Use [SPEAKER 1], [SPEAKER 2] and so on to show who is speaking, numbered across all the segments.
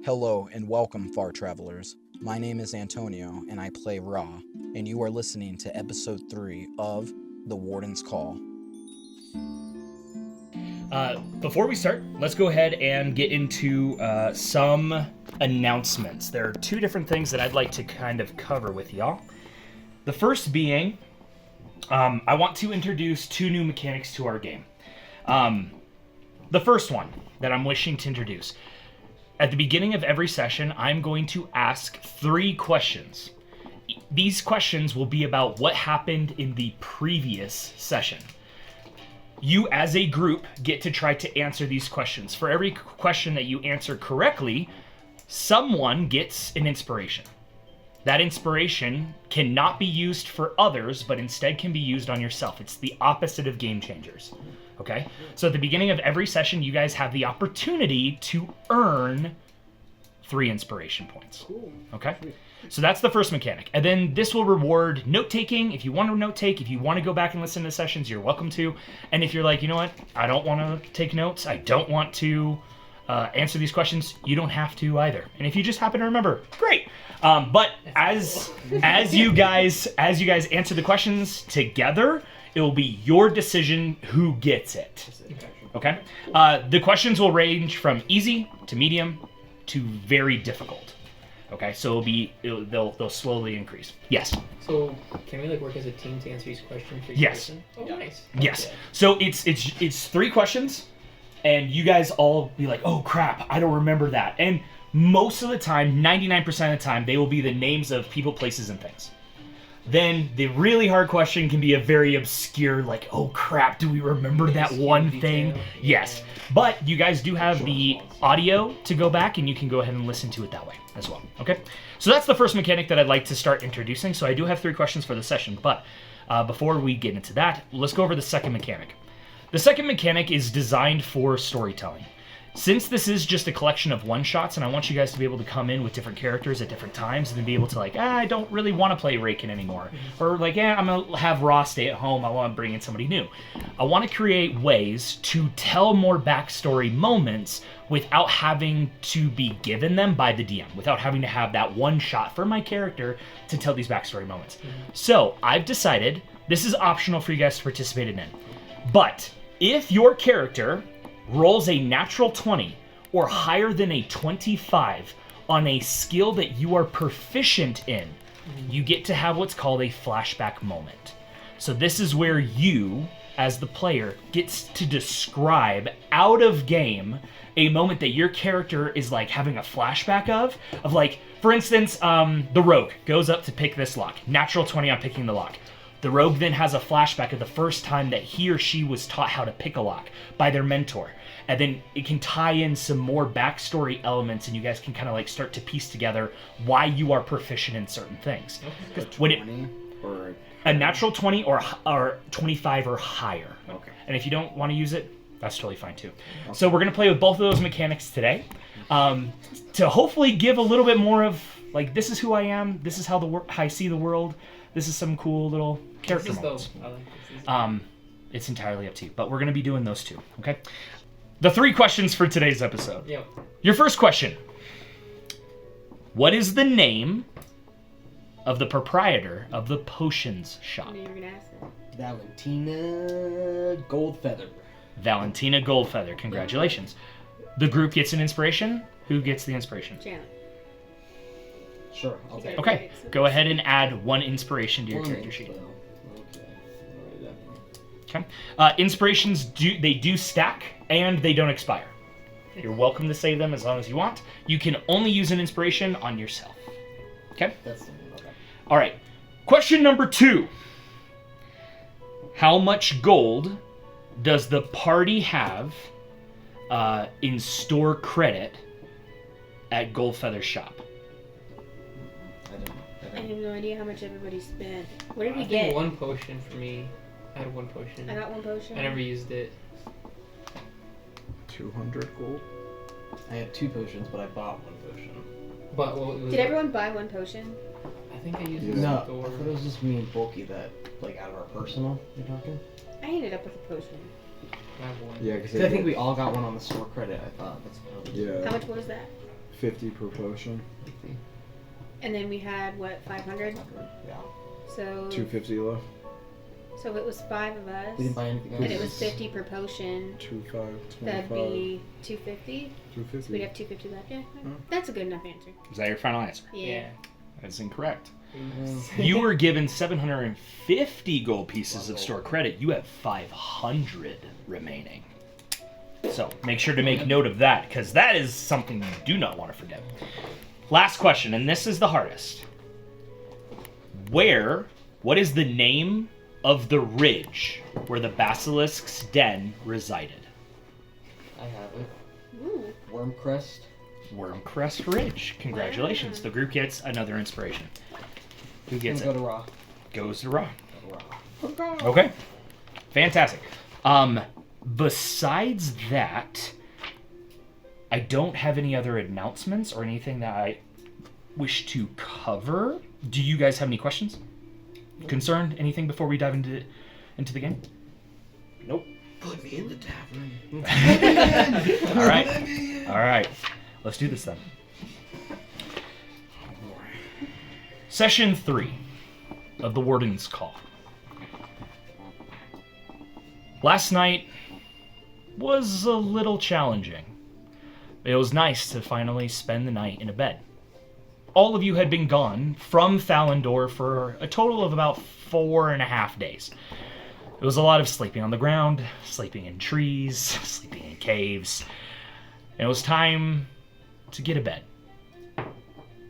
[SPEAKER 1] Hello and welcome, far travelers. My name is Antonio and I play Ra, and you are listening to episode 3 of The Warden's Call.
[SPEAKER 2] Before we start, let's go ahead and get into some announcements. There are two different things that I'd like to kind of cover with y'all. The first being, I want to introduce two new mechanics to our game. The first one that I'm wishing to introduce. At the beginning of every session, I'm going to ask 3 questions. These questions will be about what happened in the previous session. You, as a group, get to try to answer these questions. For every question that you answer correctly, someone gets an inspiration. That inspiration cannot be used for others, but instead can be used on yourself. It's the opposite of game changers. Okay? So at the beginning of every session, you guys have the opportunity to earn 3 inspiration points.
[SPEAKER 3] Cool.
[SPEAKER 2] Okay? So that's the first mechanic. And then this will reward note-taking. If you want to note-take, if you want to go back and listen to sessions, you're welcome to. And if you're like, you know what, I don't want to take notes, I don't want to answer these questions, you don't have to either. And if you just happen to remember, great. But as you guys answer the questions together, it will be your decision who gets it. Okay? The questions will range from easy to medium to very difficult. Okay, so they'll slowly increase. Yes.
[SPEAKER 3] So can we work as a team to answer these questions for each
[SPEAKER 2] Yes.
[SPEAKER 3] person? Oh, nice.
[SPEAKER 2] Yes.
[SPEAKER 3] Okay.
[SPEAKER 2] So it's 3 questions, and you guys all be like, oh crap, I don't remember that. And most of the time, 99% of the time, they will be the names of people, places, and things. Then the really hard question can be a very obscure, like, oh crap, do we remember that one thing?
[SPEAKER 3] Detail.
[SPEAKER 2] Yes. But you guys do have the audio to go back, and you can go ahead and listen to it that way as well. Okay? So that's the first mechanic that I'd like to start introducing. So I do have 3 questions for the session, but before we get into that, let's go over the second mechanic. The second mechanic is designed for storytelling. Since this is just a collection of one-shots, and I want you guys to be able to come in with different characters at different times, and then be able to I don't really want to play Raken anymore. Or I'm going to have Raw stay at home, I want to bring in somebody new. I want to create ways to tell more backstory moments without having to be given them by the DM, without having to have that one shot for my character to tell these backstory moments. So I've decided, this is optional for you guys to participate in, but if your character rolls a natural 20 or higher than a 25 on a skill that you are proficient in, you get to have what's called a flashback moment. So this is where you, as the player, gets to describe out of game a moment that your character is having a flashback of for instance, the rogue goes up to pick this lock. Natural 20 on picking the lock. The rogue then has a flashback of the first time that he or she was taught how to pick a lock by their mentor. And then it can tie in some more backstory elements, and you guys can kind of start to piece together why you are proficient in certain things.
[SPEAKER 1] Okay.
[SPEAKER 2] A natural 20 or 25 or higher.
[SPEAKER 1] Okay.
[SPEAKER 2] And if you don't want to use it, that's totally fine too. Okay. So we're going to play with both of those mechanics today to hopefully give a little bit more of, this is who I am, this is how I see the world, this is some cool little character moments. It's entirely up to you, but we're going to be doing those two, okay? The 3 questions for today's episode.
[SPEAKER 3] Yep.
[SPEAKER 2] Your first question. What is the name of the proprietor of the potions shop?
[SPEAKER 4] You were gonna ask that.
[SPEAKER 5] Valentina Goldfeather.
[SPEAKER 2] Valentina Goldfeather. Congratulations. The group gets an inspiration. Who gets the inspiration?
[SPEAKER 4] Janet.
[SPEAKER 5] Sure, I'll take it.
[SPEAKER 2] Okay, go ahead and add 1 inspiration to your character sheet. Okay. Inspirations do stack and they don't expire. You're welcome to save them as long as you want. You can only use an inspiration on yourself. Okay?
[SPEAKER 5] Okay.
[SPEAKER 2] All right. Question number 2. How much gold does the party have in store credit at Goldfeather's shop?
[SPEAKER 4] I have no idea how much everybody spent. What did we
[SPEAKER 3] I
[SPEAKER 4] get?
[SPEAKER 3] think 1 potion for me. I had 1 potion.
[SPEAKER 4] I got 1 potion.
[SPEAKER 3] I never used it.
[SPEAKER 1] 200 gold.
[SPEAKER 5] I had 2 potions, but I bought 1 potion.
[SPEAKER 3] But what was
[SPEAKER 4] Did everyone buy 1 potion?
[SPEAKER 3] I think I used it.
[SPEAKER 5] No, I
[SPEAKER 3] Store.
[SPEAKER 5] thought it was just me and Bolkey that, out of our personal, you're talking?
[SPEAKER 4] I ended up with a potion.
[SPEAKER 3] I have 1.
[SPEAKER 1] Yeah,
[SPEAKER 5] Because I think we all got 1 on the store credit, I thought. That's what I was
[SPEAKER 1] Yeah.
[SPEAKER 4] How much was that?
[SPEAKER 6] 50 per potion.
[SPEAKER 4] And then we had, what, 500?
[SPEAKER 5] Yeah.
[SPEAKER 4] So
[SPEAKER 6] 250 left.
[SPEAKER 4] so if it was 5 of us,
[SPEAKER 5] We didn't buy anything else.
[SPEAKER 4] and it was 50 per potion,
[SPEAKER 6] 25, 25.
[SPEAKER 4] that'd be 250.
[SPEAKER 6] 250.
[SPEAKER 4] So we'd have 250 left. Yeah,
[SPEAKER 6] Hmm.
[SPEAKER 4] that's a good enough answer.
[SPEAKER 2] Is that your final answer?
[SPEAKER 4] Yeah.
[SPEAKER 2] That's incorrect.
[SPEAKER 5] Mm-hmm.
[SPEAKER 2] You were given 750 gold pieces of store credit. You have 500 remaining. So make sure to make note of that, because that is something you do not want to forget. Last question, and this is the hardest. What is the name of the ridge where the basilisk's den resided?
[SPEAKER 5] I have it.
[SPEAKER 4] Ooh.
[SPEAKER 5] Wormcrest.
[SPEAKER 2] Wormcrest Ridge. Congratulations. The group gets another inspiration. Who gets
[SPEAKER 5] Go
[SPEAKER 2] it?
[SPEAKER 5] to Raw.
[SPEAKER 2] Goes to Raw.
[SPEAKER 5] Go to Raw.
[SPEAKER 2] Okay. Fantastic. Besides that, I don't have any other announcements or anything that I wish to cover. Do you guys have any questions? Concerned? Anything before we dive into the game? Nope.
[SPEAKER 5] Put me in the tavern.
[SPEAKER 2] All right. All right. Let's do this then. Session 3 of the Warden's Call. Last night was a little challenging. It was nice to finally spend the night in a bed. All of you had been gone from Thalendor for a total of about 4.5 days. It was a lot of sleeping on the ground, sleeping in trees, sleeping in caves. And it was time to get a bed.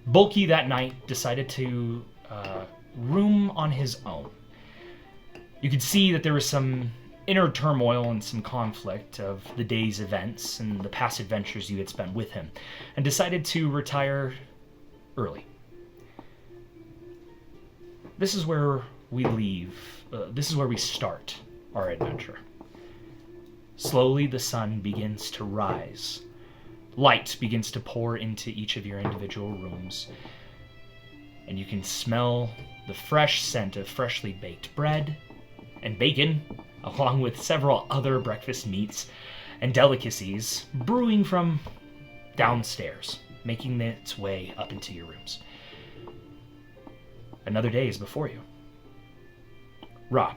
[SPEAKER 2] Bolkey that night decided to room on his own. You could see that there was some inner turmoil and some conflict of the day's events and the past adventures you had spent with him, and decided to retire early. This is where we leave. This is where we start our adventure. Slowly the sun begins to rise. Light begins to pour into each of your individual rooms, and you can smell the fresh scent of freshly baked bread and bacon, along with several other breakfast meats and delicacies brewing from downstairs, making its way up into your rooms. Another day is before you. Ra,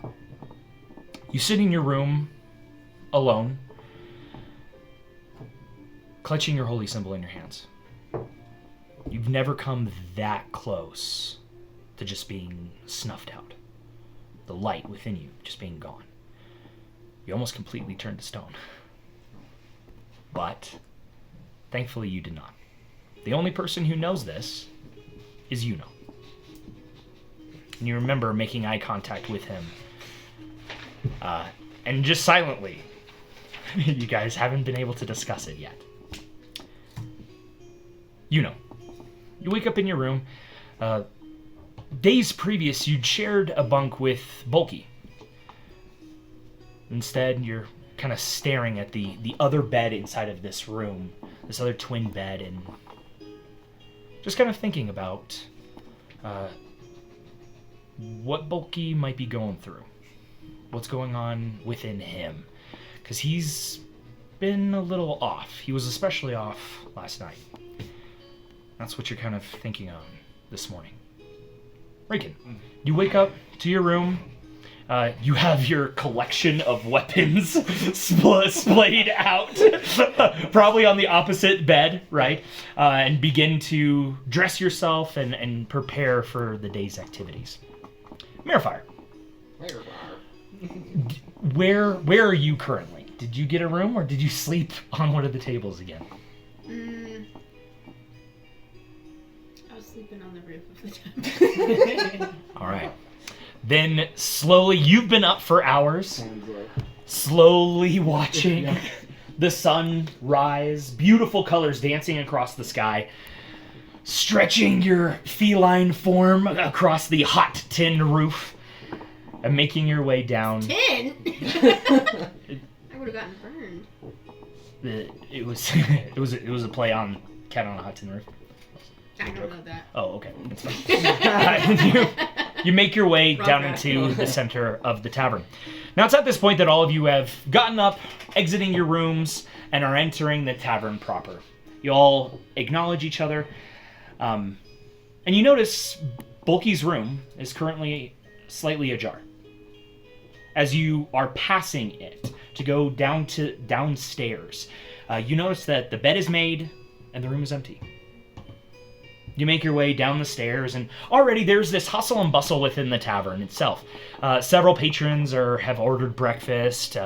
[SPEAKER 2] you sit in your room alone, clutching your holy symbol in your hands. You've never come that close to just being snuffed out. The light within you just being gone. You almost completely turned to stone. But thankfully you did not. The only person who knows this is Yuno. And you remember making eye contact with him. And just silently, you guys haven't been able to discuss it yet. Yuno, you wake up in your room. Days previous, you'd shared a bunk with Bolkey. Instead, you're kind of staring at the other bed inside of this room, this other twin bed, and just kind of thinking about what Bolkey might be going through, what's going on within him, because he's been a little off. He was especially off last night. That's what you're kind of thinking on this morning. Riken, you wake up to your room. You have your collection of weapons splayed out, probably on the opposite bed, right? And begin to dress yourself and prepare for the day's activities. Merfire, where are you currently? Did you get a room, or did you sleep on one of the tables again?
[SPEAKER 4] I was sleeping on the roof of the tavern.
[SPEAKER 2] All right. Then slowly, you've been up for hours, slowly watching the sun rise, beautiful colors dancing across the sky, stretching your feline form across the hot tin roof, and making your way down.
[SPEAKER 4] Tin? I would have gotten burned.
[SPEAKER 2] It was a play on Cat on a Hot Tin Roof.
[SPEAKER 4] I don't know that.
[SPEAKER 2] Oh, okay. That's fine. You make your way down
[SPEAKER 4] Rock
[SPEAKER 2] into the center of the tavern. Now, it's at this point that all of you have gotten up, exiting your rooms, and are entering the tavern proper. You all acknowledge each other. And you notice Bolkey's room is currently slightly ajar. As you are passing it to go downstairs, you notice that the bed is made and the room is empty. You make your way down the stairs, and already there's this hustle and bustle within the tavern itself. Several patrons have ordered breakfast.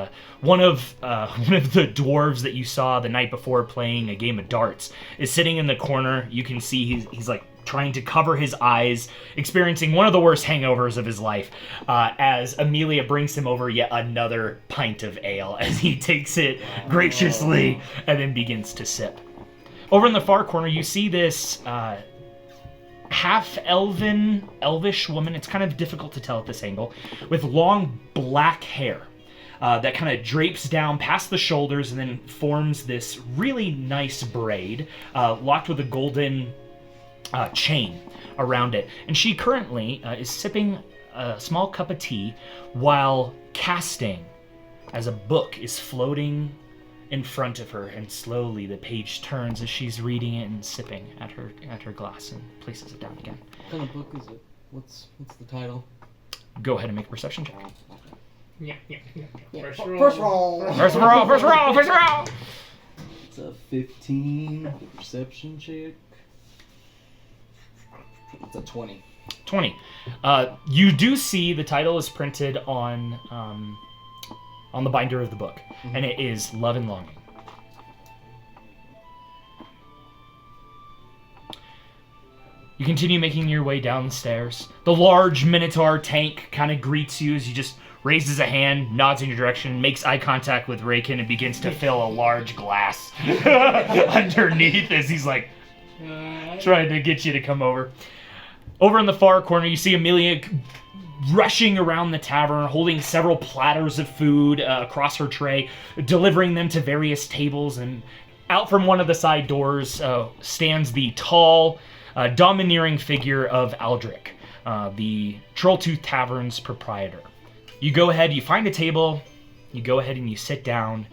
[SPEAKER 2] One of the dwarves that you saw the night before playing a game of darts is sitting in the corner. You can see he's like trying to cover his eyes, experiencing one of the worst hangovers of his life, as Amelia brings him over yet another pint of ale as he takes it graciously and then begins to sip. Over in the far corner, you see this elvish woman. It's kind of difficult to tell at this angle, with long black hair that kind of drapes down past the shoulders and then forms this really nice braid, locked with a golden chain around it. And she currently is sipping a small cup of tea while casting as a book is floating in front of her, and slowly the page turns as she's reading it and sipping at her glass and places it down again.
[SPEAKER 5] What kind of book is it? What's the title?
[SPEAKER 2] Go ahead and make a perception check.
[SPEAKER 3] Yeah.
[SPEAKER 5] First
[SPEAKER 3] roll.
[SPEAKER 5] roll.
[SPEAKER 2] First roll!
[SPEAKER 5] It's a 15 perception check. It's a 20.
[SPEAKER 2] 20. You do see the title is printed on the binder of the book, and it is Love and Longing. You continue making your way down the stairs. The large Minotaur tank kind of greets you as you just raises a hand, nods in your direction, makes eye contact with Raken, and begins to fill a large glass underneath as he's like trying to get you to come over. Over in the far corner, you see Amelia rushing around the tavern, holding several platters of food across her tray, delivering them to various tables, and out from one of the side doors stands the tall, domineering figure of Aldrich, the Trolltooth Tavern's proprietor. You go ahead, you find a table, you go ahead and you sit down.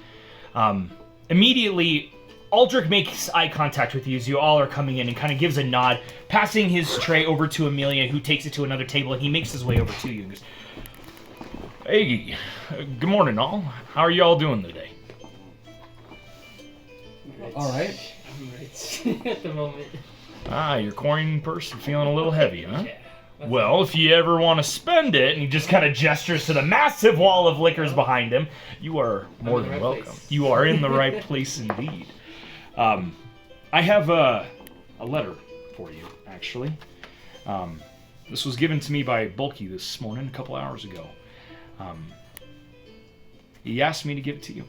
[SPEAKER 2] Immediately, Aldrich makes eye contact with you as you all are coming in and kind of gives a nod, passing his tray over to Amelia, who takes it to another table, and he makes his way over to you and goes, "Hey, good morning, all. How are you all doing today?"
[SPEAKER 5] All right.
[SPEAKER 3] I'm right at the moment.
[SPEAKER 2] Ah, your coin purse feeling a little heavy, huh?
[SPEAKER 3] Yeah.
[SPEAKER 2] Well, if you ever want to spend it, and he just kind of gestures to the massive wall of liquors behind him, you are more
[SPEAKER 3] in the
[SPEAKER 2] than
[SPEAKER 3] right
[SPEAKER 2] welcome.
[SPEAKER 3] place.
[SPEAKER 2] You are in the right place indeed. I have a letter for you, actually. This was given to me by Bolkey this morning, a couple hours ago. He asked me to give it to you.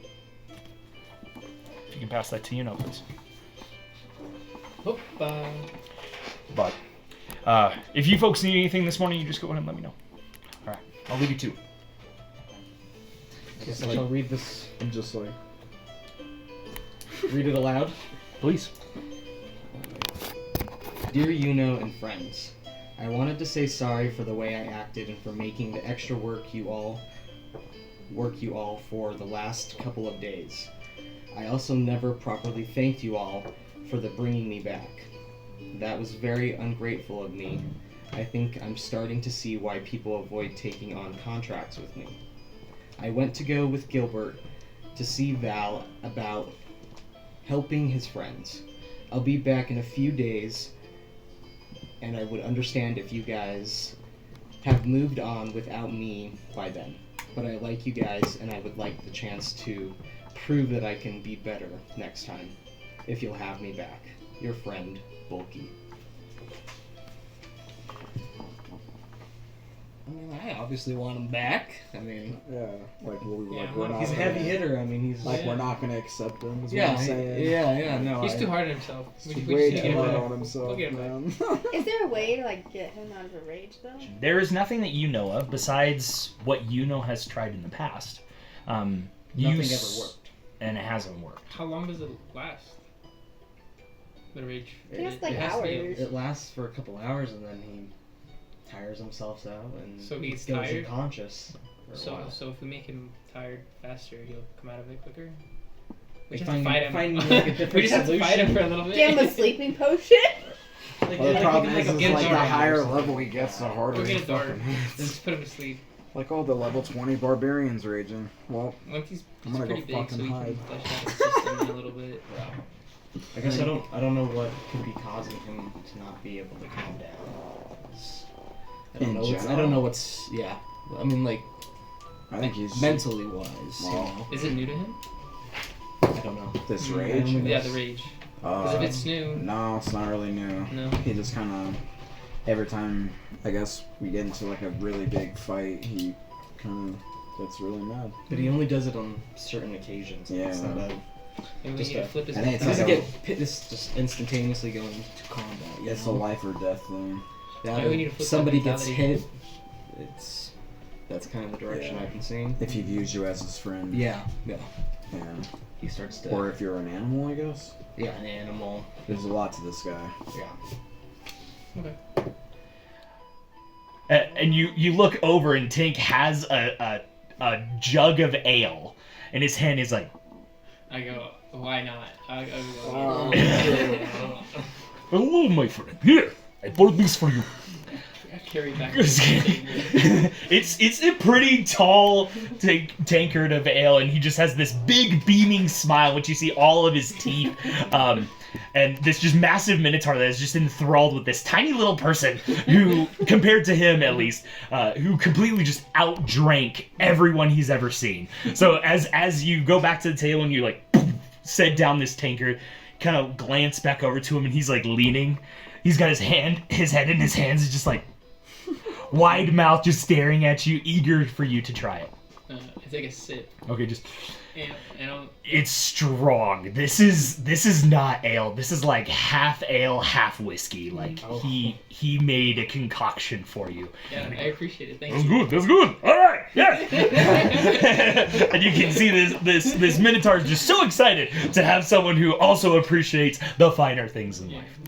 [SPEAKER 2] If you can pass that to Yuno, please. But if you folks need anything this morning, you just go ahead and let me know. All right, I'll leave you to it.
[SPEAKER 5] I guess I shall read this.
[SPEAKER 6] I'm just like,
[SPEAKER 5] Read it aloud.
[SPEAKER 2] Please.
[SPEAKER 5] Dear Yuno and friends, I wanted to say sorry for the way I acted and for making the extra work you all for the last couple of days. I also never properly thanked you all for the bringing me back. That was very ungrateful of me. I think I'm starting to see why people avoid taking on contracts with me. I went to go with Gilbert to see Val about helping his friends. I'll be back in a few days, and I would understand if you guys have moved on without me by then. But I like you guys, and I would like the chance to prove that I can be better next time, if you'll have me back. Your friend, Bolkey. I mean, I obviously want him back. I mean,
[SPEAKER 6] yeah, like
[SPEAKER 3] Yeah,
[SPEAKER 6] we're not.
[SPEAKER 5] he's a heavy hitter. I mean, he's
[SPEAKER 6] Like we're not gonna accept him. Is
[SPEAKER 5] yeah,
[SPEAKER 6] what I'm saying.
[SPEAKER 5] yeah. No,
[SPEAKER 3] He's too hard on himself.
[SPEAKER 6] He's
[SPEAKER 3] We
[SPEAKER 6] way
[SPEAKER 3] just
[SPEAKER 6] too
[SPEAKER 3] need to
[SPEAKER 6] hard
[SPEAKER 3] get him
[SPEAKER 6] on
[SPEAKER 3] back.
[SPEAKER 6] himself,
[SPEAKER 3] We'll get him
[SPEAKER 6] man.
[SPEAKER 4] Is there a way to get him out of a rage though?
[SPEAKER 2] There is nothing that you know of besides what Yuno has tried in the past.
[SPEAKER 5] nothing ever worked.
[SPEAKER 2] And it hasn't worked.
[SPEAKER 3] How long does it last? The rage.
[SPEAKER 4] Just like
[SPEAKER 3] has to be-
[SPEAKER 4] hours.
[SPEAKER 5] It lasts for a couple hours, and then he tires himself out and
[SPEAKER 3] So he's
[SPEAKER 5] goes
[SPEAKER 3] tired?
[SPEAKER 5] unconscious for a while.
[SPEAKER 3] So if we make him tired faster, he'll come out of it quicker. We just have to fight him.
[SPEAKER 5] Find like a different
[SPEAKER 3] We just have to fight him for a little bit.
[SPEAKER 4] Give him a sleeping potion.
[SPEAKER 3] Like,
[SPEAKER 6] Well, the problem is,
[SPEAKER 3] get
[SPEAKER 6] like,
[SPEAKER 3] a
[SPEAKER 6] the
[SPEAKER 3] dart.
[SPEAKER 6] higher level he gets, the harder
[SPEAKER 3] We'll
[SPEAKER 6] he
[SPEAKER 3] get a dart.
[SPEAKER 6] fucking
[SPEAKER 3] Let's
[SPEAKER 6] hits.
[SPEAKER 3] just put him to sleep.
[SPEAKER 6] Like all the level 20 barbarians raging. Well,
[SPEAKER 3] Look, he's
[SPEAKER 6] I'm gonna go
[SPEAKER 3] pretty big,
[SPEAKER 6] fucking
[SPEAKER 3] so we
[SPEAKER 6] hide.
[SPEAKER 3] can flesh out the system a little bit.
[SPEAKER 5] I guess I don't know what could be causing him to not be able to calm down. I don't
[SPEAKER 6] In
[SPEAKER 5] know. I
[SPEAKER 6] general?
[SPEAKER 5] don't know what's yeah. I mean, like
[SPEAKER 6] I think he's
[SPEAKER 5] mentally wise.
[SPEAKER 6] Well,
[SPEAKER 3] Is it new to him?
[SPEAKER 5] I don't know.
[SPEAKER 6] this
[SPEAKER 5] I
[SPEAKER 6] rage.
[SPEAKER 5] don't
[SPEAKER 3] Yeah, the rage. Because if it's new,
[SPEAKER 6] No, it's not really new.
[SPEAKER 3] no.
[SPEAKER 6] He just kind of every time I guess we get into like a really big fight, he kind of gets really mad.
[SPEAKER 5] But he only does it on certain occasions.
[SPEAKER 6] Yeah.
[SPEAKER 5] It's not a,
[SPEAKER 3] Maybe we
[SPEAKER 5] Just
[SPEAKER 3] need to
[SPEAKER 5] a-
[SPEAKER 3] flip his
[SPEAKER 6] I think
[SPEAKER 5] he
[SPEAKER 6] it's
[SPEAKER 5] doesn't
[SPEAKER 6] like
[SPEAKER 5] get this just instantaneously going into combat. You
[SPEAKER 6] It's a
[SPEAKER 5] know?
[SPEAKER 6] life or death thing.
[SPEAKER 5] That
[SPEAKER 3] Maybe we need to
[SPEAKER 5] if
[SPEAKER 3] flip
[SPEAKER 5] somebody
[SPEAKER 3] that
[SPEAKER 5] gets
[SPEAKER 3] mentality.
[SPEAKER 5] hit, that's kind of the direction
[SPEAKER 6] Yeah.
[SPEAKER 5] I've been seeing.
[SPEAKER 6] If he views you as his friend.
[SPEAKER 5] Yeah.
[SPEAKER 6] Yeah.
[SPEAKER 5] He starts to.
[SPEAKER 6] Or if you're an animal, I guess.
[SPEAKER 5] yeah, an animal.
[SPEAKER 6] There's a lot to this guy.
[SPEAKER 5] Yeah.
[SPEAKER 3] Okay.
[SPEAKER 2] And you look over and Tink has a jug of ale, and his hand is like,
[SPEAKER 3] I go, why not? I go,
[SPEAKER 6] Oh.
[SPEAKER 2] "Hello, my friend. Here, I brought this for you."
[SPEAKER 3] I carry back.
[SPEAKER 2] It's a pretty tall tankard of ale, and he just has this big beaming smile, which you see all of his teeth, and this just massive minotaur that is just enthralled with this tiny little person who, compared to him at least, who completely just outdrank everyone he's ever seen. So as you go back to the table and you like set down this tankard, kind of glance back over to him, and he's like leaning. He's got his head in his hands, is just like wide mouth, just staring at you, eager for you to try it.
[SPEAKER 3] I take a sip,
[SPEAKER 2] Okay, just
[SPEAKER 3] and I'll,
[SPEAKER 2] it's strong. This is not ale. This is like half ale, half whiskey. Like
[SPEAKER 5] Oh.
[SPEAKER 2] he made a concoction for you.
[SPEAKER 3] yeah, I appreciate it. Thank
[SPEAKER 2] That's
[SPEAKER 3] you.
[SPEAKER 2] good. That's good. All right. Yeah. And you can see this minotaur is just so excited to have someone who also appreciates the finer things in
[SPEAKER 3] Yeah.
[SPEAKER 2] life,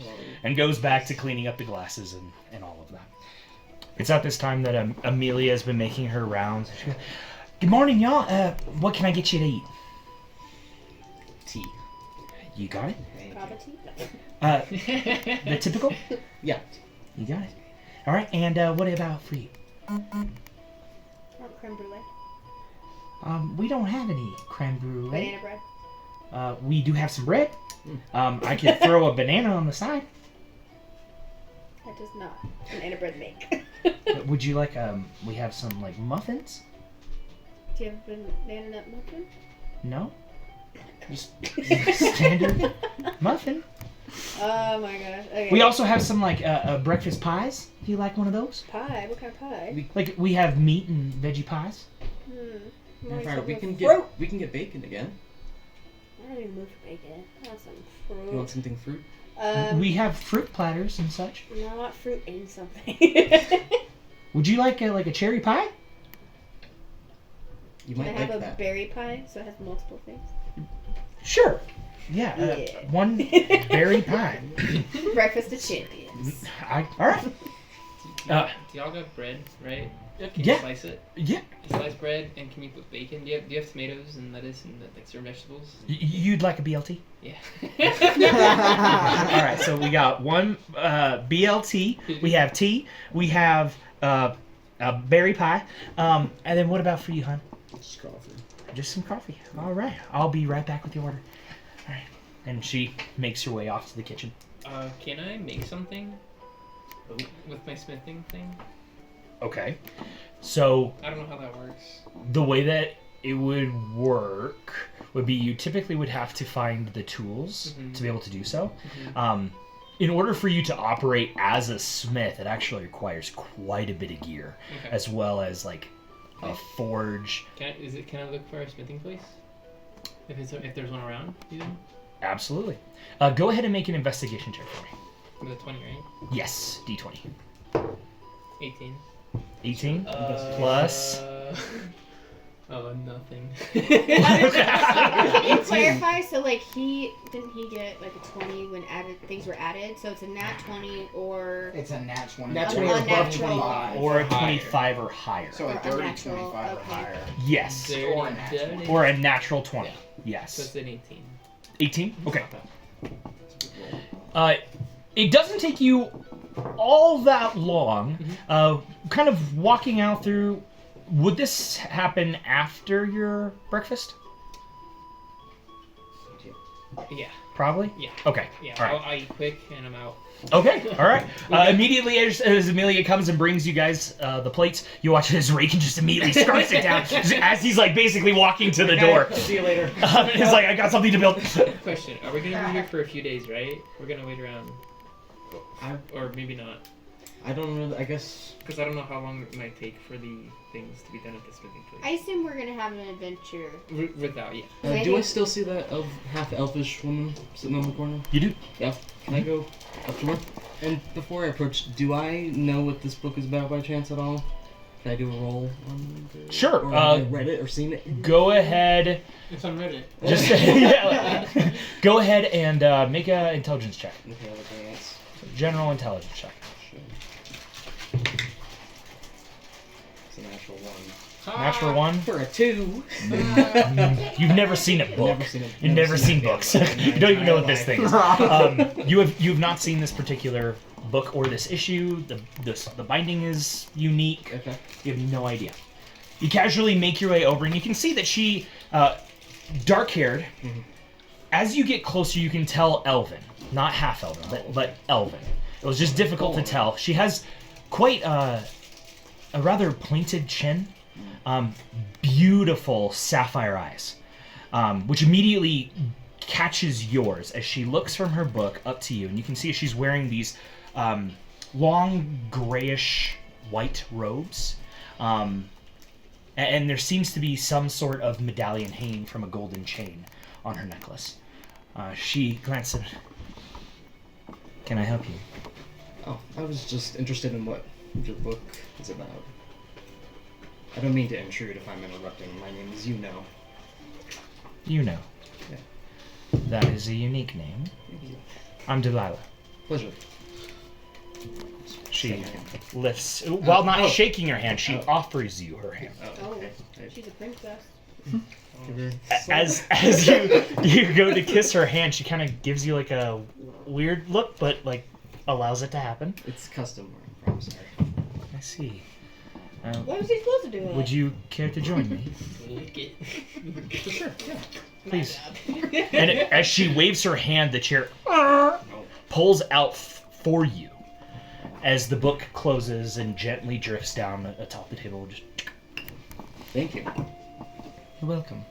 [SPEAKER 2] and goes back to cleaning up the glasses and all of that. It's at this time that Amelia has been making her rounds. She goes, "Good morning, y'all. What can I get you to eat?"
[SPEAKER 5] Tea.
[SPEAKER 2] You got it.
[SPEAKER 4] Baba tea?
[SPEAKER 2] The typical.
[SPEAKER 5] Yeah.
[SPEAKER 2] You got it. All right. And what about for you?
[SPEAKER 4] Or creme brulee.
[SPEAKER 2] We don't have any creme brulee.
[SPEAKER 4] Banana bread.
[SPEAKER 2] We do have some bread. I could throw a banana on the side.
[SPEAKER 4] That does not banana bread make.
[SPEAKER 2] Would you like we have some like muffins?
[SPEAKER 4] Do you have a banana nut muffin?
[SPEAKER 2] No. Just standard muffin.
[SPEAKER 4] Oh my gosh. Okay.
[SPEAKER 2] We also have some like breakfast pies. Do you like one of those?
[SPEAKER 4] Pie? What kind of pie?
[SPEAKER 2] Like we have meat and veggie pies.
[SPEAKER 4] More
[SPEAKER 5] Alright,
[SPEAKER 4] something
[SPEAKER 5] we can
[SPEAKER 4] with
[SPEAKER 5] get
[SPEAKER 4] fruit.
[SPEAKER 5] bacon again.
[SPEAKER 4] I don't even move for bacon. I want some
[SPEAKER 5] You
[SPEAKER 4] fruit.
[SPEAKER 5] want something fruit?
[SPEAKER 2] We have fruit platters and such.
[SPEAKER 4] No, I want fruit in something.
[SPEAKER 2] Would you like a cherry pie?
[SPEAKER 5] You
[SPEAKER 4] Can I
[SPEAKER 5] might
[SPEAKER 4] have
[SPEAKER 5] like
[SPEAKER 4] a
[SPEAKER 5] that.
[SPEAKER 4] berry pie so it has multiple things?
[SPEAKER 2] Sure. Yeah.
[SPEAKER 4] Yeah.
[SPEAKER 2] One berry pie.
[SPEAKER 4] Breakfast of champions.
[SPEAKER 2] All right.
[SPEAKER 3] Do y'all got bread, right? Can
[SPEAKER 2] Yeah.
[SPEAKER 3] you slice it?
[SPEAKER 2] Yeah.
[SPEAKER 3] Slice bread, and can you put bacon? Do you have tomatoes and lettuce and like certain vegetables?
[SPEAKER 2] You'd like a BLT?
[SPEAKER 3] Yeah.
[SPEAKER 2] All right, so we got one BLT. We have tea. We have a berry pie. And then what about for you, hon?
[SPEAKER 6] Just coffee.
[SPEAKER 2] Just some coffee. All right, I'll be right back with your order. All right, and she makes her way off to the kitchen.
[SPEAKER 3] Can I make something with my smithing thing?
[SPEAKER 2] Okay, so
[SPEAKER 3] I don't know how that works.
[SPEAKER 2] the way that it would work would be you typically would have to find the tools to be able to do so. In order for you to operate as a smith, it actually requires quite a bit of gear,
[SPEAKER 3] Okay.
[SPEAKER 2] as well as like a forge.
[SPEAKER 3] Can I look for a smithing place? If there's one around, you know?
[SPEAKER 2] Absolutely. Go ahead and make an investigation check for me.
[SPEAKER 3] With a 20, right?
[SPEAKER 2] Yes, D20.
[SPEAKER 3] 18.
[SPEAKER 2] 18 plus.
[SPEAKER 3] Nothing.
[SPEAKER 4] Can you clarify? So, like, didn't he get like a 20 when things were added? So it's a nat 20 or
[SPEAKER 6] It's a nat 20.
[SPEAKER 5] Nat
[SPEAKER 4] An
[SPEAKER 5] 20 or above
[SPEAKER 4] unnatural.
[SPEAKER 5] 25.
[SPEAKER 2] Or a
[SPEAKER 3] Higher.
[SPEAKER 2] 25 or higher.
[SPEAKER 6] So a
[SPEAKER 4] Or
[SPEAKER 6] 30,
[SPEAKER 4] unnatural,
[SPEAKER 6] 25 or
[SPEAKER 4] okay.
[SPEAKER 6] higher.
[SPEAKER 2] Yes.
[SPEAKER 6] Or a natural.
[SPEAKER 2] Or a natural 20.
[SPEAKER 3] So
[SPEAKER 2] Yes.
[SPEAKER 3] it's an 18.
[SPEAKER 2] 18? Okay. It doesn't take you all that long. Kind of walking out through... Would this happen after your breakfast?
[SPEAKER 3] Yeah.
[SPEAKER 2] Probably?
[SPEAKER 3] Yeah.
[SPEAKER 2] Okay.
[SPEAKER 3] Yeah.
[SPEAKER 2] All right.
[SPEAKER 3] I'll eat quick and I'm out.
[SPEAKER 2] Okay, all right. Immediately as Amelia comes and brings you guys the plates, you watch as Reagan just immediately scarfs it down as he's like basically walking to the door.
[SPEAKER 5] See you later.
[SPEAKER 2] He's like, I got something to build.
[SPEAKER 3] Question: are we gonna be here for a few days, right? We're gonna wait around, or maybe not,
[SPEAKER 5] I don't know. I guess.
[SPEAKER 3] because I don't know how long it might take for the things to be done at the smithing place.
[SPEAKER 4] I assume we're gonna have an adventure.
[SPEAKER 3] Without, yeah.
[SPEAKER 5] Do I still see that half elfish woman sitting on the corner?
[SPEAKER 2] You do?
[SPEAKER 5] Yeah. Can I go up to her? And before I approach, do I know what this book is about by chance at all? Can I do a roll on the...
[SPEAKER 2] Sure.
[SPEAKER 5] Or have I read it or seen it?
[SPEAKER 2] Go ahead.
[SPEAKER 3] It's on Reddit.
[SPEAKER 2] Just yeah. Go ahead and make an intelligence check.
[SPEAKER 5] Okay, I'll advance.
[SPEAKER 2] General intelligence check.
[SPEAKER 5] Sure. It's a natural one.
[SPEAKER 2] Natural 1.
[SPEAKER 5] For a 2.
[SPEAKER 2] You've never seen a book. You've never seen books.
[SPEAKER 5] book in my
[SPEAKER 2] You don't even know what
[SPEAKER 5] entire
[SPEAKER 2] this
[SPEAKER 5] life.
[SPEAKER 2] thing is. You've not seen this particular book or this issue. The binding is unique.
[SPEAKER 5] Okay.
[SPEAKER 2] You have no idea. You casually make your way over, and you can see that she, dark-haired.
[SPEAKER 5] Mm-hmm.
[SPEAKER 2] As you get closer, you can tell Elven, not half Elven, but Elven. It was just difficult to tell. She has quite a rather pointed chin. Beautiful sapphire eyes, which immediately catches yours as she looks from her book up to you, and you can see she's wearing these long grayish white robes, and there seems to be some sort of medallion hanging from a golden chain on her necklace. She glances at... Can I help you?
[SPEAKER 5] Oh, I was just interested in what your book is about. I don't mean to intrude if I'm interrupting. My name is Yuno.
[SPEAKER 2] Yuno.
[SPEAKER 5] Yeah.
[SPEAKER 2] That is a unique name. I'm Delilah.
[SPEAKER 5] Pleasure.
[SPEAKER 2] She lifts, while not
[SPEAKER 5] oh.
[SPEAKER 2] shaking her hand, she offers you her hand.
[SPEAKER 5] Oh, okay.
[SPEAKER 4] She's a princess.
[SPEAKER 2] As you go to kiss her hand, she kind of gives you like a weird look, but like allows it to happen.
[SPEAKER 5] It's customary. I'm sorry.
[SPEAKER 2] I see.
[SPEAKER 4] What was he supposed to do?
[SPEAKER 2] Would you care to join me?
[SPEAKER 3] Lick it.
[SPEAKER 5] Sure, yeah.
[SPEAKER 2] Please. And as she waves her hand, the chair pulls out for you as the book closes and gently drifts down atop the table. Just...
[SPEAKER 5] Thank you.
[SPEAKER 2] You're welcome.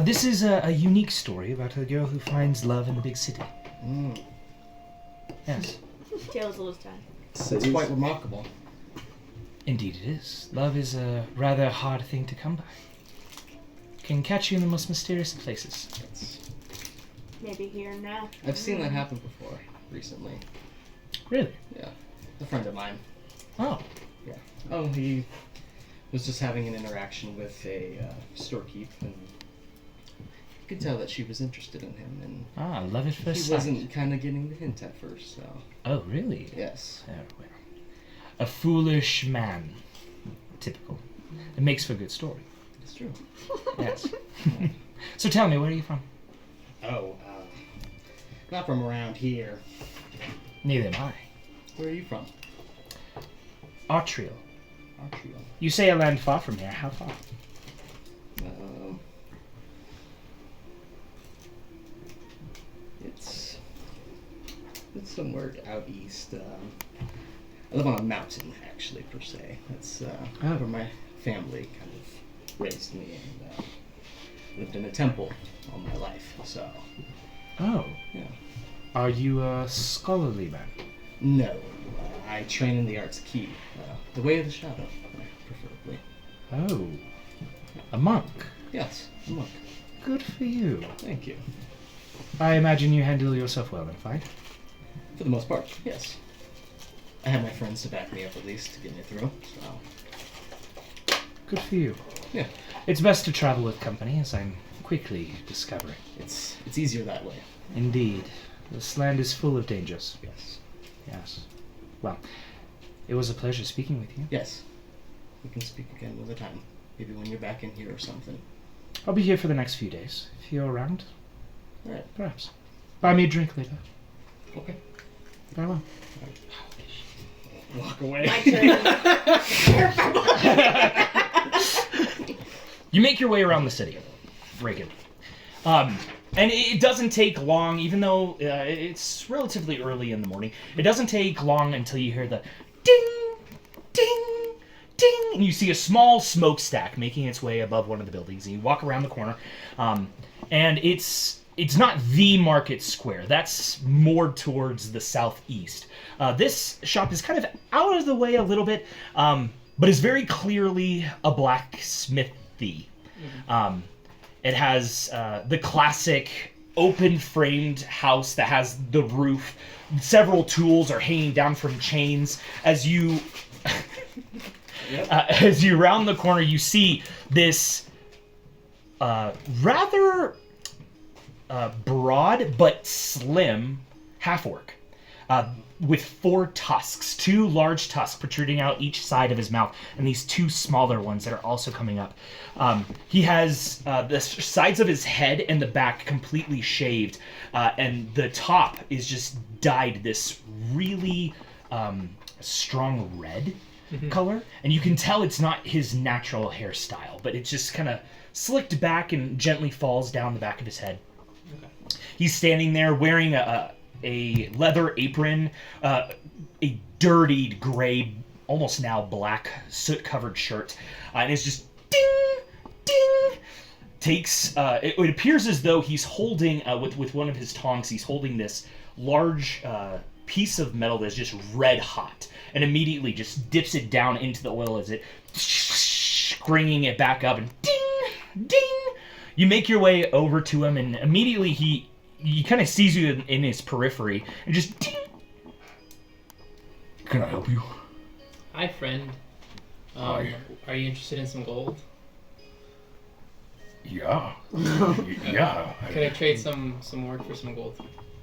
[SPEAKER 2] This is a unique story about a girl who finds love in the big city.
[SPEAKER 5] Mm.
[SPEAKER 2] Yes.
[SPEAKER 4] Tales of this time.
[SPEAKER 5] It's quite remarkable.
[SPEAKER 2] Indeed it is. Love is a rather hard thing to come by. Can catch you in the most mysterious of places.
[SPEAKER 4] Maybe here and now.
[SPEAKER 5] I've seen that happen before, recently.
[SPEAKER 2] Really?
[SPEAKER 5] Yeah. A friend of mine.
[SPEAKER 2] Oh.
[SPEAKER 5] Yeah. Oh, he was just having an interaction with a storekeep, and you could tell that she was interested in him, and
[SPEAKER 2] Love at first
[SPEAKER 5] he
[SPEAKER 2] sight.
[SPEAKER 5] wasn't kind of getting the hint at first, so...
[SPEAKER 2] Oh, really?
[SPEAKER 5] Yes.
[SPEAKER 2] Oh, well. A foolish man. Typical. It makes for a good story.
[SPEAKER 5] It's true.
[SPEAKER 2] Yes. So tell me, where are you from?
[SPEAKER 5] Oh, not from around here.
[SPEAKER 2] Neither am I.
[SPEAKER 5] Where are you from?
[SPEAKER 2] Artriel.
[SPEAKER 5] Artriel.
[SPEAKER 2] You say a land far from here. How far?
[SPEAKER 5] It's somewhere out east. I live on a mountain, actually, per se. That's where my family kind of raised me, and lived in a temple all my life, so...
[SPEAKER 2] Oh.
[SPEAKER 5] Yeah.
[SPEAKER 2] Are you a scholarly man?
[SPEAKER 5] No. I train in the arts key. The way of the shadow, preferably.
[SPEAKER 2] Oh. A monk.
[SPEAKER 5] Yes, a monk.
[SPEAKER 2] Good for you.
[SPEAKER 5] Thank you.
[SPEAKER 2] I imagine you handle yourself well in a fight.
[SPEAKER 5] For the most part, yes. I have my friends to back me up at least to get me through, so...
[SPEAKER 2] Good for you.
[SPEAKER 5] Yeah.
[SPEAKER 2] It's best to travel with company, as I'm quickly discovering.
[SPEAKER 5] It's easier that way.
[SPEAKER 2] Indeed. This land is full of dangers.
[SPEAKER 5] Yes.
[SPEAKER 2] Yes. Well, it was a pleasure speaking with you.
[SPEAKER 5] Yes. We can speak again another time. Maybe when you're back in here or something.
[SPEAKER 2] I'll be here for the next few days. If you're around,
[SPEAKER 5] Alright.
[SPEAKER 2] Perhaps. Buy me a drink later.
[SPEAKER 5] Okay.
[SPEAKER 2] Very well.
[SPEAKER 5] Walk away.
[SPEAKER 4] My turn.
[SPEAKER 2] You make your way around the city, Reagan. And it doesn't take long, even though it's relatively early in the morning. It doesn't take long until you hear the ding, ding, ding, and you see a small smokestack making its way above one of the buildings. And you walk around the corner, and it's not the market square. That's more towards the southeast. This shop is kind of out of the way a little bit, but is very clearly a blacksmithy. It has the classic open-framed house that has the roof. Several tools are hanging down from chains. As you as you round the corner, you see this rather broad but slim half-orc with 4 tusks, 2 large tusks protruding out each side of his mouth, and these 2 smaller ones that are also coming up. He has the sides of his head and the back completely shaved, and the top is just dyed this really strong red color, and you can tell it's not his natural hairstyle, but it's just kind of slicked back and gently falls down the back of his head. Okay. He's standing there wearing a leather apron, a dirtied gray, almost now black, soot-covered shirt, and it's just ding, ding. Takes. It appears as though he's holding with one of his tongs. He's holding this large piece of metal that's just red hot, and immediately just dips it down into the oil as it bringing it back up, and ding, ding. You make your way over to him, and immediately he kind of sees you in his periphery, and just ding. Can I help you?
[SPEAKER 3] Hi, friend.
[SPEAKER 2] Hi.
[SPEAKER 3] Are you interested in some gold?
[SPEAKER 2] Yeah. Yeah.
[SPEAKER 3] Could I trade some work for some gold?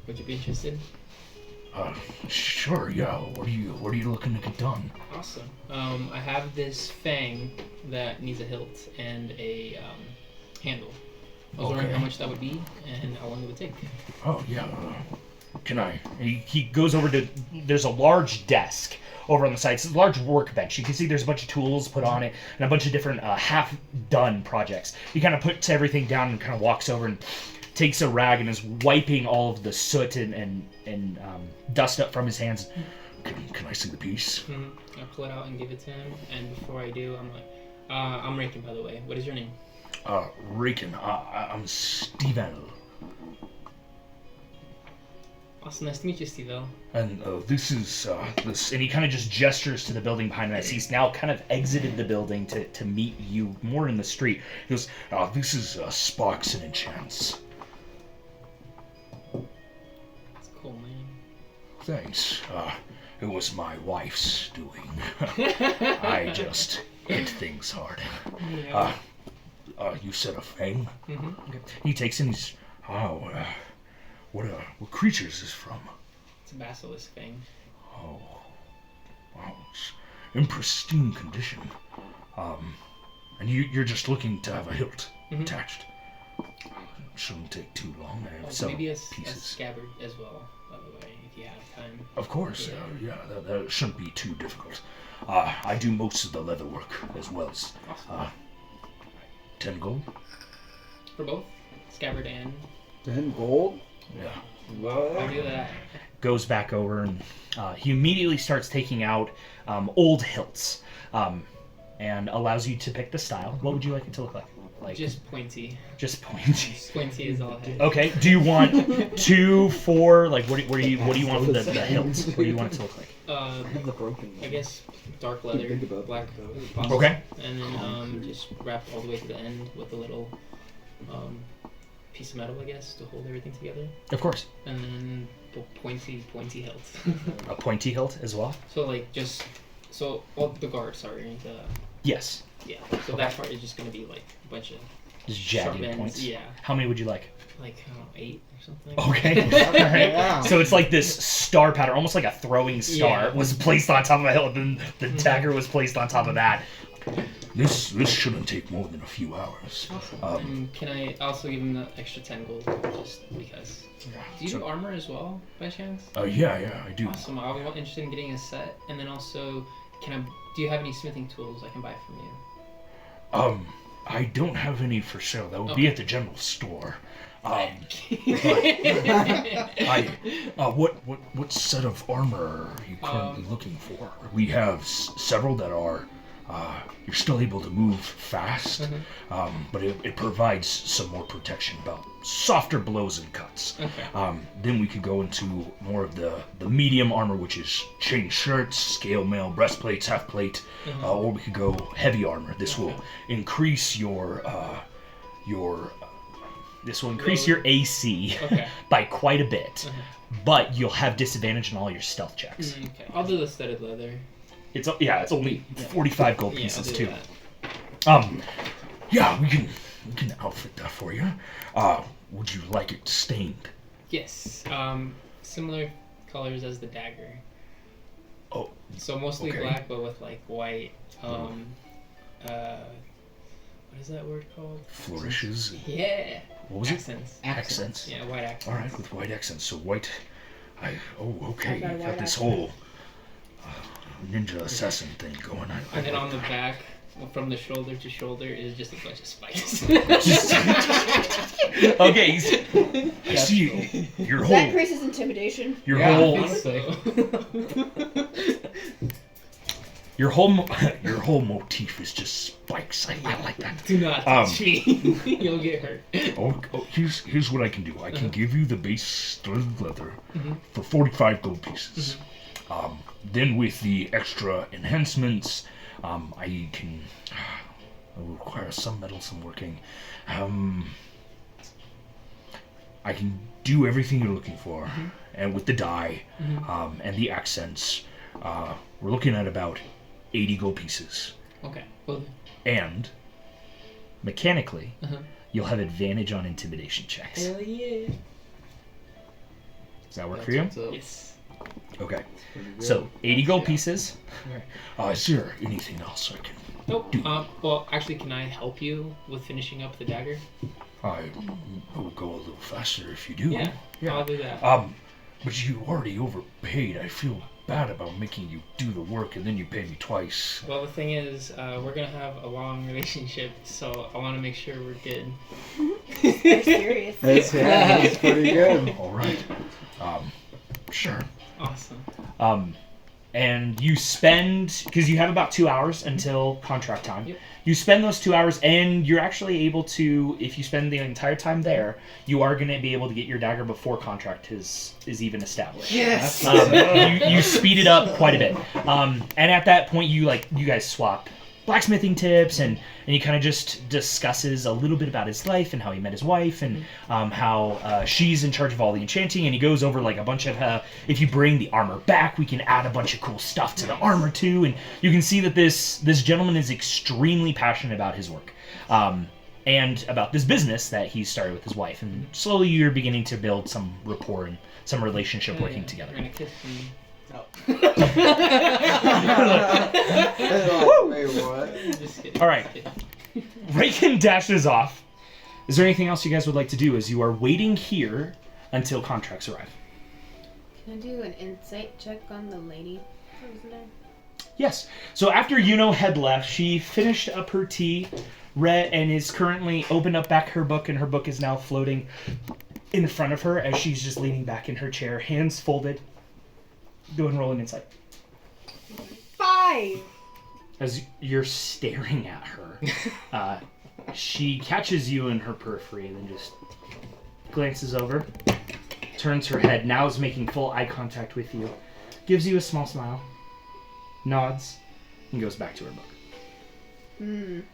[SPEAKER 3] Would you be interested?
[SPEAKER 2] Sure. Yeah. What are you looking to get done?
[SPEAKER 3] Awesome. I have this fang that needs a hilt and a handle. I was wondering how much that would be and how long it would take.
[SPEAKER 2] Oh yeah. Can I? He goes over to. There's a large desk over on the side. It's a large workbench. You can see there's a bunch of tools put on it and a bunch of different half-done projects. He kind of puts everything down and kind of walks over and takes a rag and is wiping all of the soot and dust up from his hands. Can I see the piece?
[SPEAKER 3] Mm-hmm. I pull it out and give it to him. And before I do, I'm like, I'm Raken, by the way. What is your name?
[SPEAKER 2] Raken. I'm Steven.
[SPEAKER 3] Awesome, nice to meet you, Steve-O.
[SPEAKER 2] And this is this, and he kind of just gestures to the building behind him as he's now kind of exited the building to meet you more in the street. He goes, this is Sparks and Enchants.
[SPEAKER 3] That's cool, man.
[SPEAKER 2] Thanks. It was my wife's doing. I just hit things hard.
[SPEAKER 3] Yeah.
[SPEAKER 2] You said a fang?
[SPEAKER 3] Mm-hmm.
[SPEAKER 2] Okay. He takes in his. What creature is this from?
[SPEAKER 3] It's a basilisk fang.
[SPEAKER 2] Oh, wow, it's in pristine condition. And you're just looking to have a hilt attached. Shouldn't take too long. I have some
[SPEAKER 3] maybe a
[SPEAKER 2] pieces.
[SPEAKER 3] scabbard as well, by the way, if you have time.
[SPEAKER 2] Of course, that shouldn't be too difficult. I do most of the leather work as well as.
[SPEAKER 3] Awesome.
[SPEAKER 2] 10 gold?
[SPEAKER 3] For both? Scabbard and...
[SPEAKER 6] 10 gold?
[SPEAKER 2] Yeah.
[SPEAKER 3] I'll do that.
[SPEAKER 2] Goes back over and he immediately starts taking out old hilts and allows you to pick the style. What would you like it to look like?
[SPEAKER 3] Just pointy.
[SPEAKER 2] Just pointy.
[SPEAKER 3] Just pointy is all I have.
[SPEAKER 2] Okay. Do you want 2, 4? Like, what do you want for the hilts? What do you want it to look like?
[SPEAKER 3] I guess dark leather, black.
[SPEAKER 2] Okay.
[SPEAKER 3] And then just wrap all the way to the end with a little piece of metal, I guess, to hold everything together.
[SPEAKER 2] Of course.
[SPEAKER 3] And then pointy hilt.
[SPEAKER 2] A pointy hilt as well?
[SPEAKER 3] So the guard, sorry.
[SPEAKER 2] Yes.
[SPEAKER 3] Yeah. So that part is just gonna be like a bunch of
[SPEAKER 2] just jagged
[SPEAKER 3] ends,
[SPEAKER 2] points.
[SPEAKER 3] Yeah.
[SPEAKER 2] How many would you like?
[SPEAKER 3] Like 8 or something.
[SPEAKER 2] Okay. All right.
[SPEAKER 6] Yeah.
[SPEAKER 2] So it's like this star pattern, almost like a throwing star,
[SPEAKER 3] Yeah.
[SPEAKER 2] was placed on top of a hilt, and then the dagger was placed on top of that.
[SPEAKER 7] This shouldn't take more than a few hours.
[SPEAKER 3] Awesome. And can I also give him the extra 10 gold just because? Do you do armor as well, by chance?
[SPEAKER 7] Yeah, I do.
[SPEAKER 3] Awesome. I was interested in getting a set, and then also, do you have any smithing tools I can buy from you?
[SPEAKER 7] I don't have any for sale. That would be at the general store. What set of armor are you currently looking for? We have several that are. You're still able to move fast, but it provides some more protection, about softer blows and cuts.
[SPEAKER 3] Okay.
[SPEAKER 7] Then we could go into more of the medium armor, which is chain shirts, scale mail, breastplates, half plate, or we could go heavy armor. This will increase your
[SPEAKER 2] AC by quite a bit, but you'll have disadvantage in all your stealth checks.
[SPEAKER 3] Okay. I'll do the studded leather.
[SPEAKER 2] It's only 45 gold pieces too.
[SPEAKER 7] Yeah, we can outfit that for you. Would you like it stained?
[SPEAKER 3] Yes. Similar colors as the dagger.
[SPEAKER 7] Oh.
[SPEAKER 3] So mostly black, but with like white. What is that word called?
[SPEAKER 7] Flourishes.
[SPEAKER 3] Yeah.
[SPEAKER 7] What was
[SPEAKER 3] accents.
[SPEAKER 7] it? Accents.
[SPEAKER 3] Yeah, white accents.
[SPEAKER 7] All right, with white accents. So white. Okay. You got this whole ninja assassin thing going on.
[SPEAKER 3] And then on the back, from the shoulder to shoulder, is just a bunch of spikes.
[SPEAKER 2] Okay.
[SPEAKER 7] I see your whole.
[SPEAKER 4] That increases intimidation.
[SPEAKER 7] Your whole motif is just spikes. I like that.
[SPEAKER 3] Do not touch me. You'll get hurt.
[SPEAKER 7] Here's what I can do. I can give you the base studded leather for 45 gold pieces. Then with the extra enhancements, I will require some metal, some working. I can do everything you're looking for, and with the dye and the accents, we're looking at about 80 gold pieces.
[SPEAKER 3] Okay. Well,
[SPEAKER 2] and mechanically, you'll have advantage on intimidation checks.
[SPEAKER 3] hell yeah.
[SPEAKER 2] Does that work for you?
[SPEAKER 3] Yes.
[SPEAKER 2] Okay. So 80 gold pieces.
[SPEAKER 7] Is there anything else I can do?
[SPEAKER 3] Well, actually, can I help you with finishing up the dagger?
[SPEAKER 7] I will go a little faster if you do.
[SPEAKER 3] Yeah. I'll do that.
[SPEAKER 7] But you already overpaid. I feel bad about making you do the work and then you pay me twice.
[SPEAKER 3] Well, the thing is, we're gonna have a long relationship, so I want to make sure we're good.
[SPEAKER 4] They're serious.
[SPEAKER 6] That's pretty good.
[SPEAKER 7] All right. Sure.
[SPEAKER 3] Awesome.
[SPEAKER 2] And you spend, because you have about 2 hours until contract time.
[SPEAKER 3] Yep.
[SPEAKER 2] You spend those 2 hours, and you're actually able to, if you spend the entire time there, you are going to be able to get your dagger before contract is even established.
[SPEAKER 3] Yes.
[SPEAKER 2] You speed it up quite a bit. And at that point, you guys swap blacksmithing tips, and he kind of just discusses a little bit about his life and how he met his wife, and how she's in charge of all the enchanting, and he goes over like a bunch of if you bring the armor back, we can add a bunch of cool stuff to the armor too, and you can see that this gentleman is extremely passionate about his work, and about this business that he started with his wife, and slowly you're beginning to build some rapport and some relationship working together.
[SPEAKER 3] We're gonna kiss me.
[SPEAKER 6] Wait, what?
[SPEAKER 3] Just kidding.
[SPEAKER 2] All right. Reagan dashes off. Is there anything else you guys would like to do as you are waiting here until contracts arrive?
[SPEAKER 4] Can I do an insight check on the lady who was there?
[SPEAKER 2] Yes. So after Yuno had left, she finished up her tea, read, and is currently opened up back her book, and her book is now floating in front of her as she's just leaning back in her chair, hands folded. Go ahead and roll an insight.
[SPEAKER 4] 5!
[SPEAKER 2] As you're staring at her, she catches you in her periphery and then just glances over, turns her head, now is making full eye contact with you, gives you a small smile, nods, and goes back to her book.
[SPEAKER 4] I'm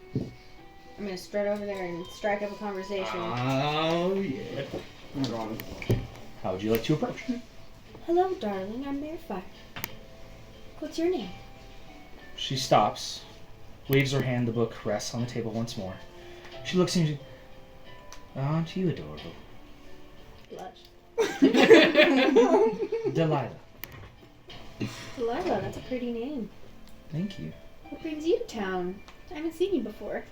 [SPEAKER 4] gonna strut over there and strike up a conversation.
[SPEAKER 5] Oh, yeah.
[SPEAKER 6] I'm gone.
[SPEAKER 2] How would you like to approach?
[SPEAKER 4] Hello, darling. I'm Merfire. What's your name?
[SPEAKER 2] She stops, waves her hand, the book rests on the table once more. She looks at you. Aren't you adorable?
[SPEAKER 4] Blush.
[SPEAKER 2] Delilah.
[SPEAKER 4] Delilah, that's a pretty name.
[SPEAKER 2] Thank you.
[SPEAKER 4] What brings you to town? I haven't seen you before.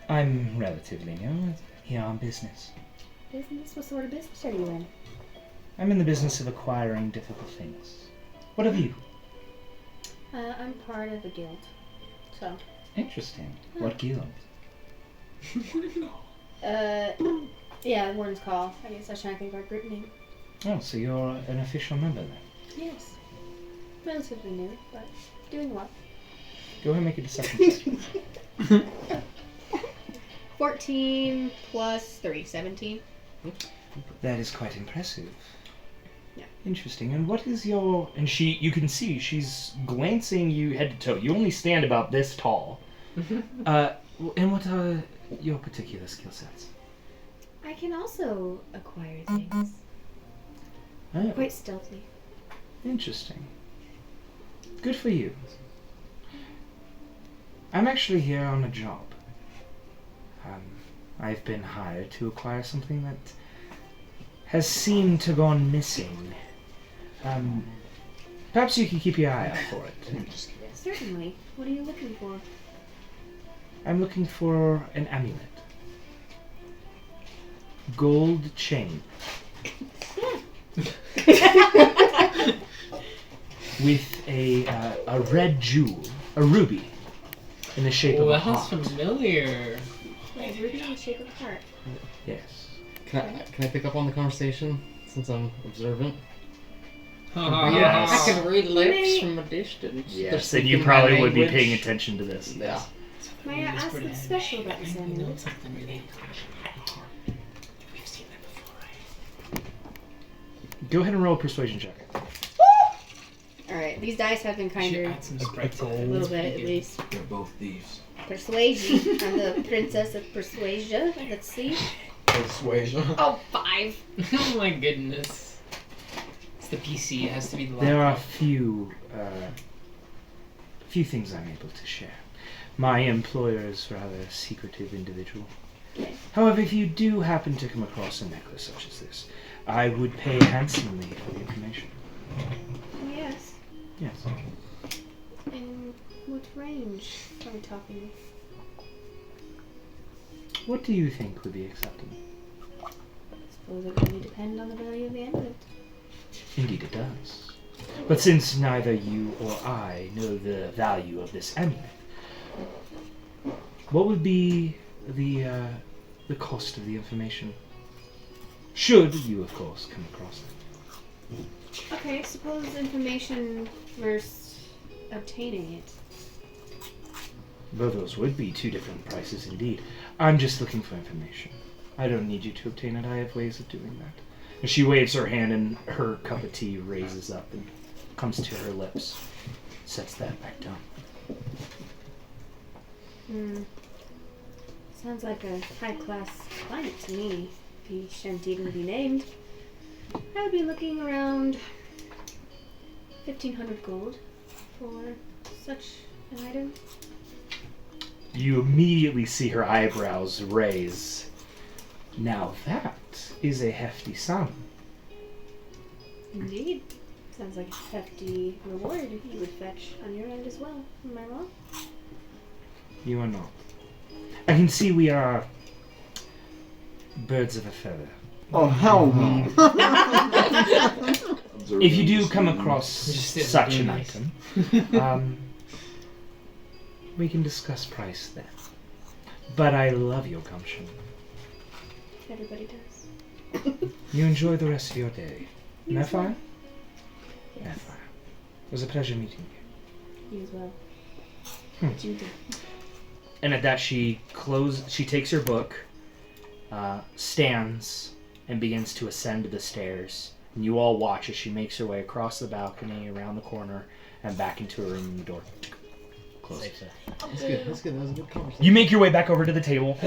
[SPEAKER 2] I'm relatively new here on business.
[SPEAKER 4] Business? What sort of business are you in?
[SPEAKER 2] I'm in the business of acquiring difficult things. What of you?
[SPEAKER 4] I'm part of a guild. So.
[SPEAKER 2] Interesting. What guild?
[SPEAKER 4] Yeah, Warden's Call. I guess I was trying to think of our group name.
[SPEAKER 2] Oh, so you're an official member then?
[SPEAKER 4] Yes. Relatively new, but doing well.
[SPEAKER 2] Go ahead and make a deception check.
[SPEAKER 4] 14 plus 3, 17.
[SPEAKER 2] That is quite impressive.
[SPEAKER 4] Yeah.
[SPEAKER 2] Interesting. And what is your... And you can see, she's glancing you head to toe. You only stand about this tall. And what are your particular skill sets?
[SPEAKER 4] I can also acquire things.
[SPEAKER 2] Oh,
[SPEAKER 4] Quite stealthy.
[SPEAKER 2] interesting. Good for you. I'm actually here on a job. I've been hired to acquire something that has seemed to have gone missing. Perhaps you could keep your eye out for it.
[SPEAKER 4] Certainly. What are you looking for?
[SPEAKER 2] I'm looking for an amulet. Gold chain. With a red jewel, a ruby, in the shape of a
[SPEAKER 3] that
[SPEAKER 2] heart.
[SPEAKER 3] sounds familiar.
[SPEAKER 4] A ruby in the shape of a heart.
[SPEAKER 2] Yes.
[SPEAKER 5] Can I pick up on the conversation since I'm observant?
[SPEAKER 2] Yes.
[SPEAKER 3] I can read lips from a distance.
[SPEAKER 2] Yes,
[SPEAKER 3] They're
[SPEAKER 2] and you
[SPEAKER 3] speaking
[SPEAKER 2] probably
[SPEAKER 3] my
[SPEAKER 2] would be
[SPEAKER 3] language.
[SPEAKER 2] paying attention to this.
[SPEAKER 5] Yeah.
[SPEAKER 4] May I ask what's special about this amulet?
[SPEAKER 2] Go ahead and roll a persuasion check.
[SPEAKER 4] Alright, these dice have been
[SPEAKER 3] Should
[SPEAKER 4] kinder.
[SPEAKER 3] add some Sprite to
[SPEAKER 4] A
[SPEAKER 3] that.
[SPEAKER 4] little bit, at least.
[SPEAKER 6] They're both thieves.
[SPEAKER 4] Persuasion. I'm the princess of Persuasion. Let's see.
[SPEAKER 6] Persuasion.
[SPEAKER 4] Oh, 5.
[SPEAKER 3] Oh my goodness. It's the PC. It has to be the
[SPEAKER 2] There are
[SPEAKER 3] laptop.
[SPEAKER 2] few things I'm able to share. My employer is rather a secretive individual.
[SPEAKER 4] Okay.
[SPEAKER 2] However, if you do happen to come across a necklace such as this, I would pay handsomely for the information.
[SPEAKER 4] Oh, yes.
[SPEAKER 2] Yes.
[SPEAKER 4] In what range are we talking?
[SPEAKER 2] What do you think would be acceptable?
[SPEAKER 4] I suppose it really depends on the value of the amulet.
[SPEAKER 2] Indeed it does. But since neither you or I know the value of this amulet, what would be the cost of the information? Should you, of course, come across it.
[SPEAKER 4] Okay, suppose information versus obtaining it.
[SPEAKER 2] Both those would be two different prices indeed. I'm just looking for information. I don't need you to obtain it. I have ways of doing that. And she waves her hand and her cup of tea raises up and comes to her lips. Sets that back down.
[SPEAKER 4] Sounds like a high-class client to me, if he shouldn't even be named. I would be looking around 1,500 gold for such an item.
[SPEAKER 2] You immediately see her eyebrows raise. Now that is a hefty sum.
[SPEAKER 4] Indeed. Sounds like a hefty reward you would fetch on your end as well. Am I wrong?
[SPEAKER 2] You are not. I can see we are birds of a feather.
[SPEAKER 6] Oh, hell no.
[SPEAKER 2] If you do come across
[SPEAKER 3] Just sit
[SPEAKER 2] such
[SPEAKER 3] and
[SPEAKER 2] an
[SPEAKER 3] be nice.
[SPEAKER 2] item, we can discuss price then. But I love your gumption.
[SPEAKER 4] Everybody does.
[SPEAKER 2] You enjoy the rest of your day. Merfire?
[SPEAKER 4] Yes.
[SPEAKER 2] Merfire. It was a pleasure meeting you.
[SPEAKER 4] You as well.
[SPEAKER 2] Hmm.
[SPEAKER 4] Judy.
[SPEAKER 2] And at that, she takes her book, stands, and begins to ascend the stairs. And you all watch as she makes her way across the balcony, around the corner, and back into her room, and the door closes.
[SPEAKER 5] That's good. That's good. That was a good conversation.
[SPEAKER 2] You make your way back over to the table.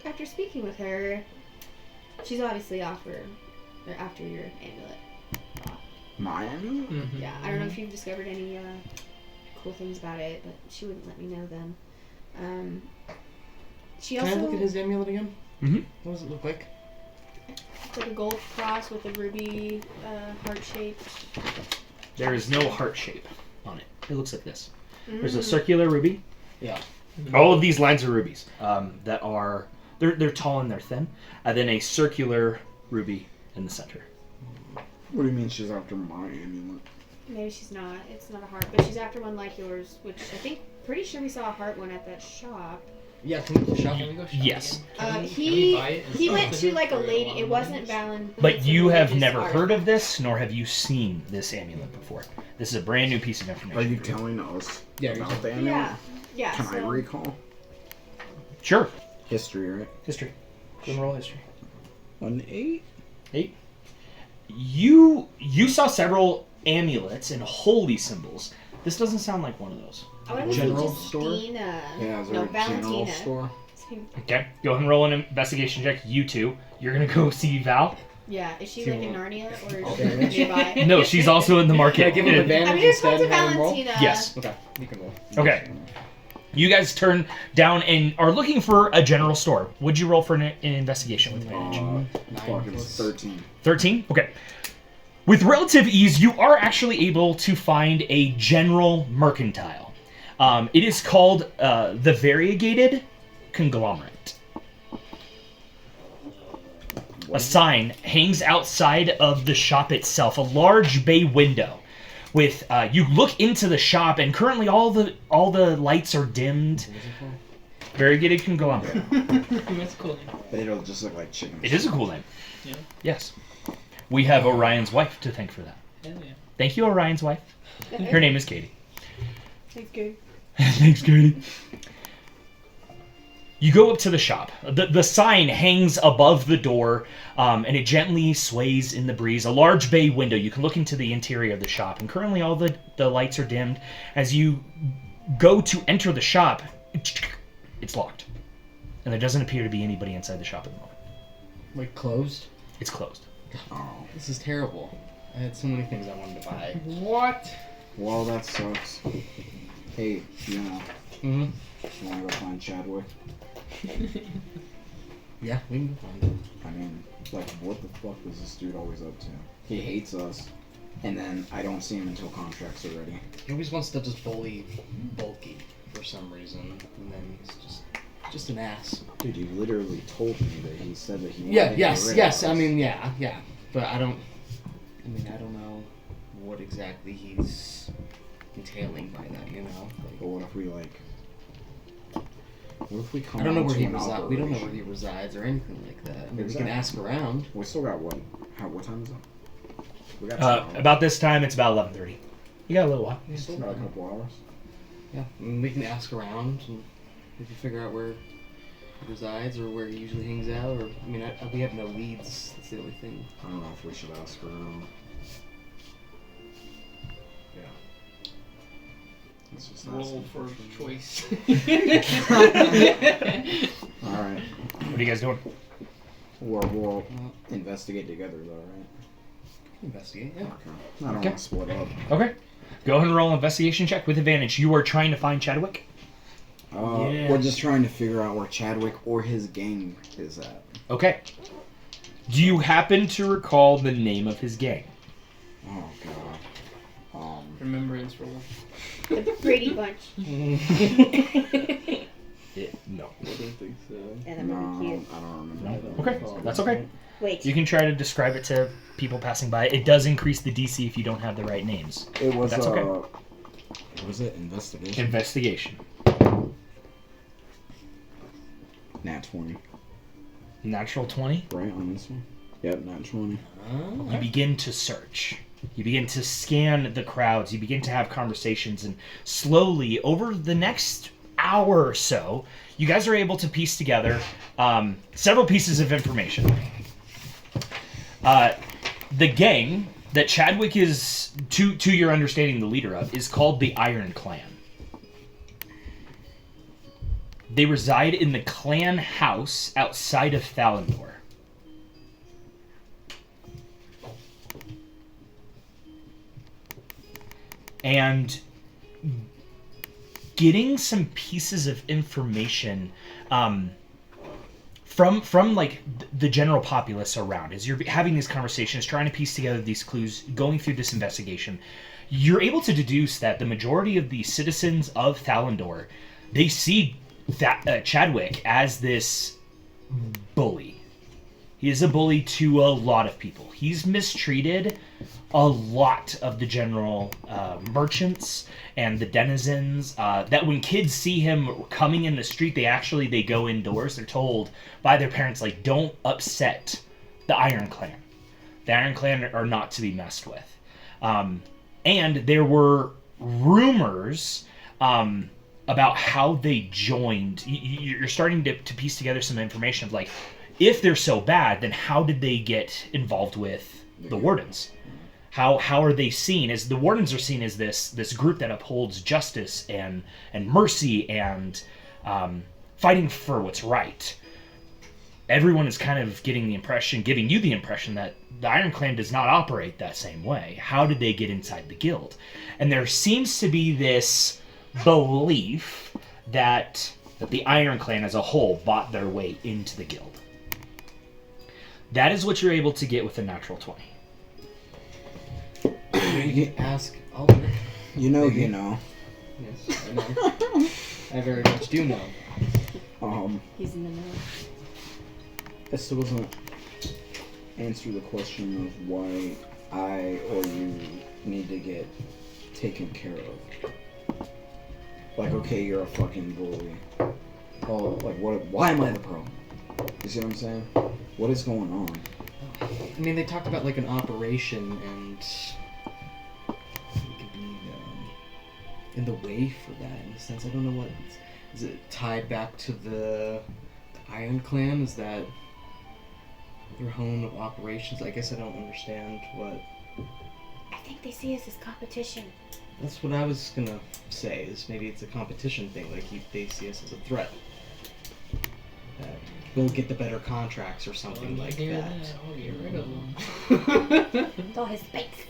[SPEAKER 4] After speaking with her, she's obviously after your amulet.
[SPEAKER 6] My amulet?
[SPEAKER 3] Mm-hmm.
[SPEAKER 4] Yeah, I don't know if you've discovered any cool things about it, but she wouldn't let me know then. She
[SPEAKER 5] Can
[SPEAKER 4] also
[SPEAKER 5] I look at his amulet again?
[SPEAKER 2] Mhm.
[SPEAKER 5] What does it look like?
[SPEAKER 4] it's like a gold cross with a ruby heart shape.
[SPEAKER 2] There is no heart shape on it. It looks like this. There's a circular ruby.
[SPEAKER 5] Yeah.
[SPEAKER 2] All of these lines are rubies that are they're tall and they're thin, and then a circular ruby in the center.
[SPEAKER 6] What do you mean she's after my amulet?
[SPEAKER 4] Maybe she's not. It's not a heart, but she's after one like yours, which I think, pretty sure we saw a heart one at that shop.
[SPEAKER 5] Yeah, can we go shop?
[SPEAKER 3] Can we go shop
[SPEAKER 2] Yes.
[SPEAKER 3] again? Can we
[SPEAKER 4] He
[SPEAKER 3] buy it and
[SPEAKER 4] he
[SPEAKER 3] sell
[SPEAKER 4] went
[SPEAKER 3] it
[SPEAKER 4] to like a
[SPEAKER 3] for
[SPEAKER 4] lady.
[SPEAKER 3] lot
[SPEAKER 4] It
[SPEAKER 3] of
[SPEAKER 4] wasn't
[SPEAKER 3] money?
[SPEAKER 4] Valen.
[SPEAKER 2] But you have
[SPEAKER 4] religious
[SPEAKER 2] never
[SPEAKER 4] art.
[SPEAKER 2] heard of this, nor have you seen this amulet before. This is a brand new piece of information.
[SPEAKER 6] Are you
[SPEAKER 2] for
[SPEAKER 6] telling us
[SPEAKER 5] Yeah,
[SPEAKER 6] about
[SPEAKER 5] you're
[SPEAKER 6] the amulet?
[SPEAKER 4] Yeah. Yeah.
[SPEAKER 6] Can I
[SPEAKER 4] so-
[SPEAKER 6] recall?
[SPEAKER 2] Sure.
[SPEAKER 6] History, right?
[SPEAKER 2] History. Go and roll history.
[SPEAKER 6] An 8?
[SPEAKER 2] 8. You saw several amulets and holy symbols. This doesn't sound like one of those.
[SPEAKER 4] I want to
[SPEAKER 5] General
[SPEAKER 4] see
[SPEAKER 5] store?
[SPEAKER 4] Justina.
[SPEAKER 6] Yeah, is
[SPEAKER 4] No,
[SPEAKER 6] there a general
[SPEAKER 4] Valentina.
[SPEAKER 6] store?
[SPEAKER 4] Same-
[SPEAKER 2] Okay. Go ahead and roll an investigation check. You two. You're gonna go see Val.
[SPEAKER 4] Yeah. Is she
[SPEAKER 5] Do you
[SPEAKER 4] like in
[SPEAKER 5] want-
[SPEAKER 4] Narnia or is
[SPEAKER 5] Okay.
[SPEAKER 4] she nearby?
[SPEAKER 2] No, she's also in the market.
[SPEAKER 5] Can I give him
[SPEAKER 4] I'm
[SPEAKER 5] advantage
[SPEAKER 4] gonna talk
[SPEAKER 5] instead
[SPEAKER 4] to
[SPEAKER 5] and have him roll?
[SPEAKER 4] Valentina.
[SPEAKER 2] Yes.
[SPEAKER 5] Okay, you can roll.
[SPEAKER 2] Okay. You guys turn down and are looking for a general store. Would you roll for an investigation with advantage?
[SPEAKER 6] Fucking 13.
[SPEAKER 2] 13? Okay. With relative ease, you are actually able to find a general mercantile. It is called the Variegated Conglomerate. A sign hangs outside of the shop itself, a large bay window. With you look into the shop, and currently all the lights are dimmed. Variegated Conglomerate.
[SPEAKER 3] That's cool.
[SPEAKER 6] But it'll just look like chicken.
[SPEAKER 2] It is a cool name.
[SPEAKER 3] Yeah.
[SPEAKER 2] Yes. We have Orion's wife to thank for that.
[SPEAKER 3] Hell yeah.
[SPEAKER 2] Thank you, Orion's wife. Her name is Katie.
[SPEAKER 4] Thanks, good.
[SPEAKER 2] Thanks, Katie. You go up to the shop. The sign hangs above the door, and it gently sways in the breeze. A large bay window. You can look into the interior of the shop, and currently all the lights are dimmed. As you go to enter the shop, it's locked. And there doesn't appear to be anybody inside the shop at the moment.
[SPEAKER 5] Like closed?
[SPEAKER 2] It's closed.
[SPEAKER 6] Oh.
[SPEAKER 5] This is terrible. I had so many things I wanted to buy.
[SPEAKER 3] What?
[SPEAKER 6] Well, that sucks. Hey, Yuno,
[SPEAKER 5] Mm-hmm.
[SPEAKER 6] you wanna go find Chadwick?
[SPEAKER 5] Yeah, we can go find it.
[SPEAKER 6] I mean, like, what the fuck is this dude always up to? He hates us, and then I don't see him until contracts are ready.
[SPEAKER 5] He always wants to just bully Bolkey for some reason, and then he's just an ass.
[SPEAKER 6] Dude, you literally told me that he said that he wanted
[SPEAKER 5] Yeah,
[SPEAKER 6] to
[SPEAKER 5] yes,
[SPEAKER 6] get rid
[SPEAKER 5] yes.
[SPEAKER 6] of us.
[SPEAKER 5] I mean, yeah. But I don't know what exactly he's entailing by that. You know.
[SPEAKER 6] But what if we come
[SPEAKER 5] I don't know
[SPEAKER 6] on
[SPEAKER 5] where
[SPEAKER 6] to
[SPEAKER 5] he
[SPEAKER 6] an
[SPEAKER 5] resides. We don't know where
[SPEAKER 6] operation?
[SPEAKER 5] he resides or anything like that. I mean, we
[SPEAKER 6] Exactly.
[SPEAKER 5] can ask around.
[SPEAKER 6] We still got what? What time is it? We got time.
[SPEAKER 2] About this time, it's about 11:30. You got a little while.
[SPEAKER 6] We still got a couple hours.
[SPEAKER 5] Yeah, and we can ask around and we can figure out where he resides or where he usually hangs out. Or I mean, we have no leads. That's the only thing.
[SPEAKER 6] I don't know if we should ask around. Yeah. Let's just ask
[SPEAKER 3] Roll
[SPEAKER 6] him.
[SPEAKER 3] for choice.
[SPEAKER 6] All right.
[SPEAKER 2] What are you guys doing?
[SPEAKER 6] We'll investigate together, though, right?
[SPEAKER 5] Investigate. Yeah.
[SPEAKER 6] Okay. I don't
[SPEAKER 2] Okay.
[SPEAKER 6] want to split up.
[SPEAKER 2] Okay. Go ahead and roll an investigation check with advantage. You are trying to find Chadwick.
[SPEAKER 3] Yeah.
[SPEAKER 6] We're just trying to figure out where Chadwick or his gang is at.
[SPEAKER 2] Okay. Do you happen to recall the name of his gang?
[SPEAKER 6] Oh god.
[SPEAKER 3] Remembrance roll.
[SPEAKER 4] The Brady Bunch.
[SPEAKER 2] No.
[SPEAKER 5] I don't think so.
[SPEAKER 4] And I'm
[SPEAKER 6] No,
[SPEAKER 4] gonna be cute.
[SPEAKER 6] I don't remember.
[SPEAKER 2] Okay, that's okay.
[SPEAKER 4] Wait.
[SPEAKER 2] You can try to describe it to people passing by. It does increase the DC if you don't have the right names.
[SPEAKER 6] It was
[SPEAKER 2] That's okay.
[SPEAKER 6] What was it? Investigation.
[SPEAKER 2] Investigation.
[SPEAKER 6] Nat 20.
[SPEAKER 2] Natural 20.
[SPEAKER 6] Right on this one. Yep, nat 20.
[SPEAKER 2] You begin to search. You begin to scan the crowds. You begin to have conversations, and slowly, over the next hour or so, you guys are able to piece together several pieces of information. The gang that Chadwick is, to your understanding, the leader of, is called the Iron Clan. They reside in the clan house outside of Thalendor. And from from like the general populace around, as you're having these conversations, trying to piece together these clues, going through this investigation, you're able to deduce that the majority of the citizens of Thalandor, they see Chadwick as this bully. He is a bully to a lot of people. He's mistreated a lot of the general merchants and the denizens. That when kids see him coming in the street, they go indoors. They're told by their parents, like, don't upset the Iron Clan. The Iron Clan are not to be messed with. And there were rumors about how they joined. You're starting to piece together some information of, like, if they're so bad, then how did they get involved with the Wardens? How are they seen? As the Wardens are seen as this group that upholds justice and mercy and fighting for what's right. Everyone is kind of giving you the impression that the Iron Clan does not operate that same way. How did they get inside the guild? And there seems to be this belief that the Iron Clan as a whole bought their way into the guild. That is what you're able to get with a natural 20.
[SPEAKER 5] You can ask Albert.
[SPEAKER 6] You know.
[SPEAKER 5] Yes, I know. I very much do know.
[SPEAKER 4] He's in the know.
[SPEAKER 6] That still doesn't answer the question of why I or you need to get taken care of. Like, okay, you're a fucking bully. Oh, like, what? Why am I the problem? You see what I'm saying? What is going on?
[SPEAKER 5] I mean, they talked about like an operation, and we could be in the way for that. In a sense, I don't know what. Is it tied back to the Iron Clan? Is that their home of operations? I guess I don't understand what.
[SPEAKER 4] I think they see us as competition.
[SPEAKER 5] That's what I was gonna say. Is maybe it's a competition thing. Like they see us as a threat. That we'll get the better contracts or something like that.
[SPEAKER 3] I'll get rid of them.
[SPEAKER 4] It's all his spikes.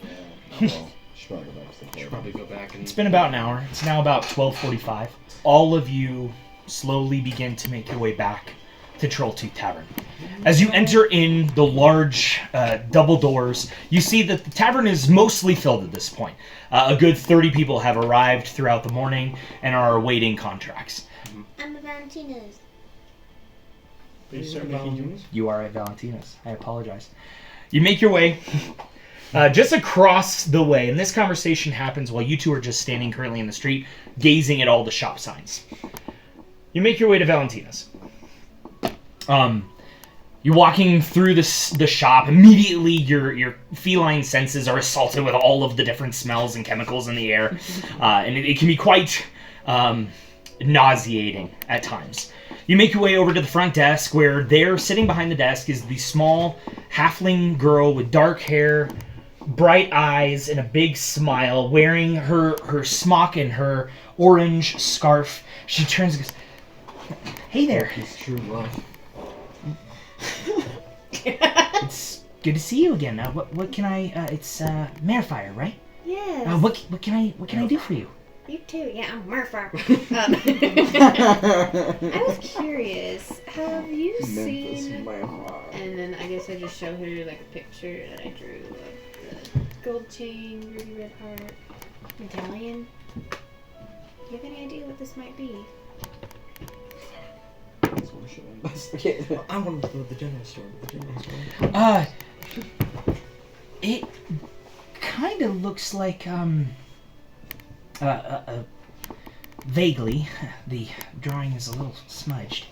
[SPEAKER 6] Well, should probably go back to the
[SPEAKER 5] Should probably go back and.
[SPEAKER 2] It's been about an hour. It's now about 12:45. All of you slowly begin to make your way back to Trolltooth Tavern. As you enter in the large double doors, you see that the tavern is mostly filled at this point. A good 30 people have arrived throughout the morning and are awaiting contracts.
[SPEAKER 4] I'm the Valentina's.
[SPEAKER 2] You are at Valentina's. I apologize. You make your way just across the way, and this conversation happens while you two are just standing currently in the street, gazing at all the shop signs. You make your way to Valentina's. You're walking through the shop. Immediately, your feline senses are assaulted with all of the different smells and chemicals in the air, and it can be quite nauseating at times. You make your way over to the front desk, where there, sitting behind the desk, is the small halfling girl with dark hair, bright eyes, and a big smile, wearing her smock and her orange scarf. She turns and goes, "Hey there.
[SPEAKER 5] It's true love.
[SPEAKER 2] It's good to see you again. What can I? It's Merfire, right?
[SPEAKER 4] Yes.
[SPEAKER 2] What can I do for you?"
[SPEAKER 4] You too. Yeah, I'm Merfire. I was curious. Have you seen? And then I guess I just show her like a picture that I drew of the gold chain, ruby red heart, medallion. Do you have any idea what this might be?
[SPEAKER 5] I want to go to the general store.
[SPEAKER 2] It kind of looks like vaguely, the drawing is a little smudged.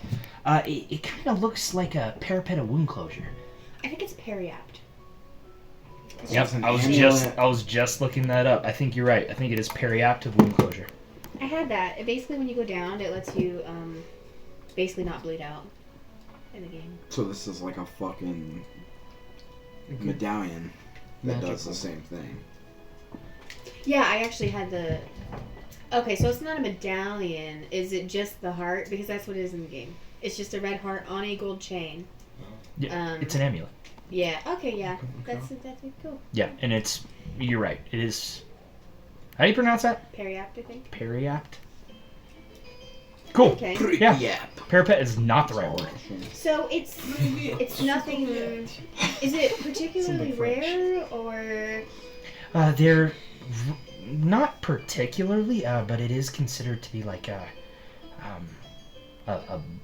[SPEAKER 2] It kind of looks like a parapet of wound closure.
[SPEAKER 4] I think it's periapt.
[SPEAKER 2] Yep, I was just looking that up. I think you're right. I think it is periapt of wound closure.
[SPEAKER 4] I had that. Basically, when you go down, it lets you basically not bleed out in the game.
[SPEAKER 6] So this is like a fucking medallion that does the same thing.
[SPEAKER 4] Yeah, I actually had the... Okay, so it's not a medallion. Is it just the heart? Because that's what it is in the game. It's just a red heart on a gold chain.
[SPEAKER 2] Yeah, it's an amulet.
[SPEAKER 4] Yeah, okay, yeah. That's cool.
[SPEAKER 2] Yeah, and you're right. It is... How do you pronounce that?
[SPEAKER 4] Periapt, I think.
[SPEAKER 2] Periapt? Cool.
[SPEAKER 4] Okay.
[SPEAKER 2] Yeah. Parapet is not the right word.
[SPEAKER 4] So it's nothing. Is it particularly rare or?
[SPEAKER 2] They're not particularly, but it is considered to be like a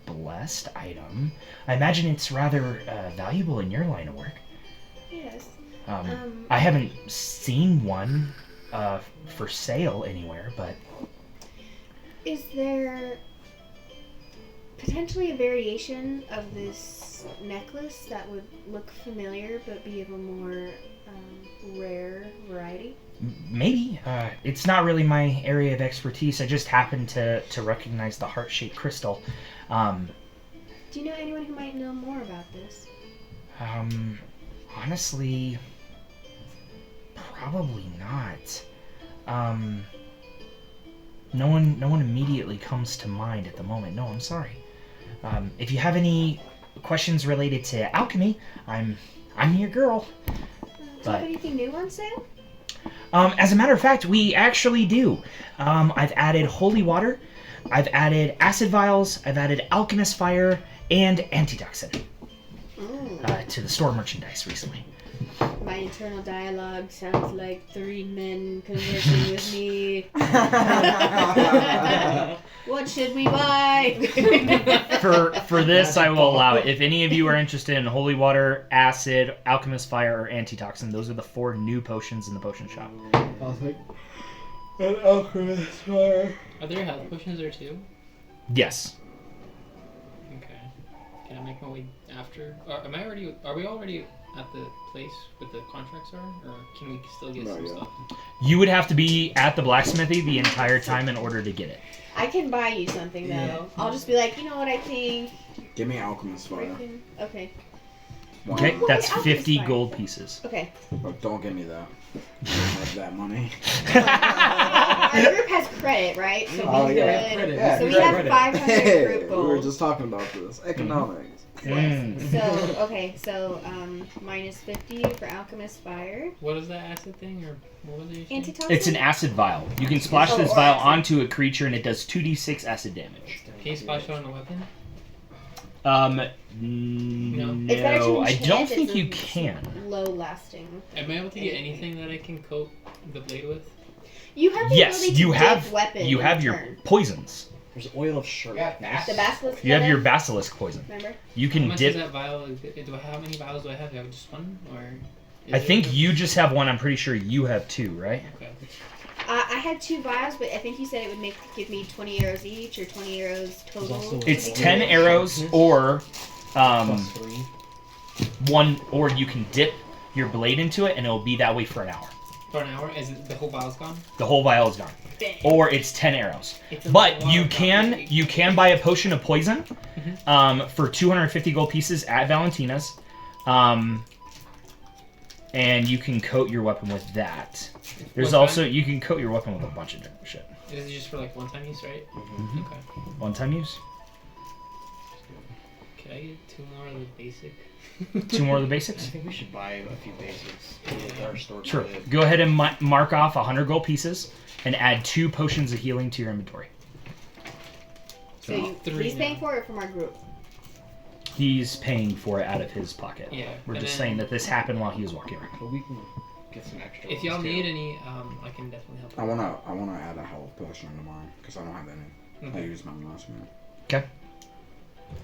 [SPEAKER 2] blessed item. I imagine it's rather valuable in your line of work.
[SPEAKER 4] Yes.
[SPEAKER 2] I haven't seen one for sale anywhere, but
[SPEAKER 4] Is there potentially a variation of this necklace that would look familiar but be of a more rare variety?
[SPEAKER 2] maybe. It's not really my area of expertise. I just happen to recognize the heart-shaped crystal.
[SPEAKER 4] Do you know anyone who might know more about this?
[SPEAKER 2] Honestly, probably not. No one immediately comes to mind at the moment. No, I'm sorry. If you have any questions related to alchemy, I'm your girl.
[SPEAKER 4] Do you have anything new on sale?
[SPEAKER 2] As a matter of fact, we actually do. I've added holy water, I've added acid vials, I've added alchemist fire, and antitoxin to the store merchandise recently.
[SPEAKER 4] My internal dialogue sounds like 3 men conversing with me. What should we buy?
[SPEAKER 2] For this, I will allow it. If any of you are interested in holy water, acid, alchemist fire, or antitoxin, those are the 4 new potions in the potion shop.
[SPEAKER 6] I'll take an alchemist fire.
[SPEAKER 3] Are there health potions there too?
[SPEAKER 2] Yes.
[SPEAKER 3] Okay. Can I make my way after? Are we already at the place where the contracts are, or can we still get some stuff?
[SPEAKER 2] You would have to be at the blacksmithy the entire time in order to get it.
[SPEAKER 4] I can buy you something though. I'll just be like, you know what I think.
[SPEAKER 6] Give me alchemist fire.
[SPEAKER 4] Okay.
[SPEAKER 2] Okay, that's
[SPEAKER 4] Alchemist
[SPEAKER 2] 50
[SPEAKER 4] fire.
[SPEAKER 2] gold pieces.
[SPEAKER 4] Okay.
[SPEAKER 6] But don't give me that. I don't have that money.
[SPEAKER 4] Our group has credit, right? So
[SPEAKER 6] Oh,
[SPEAKER 4] we
[SPEAKER 6] yeah.
[SPEAKER 4] could.
[SPEAKER 6] Yeah,
[SPEAKER 4] So we
[SPEAKER 6] you got
[SPEAKER 4] have
[SPEAKER 6] credit.
[SPEAKER 4] 500 group
[SPEAKER 6] We
[SPEAKER 4] gold.
[SPEAKER 6] were just talking about this. Economics.
[SPEAKER 4] So minus 50 for alchemist fire.
[SPEAKER 3] What is that acid thing, or what was it?
[SPEAKER 4] Antitoxin.
[SPEAKER 2] It's an acid vial. You can splash this
[SPEAKER 4] or
[SPEAKER 2] vial
[SPEAKER 4] acid.
[SPEAKER 2] onto a creature and it does 2d6 acid damage.
[SPEAKER 3] Can you splash it on a weapon?
[SPEAKER 4] It's better to
[SPEAKER 2] No, I don't
[SPEAKER 4] enchant,
[SPEAKER 2] think
[SPEAKER 4] it's
[SPEAKER 2] you
[SPEAKER 4] a-
[SPEAKER 2] can.
[SPEAKER 4] Low lasting.
[SPEAKER 3] Am I able to get anything that I can coat the blade with?
[SPEAKER 4] You have the
[SPEAKER 2] Yes,
[SPEAKER 4] ability to
[SPEAKER 2] you have
[SPEAKER 4] dip weapon
[SPEAKER 2] you have
[SPEAKER 4] in
[SPEAKER 2] your
[SPEAKER 4] turn.
[SPEAKER 2] poisons.
[SPEAKER 5] There's oil of sharpness.
[SPEAKER 4] The basilisk.
[SPEAKER 2] You have
[SPEAKER 4] venom,
[SPEAKER 2] your basilisk poison.
[SPEAKER 4] Remember?
[SPEAKER 2] You
[SPEAKER 3] How
[SPEAKER 2] can
[SPEAKER 3] much is
[SPEAKER 2] dip.
[SPEAKER 3] that vial? How many vials do I have? Do I have just one, or?
[SPEAKER 2] I think you just have one. I'm pretty sure you have 2, right?
[SPEAKER 3] Okay.
[SPEAKER 4] I had 2 vials, but I think you said it would give me 20 arrows each, or 20 arrows total.
[SPEAKER 2] It's 10 arrows or
[SPEAKER 5] Plus 3.
[SPEAKER 2] one, or you can dip your blade into it and it'll be that way for an hour.
[SPEAKER 3] For an hour? Is it the whole vial's gone?
[SPEAKER 2] The whole vial is gone.
[SPEAKER 4] Bang.
[SPEAKER 2] Or it's 10 arrows.
[SPEAKER 3] It's a
[SPEAKER 2] But
[SPEAKER 3] lot
[SPEAKER 2] you
[SPEAKER 3] of
[SPEAKER 2] can buy a potion of poison for 250 gold pieces at Valentina's. And you can coat your weapon with that. There's
[SPEAKER 3] What
[SPEAKER 2] also,
[SPEAKER 3] kind?
[SPEAKER 2] you can coat your weapon with a bunch of different shit.
[SPEAKER 3] Is it just for like one-time use, right?
[SPEAKER 2] Mhm.
[SPEAKER 3] Okay.
[SPEAKER 2] One-time use.
[SPEAKER 3] Can I get 2 more of the basic?
[SPEAKER 2] 2 more of the
[SPEAKER 5] I
[SPEAKER 2] basics?
[SPEAKER 5] think we should buy a few basics with our store.
[SPEAKER 2] Sure.
[SPEAKER 5] credit.
[SPEAKER 2] Go ahead and mark off 100 gold pieces and add 2 potions of healing to your inventory.
[SPEAKER 4] So
[SPEAKER 3] Three
[SPEAKER 4] he's paying
[SPEAKER 3] now.
[SPEAKER 4] for it from our group.
[SPEAKER 2] He's paying for it out of his pocket.
[SPEAKER 3] Yeah.
[SPEAKER 2] We're
[SPEAKER 3] and
[SPEAKER 2] just
[SPEAKER 3] then
[SPEAKER 2] saying that this happened while he was walking around.
[SPEAKER 5] But we can get some extra.
[SPEAKER 3] If y'all
[SPEAKER 5] ones,
[SPEAKER 3] need
[SPEAKER 5] too.
[SPEAKER 3] any, I can definitely help.
[SPEAKER 6] I wanna add a health potion to mine because I don't have any. I
[SPEAKER 3] Okay.
[SPEAKER 6] used mine last minute.
[SPEAKER 2] Okay.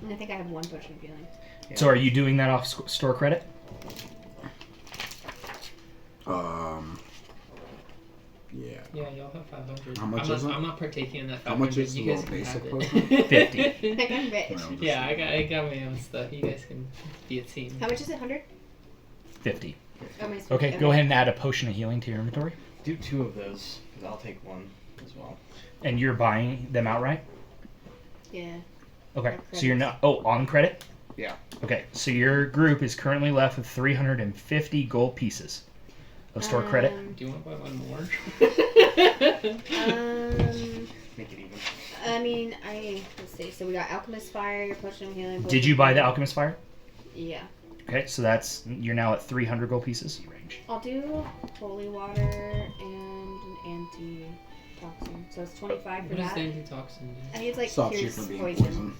[SPEAKER 4] And I think I have 1 potion of healing.
[SPEAKER 2] So are you doing that off store credit?
[SPEAKER 6] Yeah.
[SPEAKER 3] Yeah, y'all have 500.
[SPEAKER 6] How much
[SPEAKER 3] I'm
[SPEAKER 6] is
[SPEAKER 3] not,
[SPEAKER 6] it?
[SPEAKER 3] I'm not partaking in that.
[SPEAKER 6] How much
[SPEAKER 3] 500.
[SPEAKER 6] is
[SPEAKER 3] you
[SPEAKER 6] the
[SPEAKER 3] guys can
[SPEAKER 6] basic
[SPEAKER 3] have
[SPEAKER 6] potion?
[SPEAKER 3] it.
[SPEAKER 2] 50.
[SPEAKER 4] Like I'm rich.
[SPEAKER 6] Well, just-
[SPEAKER 3] Yeah, I got my own stuff. You guys can be a team.
[SPEAKER 4] How much is it? 100?
[SPEAKER 2] 50.
[SPEAKER 4] Oh, minus
[SPEAKER 2] Okay,
[SPEAKER 4] 50.
[SPEAKER 2] go ahead and add a potion of healing to your inventory.
[SPEAKER 5] Do 2 of those, because I'll take 1 as well.
[SPEAKER 2] And you're buying them outright?
[SPEAKER 4] Yeah.
[SPEAKER 2] Okay,
[SPEAKER 4] On
[SPEAKER 2] so you're not... Oh, on credit?
[SPEAKER 5] Yeah.
[SPEAKER 2] Okay, so your group is currently left with 350 gold pieces of store credit.
[SPEAKER 3] Do you want to buy one more?
[SPEAKER 5] Make it even.
[SPEAKER 4] I mean, let's see. So we got alchemist fire, your potion of healing.
[SPEAKER 2] Did you buy the alchemist fire?
[SPEAKER 4] Yeah.
[SPEAKER 2] Okay, so you're now at 300 gold pieces.
[SPEAKER 4] I'll do holy water and an antitoxin. So it's 25 for
[SPEAKER 3] What is
[SPEAKER 4] that.
[SPEAKER 3] the antitoxin?
[SPEAKER 4] I think it's like
[SPEAKER 6] Stops you
[SPEAKER 4] cures
[SPEAKER 6] from being
[SPEAKER 4] poison.
[SPEAKER 6] poisoned.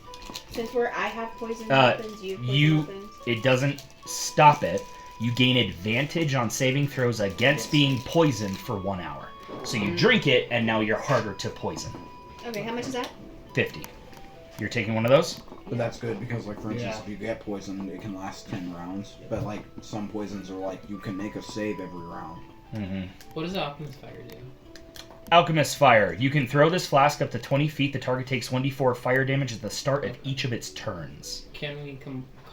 [SPEAKER 4] Since I have poison weapons, you have poison weapons.
[SPEAKER 2] It doesn't stop it. You gain advantage on saving throws against being poisoned for 1 hour. So you drink it, and now you're harder to poison.
[SPEAKER 4] Okay, how much is that?
[SPEAKER 2] 50. You're taking one of those?
[SPEAKER 6] But that's good because, like, for instance,
[SPEAKER 5] Yeah.
[SPEAKER 6] if you get poisoned, it can last 10 rounds. But, like, some poisons are like, you can make a save every round.
[SPEAKER 2] Mm-hmm.
[SPEAKER 3] What does the Alchemist Fire do?
[SPEAKER 2] Alchemist Fire. You can throw this flask up to 20 feet. The target takes 1d4 fire damage at the start of each of its turns.
[SPEAKER 3] Can we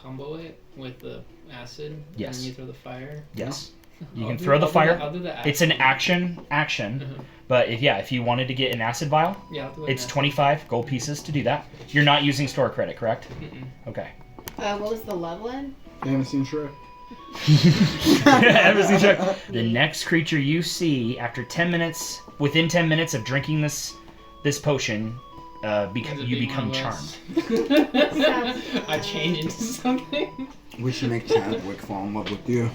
[SPEAKER 3] combo it with the acid?
[SPEAKER 2] Yes.
[SPEAKER 3] And you throw the fire?
[SPEAKER 2] Yes. You
[SPEAKER 3] I'll
[SPEAKER 2] can
[SPEAKER 3] do-
[SPEAKER 2] throw the
[SPEAKER 3] I'll do
[SPEAKER 2] fire.
[SPEAKER 3] I'll do the acid.
[SPEAKER 2] It's an action.
[SPEAKER 3] Mhm.
[SPEAKER 2] But if you wanted to get an acid vial,
[SPEAKER 3] Yeah, I'll do it
[SPEAKER 2] it's
[SPEAKER 3] now.
[SPEAKER 2] 25 gold pieces to do that. You're not using store credit, correct?
[SPEAKER 3] Mm-mm.
[SPEAKER 2] Okay.
[SPEAKER 4] What was the leveling?
[SPEAKER 6] You haven't seen Shrek?
[SPEAKER 2] Ever seen Shrek? The next creature you see after 10 minutes, within 10 minutes of drinking this potion,
[SPEAKER 3] Ends up
[SPEAKER 2] you
[SPEAKER 3] being
[SPEAKER 2] become
[SPEAKER 3] one
[SPEAKER 2] charmed.
[SPEAKER 3] less. I change into something.
[SPEAKER 6] We should make Chadwick fall in love with you.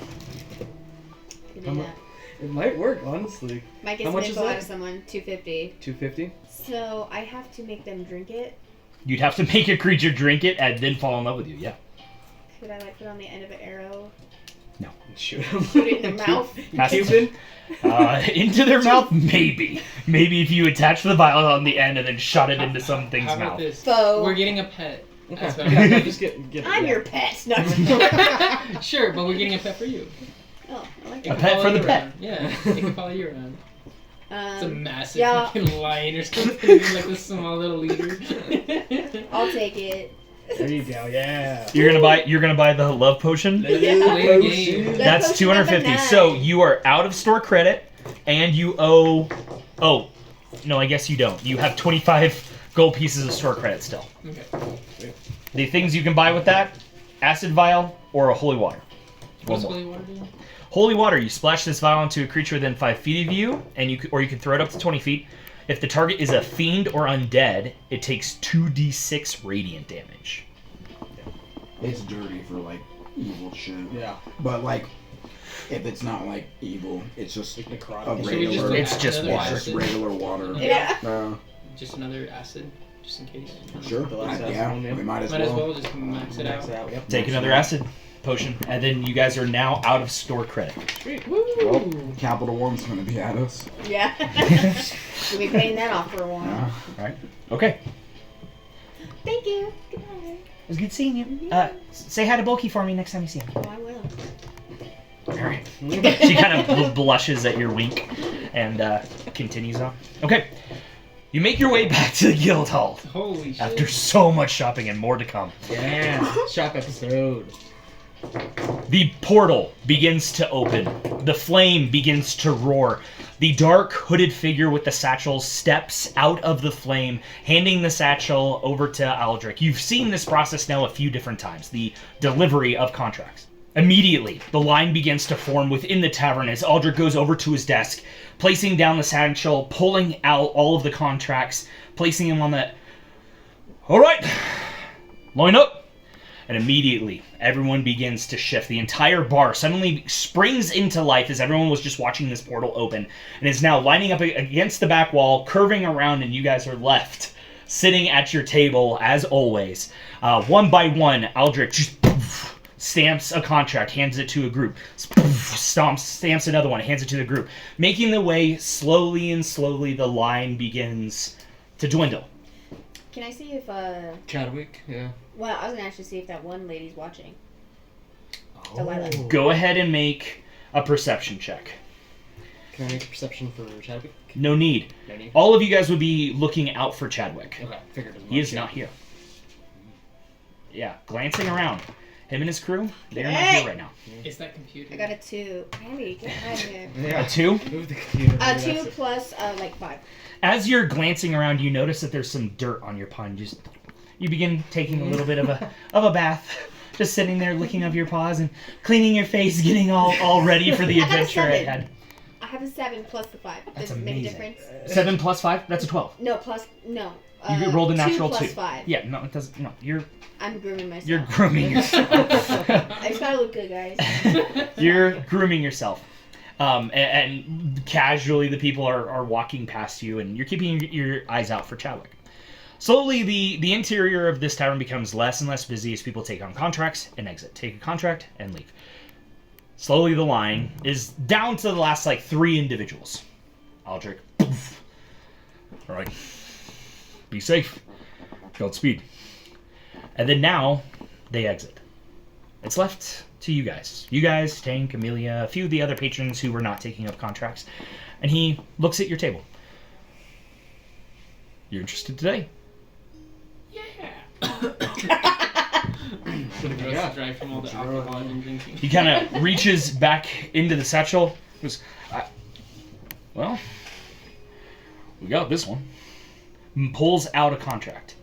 [SPEAKER 4] Could do that.
[SPEAKER 5] It might work, honestly.
[SPEAKER 4] Might get
[SPEAKER 5] How
[SPEAKER 4] some
[SPEAKER 5] much is
[SPEAKER 4] info out
[SPEAKER 5] that?
[SPEAKER 4] of someone. 250.
[SPEAKER 5] 250?
[SPEAKER 4] So I have to make them drink it.
[SPEAKER 2] You'd have to make a creature drink it and then fall in love with you. Yeah.
[SPEAKER 4] Could I like put on the end of an arrow?
[SPEAKER 5] Shoot him.
[SPEAKER 4] Put it in their mouth?
[SPEAKER 2] Has to-
[SPEAKER 5] Cuban?
[SPEAKER 2] Into their mouth, maybe. Maybe if you attach the vial on the end and then shot it into something's
[SPEAKER 3] How about
[SPEAKER 2] mouth.
[SPEAKER 3] this?
[SPEAKER 4] So
[SPEAKER 3] We're getting a pet. That's what
[SPEAKER 5] Okay.
[SPEAKER 3] I'm
[SPEAKER 5] Just get
[SPEAKER 4] I'm
[SPEAKER 5] yeah.
[SPEAKER 4] your pet. No.
[SPEAKER 3] Sure, but we're getting a pet for you.
[SPEAKER 4] Oh, I like
[SPEAKER 3] It
[SPEAKER 4] that.
[SPEAKER 2] A
[SPEAKER 3] can
[SPEAKER 2] pet
[SPEAKER 3] follow
[SPEAKER 2] for the
[SPEAKER 3] you
[SPEAKER 2] pet.
[SPEAKER 3] around. Yeah, it can follow you around. It's a massive
[SPEAKER 4] yeah.
[SPEAKER 3] fucking lion or something. You're like a small little leader.
[SPEAKER 4] I'll take it.
[SPEAKER 5] There you go, yeah.
[SPEAKER 2] You're gonna buy the love potion.
[SPEAKER 3] Play a game.
[SPEAKER 4] Love
[SPEAKER 2] That's
[SPEAKER 4] potion number
[SPEAKER 2] 250.
[SPEAKER 4] 9.
[SPEAKER 2] So you are out of store credit, and you owe. Oh, no, I guess you don't. You have 25 gold pieces of store credit still.
[SPEAKER 3] Okay.
[SPEAKER 2] The things you can buy with that: acid vial or a holy water.
[SPEAKER 3] What's
[SPEAKER 2] One more.
[SPEAKER 3] holy water do?
[SPEAKER 2] Holy water. You splash this vial into a creature within 5 feet of you, and you can throw it up to 20 feet. If the target is a fiend or undead, it takes 2d6 radiant damage.
[SPEAKER 6] It's dirty for, like, evil shit.
[SPEAKER 5] Yeah.
[SPEAKER 6] But, like, if it's not, like, evil, it's just
[SPEAKER 5] Like
[SPEAKER 6] a
[SPEAKER 5] necrotic.
[SPEAKER 3] Should we just
[SPEAKER 6] regular,
[SPEAKER 3] do
[SPEAKER 2] It's just
[SPEAKER 3] another
[SPEAKER 2] water.
[SPEAKER 6] just
[SPEAKER 3] acid?
[SPEAKER 6] regular water.
[SPEAKER 4] Yeah.
[SPEAKER 3] Just another acid, just in case.
[SPEAKER 6] Sure.
[SPEAKER 5] The last
[SPEAKER 6] Yeah,
[SPEAKER 5] one, yeah.
[SPEAKER 6] we might as
[SPEAKER 3] Might as
[SPEAKER 6] well.
[SPEAKER 3] well just max it
[SPEAKER 5] Max
[SPEAKER 3] out.
[SPEAKER 5] it out, yep.
[SPEAKER 2] Take another acid potion, and then you guys are now out of store credit.
[SPEAKER 5] Sweet.
[SPEAKER 6] Well, Capital One's gonna be at us.
[SPEAKER 4] Yeah. We'll be paying that off for a while.
[SPEAKER 6] Yeah.
[SPEAKER 2] Alright. Okay.
[SPEAKER 4] Thank you. Goodbye.
[SPEAKER 2] It was good seeing you. Say hi to Bolkey for me next time you see him.
[SPEAKER 4] Oh, I will.
[SPEAKER 2] Alright. She kind of blushes at your wink and continues on. Okay. You make your way back to the guild hall
[SPEAKER 3] Holy shit.
[SPEAKER 2] after so much shopping and more to come.
[SPEAKER 5] Yeah. Shop episode.
[SPEAKER 2] The portal begins to open. The flame begins to roar. The dark, hooded figure with the satchel steps out of the flame, handing the satchel over to Aldrich. You've seen this process now a few different times, the delivery of contracts. Immediately, the line begins to form within the tavern as Aldrich goes over to his desk, placing down the satchel, pulling out all of the contracts, placing them on the... All right, line up. And immediately, everyone begins to shift. The entire bar suddenly springs into life as everyone was just watching this portal open and is now lining up against the back wall, curving around, and you guys are left sitting at your table as always. One by one, Aldrich just stamps a contract, hands it to a group, stamps another one, hands it to the group. Making the way slowly and slowly, the line begins to dwindle.
[SPEAKER 4] Can I see if
[SPEAKER 5] Chadwick, yeah.
[SPEAKER 4] well, I was gonna actually see if that one lady's watching.
[SPEAKER 5] Oh.
[SPEAKER 4] Delilah.
[SPEAKER 2] Go ahead and make a perception check.
[SPEAKER 5] Can I make a perception for Chadwick?
[SPEAKER 2] No need.
[SPEAKER 5] No need.
[SPEAKER 2] All of you guys would be looking out for Chadwick.
[SPEAKER 5] Okay, figured as much.
[SPEAKER 2] He is not here. Yeah, glancing around. Him and his crew, they're not
[SPEAKER 4] Hey!
[SPEAKER 2] here right now.
[SPEAKER 3] It's that computer.
[SPEAKER 4] I got a 2. Andy, get out of here.
[SPEAKER 5] Yeah.
[SPEAKER 2] A 2?
[SPEAKER 5] Move the computer.
[SPEAKER 4] 2 plus like 5.
[SPEAKER 2] As you're glancing around, you notice that there's some dirt on your paw. You begin taking a little bit of a bath. Just sitting there licking up your paws and cleaning your face, getting all ready for the
[SPEAKER 4] I got a
[SPEAKER 2] adventure
[SPEAKER 4] 7.
[SPEAKER 2] ahead.
[SPEAKER 4] I have a 7 plus the 5.
[SPEAKER 2] That's
[SPEAKER 4] Does it make a
[SPEAKER 2] amazing.
[SPEAKER 4] difference?
[SPEAKER 2] 7 plus 5? That's a 12.
[SPEAKER 4] No, plus no.
[SPEAKER 2] You rolled a natural
[SPEAKER 4] 2 plus
[SPEAKER 2] 2.
[SPEAKER 4] 5.
[SPEAKER 2] Yeah, no, it doesn't. No, you're
[SPEAKER 4] I'm grooming myself.
[SPEAKER 2] You're grooming yourself.
[SPEAKER 4] I just gotta look good, guys.
[SPEAKER 2] You're grooming yourself. and casually the people are walking past you, and you're keeping your eyes out for Chadwick. Slowly, the interior of this tavern becomes less and less busy as people take on contracts and exit. Take a contract and leave. Slowly, the line is down to the last, 3 individuals. Aldrich. Poof.
[SPEAKER 7] All right. Be safe. Godspeed.
[SPEAKER 2] And then now, they exit. It's left to you guys. You guys, Tank, Amelia, a few of the other patrons who were not taking up contracts. And he looks at your table. You're interested today?
[SPEAKER 3] Dry from all the alcohol I've been drinking.
[SPEAKER 2] He kind of reaches back into the satchel. Goes, well, we got this one. And pulls out a contract.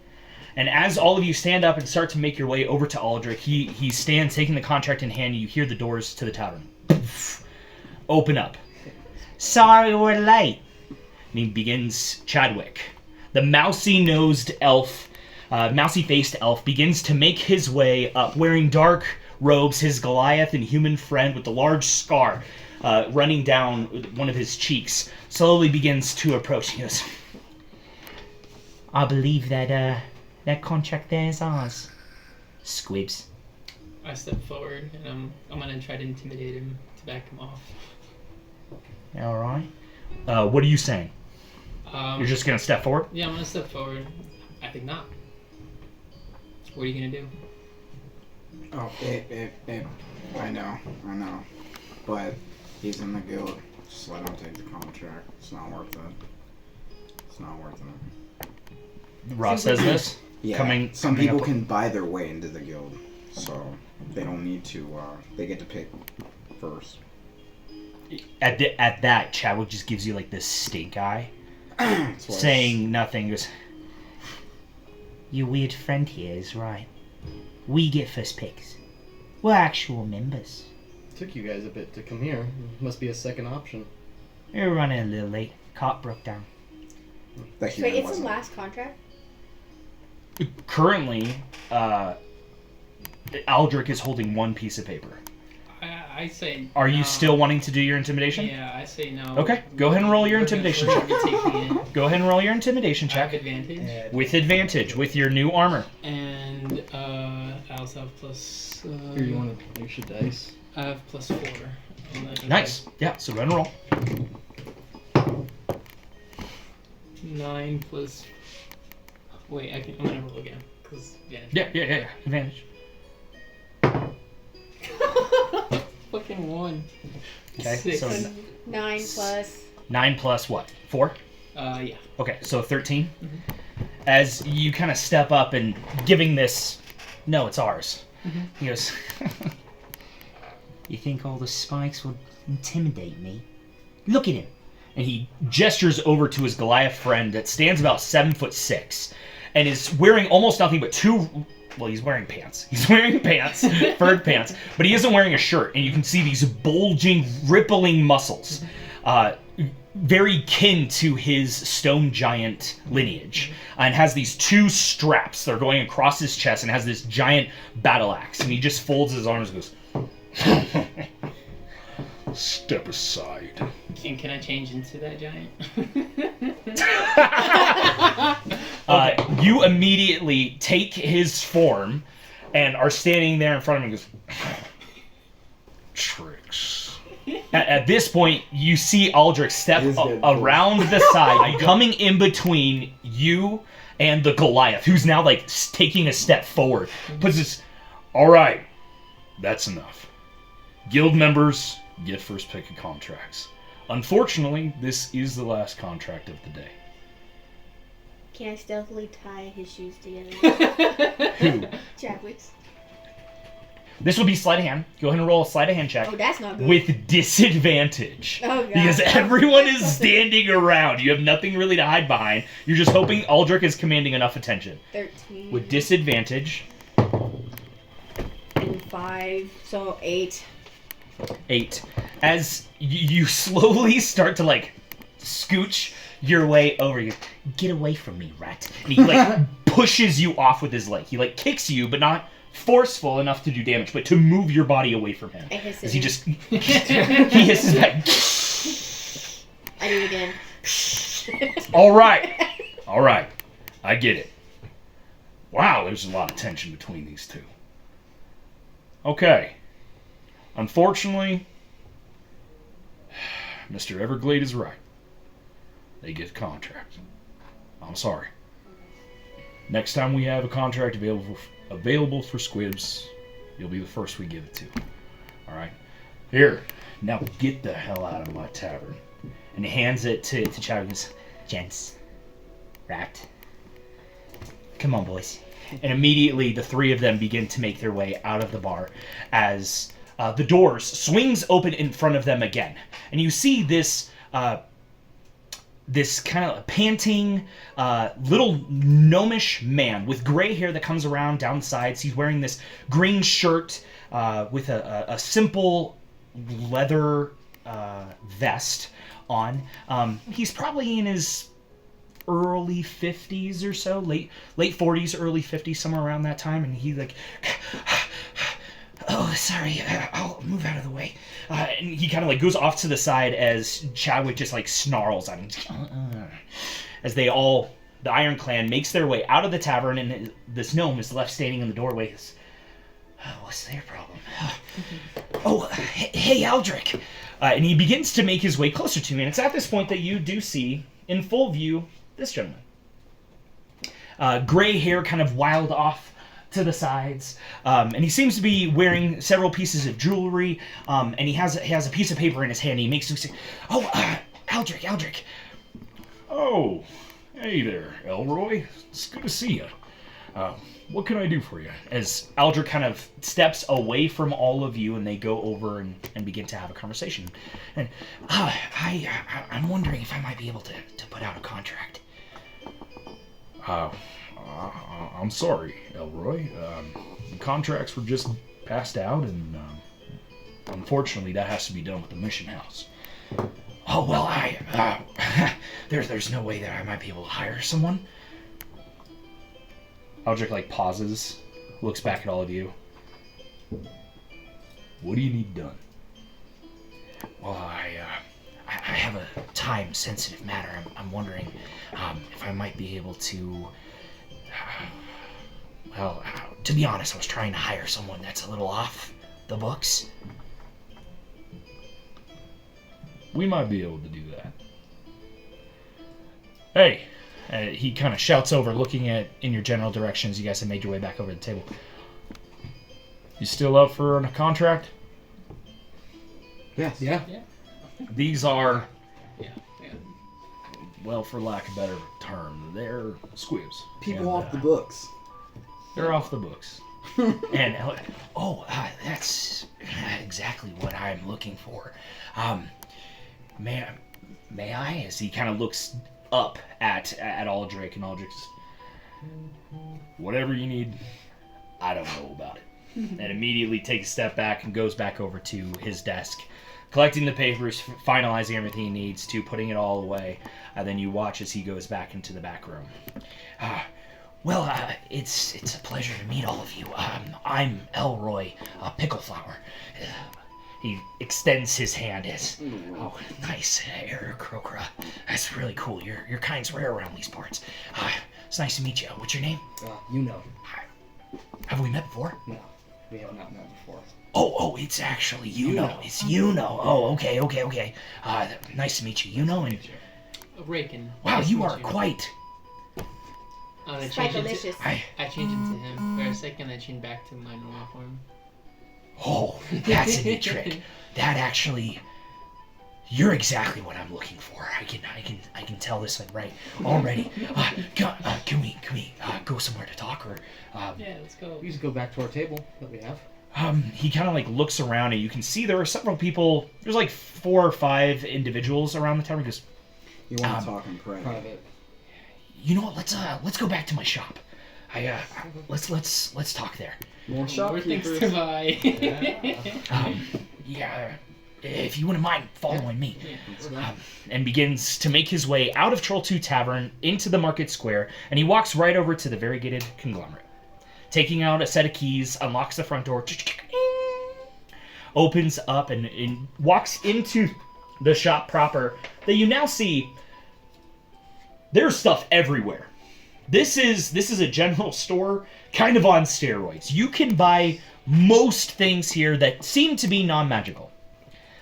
[SPEAKER 2] And as all of you stand up and start to make your way over to Aldrich, he stands taking the contract in hand, and you hear the doors to the tavern open up. Sorry we're late. And he begins Chadwick. The mousy-nosed elf, mousy-faced elf, begins to make his way up, wearing dark robes, his Goliath and human friend with the large scar running down one of his cheeks, slowly begins to approach. He goes, I believe that contract there is ours. Squibs.
[SPEAKER 3] I step forward, and I'm going to try to intimidate him to back him off.
[SPEAKER 2] Alright. What are you saying? You're just going to step forward?
[SPEAKER 3] Yeah, I'm going to step forward. I think not. What are you going to do?
[SPEAKER 6] Oh, I know. But he's in the guild. Just let him take the contract. It's not worth it.
[SPEAKER 2] Ross says this?
[SPEAKER 6] Yeah, some people can buy their way into the guild, so they don't need to, they get to pick first.
[SPEAKER 2] At that, Chadwick just gives you this stink eye, saying nothing. Goes, your weird friend here is right. We get first picks. We're actual members.
[SPEAKER 5] Took you guys a bit to come here. Must be a second option.
[SPEAKER 2] We're running a little late. Cart broke down.
[SPEAKER 4] Wait, it's the last contract?
[SPEAKER 2] Currently, Aldrich is holding one piece of paper.
[SPEAKER 3] I say.
[SPEAKER 2] Are you still wanting to do your intimidation?
[SPEAKER 3] Yeah, I say no.
[SPEAKER 2] Okay, go ahead and roll your intimidation check.
[SPEAKER 3] Go
[SPEAKER 2] ahead and roll your intimidation check.
[SPEAKER 3] Advantage.
[SPEAKER 2] With advantage, with your new armor.
[SPEAKER 3] And I also have plus.
[SPEAKER 5] Here, you want to use your dice?
[SPEAKER 3] I have +4.
[SPEAKER 2] Nice. Yeah, so go ahead and roll.
[SPEAKER 3] 9 plus. Wait, I'm gonna roll again.
[SPEAKER 2] Yeah. Advantage.
[SPEAKER 3] Fucking 1.
[SPEAKER 2] Okay,
[SPEAKER 3] 6.
[SPEAKER 2] so
[SPEAKER 4] 9 plus.
[SPEAKER 2] 9 plus what? 4?
[SPEAKER 3] Yeah.
[SPEAKER 2] Okay, so 13.
[SPEAKER 3] Mm-hmm.
[SPEAKER 2] As you kind of step up and giving this, no, it's ours.
[SPEAKER 3] Mm-hmm.
[SPEAKER 2] He goes, you think all the spikes would intimidate me? Look at him. And he gestures over to his Goliath friend that stands about 7'6" and is wearing almost nothing but he's wearing pants. He's wearing pants, furred pants, but he isn't wearing a shirt, and you can see these bulging, rippling muscles, very kin to his stone giant lineage, and has these 2 straps that are going across his chest, and has this giant battle axe, and he just folds his arms and goes,
[SPEAKER 7] Step aside.
[SPEAKER 3] Can I change into that giant?
[SPEAKER 2] You immediately take his form and are standing there in front of him and goes,
[SPEAKER 7] Tricks.
[SPEAKER 2] At this point, you see Aldrich step around the side, coming in between you and the Goliath, who's now taking a step forward. Puts his,
[SPEAKER 7] all right, that's enough. Guild members get first pick of contracts. Unfortunately, this is the last contract of the day.
[SPEAKER 4] Can I stealthily tie his shoes together?
[SPEAKER 2] Who?
[SPEAKER 4] Chadwick's.
[SPEAKER 2] This will be sleight of hand. Go ahead and roll a sleight of hand check.
[SPEAKER 4] Oh, that's not good.
[SPEAKER 2] With disadvantage.
[SPEAKER 4] Oh, God.
[SPEAKER 2] Because everyone is standing around. You have nothing really to hide behind. You're just hoping Aldrich is commanding enough attention.
[SPEAKER 4] 13.
[SPEAKER 2] With disadvantage.
[SPEAKER 4] And 5, so 8.
[SPEAKER 2] 8. As you slowly start to scooch your way over, you get away from me, rat. And he pushes you off with his leg. He kicks you, but not forceful enough to do damage, but to move your body away from him.
[SPEAKER 4] I hiss
[SPEAKER 2] As
[SPEAKER 4] at
[SPEAKER 2] he
[SPEAKER 4] him.
[SPEAKER 2] just he hisses back.
[SPEAKER 4] I do it again.
[SPEAKER 2] All right, I get it. Wow, there's a lot of tension between these two. Okay, unfortunately, Mr. Everglade is right. They get a contract. I'm sorry. Next time we have a contract available for squibs, you'll be the first we give it to. All right. Here, now get the hell out of my tavern. And he hands it to Chad and goes, "Gents, wrapped. Come on, boys." And immediately the three of them begin to make their way out of the bar as the doors swings open in front of them again. And you see this kind of panting little gnomish man with gray hair that comes around down the sides. He's wearing this green shirt with a simple leather vest on. He's probably in his early 50s or so, late 40s, early 50s, somewhere around that time. And he like, "Oh, sorry, I'll move out of the way." And he kind of like goes off to the side as Chadwick just like snarls at him. As the Iron Clan makes their way out of the tavern, and this gnome is left standing in the doorway. What's their problem? Oh, hey, Aldrich. And he begins to make his way closer to me, and it's at this point that you do see, in full view, this gentleman. Gray hair kind of wild off to the sides, and he seems to be wearing several pieces of jewelry, and he has a piece of paper in his hand, and he makes him say, "Oh, Aldrich.
[SPEAKER 7] Oh, hey there, Elroy. It's good to see you. What can I do for you?"
[SPEAKER 2] As Aldrich kind of steps away from all of you, and they go over and begin to have a conversation. And I'm wondering if I might be able to put out a contract.
[SPEAKER 7] I'm sorry, Elroy. The contracts were just passed out, and unfortunately, that has to be done with the mission house.
[SPEAKER 2] Oh well, there's no way that I might be able to hire someone. Aldrich like pauses, looks back at all of you.
[SPEAKER 7] What do you need done?
[SPEAKER 2] Well, I have a time-sensitive matter. I'm wondering if I might be able to. Well, to be honest, I was trying to hire someone that's a little off the books.
[SPEAKER 7] We might be able to do that. Hey!
[SPEAKER 2] He kind of shouts over, looking in your general direction as you guys have made your way back over the table.
[SPEAKER 7] You still up for a contract?
[SPEAKER 6] Yes.
[SPEAKER 5] Yeah.
[SPEAKER 2] These are,
[SPEAKER 7] Well, for lack of a better term, they're squibs.
[SPEAKER 6] People
[SPEAKER 7] And,
[SPEAKER 6] off the books.
[SPEAKER 7] They're off the books.
[SPEAKER 2] and that's exactly what I'm looking for. May I? As he kind of looks up at Aldrich, and Aldrich's,
[SPEAKER 7] Whatever you need.
[SPEAKER 2] I don't know about it. And immediately takes a step back and goes back over to his desk, collecting the papers, finalizing everything he needs to, putting it all away. And then you watch as he goes back into the back room. It's a pleasure to meet all of you. I'm Elroy Pickleflower. He extends his hand as, "Oh, nice, Eric Krokra. That's really cool. Your kind's rare around these parts. It's nice to meet you. What's your name?"
[SPEAKER 5] Yuno.
[SPEAKER 2] Have we met before?
[SPEAKER 5] No, we have not met before.
[SPEAKER 2] Oh, it's actually Yuno. It's Yuno. Oh, okay. Nice to meet you, Yuno. And
[SPEAKER 3] Raken.
[SPEAKER 2] wow,
[SPEAKER 3] Nice to
[SPEAKER 2] you
[SPEAKER 3] meet
[SPEAKER 2] are quite.
[SPEAKER 3] I changed it
[SPEAKER 4] Spikelicious.
[SPEAKER 3] I changed it to him. For a second, I changed back to my normal form.
[SPEAKER 2] Oh, that's a neat trick. That actually, you're exactly what I'm looking for. I can tell this like right already. Can we go somewhere to talk, or?
[SPEAKER 3] Yeah, let's go.
[SPEAKER 5] We just go back to our table that we have.
[SPEAKER 2] He kind of like looks around, and you can see there are several people. There's like 4 or 5 individuals around the tavern. He goes,
[SPEAKER 6] You want to talk in private.
[SPEAKER 5] Private.
[SPEAKER 2] "You know what? Let's go back to my shop. Let's talk there."
[SPEAKER 6] More
[SPEAKER 3] More things
[SPEAKER 6] shopkeepers.
[SPEAKER 3] to buy.
[SPEAKER 2] Yeah, if you wouldn't mind following me.
[SPEAKER 3] Yeah.
[SPEAKER 2] And begins to make his way out of Troll 2 Tavern into the market square, and he walks right over to the Variegated Conglomerate. taking out a set of keys, unlocks the front door, opens up and walks into the shop proper, that you now see there's stuff everywhere. This is a general store kind of on steroids. You can buy most things here that seem to be non-magical.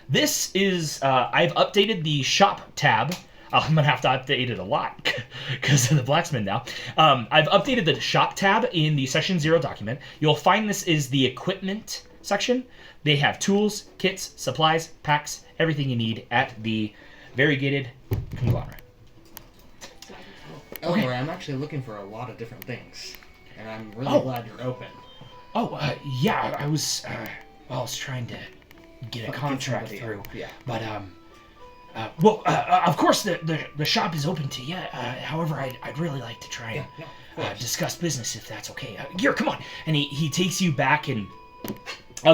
[SPEAKER 2] This is, I've updated the shop tab. I'm going to have to update it a lot because of the Blacksmith now. I've updated the shop tab in the Session 0 document. You'll find this is the equipment section. They have tools, kits, supplies, packs, everything you need at the Variegated Conglomerate.
[SPEAKER 5] Okay. I'm actually looking for a lot of different things, and I'm really glad you're open.
[SPEAKER 2] Yeah, I was trying to get a contract through.
[SPEAKER 5] Yeah.
[SPEAKER 2] But, of course the shop is open to you. However, I'd really like to try and discuss business if that's okay. Here, come on. And he takes you back, and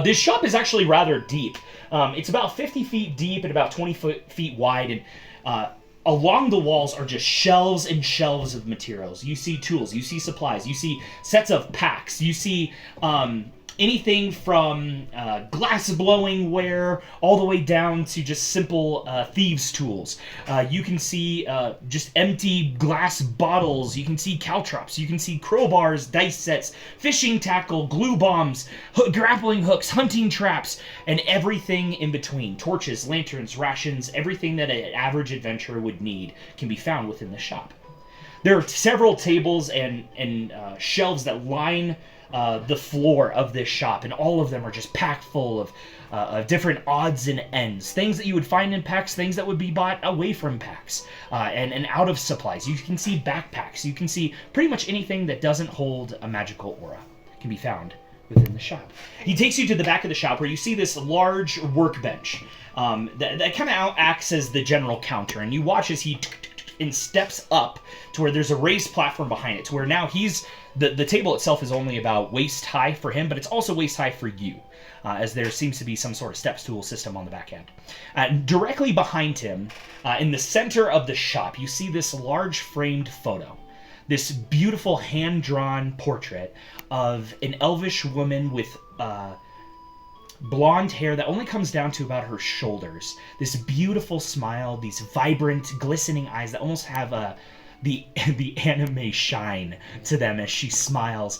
[SPEAKER 2] this shop is actually rather deep. It's about 50 feet deep and about 20 feet wide, and along the walls are just shelves and shelves of materials. You see tools, you see supplies, you see sets of packs, you see anything from glass blowing ware all the way down to just simple thieves' tools. You can see just empty glass bottles. You can see caltrops. You can see crowbars, dice sets, fishing tackle, glue bombs, grappling hooks, hunting traps, and everything in between. Torches, lanterns, rations, everything that an average adventurer would need can be found within the shop. There are several tables and shelves that line the floor of this shop, and all of them are just packed full of different odds and ends. Things that you would find in packs, things that would be bought away from packs, and out of supplies. You can see backpacks. You can see pretty much anything that doesn't hold a magical aura can be found within the shop. He takes you to the back of the shop where you see this large workbench that kind of acts as the general counter, and you watch as he and steps up to where there's a raised platform behind it, to where now the table itself is only about waist high for him, but it's also waist high for you, as there seems to be some sort of step stool system on the back end. Directly behind him, in the center of the shop, you see this large framed photo. This beautiful hand-drawn portrait of an elvish woman with blonde hair that only comes down to about her shoulders. This beautiful smile, these vibrant, glistening eyes that almost have the anime shine to them as she smiles.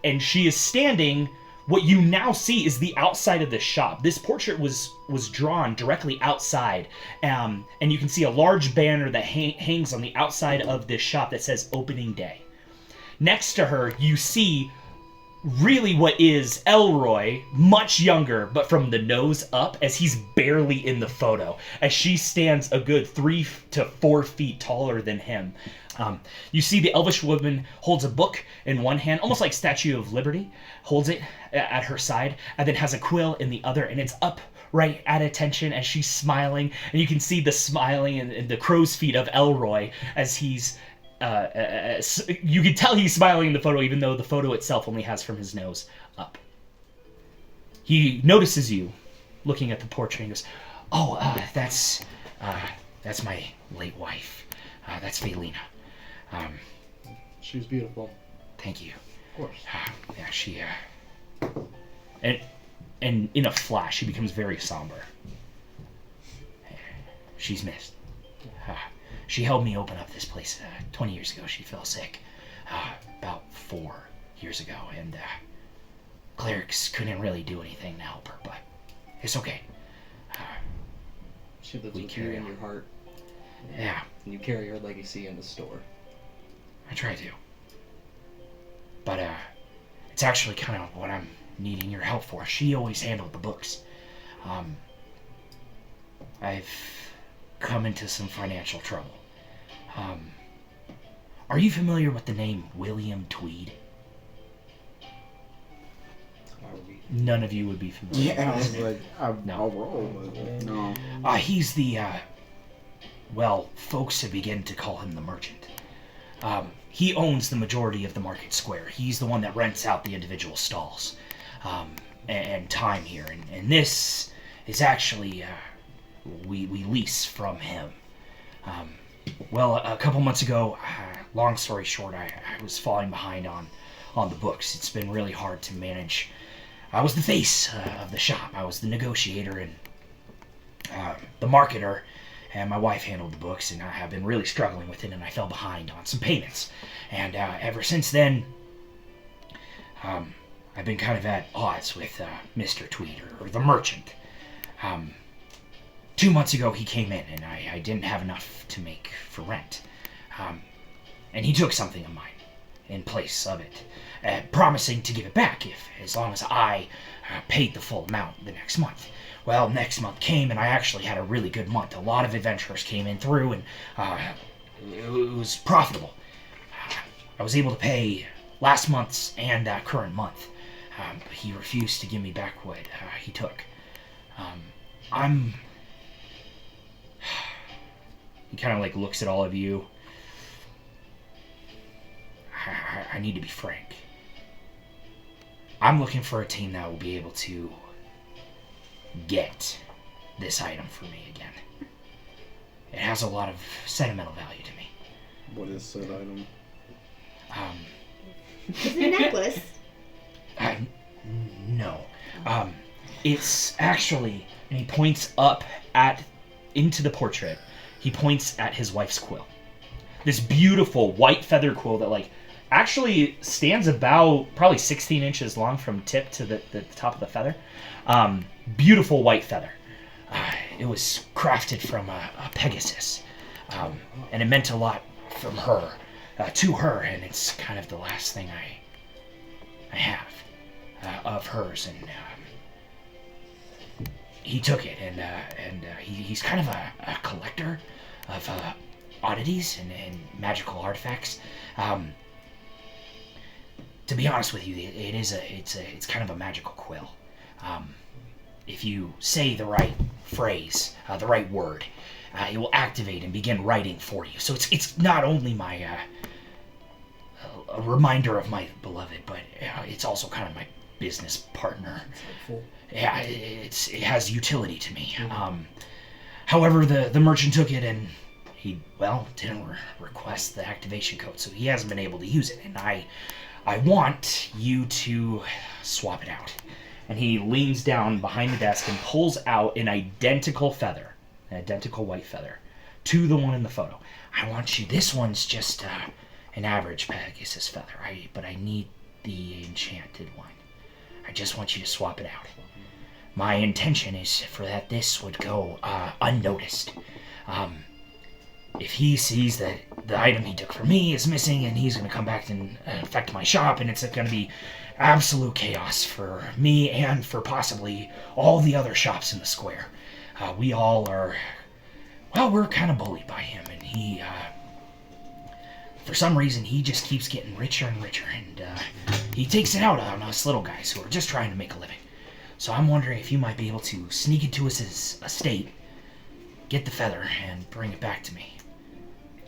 [SPEAKER 2] And she is standing. What you now see is the outside of the shop. This portrait was drawn directly outside, and you can see a large banner that hangs on the outside of this shop that says Opening Day. Next to her, you see really what is Elroy, much younger, but from the nose up, as he's barely in the photo, as she stands a good 3 to 4 feet taller than him. You see the elvish woman holds a book in one hand, almost like Statue of Liberty, holds it at her side, and then has a quill in the other, and it's up right at attention as she's smiling, and you can see the smiling and the crow's feet of Elroy as he's you can tell he's smiling in the photo, even though the photo itself only has from his nose up. He notices you looking at the portrait and goes, that's my late wife. That's Valentina.
[SPEAKER 5] She was beautiful.
[SPEAKER 2] Thank you.
[SPEAKER 5] Of course.
[SPEAKER 2] Yeah, she, and in a flash, she becomes very somber. She's missed. She helped me open up this place 20 years ago. She fell sick about 4 years ago, and clerics couldn't really do anything to help her, but it's okay.
[SPEAKER 5] She lives with you in your heart.
[SPEAKER 2] Yeah.
[SPEAKER 5] And you carry her legacy in the store.
[SPEAKER 2] I try to. But it's actually kind of what I'm needing your help for. She always handled the books. I've come into some financial trouble. Are you familiar with the name William Tweed? None of you would be familiar.
[SPEAKER 6] Yeah, I was like, I'll roll, but no.
[SPEAKER 2] He's the, folks have begun to call him the merchant. He owns the majority of the market square. He's the one that rents out the individual stalls, and time here. And this is actually, we lease from him. A couple months ago, long story short, I was falling behind on on the books. It's been really hard to manage. I was the face of the shop. I was the negotiator and the marketer, and my wife handled the books, and I have been really struggling with it, and I fell behind on some payments. And ever since then, I've been kind of at odds with Mr. Tweed, or the merchant. 2 months ago, he came in, and I didn't have enough to make for rent. And he took something of mine in place of it, promising to give it back as long as I paid the full amount the next month. Well, next month came, and I actually had a really good month. A lot of adventurers came in through, and it was profitable. I was able to pay last month's and current month. But he refused to give me back what he took. He kind of like looks at all of you. I need to be frank. I'm looking for a team that will be able to get this item for me again. It has a lot of sentimental value to me.
[SPEAKER 6] What is said item?
[SPEAKER 4] Is it a necklace?
[SPEAKER 2] No. It's actually, and he points up into the portrait. He points at his wife's quill. This beautiful white feather quill that actually stands about probably 16 inches long from tip to the top of the feather. Beautiful white feather. It was crafted from a Pegasus. And it meant a lot from her, to her, and it's kind of the last thing I have of hers. And he took it, and he's kind of a collector of oddities and magical artifacts. To be honest with you, it's kind of a magical quill. If you say the right phrase, the right word, it will activate and begin writing for you. So it's not only a reminder of my beloved, but it's also kind of my business partner. Yeah, it has utility to me. However, the merchant took it, and he didn't request the activation code, so he hasn't been able to use it. And I want you to swap it out. And he leans down behind the desk and pulls out an identical feather, an identical white feather, to the one in the photo. I want you. This one's just an average Pegasus feather, but I need the enchanted one. I just want you to swap it out. My intention is for that this would go unnoticed. If he sees that the item he took from me is missing, and he's going to come back and affect my shop, and it's going to be absolute chaos for me and for possibly all the other shops in the square. We all are, we're kind of bullied by him, and he, for some reason, he just keeps getting richer and richer, and he takes it out on us little guys who are just trying to make a living. So I'm wondering if you might be able to sneak into his estate, get the feather, and bring it back to me.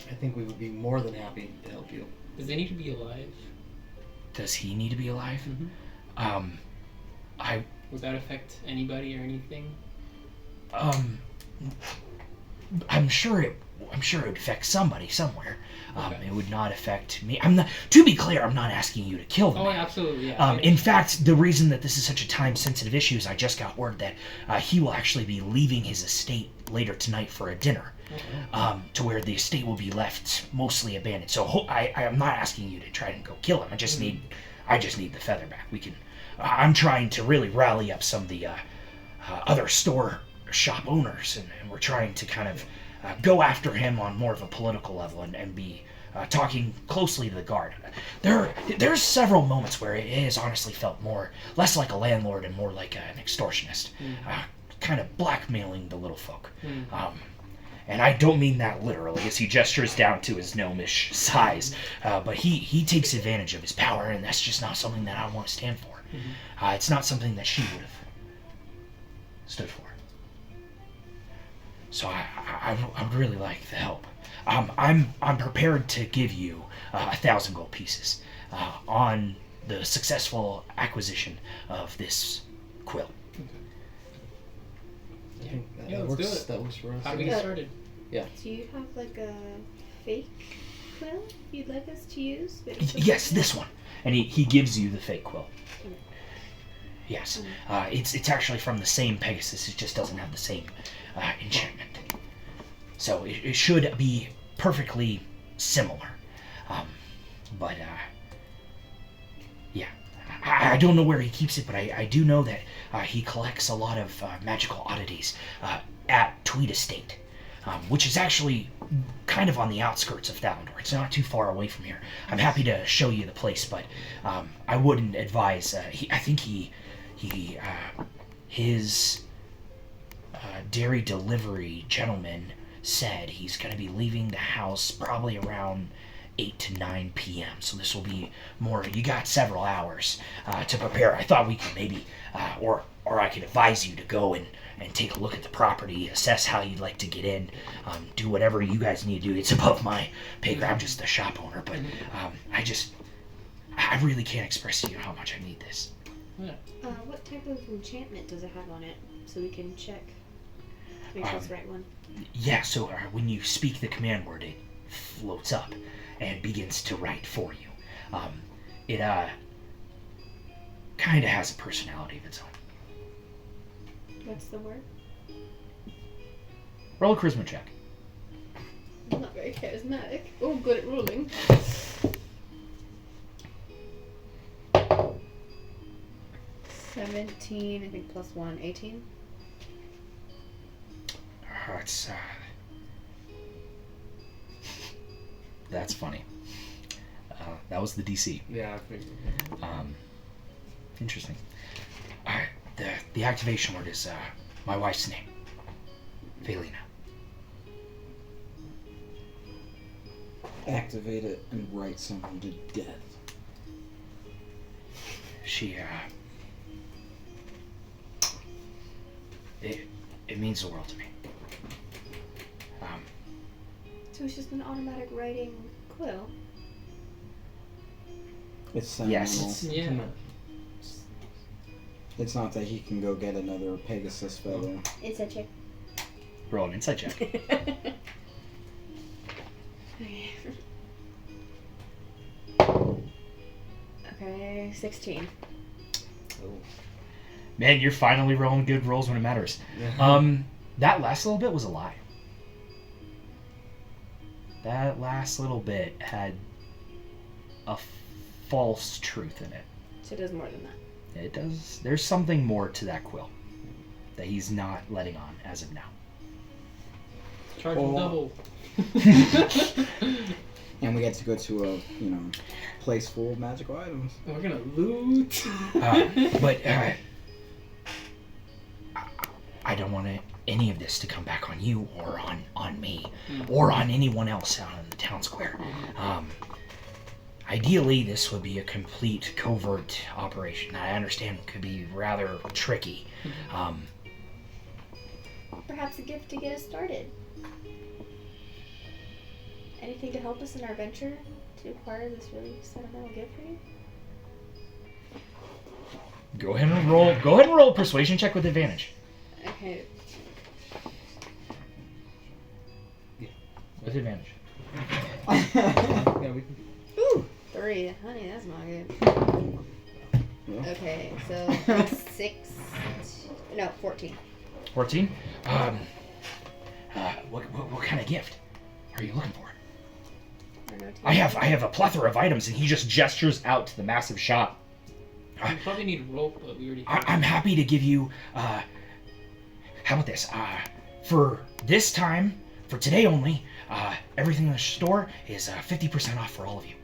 [SPEAKER 5] I think we would be more than happy to help you.
[SPEAKER 3] Does he need to be alive?
[SPEAKER 2] Does he need to be alive?
[SPEAKER 3] Mm-hmm. Would that affect anybody or anything?
[SPEAKER 2] I'm sure it would affect somebody somewhere.
[SPEAKER 3] Okay.
[SPEAKER 2] It would not affect me. To be clear, I'm not asking you to kill them.
[SPEAKER 3] Oh, absolutely, yeah.
[SPEAKER 2] In fact, the reason that this is such a time-sensitive issue is I just got word that he will actually be leaving his estate later tonight for a dinner.
[SPEAKER 3] Okay.
[SPEAKER 2] To where the estate will be left mostly abandoned. So I am not asking you to try and go kill him. I just need the feather back. We can. I'm trying to really rally up some of the other shop owners, and we're trying to kind of go after him on more of a political level and be talking closely to the guard. There's several moments where it has honestly felt less like a landlord and more like an extortionist, kind of blackmailing the little folk. And I don't mean that literally, as he gestures down to his gnomish size, but he takes advantage of his power, and that's just not something that I want to stand for. It's not something that she would have stood for. So I would really like the help. I'm prepared to give you 1,000 gold pieces on the successful acquisition of this quill.
[SPEAKER 5] I think
[SPEAKER 3] let's do it.
[SPEAKER 5] That works for us.
[SPEAKER 3] How do we get started?
[SPEAKER 5] Yeah.
[SPEAKER 4] Do you have like a fake quill you'd like us to use?
[SPEAKER 2] Yes, this one. And he gives you the fake quill. Yes. It's actually from the same Pegasus. It just doesn't have the same enchantment. So it should be perfectly similar. But yeah. I don't know where he keeps it, but I do know that he collects a lot of magical oddities at Tweed Estate, which is actually kind of on the outskirts of Thalendor. It's not too far away from here. I'm happy to show you the place, but I wouldn't advise. I think his dairy delivery gentleman said he's going to be leaving the house probably around 8 to 9 p.m. So this will be more. You got several hours to prepare. I thought we could maybe, or I could advise you to go and take a look at the property, assess how you'd like to get in, do whatever you guys need to do. It's above my pay grade. I'm just the shop owner, but I really can't express to you how much I need this.
[SPEAKER 4] What type of enchantment does it have on it, so we can check to make sure it's the right one?
[SPEAKER 2] Yeah. So when you speak the command word, it floats up and begins to write for you. It kind of has a personality of its own.
[SPEAKER 4] What's the word?
[SPEAKER 2] Roll a charisma check.
[SPEAKER 4] I'm not very charismatic. Oh, good at rolling. 17, I think plus 1, 18.
[SPEAKER 2] That's funny. That was the DC.
[SPEAKER 5] Yeah, I figured.
[SPEAKER 2] Interesting. The activation word is my wife's name, Valentina.
[SPEAKER 6] Activate it and write someone to death.
[SPEAKER 2] She it means the world to me.
[SPEAKER 4] So it's just an automatic writing quill?
[SPEAKER 6] It's sentimental.
[SPEAKER 2] Yes.
[SPEAKER 3] Yeah.
[SPEAKER 6] It's not that he can go get another Pegasus feather.
[SPEAKER 4] It's a check.
[SPEAKER 2] Roll an insight check.
[SPEAKER 4] Okay, 16.
[SPEAKER 2] Man, you're finally rolling good rolls when it matters. That last little bit was a lie. That last little bit had a false truth in it.
[SPEAKER 4] So it does more than that.
[SPEAKER 2] It does. There's something more to that quill that he's not letting on as of now.
[SPEAKER 3] Charge him double.
[SPEAKER 6] And we get to go to a, place full of magical items.
[SPEAKER 3] And we're gonna loot.
[SPEAKER 2] But I don't want any of this to come back on you or on me or on anyone else out in the town square. Ideally, this would be a complete covert operation. I understand it could be rather tricky.
[SPEAKER 4] Perhaps a gift to get us started. Anything to help us in our venture to acquire this really sentimental gift for you?
[SPEAKER 2] Go ahead and roll a persuasion check with advantage.
[SPEAKER 4] Okay.
[SPEAKER 2] With advantage.
[SPEAKER 5] Yeah, we can.
[SPEAKER 4] Ooh, 3. Honey, that's not good. Okay, so 14.
[SPEAKER 2] 14. What kind of gift are you looking for? I have a plethora of items, and he just gestures out to the massive shop.
[SPEAKER 3] We probably need rope, but we already.
[SPEAKER 2] I'm happy to give you. How about this? For this time, for today only, everything in the store is 50% off for all of you.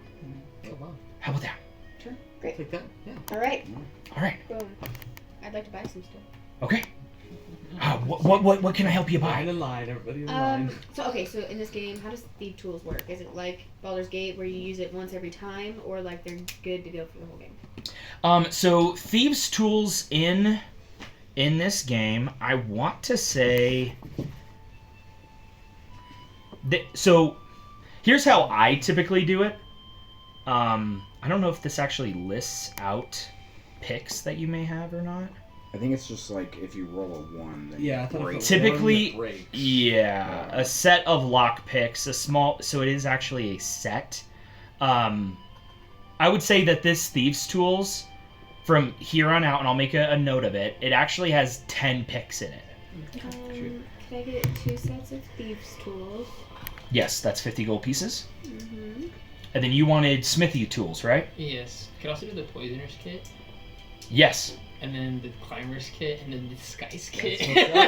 [SPEAKER 5] Oh, wow.
[SPEAKER 2] How about that?
[SPEAKER 4] Sure. Great.
[SPEAKER 5] Take that. Yeah.
[SPEAKER 4] All right.
[SPEAKER 2] All right.
[SPEAKER 4] Boom. I'd like to buy some stuff.
[SPEAKER 2] Okay. What can I help you buy?
[SPEAKER 5] In line, everybody in line.
[SPEAKER 4] So in this game, how does thief tools work? Is it like Baldur's Gate where you use it once every time, or like they're good to go for the whole game?
[SPEAKER 2] So thieves' tools in this game, I want to say. So here's how I typically do it. I don't know if this actually lists out picks that you may have or not.
[SPEAKER 6] I think it's just like if you roll a 1, then
[SPEAKER 5] Yeah, I
[SPEAKER 6] you
[SPEAKER 5] thought
[SPEAKER 6] break
[SPEAKER 5] if
[SPEAKER 6] it.
[SPEAKER 2] Typically,
[SPEAKER 5] one breaks.
[SPEAKER 2] yeah, a set of lock picks, so it is actually a set. I would say that this Thieves' Tools, from here on out, and I'll make a note of it, it actually has 10 picks in it.
[SPEAKER 4] Can I get 2 sets of Thieves' Tools?
[SPEAKER 2] Yes, that's 50 gold pieces.
[SPEAKER 4] Mm-hmm.
[SPEAKER 2] And then you wanted smithy tools, right?
[SPEAKER 3] Yes. Could also do the Poisoner's Kit,
[SPEAKER 2] Yes.
[SPEAKER 3] and then the Climber's Kit, and then the Disguise Kit.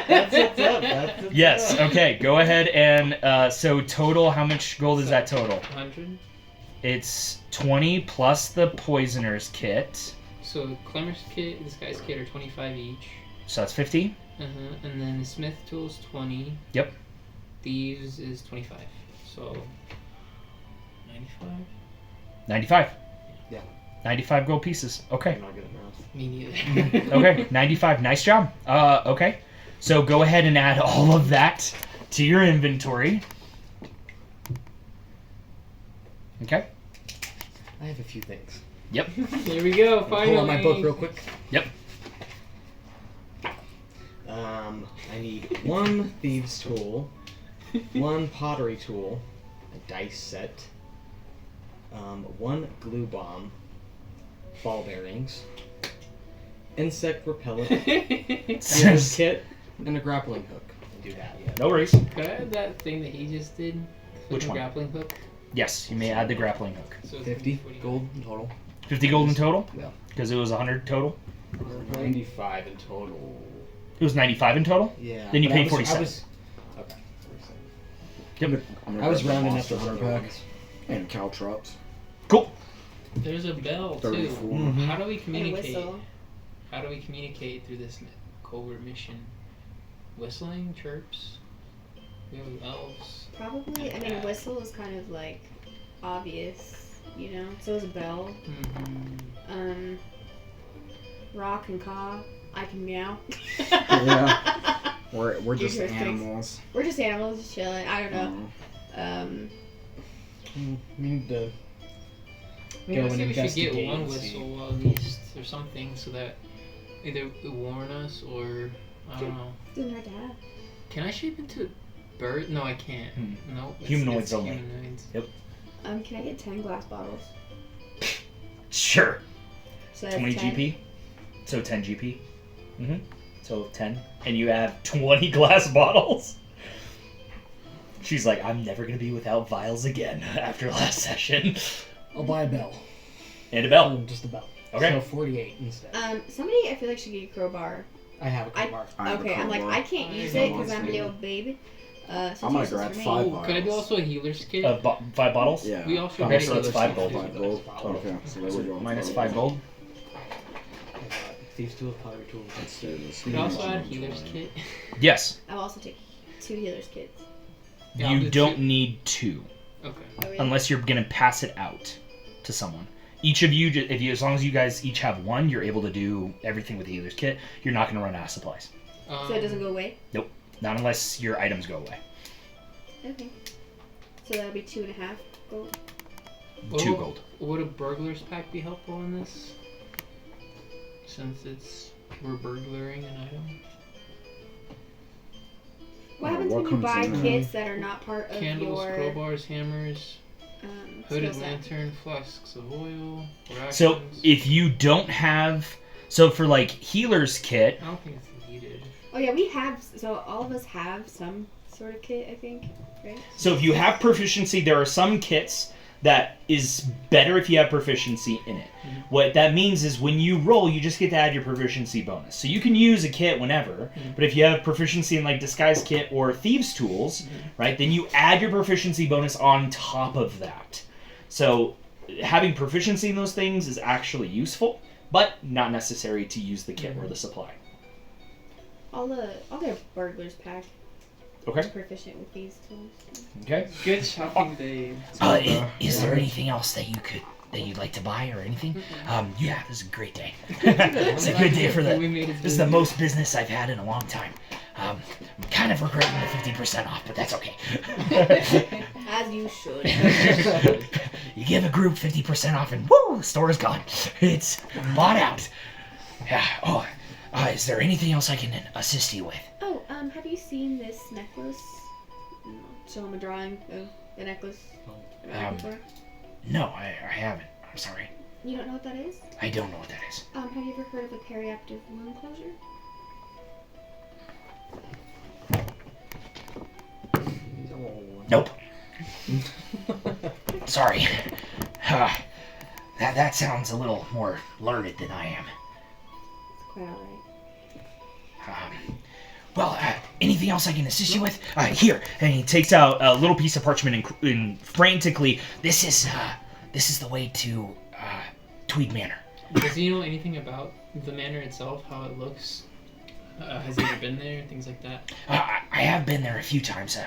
[SPEAKER 5] That's what's up. That's what's
[SPEAKER 2] Yes,
[SPEAKER 5] up.
[SPEAKER 2] okay, go ahead and, so total, how much gold is that total?
[SPEAKER 3] 100.
[SPEAKER 2] It's 20 plus the Poisoner's Kit,
[SPEAKER 3] So Climber's Kit, Disguise Kit are 25 each.
[SPEAKER 2] so that's 50.
[SPEAKER 3] And then the Smith Tools 20.
[SPEAKER 2] Yep.
[SPEAKER 3] Thieves is 25. So 95.
[SPEAKER 2] 95.
[SPEAKER 5] Yeah.
[SPEAKER 2] 95 gold pieces. Okay.
[SPEAKER 5] I'm not good at math.
[SPEAKER 3] Me neither.
[SPEAKER 2] Okay, 95. Nice job. Okay. So go ahead and add all of that to your inventory. Okay.
[SPEAKER 5] I have a few things.
[SPEAKER 2] Yep.
[SPEAKER 3] Here we go.
[SPEAKER 5] I'll
[SPEAKER 3] Finally.
[SPEAKER 5] pull out my book real quick.
[SPEAKER 2] Yep.
[SPEAKER 5] I need 1 Thieves' Tool, 1 Pottery Tool, a dice set, 1 Glue Bomb, ball bearings, insect repellent, healer's kit, and a grappling hook. Do that, yeah.
[SPEAKER 2] No worries.
[SPEAKER 3] Could I add that thing that he just did?
[SPEAKER 2] Which
[SPEAKER 3] the
[SPEAKER 2] one?
[SPEAKER 3] Grappling hook.
[SPEAKER 2] Yes, you may add the grappling hook.
[SPEAKER 3] So it's
[SPEAKER 5] 50
[SPEAKER 3] 40.
[SPEAKER 5] gold in total.
[SPEAKER 2] 50 gold in total?
[SPEAKER 5] Yeah.
[SPEAKER 2] Because it was 100 total?
[SPEAKER 5] 95 in total.
[SPEAKER 2] It was 95 in total?
[SPEAKER 5] Yeah.
[SPEAKER 2] Then you
[SPEAKER 5] but
[SPEAKER 2] paid
[SPEAKER 5] I was-
[SPEAKER 2] 47.
[SPEAKER 5] Okay. 47.
[SPEAKER 2] Yep.
[SPEAKER 6] I'm gonna
[SPEAKER 5] I was
[SPEAKER 6] grab
[SPEAKER 5] rounding up
[SPEAKER 6] monster
[SPEAKER 5] the
[SPEAKER 6] hunter
[SPEAKER 5] hard
[SPEAKER 6] packs and caltrops.
[SPEAKER 2] Cool.
[SPEAKER 3] There's a bell too.
[SPEAKER 6] 34.
[SPEAKER 2] Mhm.
[SPEAKER 3] How do we
[SPEAKER 4] And a
[SPEAKER 3] communicate?
[SPEAKER 4] whistle.
[SPEAKER 3] How do we communicate through this covert mission? Whistling, chirps. We have elves.
[SPEAKER 4] Probably, I mean, whistle is kind of like obvious, you know? So is a bell.
[SPEAKER 3] Mm-hmm.
[SPEAKER 4] Rock and caw. I can meow.
[SPEAKER 6] Yeah. We're just
[SPEAKER 4] These are things.
[SPEAKER 6] animals.
[SPEAKER 4] We're just animals just chilling. I don't know.
[SPEAKER 5] We need to
[SPEAKER 3] I
[SPEAKER 5] go
[SPEAKER 3] mean, I
[SPEAKER 5] and
[SPEAKER 3] think we should
[SPEAKER 5] investigate
[SPEAKER 3] get one
[SPEAKER 5] and see.
[SPEAKER 3] whistle at least, or something, so that either it warn us or I don't know.
[SPEAKER 4] Doesn't hurt to have.
[SPEAKER 3] Can I shape into a bird? No, I can't. Nope.
[SPEAKER 2] Humanoids only.
[SPEAKER 3] Humanoids.
[SPEAKER 4] Can I get 10 glass bottles?
[SPEAKER 2] Sure.
[SPEAKER 4] So that's
[SPEAKER 2] 20
[SPEAKER 4] 10.
[SPEAKER 2] GP. So 10 GP. Mm-hmm. So 10. And you have 20 glass bottles. She's like, I'm never going to be without vials again after last session.
[SPEAKER 5] I'll buy a bell.
[SPEAKER 2] And a bell.
[SPEAKER 5] Just a bell.
[SPEAKER 2] Okay.
[SPEAKER 5] So 48 instead.
[SPEAKER 4] Somebody I feel like should get a crowbar.
[SPEAKER 5] I have a crowbar.
[SPEAKER 6] I have a
[SPEAKER 4] Okay, I'm like,
[SPEAKER 6] crowbar.
[SPEAKER 4] I can't use
[SPEAKER 3] I
[SPEAKER 4] it
[SPEAKER 3] don't
[SPEAKER 4] because
[SPEAKER 6] want
[SPEAKER 4] I'm a
[SPEAKER 6] to.
[SPEAKER 4] little baby. So
[SPEAKER 6] I'm
[SPEAKER 4] it's
[SPEAKER 6] gonna
[SPEAKER 4] useless
[SPEAKER 6] grab
[SPEAKER 4] for me.
[SPEAKER 6] 5
[SPEAKER 3] Ooh, could I do
[SPEAKER 6] vials.
[SPEAKER 3] also a healer's kit?
[SPEAKER 2] 5 bottles?
[SPEAKER 6] Yeah.
[SPEAKER 3] We also
[SPEAKER 2] Okay,
[SPEAKER 3] get
[SPEAKER 2] so
[SPEAKER 3] a
[SPEAKER 2] that's
[SPEAKER 3] healer's
[SPEAKER 2] 5
[SPEAKER 3] kit
[SPEAKER 2] gold.
[SPEAKER 3] too.
[SPEAKER 6] 5 gold. Okay, so there we go.
[SPEAKER 2] Minus 5 gold.
[SPEAKER 5] I got Thieves' Tool, Pottery Tool.
[SPEAKER 6] Let's do this.
[SPEAKER 3] Could I also add healer's kit?
[SPEAKER 2] Yes.
[SPEAKER 4] I'll also take 2 healer's kits.
[SPEAKER 3] Yeah, I'll
[SPEAKER 2] You
[SPEAKER 3] do
[SPEAKER 2] don't
[SPEAKER 3] 2.
[SPEAKER 2] need 2.
[SPEAKER 3] Okay.
[SPEAKER 4] Oh, really?
[SPEAKER 2] Unless you're going to pass it out to someone. Each of you, as long as you guys each have 1, you're able to do everything with the healer's kit. You're not going to run out of supplies.
[SPEAKER 4] So it doesn't go away?
[SPEAKER 2] Not unless your items go away.
[SPEAKER 4] Okay. So that'll be 2.5 gold.
[SPEAKER 2] 2 gold.
[SPEAKER 3] Would a burglar's pack be helpful in this? Since we're burglaring an item.
[SPEAKER 4] What happens
[SPEAKER 6] what
[SPEAKER 4] when you
[SPEAKER 6] comes
[SPEAKER 4] buy
[SPEAKER 6] in there?
[SPEAKER 4] kits that are not part of
[SPEAKER 3] Candles,
[SPEAKER 4] your
[SPEAKER 3] crowbars, hammers, hooded
[SPEAKER 4] skill set?
[SPEAKER 3] lantern, flasks of oil, rations.
[SPEAKER 2] So if you don't have, so for like healer's kit,
[SPEAKER 3] I don't think it's needed.
[SPEAKER 4] Oh yeah, we have. So all of us have some sort of kit, I think, right?
[SPEAKER 2] so if you have proficiency, there are some kits that is better if you have proficiency in it. What that means is when you roll, you just get to add your proficiency bonus. So you can use a kit whenever, but if you have proficiency in like disguise kit or thieves tools, right, then you add your proficiency bonus on top of that. So having proficiency in those things is actually useful, but not necessary to use the kit or the supply.
[SPEAKER 4] I'll get a burglar's pack.
[SPEAKER 2] Okay.
[SPEAKER 4] I'm proficient with these tools.
[SPEAKER 2] Okay.
[SPEAKER 3] Good shopping day.
[SPEAKER 2] Is there anything else that you'd like to buy or anything? Yeah, this is a great day. It's a good day for
[SPEAKER 3] We made it
[SPEAKER 2] this is the most business I've had in a long time. I'm kind of regretting the 50% off, but that's okay.
[SPEAKER 4] As you should.
[SPEAKER 2] You give a group 50% off and woo, the store is gone. It's bought out. Yeah. Oh, Is there anything else I can assist you with?
[SPEAKER 4] Oh, have you seen this necklace? Show him a drawing of the necklace.
[SPEAKER 2] No, I haven't. I'm sorry.
[SPEAKER 4] You don't know what that is?
[SPEAKER 2] I don't know what that is.
[SPEAKER 4] Have you ever heard of a periaptive wound closure?
[SPEAKER 2] Nope. Sorry. That sounds a little more learned than I am.
[SPEAKER 4] It's quite alright.
[SPEAKER 2] Anything else I can assist you with? Here. And he takes out a little piece of parchment and frantically, this is the way to Tweed Manor.
[SPEAKER 3] Does he know anything about the manor itself, how it looks? Has he ever been there, things like that?
[SPEAKER 2] I have been there a few times.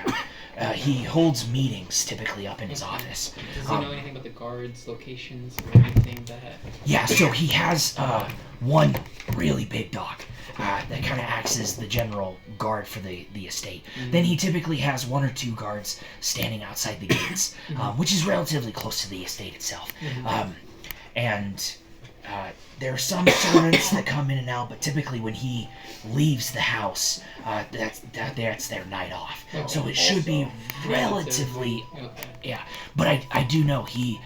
[SPEAKER 2] He holds meetings typically up in his office.
[SPEAKER 3] Does he know anything about the guards, locations, or anything that...
[SPEAKER 2] Yeah, so he has one really big dog that kind of acts as the general guard for the estate. Then he typically has 1 or 2 guards standing outside the gates, which is relatively close to the estate itself. And there are some servants that come in and out, but typically when he leaves the house, that's their night off. So it should be relatively... Yeah, but I do know he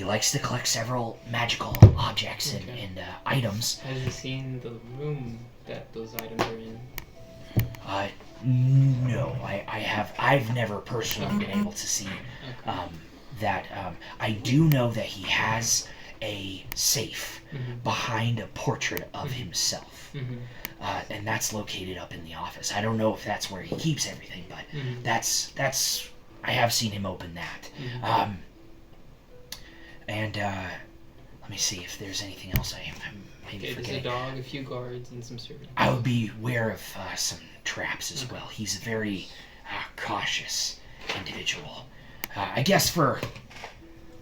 [SPEAKER 2] likes to collect several magical objects and items.
[SPEAKER 3] Has he seen the room that those items are in?
[SPEAKER 2] No, I've never personally been able to see that. I do know that he has a safe behind a portrait of himself, and that's located up in the office. I don't know if that's where he keeps everything, but that's I have seen him open that. And let me see if there's anything else I'm maybe forgetting.
[SPEAKER 3] There's a dog, a few guards, and some servants.
[SPEAKER 2] I would be aware of some traps as well. He's a very cautious individual. I guess for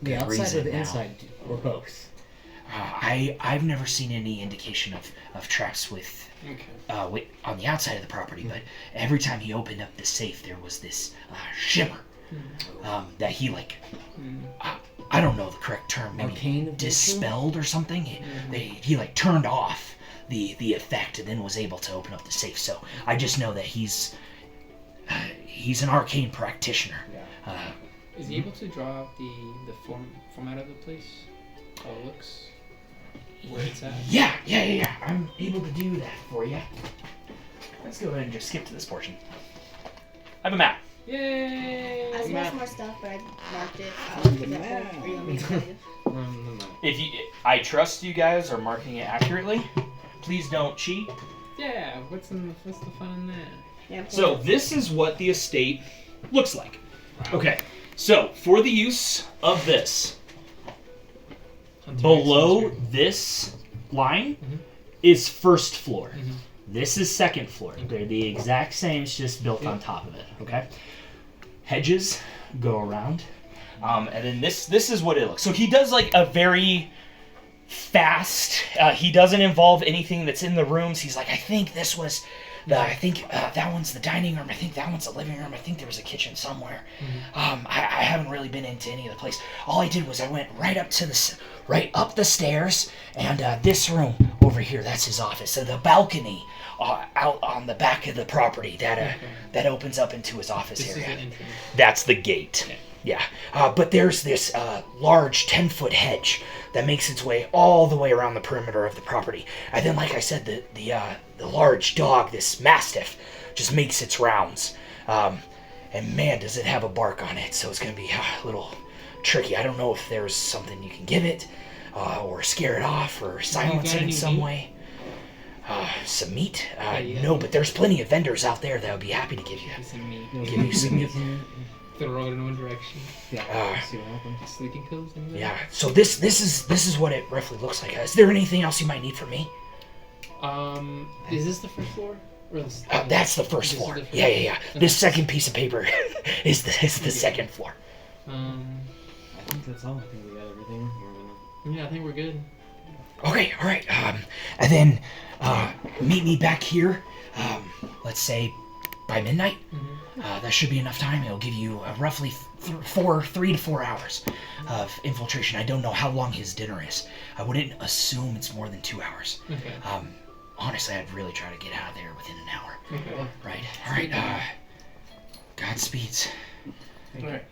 [SPEAKER 5] the outside or the
[SPEAKER 2] now.
[SPEAKER 5] inside, or both?
[SPEAKER 2] I've never seen any indication of traps with on the outside of the property, but every time he opened up the safe, there was this shimmer that he I don't know the correct term, maybe dispelled or something. He turned off the effect and then was able to open up the safe. So I just know that he's an arcane practitioner.
[SPEAKER 3] Is he able to draw out the format of the place? How it looks? Where it's at?
[SPEAKER 2] Yeah. I'm able to do that for you. Let's go ahead and just skip to this portion. I have a map.
[SPEAKER 3] Yay!
[SPEAKER 4] I was gonna more stuff, but I marked it. Or you want me to tell you?
[SPEAKER 2] I trust you guys are marking it accurately. Please don't cheat.
[SPEAKER 3] Yeah, what's the fun in that?
[SPEAKER 4] Yeah,
[SPEAKER 2] So this is what the estate looks like. Okay, so for the use of this, below this line is first floor. This is second floor. They're the exact same, it's just built on top of it, okay? Hedges go around. And then this is what it looks. So he does a very fast, he doesn't involve anything that's in the rooms. He's like, I think this was, that one's the dining room. I think that one's the living room. I think there was a kitchen somewhere. I haven't really been into any of the place. All I did was I went right up the stairs, and this room over here, that's his office. So the balcony out on the back of the property that opens up into his office area. That's the gate. Okay. Yeah, but there's this large 10-foot hedge that makes its way all the way around the perimeter of the property. And then, like I said, the large dog, this Mastiff, just makes its rounds. And man, does it have a bark on it, so it's going to be a little tricky. I don't know if there's something you can give it, or scare it off, or silence it in some way. Some meat? No, but there's plenty of vendors out there that would be happy to give you some meat.
[SPEAKER 3] Throw it in one direction.
[SPEAKER 5] Yeah. See what happens.
[SPEAKER 3] Sleeping pills.
[SPEAKER 2] Yeah. So this is what it roughly looks like. Is there anything else you might need from me?
[SPEAKER 3] Is this the first floor? Or
[SPEAKER 2] that's the first floor. Yeah. This second piece of paper is the second floor.
[SPEAKER 5] I think that's all. I think we got everything.
[SPEAKER 3] Yeah, I think we're good.
[SPEAKER 2] Okay. All right. And then meet me back here. Let's say by midnight. That should be enough time. It'll give you roughly 3 to 4 hours of infiltration. I don't know how long his dinner is. I wouldn't assume it's more than 2 hours.
[SPEAKER 3] Okay.
[SPEAKER 2] honestly, I'd really try to get out of there within an hour.
[SPEAKER 3] Okay.
[SPEAKER 2] Right. All right. Godspeeds.
[SPEAKER 3] All right.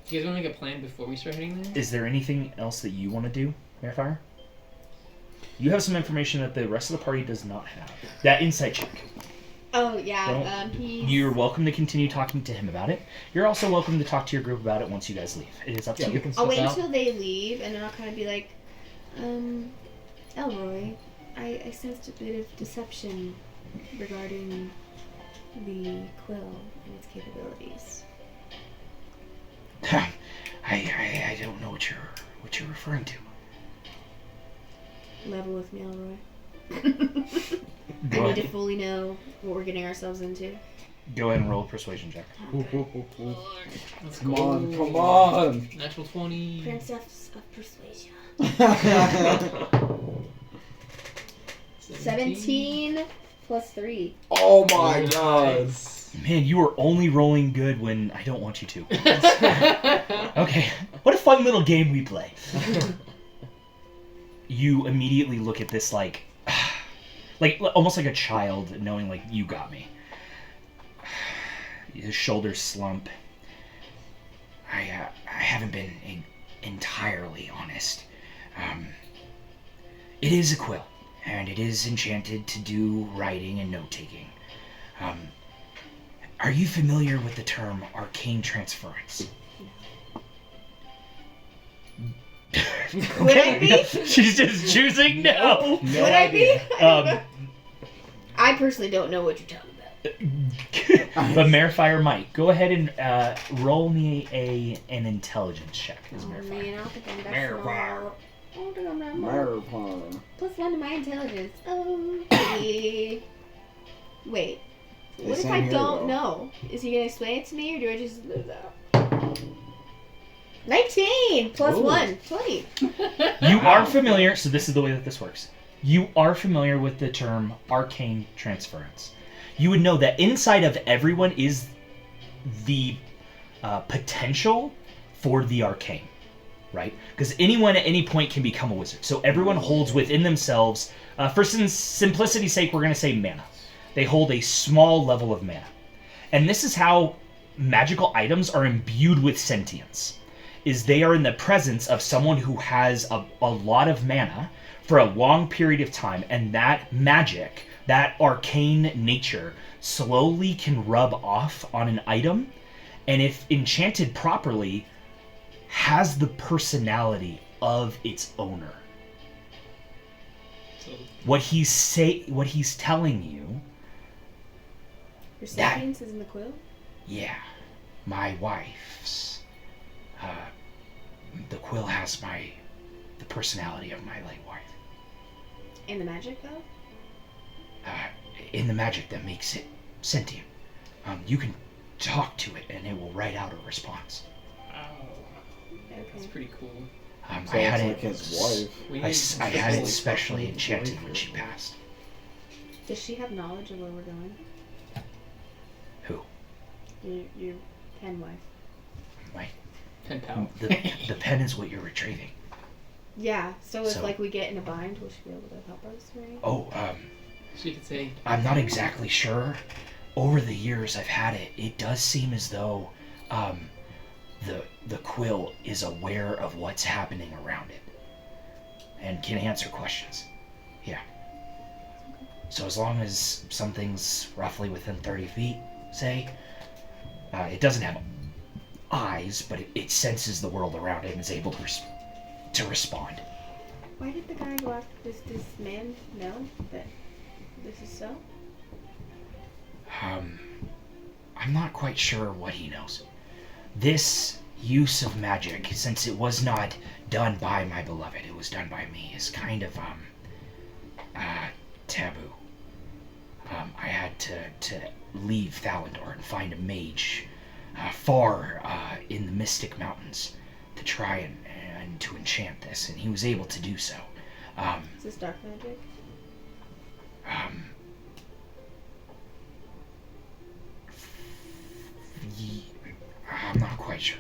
[SPEAKER 3] You guys want to make a plan before we start heading there?
[SPEAKER 2] Is there anything else that you want to do, Merfire? You have some information that the rest of the party does not have. That insight check.
[SPEAKER 4] Oh yeah.
[SPEAKER 2] You're welcome to continue talking to him about it. You're also welcome to talk to your group about it once you guys leave. It is up to you.
[SPEAKER 4] I'll wait until they leave, and then I'll kind of be like, Elroy, I sensed a bit of deception regarding the quill and its capabilities.
[SPEAKER 2] I don't know what you're referring to.
[SPEAKER 4] Level with me, Elroy.
[SPEAKER 2] Go
[SPEAKER 4] I need
[SPEAKER 2] ahead.
[SPEAKER 4] to fully know what we're getting ourselves into.
[SPEAKER 2] Go ahead and roll a persuasion check.
[SPEAKER 3] Let's
[SPEAKER 6] Come
[SPEAKER 3] go.
[SPEAKER 6] on.
[SPEAKER 3] Natural 20.
[SPEAKER 4] Princess of Persuasion. 17 plus 3.
[SPEAKER 6] Oh my god.
[SPEAKER 2] Man, you are only rolling good when I don't want you to. Okay, what a fun little game we play. You immediately look at this like almost like a child knowing like you got me. His shoulders slump. I haven't been entirely honest. It is a quill, and it is enchanted to do writing and note-taking. Are you familiar with the term arcane transference?
[SPEAKER 4] Would I be?
[SPEAKER 2] She's just choosing no.
[SPEAKER 4] Would I be? I personally don't know what you're talking about.
[SPEAKER 2] But Merfire might. Go ahead and roll me an intelligence check as Merfire.
[SPEAKER 4] Man, I don't think I'm that
[SPEAKER 5] Merfire.
[SPEAKER 4] smart. I don't think I'm that smart.
[SPEAKER 6] Merfire.
[SPEAKER 4] Plus 1 to my intelligence. Okay. Wait. What if I don't know? Is he gonna explain it to me, or do I just lose out? 19 plus
[SPEAKER 2] Ooh.
[SPEAKER 4] 1. 20.
[SPEAKER 2] You are familiar, so this is the way that this works. You are familiar with the term arcane transference. You would know that inside of everyone is the potential for the arcane, right? Because anyone at any point can become a wizard. So everyone holds within themselves, for simplicity's sake, we're going to say mana. They hold a small level of mana. And this is how magical items are imbued with sentience, is they are in the presence of someone who has a lot of mana for a long period of time, and that magic, that arcane nature, slowly can rub off on an item, and if enchanted properly, has the personality of its owner.
[SPEAKER 3] So,
[SPEAKER 2] What he's telling you,
[SPEAKER 4] Your sentience is in the quill?
[SPEAKER 2] yeah, my wife's, the quill has the personality of my late wife.
[SPEAKER 4] In the magic, though?
[SPEAKER 2] In the magic that makes it sentient. You can talk to it and it will write out a response.
[SPEAKER 3] that's
[SPEAKER 4] Okay.
[SPEAKER 3] pretty cool.
[SPEAKER 2] I
[SPEAKER 6] Sounds
[SPEAKER 2] had
[SPEAKER 6] like
[SPEAKER 2] it.
[SPEAKER 6] his wife.
[SPEAKER 3] We
[SPEAKER 2] I
[SPEAKER 3] need
[SPEAKER 2] had it
[SPEAKER 3] to-
[SPEAKER 2] specially enchanted when she passed.
[SPEAKER 4] Does she have knowledge of where we're going?
[SPEAKER 2] Who?
[SPEAKER 4] Your pen wife.
[SPEAKER 2] My
[SPEAKER 3] Pen pal.
[SPEAKER 2] the pen is what you're retrieving.
[SPEAKER 4] Yeah, so if
[SPEAKER 2] So-
[SPEAKER 4] like we get in a bind, will she be able to help us, right?
[SPEAKER 2] Oh,
[SPEAKER 3] She could say,
[SPEAKER 2] I'm not exactly sure. Over the years I've had it, it does seem as though the quill is aware of what's happening around it and can answer questions. Yeah. So as long as something's roughly within 30 feet, say, it doesn't have eyes, but it senses the world around it and is able to respond.
[SPEAKER 4] Why did the guy go after this man know that this is so?
[SPEAKER 2] I'm not quite sure what he knows. This use of magic, since it was not done by my beloved, it was done by me, is kind of taboo. I had to leave Thalendor and find a mage far in the Mystic Mountains to try and to enchant this, and he was able to do so.
[SPEAKER 4] Is this dark magic?
[SPEAKER 2] I'm not quite sure.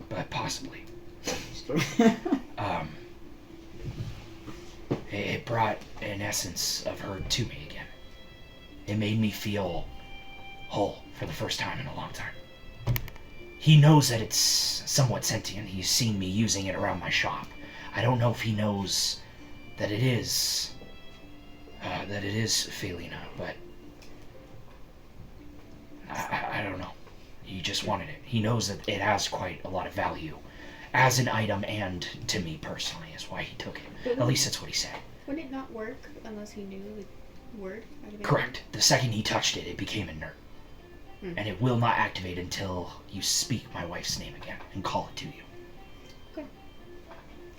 [SPEAKER 2] But possibly. It an essence of her to me again. It made me feel whole for the first time in a long time. He knows that it's somewhat sentient. He's seen me using it around my shop. I don't know if he knows that it is Felina, but I don't know. He just wanted it. He knows that it has quite a lot of value as an item and to me personally is why he took it. At least that's what he said.
[SPEAKER 4] Would it not work unless he knew the word?
[SPEAKER 2] Correct. The second he touched it, it became inert. And it will not activate until you speak my wife's name again and call it to you.
[SPEAKER 4] Okay.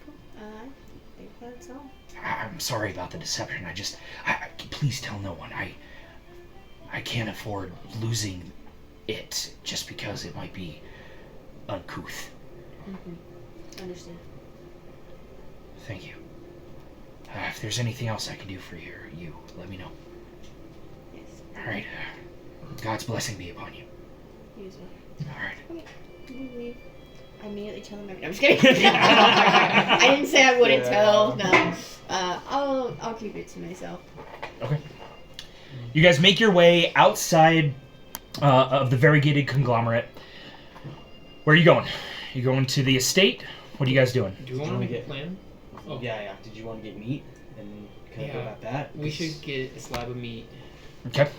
[SPEAKER 4] Cool. I think that's all.
[SPEAKER 2] I'm sorry about the deception. I please tell no one. I can't afford losing it just because it might be uncouth.
[SPEAKER 4] Understand.
[SPEAKER 2] Thank you. If there's anything else I can do for you, let me know.
[SPEAKER 4] Yes.
[SPEAKER 2] All right. God's blessing be upon you.
[SPEAKER 4] You as well.
[SPEAKER 2] All right.
[SPEAKER 4] Okay. We leave. I immediately tell him everything. I'm just kidding. I didn't say I wouldn't tell. No. I'll keep it to myself.
[SPEAKER 2] Okay. You guys make your way outside of the Variegated Conglomerate. Where are you going? You going to the estate? What are you guys doing?
[SPEAKER 3] Do you want to get plan?
[SPEAKER 5] Oh yeah. Did you want to get meat? And can I go about that?
[SPEAKER 3] We should get a slab of meat.
[SPEAKER 2] Okay.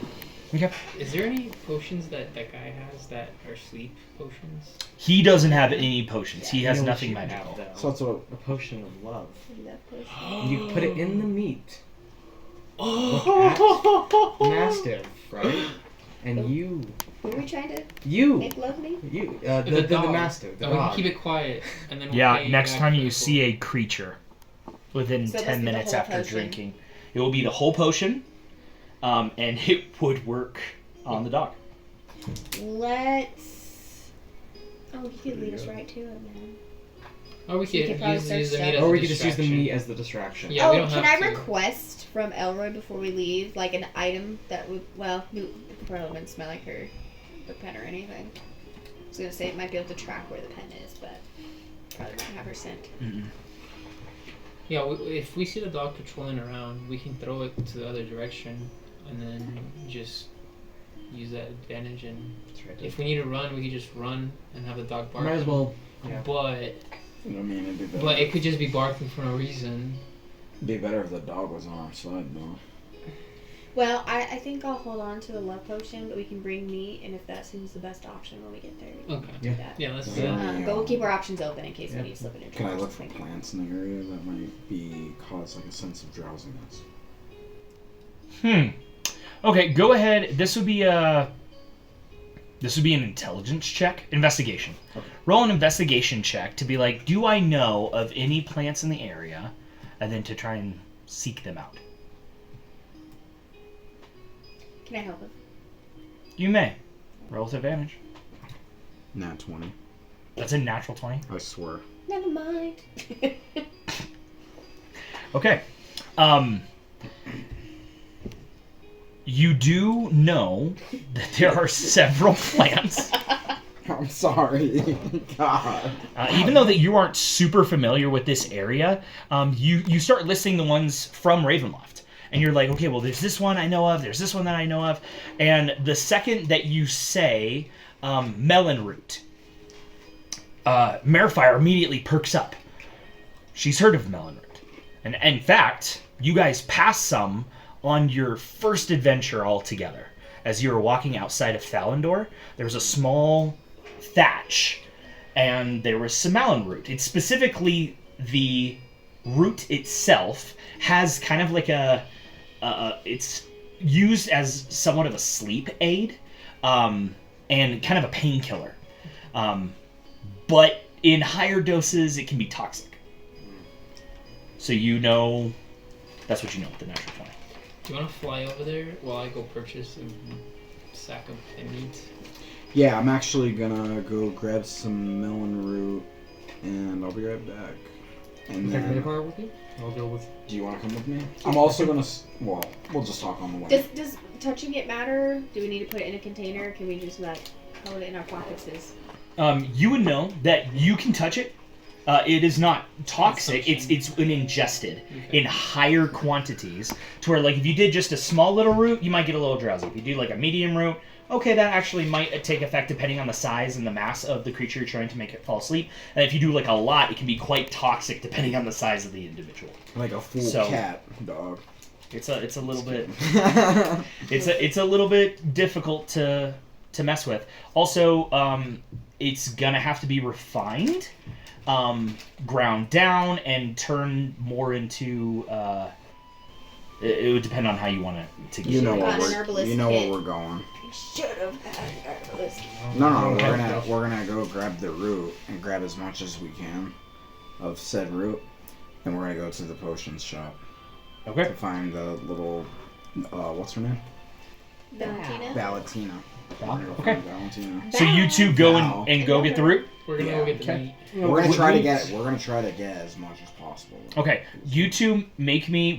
[SPEAKER 3] Is there any potions that guy has that are sleep potions?
[SPEAKER 2] He doesn't have any potions. He has
[SPEAKER 5] You know what
[SPEAKER 2] nothing
[SPEAKER 5] you
[SPEAKER 2] magical.
[SPEAKER 5] have, though?
[SPEAKER 6] So it's
[SPEAKER 5] A potion of love.
[SPEAKER 4] That person.
[SPEAKER 5] You put it in the meat. Look at Mastiff, right? And you.
[SPEAKER 4] Who are we trying to
[SPEAKER 5] You.
[SPEAKER 4] make love me?
[SPEAKER 5] You.
[SPEAKER 3] The
[SPEAKER 5] The
[SPEAKER 3] dog.
[SPEAKER 5] Mastiff. The
[SPEAKER 3] We can
[SPEAKER 5] dog.
[SPEAKER 3] keep it quiet, and then we'll
[SPEAKER 2] Yeah,
[SPEAKER 3] pay
[SPEAKER 2] next
[SPEAKER 3] back
[SPEAKER 2] time
[SPEAKER 3] for
[SPEAKER 2] you
[SPEAKER 3] the
[SPEAKER 2] see a creature within
[SPEAKER 4] So it must
[SPEAKER 2] 10
[SPEAKER 4] be the
[SPEAKER 2] minutes
[SPEAKER 4] whole
[SPEAKER 2] after
[SPEAKER 4] potion.
[SPEAKER 2] drinking, it will be the whole potion, and it would work on the dog.
[SPEAKER 4] Let's. Oh, you could lead us right to it, man.
[SPEAKER 3] Or we
[SPEAKER 4] You
[SPEAKER 3] could
[SPEAKER 4] could probably
[SPEAKER 3] use the
[SPEAKER 4] search
[SPEAKER 3] meat
[SPEAKER 4] that.
[SPEAKER 3] as
[SPEAKER 5] Or
[SPEAKER 3] a
[SPEAKER 5] we could just use the
[SPEAKER 3] distraction.
[SPEAKER 5] meat as the distraction.
[SPEAKER 3] Yeah, we
[SPEAKER 4] Oh,
[SPEAKER 3] don't
[SPEAKER 4] can
[SPEAKER 3] have
[SPEAKER 4] I
[SPEAKER 3] to.
[SPEAKER 4] request from Elroy before we leave, like an item that would, well, it probably wouldn't smell like her pen or anything. I was gonna say it might be able to track where the pen is, but probably wouldn't have her scent.
[SPEAKER 3] Yeah, if we see the dog patrolling around, we can throw it to the other direction, and then just use that advantage. And if we need to run, we could just run and have the dog bark.
[SPEAKER 5] Might as well. Yeah.
[SPEAKER 3] But
[SPEAKER 6] I mean, it'd be better.
[SPEAKER 3] but it could just be barking for no reason.
[SPEAKER 6] It'd be better if the dog was on our side, though.
[SPEAKER 4] Well, I think I'll hold on to the love potion, but we can bring meat, and if that seems the best option when we get there, we can
[SPEAKER 3] Okay.
[SPEAKER 4] do that.
[SPEAKER 3] Yeah, let's do
[SPEAKER 6] Yeah.
[SPEAKER 3] that.
[SPEAKER 4] But we'll keep our options open in case
[SPEAKER 5] Yep.
[SPEAKER 4] we need to slip it into
[SPEAKER 6] Can I
[SPEAKER 4] our
[SPEAKER 6] look for
[SPEAKER 4] something.
[SPEAKER 6] plants in the area that might be cause like a sense of drowsiness?
[SPEAKER 2] Okay, go ahead. This would be an intelligence check. Investigation.
[SPEAKER 6] Okay.
[SPEAKER 2] Roll an investigation check to be like, do I know of any plants in the area? And then to try and seek them out.
[SPEAKER 4] Can I help him?
[SPEAKER 2] You may. Roll with advantage.
[SPEAKER 6] Nat 20.
[SPEAKER 2] That's a natural 20.
[SPEAKER 6] I swear.
[SPEAKER 4] Never mind.
[SPEAKER 2] Okay. You do know that there are several plants.
[SPEAKER 6] I'm sorry. God.
[SPEAKER 2] Even though that you aren't super familiar with this area, you start listing the ones from Ravenloft. And you're like, okay, well, there's this one I know of, there's this one that I know of. And the second that you say Melanroot, Merfire immediately perks up. She's heard of Melanroot. And in fact, you guys passed some on your first adventure all together. As you were walking outside of Thalandor, there was a small thatch, and there was some Melanroot. It's specifically the root itself has kind of like it's used as somewhat of a sleep aid, and kind of a painkiller. But in higher doses, it can be toxic. So you know, that's what you know with the natural 20.
[SPEAKER 3] Do you want to fly over there while I go purchase a sack of meat?
[SPEAKER 6] Yeah, I'm actually gonna go grab some melon root, and I'll be right back. And
[SPEAKER 5] Take the
[SPEAKER 6] then,
[SPEAKER 5] part with you? I'll go with.
[SPEAKER 6] do you want to come with me? I'm also gonna. Well, we'll just talk on the way.
[SPEAKER 4] Does touching it matter? Do we need to put it in a container? Can we just like hold it in our pockets?
[SPEAKER 2] You would know that you can touch it. It is not toxic. It's been ingested in higher quantities to where, like, if you did just a small little root, you might get a little drowsy. If you do like a medium root, okay, that actually might take effect depending on the size and the mass of the creature you're trying to make it fall asleep. And if you do like a lot, it can be quite toxic depending on the size of the individual.
[SPEAKER 6] Like a full cat, dog.
[SPEAKER 2] It's a little bit it's a little bit difficult to mess with. Also, it's gonna have to be refined, ground down, and turn more into. It would depend on how you want it to get.
[SPEAKER 6] You know
[SPEAKER 4] Got
[SPEAKER 6] where
[SPEAKER 4] an herbalist
[SPEAKER 6] where
[SPEAKER 4] kit.
[SPEAKER 6] we're going.
[SPEAKER 4] Should have had an herbalist.
[SPEAKER 6] No, we're gonna go grab the root and grab as much as we can of said root, and we're gonna go to the potions shop
[SPEAKER 2] Okay.
[SPEAKER 6] to find the little what's her name?
[SPEAKER 4] Valentina?
[SPEAKER 6] Valentina.
[SPEAKER 2] Okay.
[SPEAKER 6] Valentina.
[SPEAKER 2] So you two go
[SPEAKER 6] Wow.
[SPEAKER 2] and go get the root.
[SPEAKER 3] We're gonna go get the meat.
[SPEAKER 6] We're gonna try to get as much as possible.
[SPEAKER 2] Okay, you two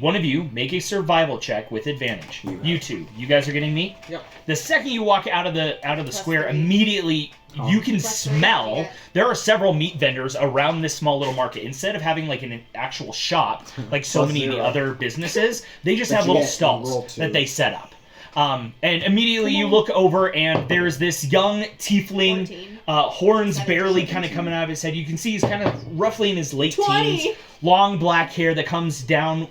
[SPEAKER 2] one of you make a survival check with advantage. You two, you guys are getting meat?
[SPEAKER 5] Yep.
[SPEAKER 2] The second you walk out of the square,
[SPEAKER 4] 3.
[SPEAKER 2] immediately you can
[SPEAKER 4] Plus 3,
[SPEAKER 2] smell.
[SPEAKER 4] yeah.
[SPEAKER 2] There are several meat vendors around this small little market. Instead of having like an actual shop, like so
[SPEAKER 6] Plus
[SPEAKER 2] many of the
[SPEAKER 6] 0.
[SPEAKER 2] other businesses, they just
[SPEAKER 6] But
[SPEAKER 2] have
[SPEAKER 6] you
[SPEAKER 2] little
[SPEAKER 6] get- you roll
[SPEAKER 2] stalls
[SPEAKER 6] 2.
[SPEAKER 2] that they set up. And immediately you look over and there's this young tiefling,
[SPEAKER 4] 14.
[SPEAKER 2] horns
[SPEAKER 4] 17.
[SPEAKER 2] barely kind of coming out of his head. You can see he's kind of roughly in his late
[SPEAKER 4] 20.
[SPEAKER 2] teens. Long black hair that comes down,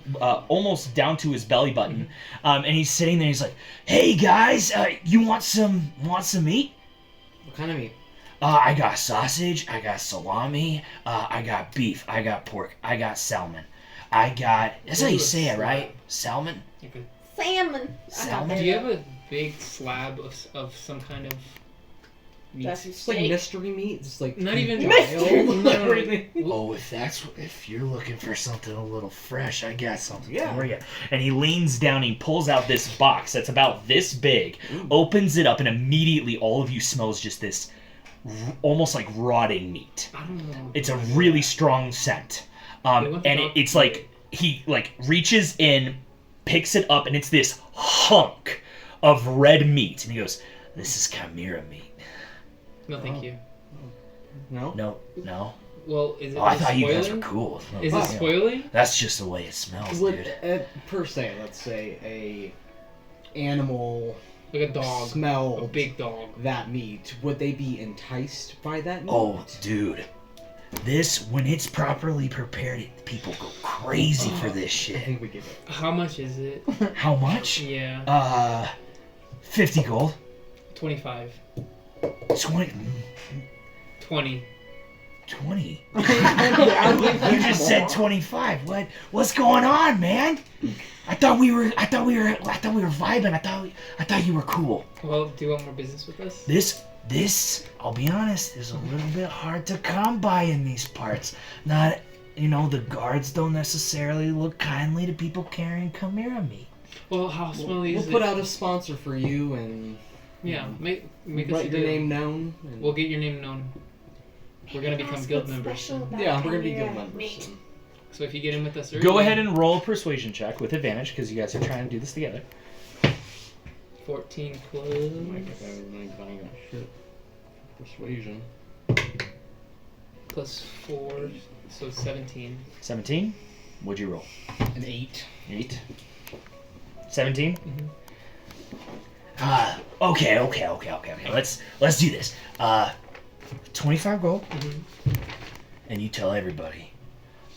[SPEAKER 2] almost down to his belly button. And he's sitting there, he's like, "Hey guys, you want some meat?
[SPEAKER 5] What kind of meat?
[SPEAKER 2] I got sausage, I got salami, I got beef, I got pork, I got salmon. That's how you say it, right? Salmon?
[SPEAKER 3] Okay.
[SPEAKER 4] Salmon.
[SPEAKER 2] Salmon?
[SPEAKER 3] Do you have a big slab of some kind of meat?
[SPEAKER 4] That's
[SPEAKER 5] It's like mystery meat. It's like
[SPEAKER 3] Not even
[SPEAKER 5] mystery.
[SPEAKER 3] No.
[SPEAKER 2] Oh, if you're looking for something a little fresh, I got something
[SPEAKER 5] Yeah.
[SPEAKER 2] for you." And he leans down, he pulls out this box that's about this big, opens it up, and immediately all of you smells just this almost like rotting meat.
[SPEAKER 3] I don't know.
[SPEAKER 2] It's a really strong scent. And it's like he like reaches in, picks it up, and it's this hunk of red meat. And he goes, "This is chimera meat."
[SPEAKER 3] No, thank you.
[SPEAKER 5] No.
[SPEAKER 2] No.
[SPEAKER 3] Well, is it?
[SPEAKER 2] Oh, I
[SPEAKER 3] is it
[SPEAKER 2] thought you guys were
[SPEAKER 3] spoiling?
[SPEAKER 2] cool.
[SPEAKER 3] Is it
[SPEAKER 2] Yeah.
[SPEAKER 3] spoiling?
[SPEAKER 2] That's just the way it smells,
[SPEAKER 5] Would,
[SPEAKER 2] dude.
[SPEAKER 5] per se, let's say a animal
[SPEAKER 3] Like a dog.
[SPEAKER 5] smell
[SPEAKER 3] A big dog.
[SPEAKER 5] that meat, would they be enticed by that meat?
[SPEAKER 2] Oh, dude. This, when it's properly prepared, people go crazy for this
[SPEAKER 5] I
[SPEAKER 2] shit.
[SPEAKER 5] think we get it.
[SPEAKER 3] How much is it?
[SPEAKER 2] How much?
[SPEAKER 3] Yeah.
[SPEAKER 2] 50 gold.
[SPEAKER 3] 25.
[SPEAKER 2] 20.
[SPEAKER 3] 20.
[SPEAKER 2] 20. You just said 25. What's going on, man? I thought we were vibing. I thought you were cool.
[SPEAKER 3] Well, do you want more business with us?
[SPEAKER 2] This, I'll be honest, is a little bit hard to come by in these parts. Not, the guards don't necessarily look kindly to people carrying chimera meat.
[SPEAKER 3] Well, how smelly
[SPEAKER 5] We'll
[SPEAKER 3] is it?
[SPEAKER 5] put out a sponsor for you and
[SPEAKER 3] Yeah, make us a
[SPEAKER 5] write your
[SPEAKER 3] deal.
[SPEAKER 5] name known. And
[SPEAKER 3] We'll get your name known. We're gonna become guild members soon.
[SPEAKER 5] yeah, we're gonna be guild members. soon.
[SPEAKER 3] So if you get in with us early,
[SPEAKER 2] Go ahead and roll a persuasion check with advantage because you guys are trying to do this together.
[SPEAKER 3] 14 plus.
[SPEAKER 5] Shit. Persuasion.
[SPEAKER 3] Plus 4, so 17.
[SPEAKER 2] 17. What'd you roll?
[SPEAKER 5] An 8.
[SPEAKER 2] 8. 17.
[SPEAKER 3] Mhm.
[SPEAKER 2] Okay. Let's do this. 25 gold.
[SPEAKER 3] Mhm.
[SPEAKER 2] And you tell everybody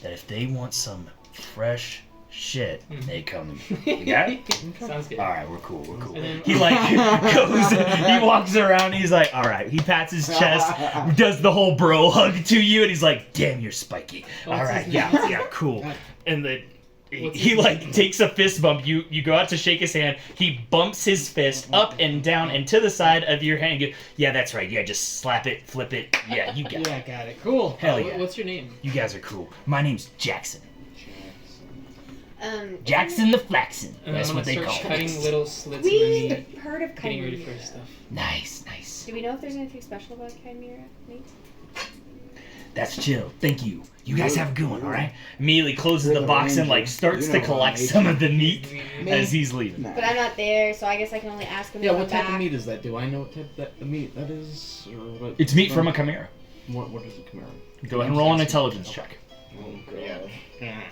[SPEAKER 2] that if they want some fresh shit, they come to me. You got it?
[SPEAKER 3] Sounds good.
[SPEAKER 2] All right, we're cool.
[SPEAKER 3] And then,
[SPEAKER 2] He he walks around, he's like, all right, he pats his chest, does the whole bro hug to you, and he's like, damn, you're spiky. All
[SPEAKER 3] What's
[SPEAKER 2] right,
[SPEAKER 3] his
[SPEAKER 2] yeah, cool. And then
[SPEAKER 3] What's
[SPEAKER 2] he
[SPEAKER 3] his name?
[SPEAKER 2] takes a fist bump. You go out to shake his hand. He bumps his fist up and down and to the side of your hand. You go, yeah, that's right. Yeah, just slap it, flip it. Yeah, you got
[SPEAKER 5] Yeah,
[SPEAKER 2] it.
[SPEAKER 5] got it. Cool.
[SPEAKER 2] Hell yeah.
[SPEAKER 3] What's your name?
[SPEAKER 2] You guys are cool. My name's Jackson.
[SPEAKER 4] Um,
[SPEAKER 2] Jackson the Flaxen.
[SPEAKER 3] And
[SPEAKER 2] That's
[SPEAKER 3] I'm
[SPEAKER 2] what
[SPEAKER 3] gonna
[SPEAKER 2] they
[SPEAKER 3] start
[SPEAKER 2] call
[SPEAKER 3] cutting
[SPEAKER 2] it.
[SPEAKER 3] little slits in the
[SPEAKER 4] we
[SPEAKER 3] meat,
[SPEAKER 4] heard of
[SPEAKER 3] getting
[SPEAKER 4] chimera.
[SPEAKER 3] ready for stuff.
[SPEAKER 2] Nice.
[SPEAKER 4] Do we know if there's anything special about chimera meat?
[SPEAKER 2] That's chill. Thank you. You guys have a good one, all right? Immediately closes
[SPEAKER 6] You're
[SPEAKER 2] the
[SPEAKER 6] the
[SPEAKER 2] box and
[SPEAKER 6] ranger.
[SPEAKER 2] like starts
[SPEAKER 6] You
[SPEAKER 2] to
[SPEAKER 6] know
[SPEAKER 2] collect
[SPEAKER 6] how I
[SPEAKER 2] some
[SPEAKER 6] make
[SPEAKER 2] of the meat
[SPEAKER 3] Me.
[SPEAKER 2] as he's leaving.
[SPEAKER 6] Nah.
[SPEAKER 4] But I'm not there, so I guess I can only ask him.
[SPEAKER 5] Yeah,
[SPEAKER 4] to
[SPEAKER 5] what
[SPEAKER 4] come
[SPEAKER 5] type of
[SPEAKER 4] back.
[SPEAKER 5] meat is that? Do I know what type of meat that is? Or what
[SPEAKER 2] It's meat from a chimera.
[SPEAKER 5] What is a chimera?
[SPEAKER 2] Go ahead and roll an intelligence check.
[SPEAKER 6] Oh, God.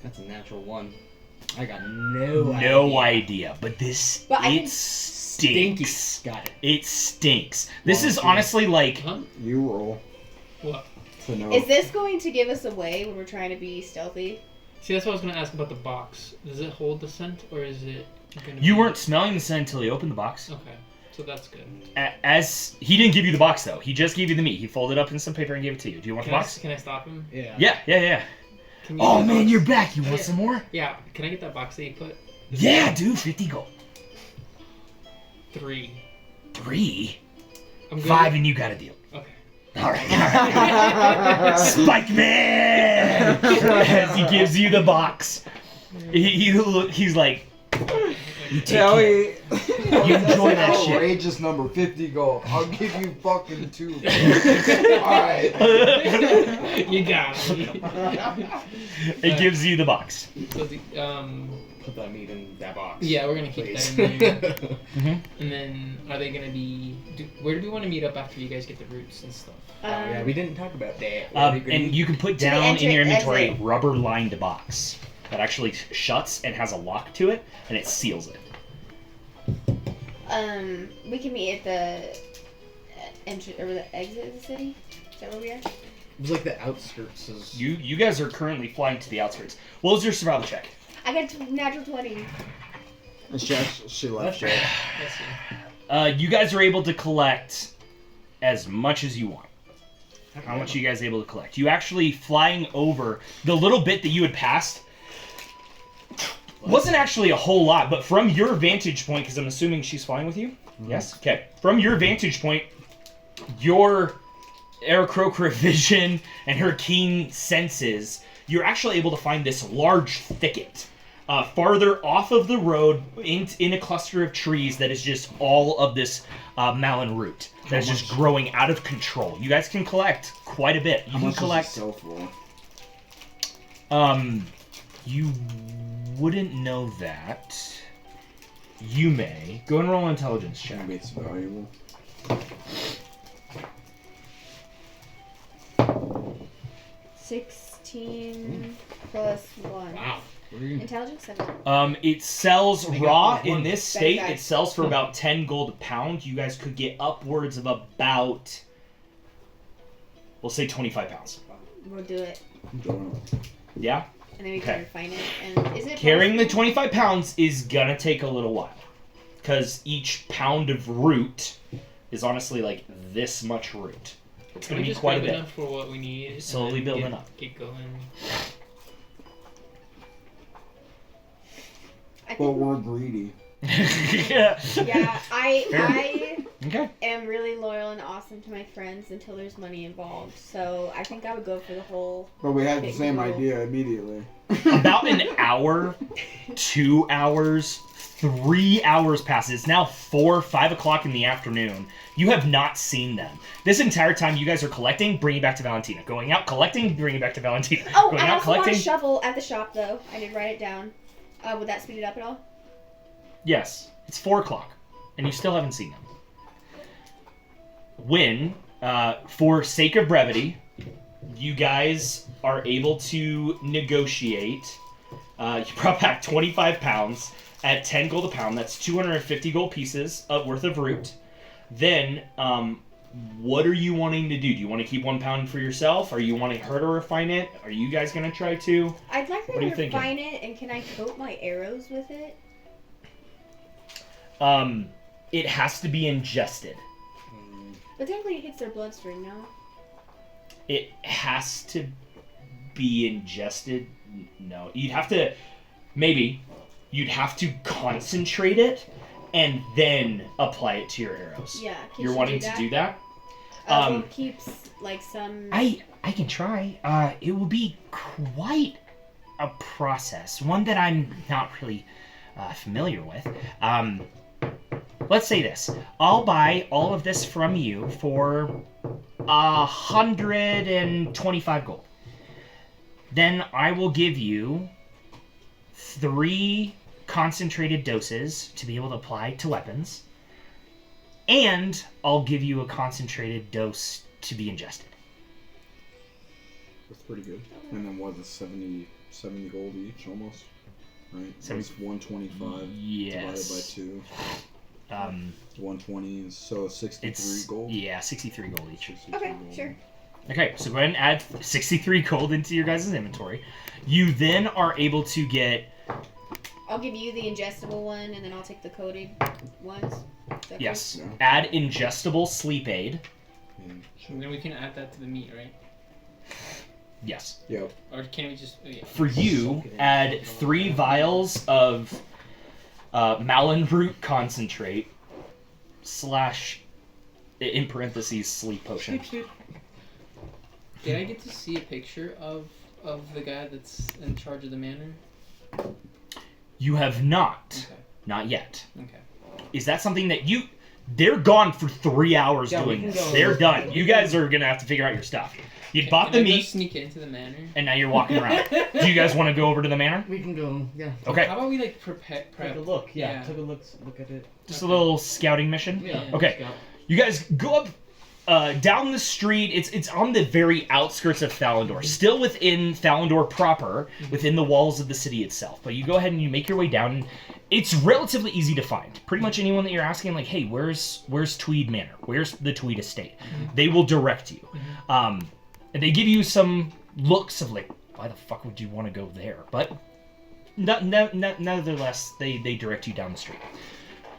[SPEAKER 5] That's a natural 1. I got no idea.
[SPEAKER 2] No idea, but this
[SPEAKER 4] But I
[SPEAKER 2] it
[SPEAKER 4] can-
[SPEAKER 2] stinks.
[SPEAKER 5] Got it.
[SPEAKER 2] It stinks. This is
[SPEAKER 5] Volunteer.
[SPEAKER 2] honestly like
[SPEAKER 3] Huh?
[SPEAKER 6] You roll
[SPEAKER 3] What?
[SPEAKER 6] to know.
[SPEAKER 4] Is this going to give us away when we're trying to be stealthy?
[SPEAKER 3] See, that's what I was gonna ask about the box. Does it hold the scent, or is it? Gonna
[SPEAKER 2] you
[SPEAKER 3] be...
[SPEAKER 2] weren't smelling the scent until he opened the box.
[SPEAKER 3] Okay, so that's good.
[SPEAKER 2] As he didn't give you the box though, he just gave you the meat. He folded up in some paper and gave it to you. Do you want
[SPEAKER 3] Can
[SPEAKER 2] the
[SPEAKER 3] I,
[SPEAKER 2] box?
[SPEAKER 3] can I stop him?
[SPEAKER 5] Yeah.
[SPEAKER 2] Yeah.
[SPEAKER 3] Can you
[SPEAKER 2] Oh
[SPEAKER 3] get the
[SPEAKER 2] man,
[SPEAKER 3] box?
[SPEAKER 2] you're back. You want
[SPEAKER 3] Yeah.
[SPEAKER 2] some more?
[SPEAKER 3] Yeah. Can I get that box that you put?
[SPEAKER 2] Yeah, dude. 50 gold.
[SPEAKER 3] 3.
[SPEAKER 2] 3,
[SPEAKER 3] I'm good.
[SPEAKER 2] 5, and you got a deal.
[SPEAKER 3] Okay.
[SPEAKER 2] All right. Spike Man. As he gives you the box, he's like, you take
[SPEAKER 6] Tell
[SPEAKER 2] care.
[SPEAKER 6] you.
[SPEAKER 2] You enjoy that shit.
[SPEAKER 6] Outrageous number 50 gold. I'll give you fucking 2. Alright.
[SPEAKER 3] You got me.
[SPEAKER 2] It gives you the box.
[SPEAKER 3] So the,
[SPEAKER 5] Put that meat in that box.
[SPEAKER 3] yeah, we're gonna keep
[SPEAKER 5] Please.
[SPEAKER 3] that in there.
[SPEAKER 2] Mhm.
[SPEAKER 3] And then, are they gonna be? Where do we want to meet up after you guys get the roots and stuff?
[SPEAKER 5] Yeah, we didn't talk about that.
[SPEAKER 2] And you can put
[SPEAKER 4] To the
[SPEAKER 2] down in your
[SPEAKER 4] entrance,
[SPEAKER 2] inventory a
[SPEAKER 4] exit.
[SPEAKER 2] rubber-lined box that actually shuts and has a lock to it, and it seals it.
[SPEAKER 4] We can meet at the entrance or the exit of the city. Is that where we are?
[SPEAKER 5] It was like the outskirts.
[SPEAKER 2] You guys are currently flying to the outskirts. What was your survival check?
[SPEAKER 4] I got natural 20.
[SPEAKER 6] And she left
[SPEAKER 5] That's
[SPEAKER 6] it.
[SPEAKER 3] Let's see.
[SPEAKER 2] You guys are able to collect as much as you want. How much are you guys able to collect? You actually flying over the little bit that you had passed wasn't actually a whole lot, but from your vantage point, because I'm assuming she's flying with you? Yes? Okay. From your vantage point, your Aarakocra vision and her keen senses, you're actually able to find this large thicket. Farther off of the road, in a cluster of trees that is just all of this Melanroot that is just growing out of control. You guys can collect quite a bit. You
[SPEAKER 6] How
[SPEAKER 2] can
[SPEAKER 6] much
[SPEAKER 2] collect.
[SPEAKER 6] does it sell for?
[SPEAKER 2] You wouldn't know that. You may go and roll an intelligence check.
[SPEAKER 6] Maybe it's valuable.
[SPEAKER 4] $16 plus 1.
[SPEAKER 5] Wow.
[SPEAKER 4] Intelligence 7.
[SPEAKER 2] It sells
[SPEAKER 5] Make it
[SPEAKER 2] raw
[SPEAKER 5] for one.
[SPEAKER 2] in this state.
[SPEAKER 4] Okay.
[SPEAKER 2] It sells for about 10 gold a pound. You guys could get upwards of about, we'll say 25 pounds.
[SPEAKER 4] We'll do it.
[SPEAKER 6] I'm doing it.
[SPEAKER 2] Yeah?
[SPEAKER 4] And then we
[SPEAKER 2] Okay.
[SPEAKER 4] can refine it. And is it
[SPEAKER 2] Carrying the
[SPEAKER 4] possible-
[SPEAKER 2] 25 pounds is gonna take a little while. Because each pound of root is honestly like this much root. It's
[SPEAKER 3] Can
[SPEAKER 2] gonna
[SPEAKER 3] we
[SPEAKER 2] be
[SPEAKER 3] just
[SPEAKER 2] quite a
[SPEAKER 3] grab
[SPEAKER 2] bit.
[SPEAKER 3] enough for what we need? and
[SPEAKER 2] Slowly
[SPEAKER 3] then
[SPEAKER 2] building
[SPEAKER 3] get,
[SPEAKER 2] up.
[SPEAKER 3] Get going.
[SPEAKER 4] I
[SPEAKER 6] But
[SPEAKER 4] think,
[SPEAKER 6] we're greedy.
[SPEAKER 2] Yeah.
[SPEAKER 4] yeah, I
[SPEAKER 2] Okay.
[SPEAKER 4] am really loyal and awesome to my friends until there's money involved. So I think I would go for the whole.
[SPEAKER 6] But we had the
[SPEAKER 4] Big
[SPEAKER 6] same
[SPEAKER 4] rule.
[SPEAKER 6] idea immediately.
[SPEAKER 2] About an hour, 2 hours, 3 hours passes. It's now 4, 5 o'clock in the afternoon. You have not seen them. This entire time you guys are collecting, bringing back to Valentina. Going out, collecting, bringing back to Valentina.
[SPEAKER 4] Oh,
[SPEAKER 2] Going
[SPEAKER 4] I
[SPEAKER 2] out,
[SPEAKER 4] also bought a
[SPEAKER 2] collecting.
[SPEAKER 4] shovel at the shop though. I did write it down. Would that speed it up at all?
[SPEAKER 2] Yes, it's 4 o'clock, and you still haven't seen them. When, for sake of brevity, you guys are able to negotiate. You brought back 25 pounds at 10 gold a pound. That's 250 gold pieces worth of root. Then, what are you wanting to do? Do you want to keep 1 pound for yourself? Are you wanting her to refine it? Are you guys going to try to?
[SPEAKER 4] I'd like her
[SPEAKER 2] What are
[SPEAKER 4] to
[SPEAKER 2] you thinking?
[SPEAKER 4] refine it, and can I coat my arrows with it?
[SPEAKER 2] It has to be ingested.
[SPEAKER 4] But technically it hits their bloodstream, no?
[SPEAKER 2] It has to be ingested. No, you'd have to. Maybe you'd have to concentrate it and then apply it to your arrows.
[SPEAKER 4] Yeah. Can
[SPEAKER 2] You're
[SPEAKER 4] she
[SPEAKER 2] wanting
[SPEAKER 4] do that?
[SPEAKER 2] to do that?
[SPEAKER 4] Well, it keeps like some.
[SPEAKER 2] I can try. It will be quite a process, one that I'm not really familiar with. Let's say this: I'll buy all of this from you for 125 gold. Then I will give you 3 concentrated doses to be able to apply to weapons. and I'll give you a concentrated dose to be ingested.
[SPEAKER 6] That's pretty good. And then what, the 70 gold each almost? Right? So it's 125
[SPEAKER 2] Yes.
[SPEAKER 6] divided by 2. 120 is so 63 gold?
[SPEAKER 2] Yeah, 63 gold each.
[SPEAKER 4] Okay, sure.
[SPEAKER 2] Okay, so go ahead and add 63 gold into your guys' inventory. You then are able to get...
[SPEAKER 4] I'll give you the ingestible one, and then I'll take the coated ones. Is that
[SPEAKER 2] Yes.
[SPEAKER 6] Yeah.
[SPEAKER 2] Add ingestible sleep aid.
[SPEAKER 3] And then we can add that to the meat, right?
[SPEAKER 2] Yes.
[SPEAKER 6] Yep.
[SPEAKER 3] Or can we just... Oh, yeah.
[SPEAKER 2] For you, add 3 vials of Melanroot concentrate / in parentheses sleep potion.
[SPEAKER 3] Did I get to see a picture of the guy that's in charge of the manor?
[SPEAKER 2] You have not.
[SPEAKER 3] Okay.
[SPEAKER 2] Not yet.
[SPEAKER 3] Okay.
[SPEAKER 2] Is that something that you... They're gone for 3 hours
[SPEAKER 5] Yeah, we
[SPEAKER 2] doing
[SPEAKER 5] can
[SPEAKER 2] this.
[SPEAKER 5] go-
[SPEAKER 2] They're done. You guys are going to have to figure out your stuff. You bought the
[SPEAKER 3] Can I go
[SPEAKER 2] meat,
[SPEAKER 3] sneak into the manor?
[SPEAKER 2] and now you're walking around. Do you guys want to go over to the manor?
[SPEAKER 5] We can go, yeah.
[SPEAKER 2] Okay.
[SPEAKER 3] How about we like prep?
[SPEAKER 5] Take a look, yeah.
[SPEAKER 3] Yeah.
[SPEAKER 5] Take a look at it.
[SPEAKER 2] Just a little scouting mission?
[SPEAKER 5] Yeah.
[SPEAKER 2] Okay. You guys go up down the street. It's on the very outskirts of Thalandor. Still within Thalandor proper, within the walls of the city itself. But you go ahead and you make your way down. And it's relatively easy to find. Pretty much anyone that you're asking, like, hey, where's Tweed Manor? Where's the Tweed estate? They will direct you. And they give you some looks of like, why the fuck would you want to go there? But nonetheless, they direct you down the street.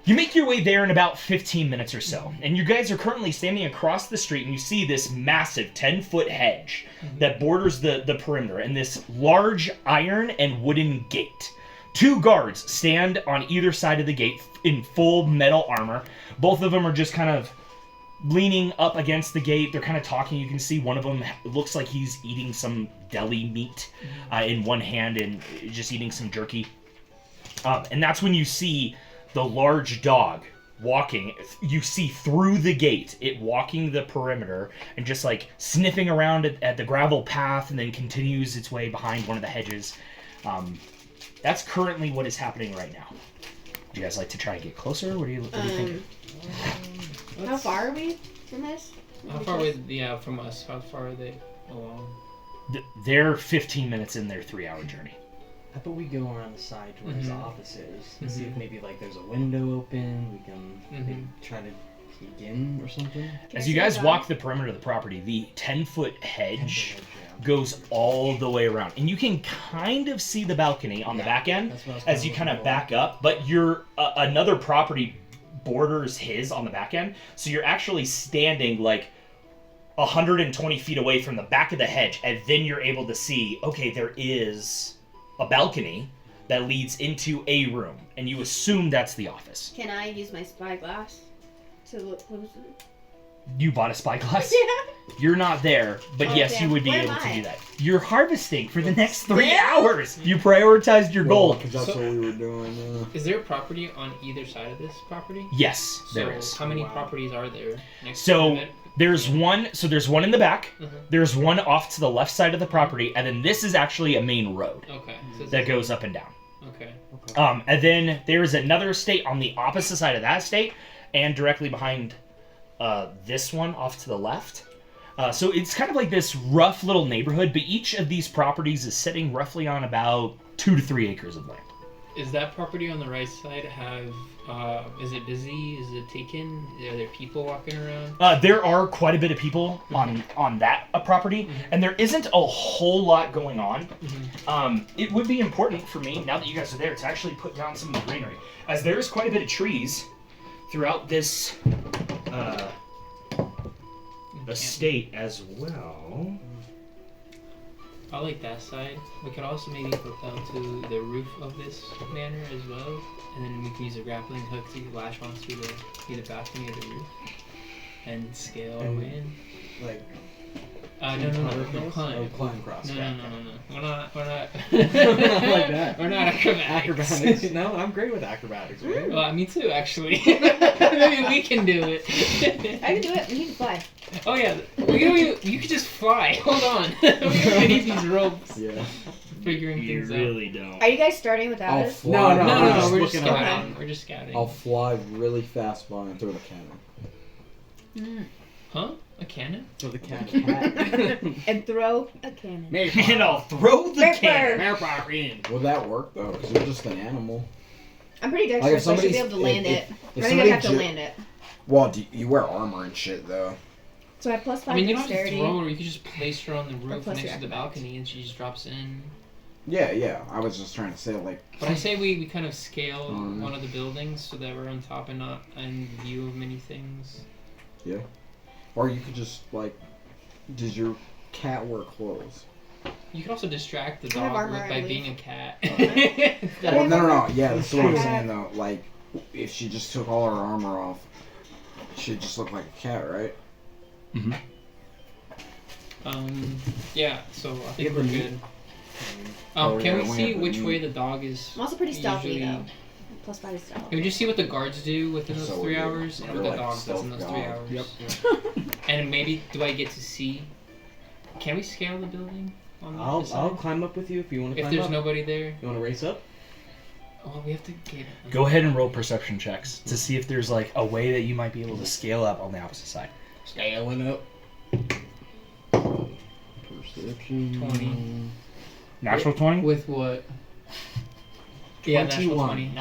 [SPEAKER 2] You make your way there in about 15 minutes or so, and you guys are currently standing across the street, and you see this massive 10-foot hedge that borders the perimeter, and this large iron and wooden gate. 2 guards stand on either side of the gate in full metal armor. Both of them are just kind of leaning up against the gate. They're kind of talking. You can see one of them looks like he's eating some deli meat in one hand and just eating some jerky. And that's when you see the large dog walking. You see through the gate, it walking the perimeter and just like sniffing around at the gravel path and then continues its way behind one of the hedges. That's currently what is happening right now. Do you guys like to try and get closer? What do you think?
[SPEAKER 4] How far are we from this?
[SPEAKER 3] How far away? Yeah, from us. How far are they along?
[SPEAKER 2] They're 15 minutes in their 3-hour journey.
[SPEAKER 5] How about we go around the side to where his office is and see if maybe like there's a window open. We can maybe try to peek in or something.
[SPEAKER 2] As you guys walk the perimeter of the property, the 10-foot hedge goes all the way around. And you can kind of see the balcony on the back end as you kind of back up. But you're another property borders his on the back end. So you're actually standing like 120 feet away from the back of the hedge. And then you're able to see, okay, there is a balcony that leads into a room. And you assume that's the office.
[SPEAKER 4] Can I use my spyglass to look closer?
[SPEAKER 2] You bought a spyglass?
[SPEAKER 4] Yeah.
[SPEAKER 2] You're not there, but
[SPEAKER 4] Oh,
[SPEAKER 2] yes,
[SPEAKER 4] damn.
[SPEAKER 2] you would be
[SPEAKER 4] Where
[SPEAKER 2] able
[SPEAKER 4] am
[SPEAKER 2] to
[SPEAKER 4] I?
[SPEAKER 2] do that. You're harvesting for the next 3
[SPEAKER 4] Yeah.
[SPEAKER 2] hours. You prioritized your goal.
[SPEAKER 6] Because that's what we were doing.
[SPEAKER 3] Is there a property on either side of this property?
[SPEAKER 2] Yes, there
[SPEAKER 3] So
[SPEAKER 2] is.
[SPEAKER 3] how many properties are there next
[SPEAKER 2] So
[SPEAKER 3] to it?
[SPEAKER 2] there's one. So there's one in the back.
[SPEAKER 3] Mhm.
[SPEAKER 2] There's one off to the left side of the property, and then this is actually a main road
[SPEAKER 3] Okay. So
[SPEAKER 2] that goes up and down.
[SPEAKER 3] Okay.
[SPEAKER 2] And then there is another estate on the opposite side of that estate, and directly behind this one off to the left. So it's kind of like this rough little neighborhood, but each of these properties is sitting roughly on about 2 to 3 acres of land.
[SPEAKER 3] Is that property on the right side have? Is it busy? Is it taken? Are there people walking around?
[SPEAKER 2] There are quite a bit of people on that property, and there isn't a whole lot going on. It would be important for me, now that you guys are there, to actually put down some of the greenery, as there is quite a bit of trees throughout this estate as well.
[SPEAKER 3] I like that side. We could also maybe put down to the roof of this manor as well, and then we can use a grappling hook to lash onto either balcony or the roof, and scale our way in.
[SPEAKER 5] Like,
[SPEAKER 3] No, climb.
[SPEAKER 5] climb across.
[SPEAKER 3] No. We're not.
[SPEAKER 5] Not like that.
[SPEAKER 3] We're not acrobatics.
[SPEAKER 5] Acrobatics. No, I'm great with acrobatics. Right?
[SPEAKER 3] Well, me too, actually. Maybe we can do it.
[SPEAKER 4] I can do it. We can fly.
[SPEAKER 3] Oh yeah, you could just fly. Hold on. We need these ropes.
[SPEAKER 6] Yeah.
[SPEAKER 3] Figuring
[SPEAKER 2] You
[SPEAKER 3] things
[SPEAKER 2] really don't.
[SPEAKER 4] Are you guys starting without
[SPEAKER 6] I'll
[SPEAKER 4] us?
[SPEAKER 6] fly.
[SPEAKER 3] out. No,
[SPEAKER 5] just
[SPEAKER 3] we're just
[SPEAKER 5] looking around.
[SPEAKER 3] scouting. We're just scouting.
[SPEAKER 6] I'll fly really fast by and throw the cannon.
[SPEAKER 3] Huh? A cannon?
[SPEAKER 5] So the cat.
[SPEAKER 4] And throw a cannon.
[SPEAKER 2] And I'll throw the cannon.
[SPEAKER 3] Merfire in.
[SPEAKER 6] Would that work though? Because you're just an animal.
[SPEAKER 4] I'm pretty
[SPEAKER 6] Like,
[SPEAKER 4] dexterous,
[SPEAKER 6] if
[SPEAKER 4] so I should be
[SPEAKER 6] somebody's-
[SPEAKER 4] able to land it.
[SPEAKER 6] if
[SPEAKER 4] I think
[SPEAKER 6] somebody
[SPEAKER 4] I have to
[SPEAKER 6] ju-
[SPEAKER 4] land it.
[SPEAKER 6] Well, you wear armor and shit though.
[SPEAKER 4] So I have +5
[SPEAKER 3] I mean, you don't have to
[SPEAKER 4] dexterity.
[SPEAKER 3] throw her. You could just place her on the roof
[SPEAKER 4] plus
[SPEAKER 3] next
[SPEAKER 4] your
[SPEAKER 3] to the
[SPEAKER 4] acrobatics.
[SPEAKER 3] balcony and she just drops in.
[SPEAKER 6] Yeah. I was just trying to say like.
[SPEAKER 3] But I say we kind of scale
[SPEAKER 6] Mm.
[SPEAKER 3] one of the buildings so that we're on top and not in view of many things.
[SPEAKER 6] Yeah. Or you could just like. Does your cat wear clothes?
[SPEAKER 3] You can also distract the
[SPEAKER 4] I have
[SPEAKER 3] dog
[SPEAKER 4] armor, I
[SPEAKER 3] by
[SPEAKER 4] believe.
[SPEAKER 3] being a cat.
[SPEAKER 6] Well, no. Yeah, that's what I'm saying though. Like, if she just took all her armor off, she'd just look like a cat, right?
[SPEAKER 2] Mm-hmm.
[SPEAKER 3] Yeah, so I think
[SPEAKER 5] Yeah,
[SPEAKER 3] we're
[SPEAKER 5] but-
[SPEAKER 3] good.
[SPEAKER 6] Oh,
[SPEAKER 3] Can
[SPEAKER 6] yeah,
[SPEAKER 3] we
[SPEAKER 6] we
[SPEAKER 3] see
[SPEAKER 6] have
[SPEAKER 3] which
[SPEAKER 6] the-
[SPEAKER 3] way the dog is?
[SPEAKER 4] I'm also pretty stealthy
[SPEAKER 3] usually-
[SPEAKER 4] though. +5 is stealth.
[SPEAKER 3] Can we just see what the guards do within those
[SPEAKER 6] So
[SPEAKER 3] 3
[SPEAKER 6] you're-
[SPEAKER 3] hours and
[SPEAKER 6] you're
[SPEAKER 3] what the
[SPEAKER 6] like
[SPEAKER 3] dog does in
[SPEAKER 6] stealth
[SPEAKER 3] those 3
[SPEAKER 6] god.
[SPEAKER 3] hours?
[SPEAKER 5] Yep.
[SPEAKER 3] And maybe do I get to see? Can we scale the building on the other
[SPEAKER 5] I'll
[SPEAKER 3] side?
[SPEAKER 5] climb up with you if you want to
[SPEAKER 3] If
[SPEAKER 5] climb
[SPEAKER 3] there's
[SPEAKER 5] up.
[SPEAKER 3] nobody there,
[SPEAKER 5] You want to race up?
[SPEAKER 3] oh, we have to get.
[SPEAKER 2] Go ahead and roll perception checks to see if there's like a way that you might be able to scale up on the opposite side.
[SPEAKER 5] Scaling up. Perception.
[SPEAKER 3] 20.
[SPEAKER 2] Natural 20?
[SPEAKER 3] With what? Yeah, natural
[SPEAKER 5] 21.
[SPEAKER 3] 20.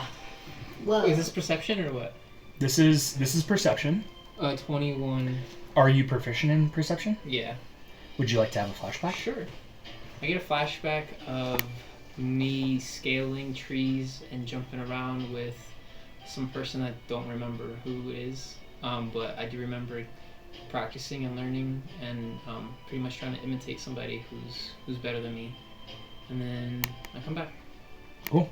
[SPEAKER 4] Whoa.
[SPEAKER 3] Is this perception or what?
[SPEAKER 2] This is perception.
[SPEAKER 3] 21.
[SPEAKER 2] Are you proficient in perception?
[SPEAKER 3] Yeah.
[SPEAKER 2] Would you like to have a flashback?
[SPEAKER 3] Sure. I get a flashback of me scaling trees and jumping around with some person I don't remember who it is, but I do remember practicing and learning and pretty much trying to imitate somebody who's better than me. And then I come back.
[SPEAKER 2] Cool.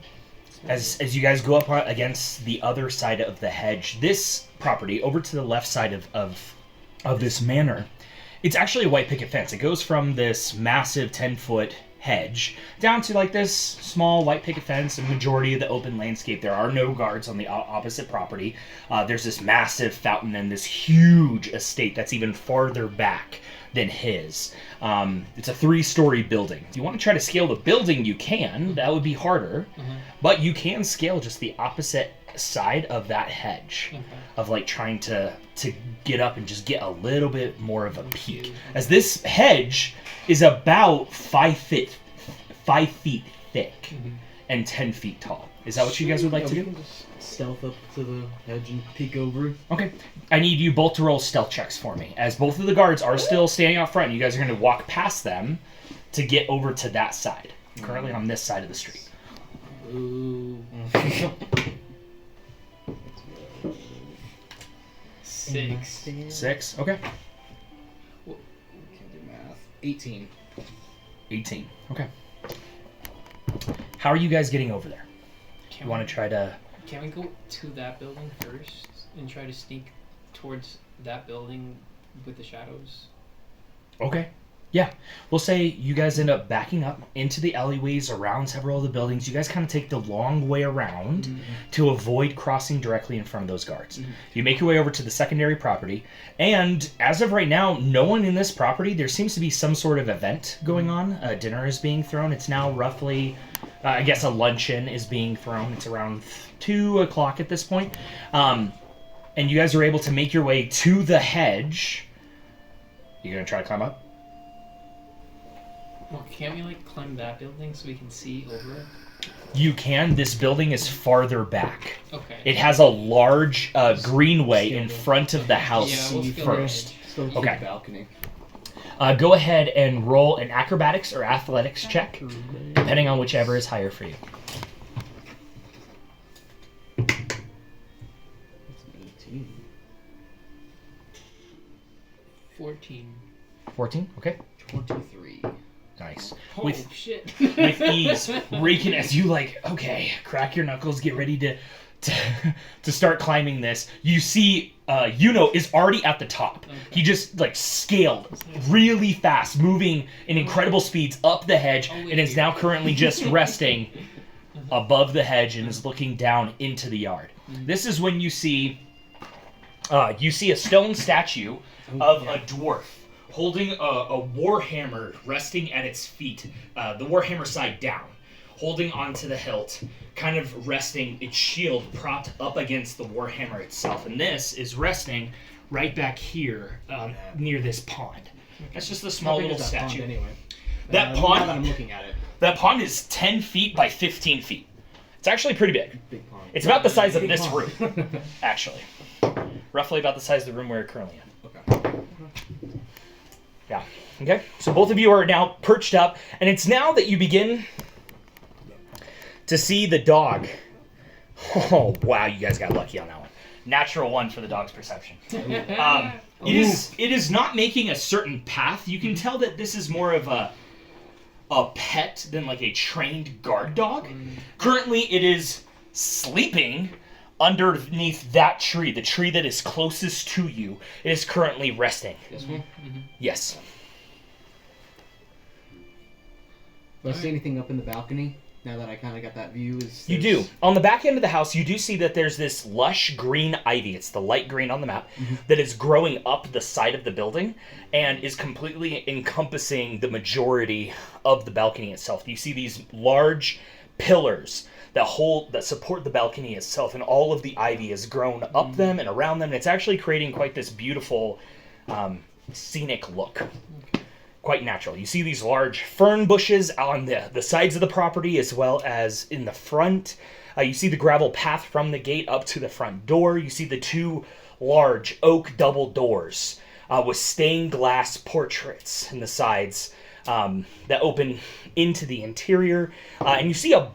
[SPEAKER 2] As you guys go up against the other side of the hedge, this property over to the left side of this manor, it's actually a white picket fence. It goes from this massive 10-foot hedge down to like this small white picket fence. The majority of the open landscape, there are no guards on the opposite property. There's this massive fountain and this huge estate that's even farther back than his. It's a 3-story building. If you want to try to scale the building, you can. That would be harder. But you can scale just the opposite side of that hedge.
[SPEAKER 3] Okay.
[SPEAKER 2] Of like trying to get up and just get a little bit more of a peak. As this hedge is about 5 feet thick and 10 feet tall. Is that what you guys would like to
[SPEAKER 5] we
[SPEAKER 2] do?
[SPEAKER 5] can just stealth up to the hedge and peek over.
[SPEAKER 2] Okay. I need you both to roll stealth checks for me. As both of the guards are still standing out front, you guys are going to walk past them to get over to that side. Currently on this side of the street.
[SPEAKER 3] Ooh. 6.
[SPEAKER 2] 6. Okay.
[SPEAKER 5] Can't do math. 18.
[SPEAKER 2] 18. Okay. How are you guys getting over there? You want to try to...
[SPEAKER 3] Can we go to that building first and try to sneak towards that building with the shadows?
[SPEAKER 2] Okay. Yeah. We'll say you guys end up backing up into the alleyways around several of the buildings. You guys kind of take the long way around to avoid crossing directly in front of those guards. You make your way over to the secondary property, and as of right now, no one in this property, there seems to be some sort of event going on. Dinner is being thrown. It's now roughly, I guess a luncheon is being thrown. It's around 2 o'clock at this point. And you guys are able to make your way to the hedge. You gonna try to climb up?
[SPEAKER 3] Well, can't we like climb that building so we can see over it?
[SPEAKER 2] You can. This building is farther back.
[SPEAKER 3] Okay.
[SPEAKER 2] It has a large greenway in front of the house
[SPEAKER 3] Yeah, we'll scale
[SPEAKER 2] first.
[SPEAKER 5] Still to
[SPEAKER 2] Okay.
[SPEAKER 5] the balcony.
[SPEAKER 2] Go ahead and roll an acrobatics or athletics check, depending on whichever is higher for you.
[SPEAKER 5] That's an 18.
[SPEAKER 3] 14.
[SPEAKER 2] 14? Okay.
[SPEAKER 5] 23.
[SPEAKER 2] Nice.
[SPEAKER 3] Oh
[SPEAKER 2] With
[SPEAKER 3] shit!
[SPEAKER 2] with ease, raking as you crack your knuckles, get ready to start climbing this. You see, Yuno is already at the top.
[SPEAKER 3] Okay.
[SPEAKER 2] He just scaled really fast, moving in incredible speeds up the hedge, and is now currently just resting above the hedge and is looking down into the yard. This is when you see a stone statue of a dwarf holding a warhammer resting at its feet, the warhammer side down, holding onto the hilt, kind of resting its shield propped up against the warhammer itself. And this is resting right back here near this pond. That's just a small
[SPEAKER 5] How big
[SPEAKER 2] little
[SPEAKER 5] is that
[SPEAKER 2] statue.
[SPEAKER 5] pond anyway?
[SPEAKER 2] That
[SPEAKER 5] Now
[SPEAKER 2] pond.
[SPEAKER 5] that I'm looking at it.
[SPEAKER 2] That pond is 10 feet by 15 feet. It's actually pretty big.
[SPEAKER 5] Big pond.
[SPEAKER 2] It's about the size of
[SPEAKER 5] Big
[SPEAKER 2] this
[SPEAKER 5] pond.
[SPEAKER 2] room, actually. Roughly about the size of the room we're currently in.
[SPEAKER 5] Okay.
[SPEAKER 2] Yeah. Okay. So both of you are now perched up, and it's now that you begin to see the dog. Oh wow, you guys got lucky on that one. Natural 1 for the dog's perception. It is not making a certain path. You can tell that this is more of a pet than like a trained guard dog. Currently, it is sleeping underneath that tree, the tree that is closest to you. It is currently resting.
[SPEAKER 5] This one?
[SPEAKER 2] Yes.
[SPEAKER 5] Do I see anything up in the balcony? Now that I kind of got that view,
[SPEAKER 2] You do. On the back end of the house, you do see that there's this lush green ivy. It's the light green on the map that is growing up the side of the building and is completely encompassing the majority of the balcony itself. You see these large pillars that support the balcony itself, and all of the ivy has grown up them and around them, and it's actually creating quite this beautiful scenic look. Quite natural. You see these large fern bushes on the sides of the property as well as in the front. You see the gravel path from the gate up to the front door. You see the 2 large oak double doors with stained glass portraits in the sides that open into the interior. And you see a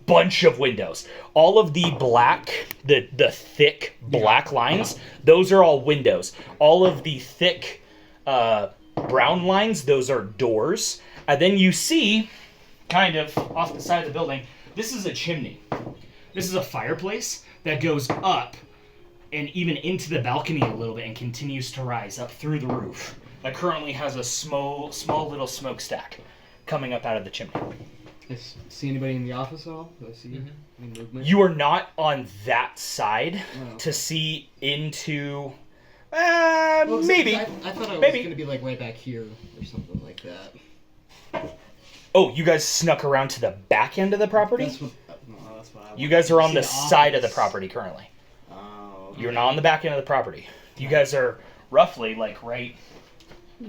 [SPEAKER 2] bunch of windows. All of the black, the thick black lines, those are all windows. All of the thick brown lines, those are doors. And then you see, kind of off the side of the building, this is a chimney. This is a fireplace that goes up and even into the balcony a little bit and continues to rise up through the roof. That currently has a small little smokestack coming up out of the chimney.
[SPEAKER 5] See anybody in the office at all? Do I see any movement?
[SPEAKER 2] You are not on that side
[SPEAKER 5] Oh.
[SPEAKER 2] to see into...
[SPEAKER 5] Well,
[SPEAKER 2] maybe.
[SPEAKER 5] I thought I was
[SPEAKER 2] Maybe.
[SPEAKER 5] going to be like right back here or something like that.
[SPEAKER 2] Oh, you guys snuck around to the back end of the property?
[SPEAKER 5] That's what I
[SPEAKER 2] You guys are on
[SPEAKER 5] See
[SPEAKER 2] the side of the
[SPEAKER 5] office.
[SPEAKER 2] property currently.
[SPEAKER 5] Oh.
[SPEAKER 2] You're not on the back end of the property. You guys are roughly like right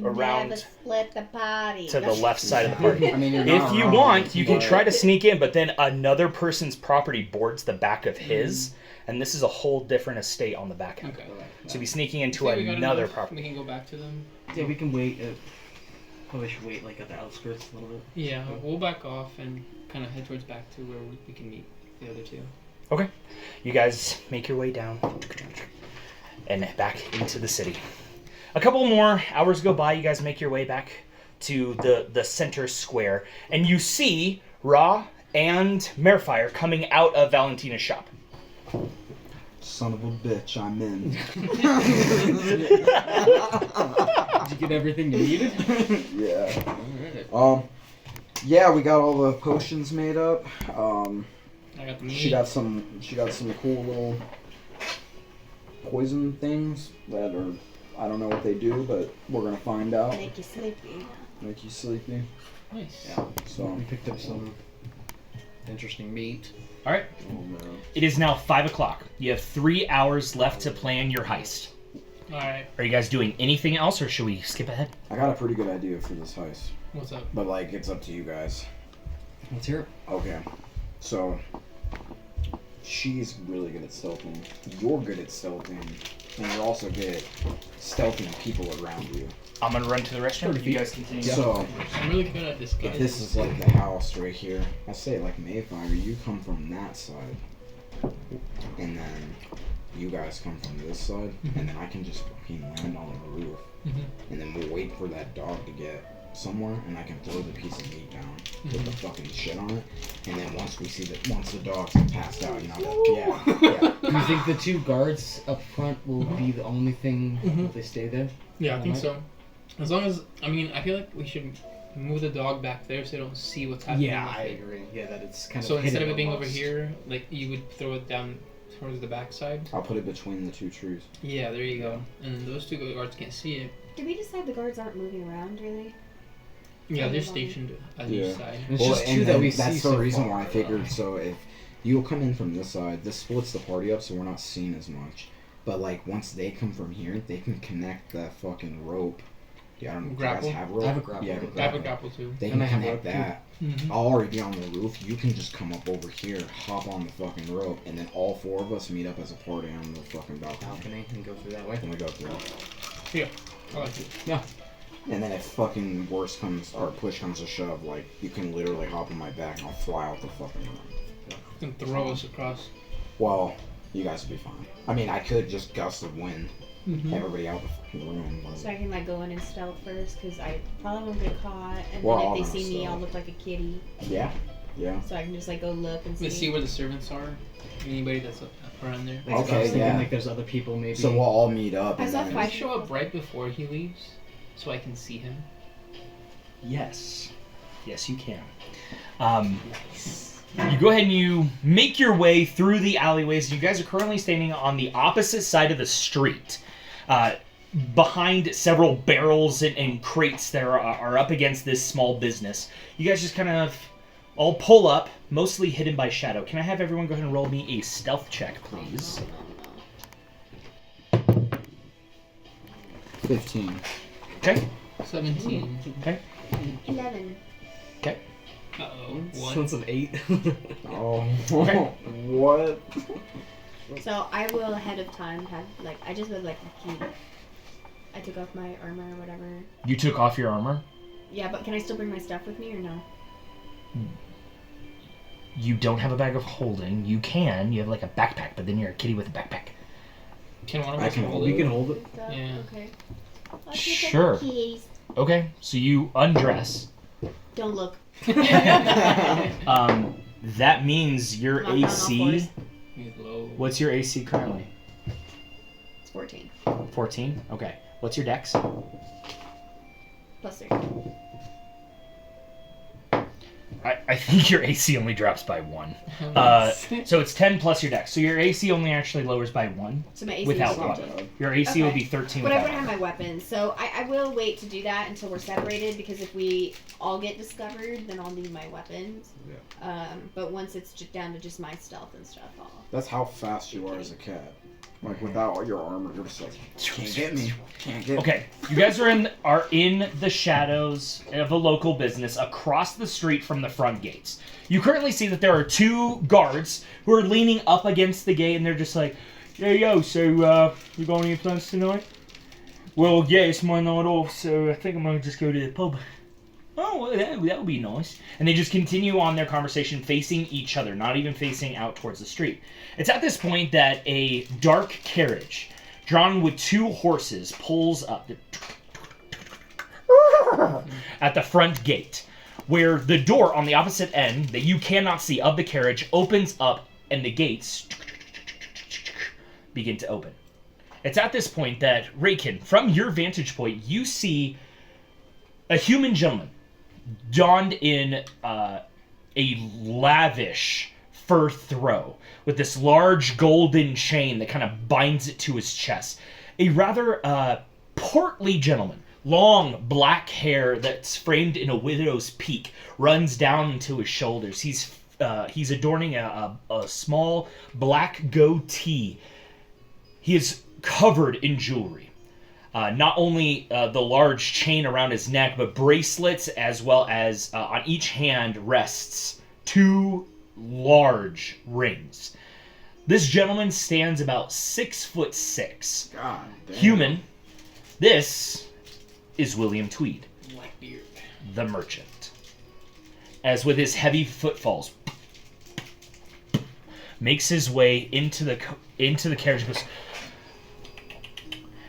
[SPEAKER 2] around
[SPEAKER 4] Never split the party.
[SPEAKER 2] to the left side of the party.
[SPEAKER 6] I mean, you're
[SPEAKER 2] If
[SPEAKER 6] not
[SPEAKER 2] you
[SPEAKER 6] wrong,
[SPEAKER 2] want, you can
[SPEAKER 6] but-
[SPEAKER 2] try to sneak in, but then another person's property boards the back of his, and this is a whole different estate on the back end.
[SPEAKER 3] Okay.
[SPEAKER 2] So you'll be sneaking into
[SPEAKER 3] Say we got
[SPEAKER 2] another
[SPEAKER 3] enough,
[SPEAKER 2] property.
[SPEAKER 3] We can go back to them.
[SPEAKER 5] Yeah, we can wait. Probably should wait like at the outskirts a little bit.
[SPEAKER 3] Yeah, we'll back off and kind of head towards back to where we can meet the other 2.
[SPEAKER 2] Okay. You guys make your way down and back into the city. A couple more hours go by. You guys make your way back to the center square, and you see Ra and Merfire coming out of Valentina's shop.
[SPEAKER 6] Son of a bitch, I'm in.
[SPEAKER 5] Did you get everything you needed?
[SPEAKER 6] Yeah.
[SPEAKER 5] Alright.
[SPEAKER 6] Yeah, we got all the potions made up.
[SPEAKER 3] I got the meat.
[SPEAKER 6] She got some cool little poison things that are, I don't know what they do, but we're gonna find out.
[SPEAKER 4] Make you sleepy.
[SPEAKER 6] Make you sleepy.
[SPEAKER 3] Nice.
[SPEAKER 5] Yeah.
[SPEAKER 6] So
[SPEAKER 5] We picked up some interesting meat.
[SPEAKER 2] All right.
[SPEAKER 6] oh man.
[SPEAKER 2] It is now 5 o'clock. You have 3 hours left to plan your heist.
[SPEAKER 3] All right.
[SPEAKER 2] Are you guys doing anything else, or should we skip ahead?
[SPEAKER 6] I got a pretty good idea for this heist,
[SPEAKER 3] What's up?
[SPEAKER 6] but like it's up to you guys.
[SPEAKER 5] Let's hear it.
[SPEAKER 6] Okay, so she's really good at stealthing. You're good at stealthing, and you're also good at stealthing people around you.
[SPEAKER 2] I'm gonna run to the restroom. You guys continue.
[SPEAKER 6] So
[SPEAKER 3] I'm really good at this guy.
[SPEAKER 6] if this is like the house right here, I say like Mayfire, you come from that side, and then you guys come from this side, and then I can just fucking land on the roof, and then we'll wait for that dog to get somewhere, and I can throw the piece of meat down, put the fucking shit on it, and then once the dog's passed out, you know, yeah.
[SPEAKER 5] Do you think the 2 guards up front will be the only thing if they stay there?
[SPEAKER 3] Yeah, I think
[SPEAKER 5] Alright.
[SPEAKER 3] so. As long as, I mean, I feel like we should move the dog back there so they don't see what's happening.
[SPEAKER 5] Yeah,
[SPEAKER 3] with
[SPEAKER 5] I
[SPEAKER 3] it.
[SPEAKER 5] agree. Yeah, that it's kind of
[SPEAKER 3] So instead of
[SPEAKER 5] hidden
[SPEAKER 3] it being over
[SPEAKER 5] almost.
[SPEAKER 3] here, like you would throw it down towards the backside.
[SPEAKER 6] I'll put it between the 2 trees.
[SPEAKER 3] Yeah, there you go. And then those 2 guards can't see it.
[SPEAKER 4] Did we decide the guards aren't moving around, really?
[SPEAKER 3] Yeah, they're
[SPEAKER 4] Yeah.
[SPEAKER 3] stationed on
[SPEAKER 6] Yeah.
[SPEAKER 3] each side.
[SPEAKER 5] It's
[SPEAKER 6] Well,
[SPEAKER 5] just 2
[SPEAKER 6] and
[SPEAKER 5] that
[SPEAKER 6] then
[SPEAKER 5] we
[SPEAKER 6] that's
[SPEAKER 5] see
[SPEAKER 6] the
[SPEAKER 5] so
[SPEAKER 6] reason
[SPEAKER 5] far,
[SPEAKER 6] why I figured. So if you'll come in from this side, this splits the party up, so we're not seen as much. But like once they come from here, they can connect that fucking rope. Yeah, I don't know.
[SPEAKER 3] Grapple?
[SPEAKER 6] Do you guys have rope?
[SPEAKER 5] I have a grapple.
[SPEAKER 6] Yeah,
[SPEAKER 3] I have a grapple too.
[SPEAKER 6] They
[SPEAKER 5] And
[SPEAKER 6] can
[SPEAKER 5] I have
[SPEAKER 6] connect
[SPEAKER 5] rope, too.
[SPEAKER 6] that.
[SPEAKER 3] Mm-hmm.
[SPEAKER 6] I'll already be on the roof. You can just come up over here, hop on the fucking rope, and then all 4 of us meet up as a party on the fucking balcony.
[SPEAKER 5] And go through that way.
[SPEAKER 6] And we go through.
[SPEAKER 3] Yeah, I like it.
[SPEAKER 5] Yeah.
[SPEAKER 6] And then if fucking worse comes, or push comes to shove, like, you can literally hop on my back and I'll fly out the fucking room.
[SPEAKER 3] You can throw us across.
[SPEAKER 6] Well, you guys will be fine. I mean, I could just gust of wind, everybody out the fucking room. But...
[SPEAKER 4] So I can like go in and stealth first, because I probably won't get caught, and
[SPEAKER 6] We're
[SPEAKER 4] then
[SPEAKER 6] all
[SPEAKER 4] if they
[SPEAKER 6] gonna
[SPEAKER 4] see me,
[SPEAKER 6] stealth.
[SPEAKER 4] I'll look like a kitty.
[SPEAKER 6] Yeah, yeah.
[SPEAKER 4] So I can just like go look and
[SPEAKER 3] Let's see where the servants are. Anybody that's around there.
[SPEAKER 5] Like,
[SPEAKER 6] Okay,
[SPEAKER 5] I was thinking,
[SPEAKER 6] yeah.
[SPEAKER 5] like there's other people maybe.
[SPEAKER 6] So we'll all meet up.
[SPEAKER 4] I
[SPEAKER 6] And
[SPEAKER 4] saw
[SPEAKER 6] then...
[SPEAKER 3] Can I show up right before he leaves, so I can see him?
[SPEAKER 2] Yes. Yes, you can. You go ahead and you make your way through the alleyways. You guys are currently standing on the opposite side of the street, behind several barrels and crates that are up against this small business. You guys just kind of all pull up, mostly hidden by shadow. Can I have everyone go ahead and roll me a stealth check, please?
[SPEAKER 6] 15.
[SPEAKER 2] Okay.
[SPEAKER 3] 17.
[SPEAKER 2] Okay.
[SPEAKER 4] 11.
[SPEAKER 2] Okay.
[SPEAKER 3] Uh-oh.
[SPEAKER 5] Sense
[SPEAKER 3] 1.
[SPEAKER 5] of 8.
[SPEAKER 6] Oh,
[SPEAKER 2] Okay.
[SPEAKER 6] what?
[SPEAKER 4] So I will ahead of time have like I just would like keep. I took off my armor or whatever.
[SPEAKER 2] You took off your armor.
[SPEAKER 4] Yeah, but can I still bring my stuff with me or no?
[SPEAKER 2] You don't have a bag of holding. You can. You have like a backpack, but then you're a kitty with a backpack.
[SPEAKER 3] Can one of
[SPEAKER 6] I
[SPEAKER 3] us
[SPEAKER 6] can
[SPEAKER 3] hold
[SPEAKER 6] hold
[SPEAKER 5] We
[SPEAKER 3] it?
[SPEAKER 5] can hold it.
[SPEAKER 3] Yeah.
[SPEAKER 4] Okay.
[SPEAKER 2] Sure. Okay, so you undress.
[SPEAKER 4] Don't look.
[SPEAKER 2] That means your
[SPEAKER 4] Knock down all
[SPEAKER 2] AC.
[SPEAKER 4] fours.
[SPEAKER 3] He's low.
[SPEAKER 2] What's your AC currently?
[SPEAKER 4] It's 14.
[SPEAKER 2] 14. Okay. What's your dex?
[SPEAKER 4] Plus 3.
[SPEAKER 2] I think your AC only drops by 1. So it's 10 plus your dex. So your AC only actually lowers by 1
[SPEAKER 4] So my AC
[SPEAKER 2] without
[SPEAKER 4] is
[SPEAKER 2] one.
[SPEAKER 4] 14.
[SPEAKER 2] Your AC will
[SPEAKER 4] Okay.
[SPEAKER 2] be 13
[SPEAKER 4] But I
[SPEAKER 2] without
[SPEAKER 4] wouldn't have
[SPEAKER 2] one.
[SPEAKER 4] my weapons, so I will wait to do that until we're separated, because if we all get discovered, then I'll need my weapons. But once it's down to just my stealth and stuff, I'll...
[SPEAKER 6] That's how fast you are as a cat. Like without all your armor, you're just like, can't get me. Can't get me.
[SPEAKER 2] Okay, you guys are in the shadows of a local business across the street from the front gates. You currently see that there are 2 guards who are leaning up against the gate, and they're just like, yo, so you got any plans tonight? Well, yeah, it's my night off, so I think I'm gonna just go to the pub. Oh, well, that would be nice. And they just continue on their conversation facing each other, not even facing out towards the street. It's at this point that a dark carriage, drawn with 2 horses, pulls up at the front gate, where the door on the opposite end that you cannot see of the carriage opens up and the gates begin to open. It's at this point that, Raykin, from your vantage point, you see a human gentleman donned in a lavish fur throw with this large golden chain that kind of binds it to his chest. A rather portly gentleman. Long black hair that's framed in a widow's peak runs down into his shoulders. He's adorning a small black goatee. He is covered in jewelry. Not only the large chain around his neck, but bracelets, as well as on each hand rests 2 large rings. This gentleman stands about 6'6".
[SPEAKER 6] God damn.
[SPEAKER 2] Human. This is William Tweed,
[SPEAKER 3] Blackbeard.
[SPEAKER 2] the merchant. As with his heavy footfalls, makes his way into the carriage. Goes,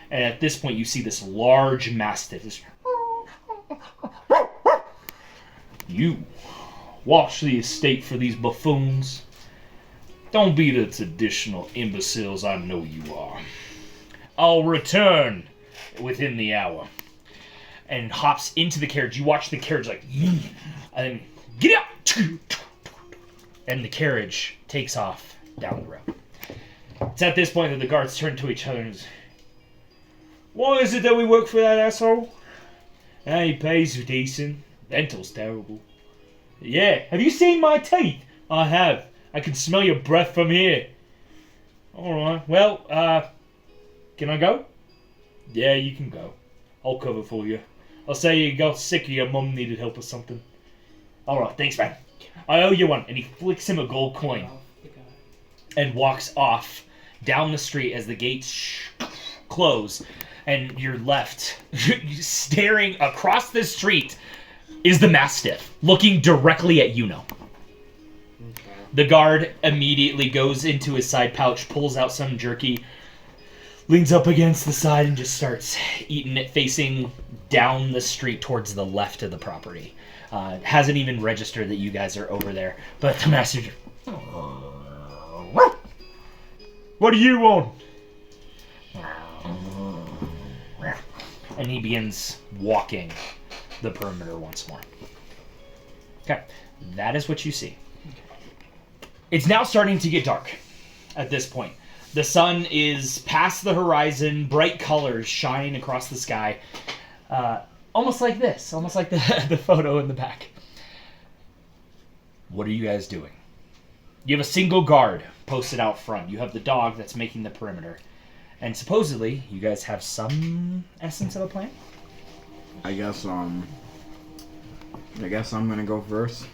[SPEAKER 2] and at this point, you see this large mastiff. You watch the estate for these buffoons. Don't be the traditional imbeciles I know you are. I'll return within the hour. And hops into the carriage. You watch the carriage like, and then get out! And the carriage takes off down the road. It's at this point that the guards turn to each other and say, why is it that we work for that asshole? He pays decent. Dental's terrible. Yeah, have you seen my teeth? I have. I can smell your breath from here. Alright, well, Can I go? Yeah, you can go. I'll cover for you. I'll say you got sick or your mum needed help or something. Alright, thanks, man. I owe you one. And he flicks him a gold coin and walks off down the street as the gates close. And you're left staring across the street is the Mastiff, looking directly at Yuno. The guard immediately goes into his side pouch, pulls out some jerky, leans up against the side, and just starts eating it, facing down the street towards the left of the property. Hasn't even registered that you guys are over there. But the master... What do you want? And he begins walking the perimeter once more. Okay, that is what you see. It's now starting to get dark at this point. The sun is past the horizon, bright colors shine across the sky. Almost like this, almost like the photo in the back. What are you guys doing? You have a single guard posted out front. You have the dog that's making the perimeter. And supposedly, you guys have some essence of a plan?
[SPEAKER 6] I guess I'm gonna go first.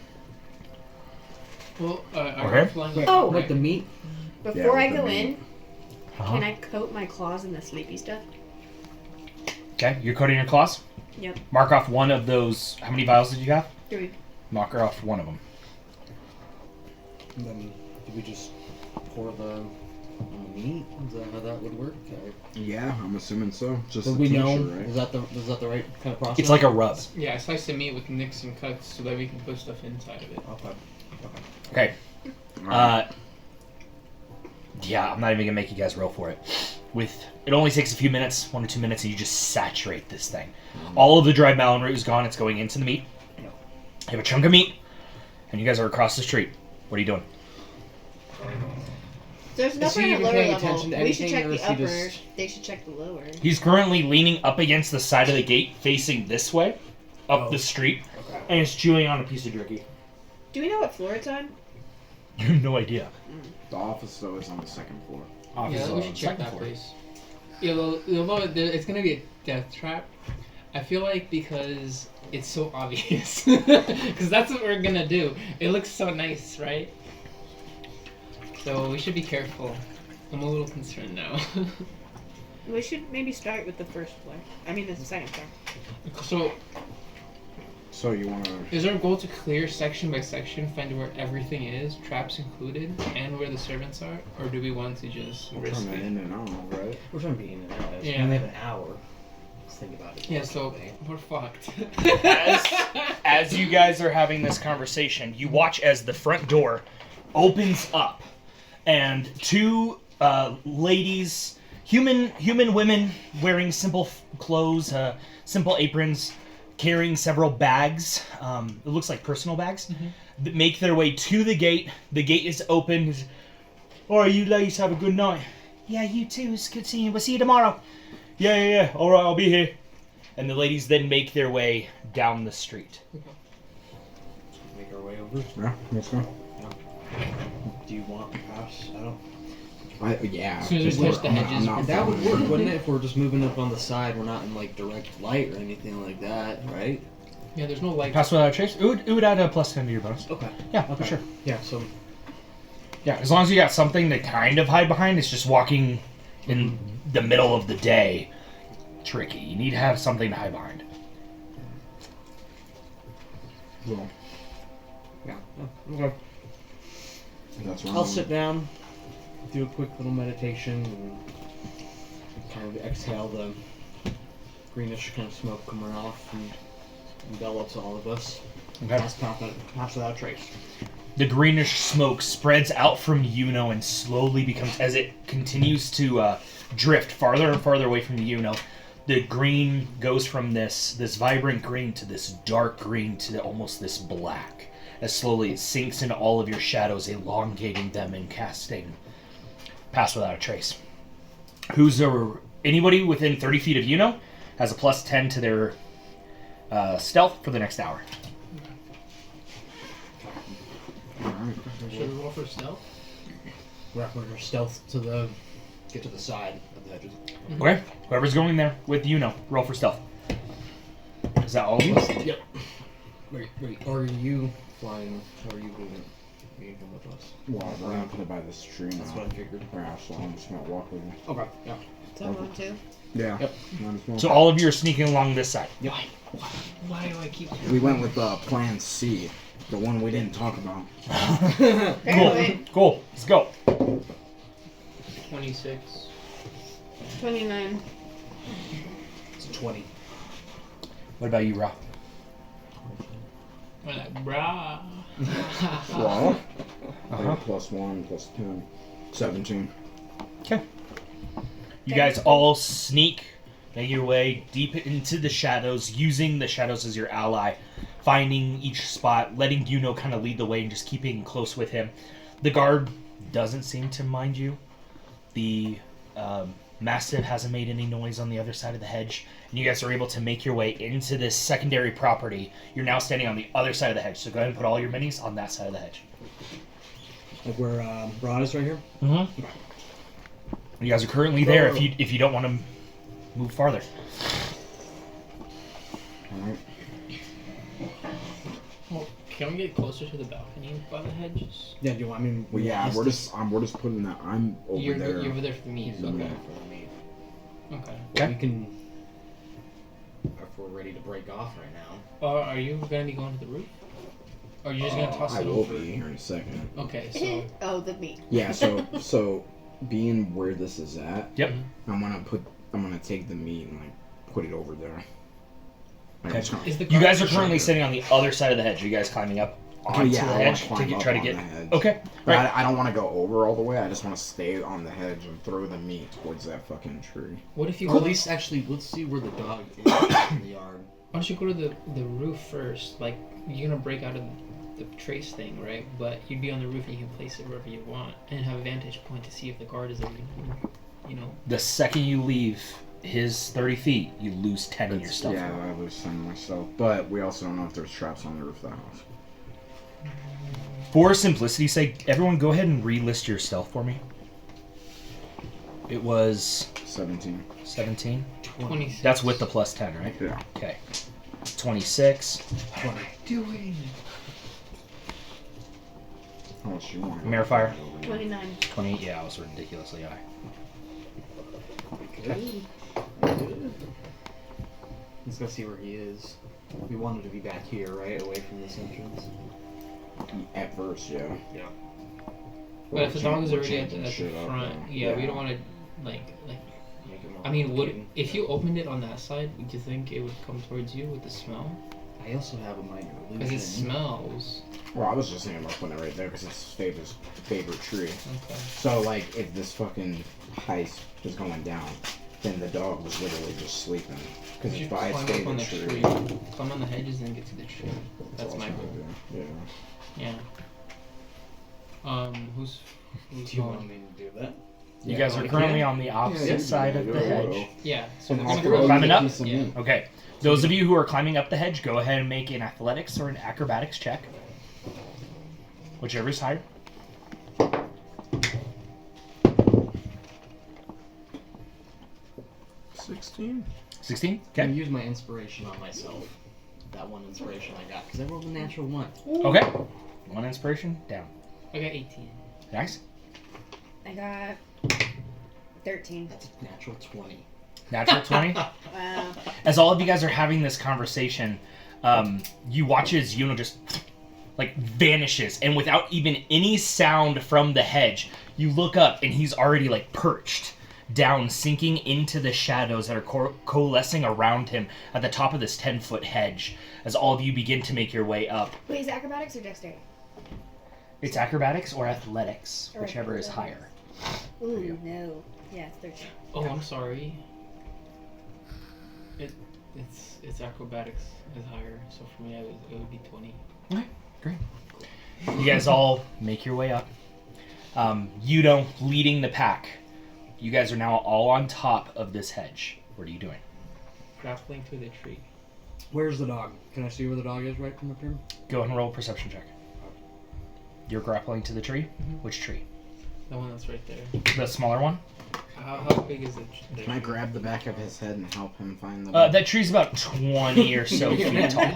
[SPEAKER 3] Well,
[SPEAKER 2] Okay.
[SPEAKER 4] Oh.
[SPEAKER 5] Like the meat?
[SPEAKER 4] Before I
[SPEAKER 6] with
[SPEAKER 4] go
[SPEAKER 6] the
[SPEAKER 4] in,
[SPEAKER 6] meat.
[SPEAKER 4] can I coat my claws in the sleepy stuff?
[SPEAKER 2] Okay, you're coating your claws?
[SPEAKER 4] Yep.
[SPEAKER 2] Mark off one of those. How many vials did you have?
[SPEAKER 4] 3.
[SPEAKER 2] Mark off one of them.
[SPEAKER 5] And then, do we just pour the meat? Is that how that would work?
[SPEAKER 6] Yeah, I'm assuming so. Just
[SPEAKER 5] Do
[SPEAKER 6] a
[SPEAKER 5] we
[SPEAKER 6] tincture,
[SPEAKER 5] know?
[SPEAKER 6] right?
[SPEAKER 5] Is that the right kind of process?
[SPEAKER 2] It's like a rub.
[SPEAKER 3] Yeah, I slice the meat with nicks and cuts so that we can put stuff inside of it.
[SPEAKER 5] Okay.
[SPEAKER 2] Okay.
[SPEAKER 6] Alright.
[SPEAKER 2] Yeah, I'm not even gonna make you guys roll for it. It only takes a few minutes, 1 or 2 minutes, and you just saturate this thing. All of the dried Melanroot is gone. It's going into the meat. You have a chunk of meat, and you guys are across the street. What are you doing?
[SPEAKER 4] There's
[SPEAKER 5] Is
[SPEAKER 4] nothing
[SPEAKER 5] he
[SPEAKER 4] at
[SPEAKER 5] even
[SPEAKER 4] lower
[SPEAKER 5] paying
[SPEAKER 4] level.
[SPEAKER 5] attention to
[SPEAKER 4] We should
[SPEAKER 5] anything,
[SPEAKER 4] check
[SPEAKER 5] or
[SPEAKER 4] the
[SPEAKER 5] is he
[SPEAKER 4] upper.
[SPEAKER 5] just-
[SPEAKER 4] They should check the lower.
[SPEAKER 2] He's currently leaning up against the side of the gate, facing this way, up the street, and he's chewing on a piece of jerky.
[SPEAKER 4] Do we know what floor it's on?
[SPEAKER 2] You have no idea.
[SPEAKER 6] The office though is on the second floor.
[SPEAKER 2] Office
[SPEAKER 3] Yeah, we should check
[SPEAKER 2] second
[SPEAKER 3] that
[SPEAKER 2] floor.
[SPEAKER 3] place. Yeah, although it's gonna be a death trap, I feel like because it's so obvious. Because that's what we're gonna do. It looks so nice, right? So we should be careful. I'm a little concerned now.
[SPEAKER 4] We should maybe start with the first floor. I mean, the second floor.
[SPEAKER 6] So you wanna?
[SPEAKER 3] Is our goal to clear section by section, find where everything is, traps included, and where the servants are? Or do we want to just
[SPEAKER 6] We're
[SPEAKER 3] risk
[SPEAKER 6] trying to
[SPEAKER 3] it?
[SPEAKER 6] in and out, right?
[SPEAKER 5] We're trying to be in and out.
[SPEAKER 3] Yeah.
[SPEAKER 5] We have an hour. Let's think about it.
[SPEAKER 3] Yeah, so we're fucked.
[SPEAKER 2] As you guys are having this conversation, you watch as the front door opens up, and two ladies, human women wearing simple clothes, simple aprons, carrying several bags. It looks like personal bags. That make their way to the gate. The gate is open. Oh, you ladies have a good night. Yeah, you too. It's good seeing you. We'll see you tomorrow. Yeah. All right, I'll be here. And the ladies then make their way down the street.
[SPEAKER 5] Make our way over.
[SPEAKER 6] Yeah, let's go.
[SPEAKER 5] Do you want pass? I don't.
[SPEAKER 6] Yeah.
[SPEAKER 3] As soon as we touch the hedges,
[SPEAKER 5] That would work, wouldn't it? If we're just moving up on the side, we're not in like direct light or anything like that, right?
[SPEAKER 3] Yeah, there's no light.
[SPEAKER 2] Pass without a trace. It would add a +10 to your bonus.
[SPEAKER 5] Okay.
[SPEAKER 2] Yeah, for sure.
[SPEAKER 5] Yeah. So.
[SPEAKER 2] Yeah, as long as you got something to kind of hide behind, it's just walking in the middle of the day. Tricky. You need to have something to hide behind.
[SPEAKER 6] Well,
[SPEAKER 5] Yeah. Okay.
[SPEAKER 6] that's
[SPEAKER 5] I'll sit down, do a quick little meditation, and kind of exhale the greenish kind of smoke coming off and envelops all of us.
[SPEAKER 2] Okay.
[SPEAKER 5] Pass without trace.
[SPEAKER 2] The greenish smoke spreads out from Yuno and slowly becomes, as it continues to drift farther and farther away from the Yuno, the green goes from this vibrant green to this dark green to almost this black. As slowly it sinks into all of your shadows, elongating them and casting Pass without a trace. Anybody within 30 feet of Yuno has a +10 to their stealth for the next hour.
[SPEAKER 3] Should we roll for stealth?
[SPEAKER 5] We're stealth to the get to the side of the hedges.
[SPEAKER 2] Okay. Whoever's going there with Yuno, roll for stealth. Is that all of you?
[SPEAKER 5] Yep. Wait. Or are you flying? Or are you moving? Are you going with us?
[SPEAKER 6] Well, we're gonna put it by this tree now.
[SPEAKER 5] That's what I figured.
[SPEAKER 6] Yeah, so I'm just gonna walk with you.
[SPEAKER 5] Okay. Yeah.
[SPEAKER 4] Someone too.
[SPEAKER 6] Yeah.
[SPEAKER 5] Yep.
[SPEAKER 6] Might as well.
[SPEAKER 2] So all of you are sneaking along this side.
[SPEAKER 5] Yep.
[SPEAKER 3] Why do I keep?
[SPEAKER 6] We went with Plan C, the one we didn't talk about.
[SPEAKER 2] Cool. Let's go.
[SPEAKER 3] 26.
[SPEAKER 4] 29.
[SPEAKER 5] It's 20.
[SPEAKER 2] What about you, Ra?
[SPEAKER 3] I'm like, brah.
[SPEAKER 6] Well,
[SPEAKER 2] Uh-huh.
[SPEAKER 6] +1, +2, 17.
[SPEAKER 2] Okay. You guys all sneak, make your way deep into the shadows, using the shadows as your ally, finding each spot, letting Yuno kind of lead the way and just keeping close with him. The guard doesn't seem to mind you. The Mastiff hasn't made any noise on the other side of the hedge, and you guys are able to make your way into this secondary property. You're now standing on the other side of the hedge, so go ahead and put all your minis on that side of the hedge.
[SPEAKER 5] Like where Rod is right here?
[SPEAKER 2] Mm-hmm. You guys are currently there if you don't want to move farther.
[SPEAKER 6] Alright.
[SPEAKER 3] Well, can we get closer to the balcony by the hedges?
[SPEAKER 5] Yeah. Do you want? I mean.
[SPEAKER 6] Well, yeah, we're just putting that. I'm over
[SPEAKER 3] You're
[SPEAKER 6] there.
[SPEAKER 3] over there for the meat.
[SPEAKER 6] Yeah.
[SPEAKER 3] Okay.
[SPEAKER 5] For me.
[SPEAKER 3] Okay.
[SPEAKER 5] Well, we can. If we're ready to break off right now.
[SPEAKER 3] Are you gonna be going to the roof? Or are you just gonna toss
[SPEAKER 6] I
[SPEAKER 3] it
[SPEAKER 6] will
[SPEAKER 3] over?
[SPEAKER 6] be here in a second.
[SPEAKER 3] Okay, so
[SPEAKER 4] Oh, the meat.
[SPEAKER 6] Yeah, so being where this is at,
[SPEAKER 2] Yep.
[SPEAKER 6] I'm gonna take the meat and like put it over there. Like,
[SPEAKER 2] Okay.
[SPEAKER 6] I'm just gonna-
[SPEAKER 3] is the
[SPEAKER 2] You guys are
[SPEAKER 6] Sure.
[SPEAKER 2] currently sitting on the other side of the hedge. Are you guys climbing up onto
[SPEAKER 6] yeah,
[SPEAKER 2] the
[SPEAKER 6] I wanna
[SPEAKER 2] hedge
[SPEAKER 6] climb
[SPEAKER 2] to
[SPEAKER 6] up
[SPEAKER 2] try to
[SPEAKER 6] on
[SPEAKER 2] get?
[SPEAKER 6] the hedge.
[SPEAKER 2] Okay.
[SPEAKER 6] But
[SPEAKER 2] Right.
[SPEAKER 6] I don't want to go over all the way. I just want to stay on the hedge and throw the meat towards that fucking tree.
[SPEAKER 3] what if you
[SPEAKER 5] Or
[SPEAKER 3] go
[SPEAKER 5] at least, actually, let's see where the dog is in the yard.
[SPEAKER 3] Why don't you go to the roof first? Like, you're gonna break out of the trace thing, right? But you'd be on the roof and you can place it wherever you want and have a vantage point to see if the guard is ever gonna, you know.
[SPEAKER 2] The second you leave his 30 feet, you lose 10 in your
[SPEAKER 6] It's-
[SPEAKER 2] stealth.
[SPEAKER 6] Yeah, I lose some of myself. But we also don't know if there's traps on the roof of the house.
[SPEAKER 2] For simplicity's sake, everyone go ahead and relist your stealth for me. It was
[SPEAKER 6] 17.
[SPEAKER 2] 17.
[SPEAKER 3] 26.
[SPEAKER 2] That's with the plus 10, right?
[SPEAKER 6] Yeah.
[SPEAKER 2] Okay. 26.
[SPEAKER 3] doing.
[SPEAKER 6] How much you want?
[SPEAKER 2] Merfire.
[SPEAKER 4] 29.
[SPEAKER 2] 20. Yeah, I was ridiculously high.
[SPEAKER 5] Let's go see where he is. We wanted to be back here, right? Away from this entrance.
[SPEAKER 6] At first, yeah.
[SPEAKER 5] Yeah.
[SPEAKER 3] But if the dog is
[SPEAKER 6] We're
[SPEAKER 3] already at
[SPEAKER 6] changing
[SPEAKER 3] the
[SPEAKER 6] shit up,
[SPEAKER 3] front,
[SPEAKER 6] though.
[SPEAKER 3] yeah, we don't want to like.
[SPEAKER 5] Make it more
[SPEAKER 3] I mean, would
[SPEAKER 5] complicated.
[SPEAKER 3] if you opened it on that side, would you think it would come towards you with the smell?
[SPEAKER 5] I also have a minor illusion.
[SPEAKER 3] Because it smells.
[SPEAKER 6] Well, I was just thinking about putting it right there because it's his favorite tree.
[SPEAKER 3] Okay.
[SPEAKER 6] So, like, if this fucking heist was going down, then the dog was literally just sleeping. Because
[SPEAKER 3] You
[SPEAKER 6] it's by its
[SPEAKER 3] climb up on
[SPEAKER 6] favorite
[SPEAKER 3] the
[SPEAKER 6] tree.
[SPEAKER 3] tree. Climb on the hedges and get to the tree. That's
[SPEAKER 6] all
[SPEAKER 3] my
[SPEAKER 6] it's gonna
[SPEAKER 3] goal.
[SPEAKER 6] do. Yeah.
[SPEAKER 3] Yeah. Who's
[SPEAKER 5] Do you want me to do that?
[SPEAKER 2] You
[SPEAKER 6] Yeah,
[SPEAKER 2] guys are
[SPEAKER 6] like,
[SPEAKER 2] currently
[SPEAKER 6] yeah.
[SPEAKER 2] on the opposite
[SPEAKER 6] Yeah,
[SPEAKER 2] side of
[SPEAKER 6] yeah,
[SPEAKER 2] the
[SPEAKER 6] yeah,
[SPEAKER 2] hedge.
[SPEAKER 6] well.
[SPEAKER 3] Yeah. So
[SPEAKER 6] And
[SPEAKER 3] we're gonna
[SPEAKER 6] after
[SPEAKER 3] go
[SPEAKER 6] all,
[SPEAKER 2] Climbing
[SPEAKER 6] you
[SPEAKER 2] up?
[SPEAKER 6] get some
[SPEAKER 3] Yeah.
[SPEAKER 6] meat.
[SPEAKER 2] Okay. Those of you who are climbing up the hedge, go ahead and make an athletics or an acrobatics check. Whichever is higher.
[SPEAKER 6] 16?
[SPEAKER 2] 16?
[SPEAKER 5] I'm gonna
[SPEAKER 2] Okay.
[SPEAKER 5] use my inspiration on myself. That one inspiration I got, because I rolled a natural 1.
[SPEAKER 2] Okay. One inspiration, down.
[SPEAKER 3] I got 18.
[SPEAKER 2] Nice.
[SPEAKER 4] I got 13.
[SPEAKER 5] That's a natural 20.
[SPEAKER 2] Natural 20.
[SPEAKER 4] Wow.
[SPEAKER 2] As all of you guys are having this conversation, you watch as Yuno just like vanishes, and without even any sound from the hedge, you look up and he's already like perched down, sinking into the shadows that are coalescing around him at the top of this 10-foot hedge. As all of you begin to make your way up,
[SPEAKER 4] Wait, is it acrobatics or dexterity?
[SPEAKER 2] it's acrobatics or athletics,
[SPEAKER 4] Or
[SPEAKER 2] whichever is
[SPEAKER 4] athletics.
[SPEAKER 2] higher.
[SPEAKER 4] Ooh, no. Yeah, it's 13.
[SPEAKER 3] Oh, I'm sorry. It's acrobatics is higher, so for me it would be 20.
[SPEAKER 2] Okay, great. You guys all make your way up. Yuno leading the pack. You guys are now all on top of this hedge. What are you doing?
[SPEAKER 3] Grappling to the tree.
[SPEAKER 5] Where's the dog? Can I see where the dog is right from up here?
[SPEAKER 2] Go ahead and roll a perception check. You're grappling to the tree?
[SPEAKER 3] Mhm.
[SPEAKER 2] Which tree?
[SPEAKER 3] The one that's right there.
[SPEAKER 2] The smaller one?
[SPEAKER 3] How big is the
[SPEAKER 6] Can I grab the back of his head and help him find the...
[SPEAKER 2] That tree's about 20 or so feet tall.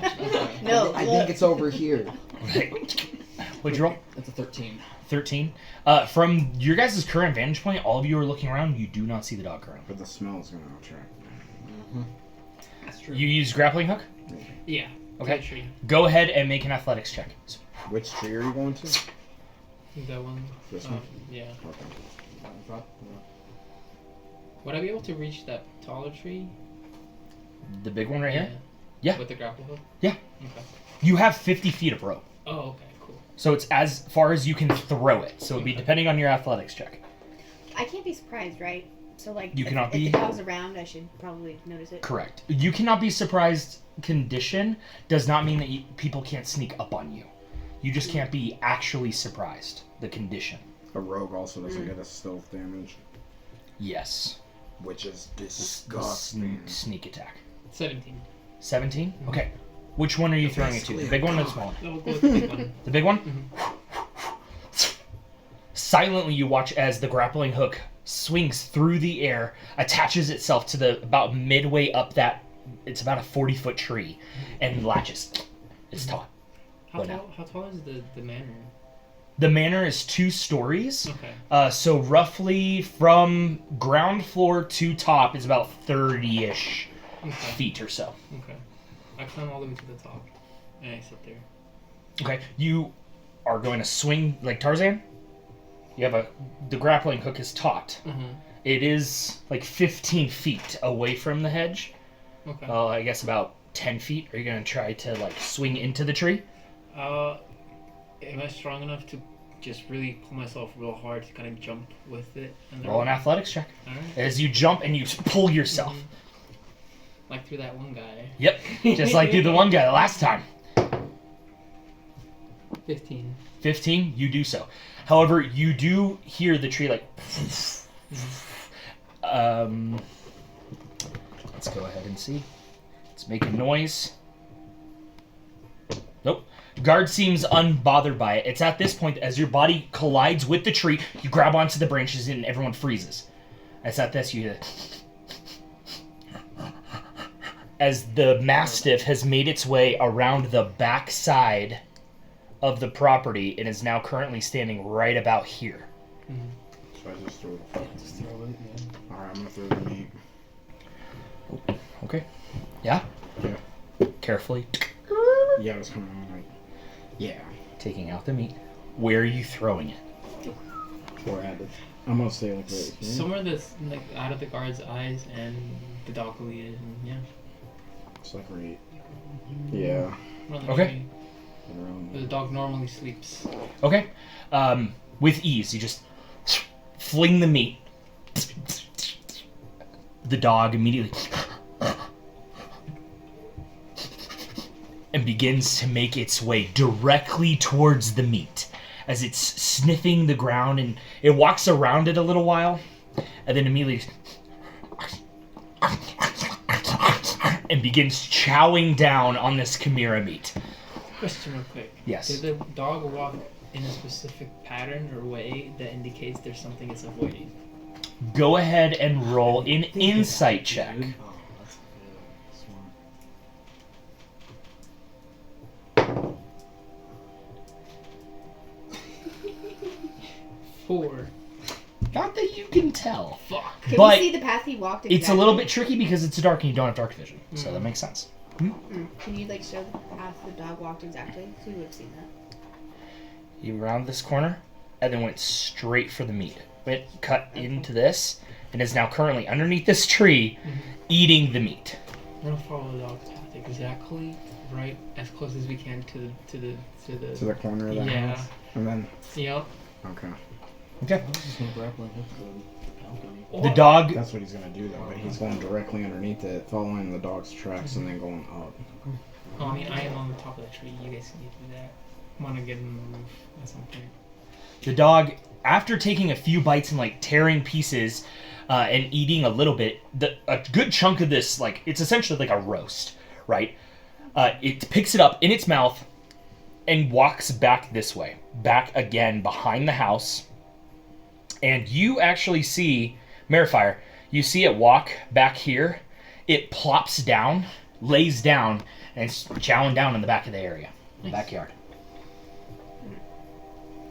[SPEAKER 4] No,
[SPEAKER 6] I think it's over here.
[SPEAKER 2] What'd you roll?
[SPEAKER 5] That's a 13.
[SPEAKER 2] 13. From your guys' current vantage point, all of you are looking around. You do not see the dog currently.
[SPEAKER 6] But the smell's going to attract me.
[SPEAKER 3] That's true.
[SPEAKER 2] You use grappling hook?
[SPEAKER 3] Yeah.
[SPEAKER 2] Okay.
[SPEAKER 3] That tree.
[SPEAKER 2] Go ahead and make an athletics check.
[SPEAKER 6] Which tree are you going to?
[SPEAKER 3] That one.
[SPEAKER 6] This one?
[SPEAKER 3] Yeah.
[SPEAKER 6] Okay.
[SPEAKER 3] Would I be able to reach that taller tree?
[SPEAKER 2] The big one right here? Yeah.
[SPEAKER 3] With the grapple hook?
[SPEAKER 2] Yeah.
[SPEAKER 3] Okay.
[SPEAKER 2] You have 50 feet of rope.
[SPEAKER 3] Oh, okay, cool.
[SPEAKER 2] So it's as far as you can throw it. So it'd be depending on your athletics check.
[SPEAKER 4] I can't be surprised, right? So like,
[SPEAKER 2] You cannot be-
[SPEAKER 4] If the dog's around, I should probably notice it.
[SPEAKER 2] Correct. You cannot be surprised. Condition does not mean that people can't sneak up on you. You just can't be actually surprised. The condition.
[SPEAKER 6] A rogue also doesn't get a stealth damage,
[SPEAKER 2] Yes.
[SPEAKER 6] which is disgusting.
[SPEAKER 2] Sneak attack.
[SPEAKER 3] 17.
[SPEAKER 2] 17? Okay. Which one are you throwing it to? The big one or the small one?
[SPEAKER 3] No, we'll go with the big one.
[SPEAKER 2] The big one? Silently, you watch as the grappling hook swings through the air, attaches itself to the about midway up that. It's about a 40-foot tree, and latches. It's taut.
[SPEAKER 3] How tall is the manor?
[SPEAKER 2] The manor is 2 stories.
[SPEAKER 3] Okay.
[SPEAKER 2] So roughly from ground floor to top is about 30-ish feet or so.
[SPEAKER 3] Okay. I climb all the way to the top, and I sit there.
[SPEAKER 2] Okay. You are going to swing like Tarzan. You have the grappling hook is taut.
[SPEAKER 3] Mm-hmm.
[SPEAKER 2] It is like 15 feet away from the hedge.
[SPEAKER 3] Okay.
[SPEAKER 2] I guess about 10 feet. Are you going to try to like swing into the tree?
[SPEAKER 3] Am I strong enough to just really pull myself real hard to kind of jump with it? And
[SPEAKER 2] Roll an athletics check.
[SPEAKER 3] Alright.
[SPEAKER 2] As you jump and you pull yourself.
[SPEAKER 3] Like through that one guy.
[SPEAKER 2] Yep. Just like through the one guy the last time.
[SPEAKER 3] 15.
[SPEAKER 2] 15, you do so. However, you do hear the tree like... Let's go ahead and see. It's making noise. Nope. Guard seems unbothered by it. It's at this point, as your body collides with the tree, you grab onto the branches and everyone freezes. It's at this, you hear... As the Mastiff has made its way around the back side of the property and is now currently standing right about here.
[SPEAKER 6] So I just throw it.
[SPEAKER 5] Just throw it, yeah.
[SPEAKER 6] Alright, I'm gonna throw the meat.
[SPEAKER 2] Okay. Yeah?
[SPEAKER 6] Yeah.
[SPEAKER 2] Carefully
[SPEAKER 6] Yeah, I was coming on like... Yeah.
[SPEAKER 2] taking out the meat. Where are you throwing it?
[SPEAKER 6] Or at it. I'm gonna stay like right here.
[SPEAKER 3] Somewhere that's like out of the guard's eyes and the dog will eat it, and yeah.
[SPEAKER 6] It's like right... Yeah.
[SPEAKER 3] Around the
[SPEAKER 2] Okay.
[SPEAKER 3] tree.
[SPEAKER 6] Around
[SPEAKER 3] Where the dog normally sleeps.
[SPEAKER 2] Okay. With ease, you just fling the meat. The dog immediately and begins to make its way directly towards the meat as it's sniffing the ground, and it walks around it a little while and then immediately and begins chowing down on this chimera meat.
[SPEAKER 3] Question real quick.
[SPEAKER 2] Yes.
[SPEAKER 3] Did the dog walk in a specific pattern or way that indicates there's something it's avoiding?
[SPEAKER 2] Go ahead and roll an insight check.
[SPEAKER 5] Oh, that's good.
[SPEAKER 3] 4.
[SPEAKER 2] Not that you can tell.
[SPEAKER 3] Fuck.
[SPEAKER 4] Can
[SPEAKER 2] But
[SPEAKER 4] we see the path he walked exactly?
[SPEAKER 2] it's a little bit tricky because it's dark and you don't have dark vision. So that makes sense.
[SPEAKER 4] Can you like show the path the dog walked exactly? So we would have seen that.
[SPEAKER 2] You round this corner and then went straight for the meat. Went cut into this and is now currently underneath this tree eating the meat.
[SPEAKER 3] We're gonna follow the dog's path exactly right as close as we can to
[SPEAKER 6] to the corner of the
[SPEAKER 3] Yeah.
[SPEAKER 6] house. And then...
[SPEAKER 3] Yep.
[SPEAKER 6] Okay.
[SPEAKER 2] Okay.
[SPEAKER 5] I was just gonna grappling hook the balcony.
[SPEAKER 2] The dog...
[SPEAKER 6] That's what he's gonna do though, but he's going directly underneath it, following the dog's tracks and then going up.
[SPEAKER 3] Oh, I mean, I am on the top of the tree. You guys can get through that. I want to get in the roof at some point.
[SPEAKER 2] The dog, after taking a few bites and like tearing pieces and eating a little bit, a good chunk of this, like it's essentially like a roast, right? It picks it up in its mouth and walks back this way, back again behind the house. And you actually see Merfire, you see it walk back here. It plops down, lays down, and it's chowing down in the back of the area, in the backyard.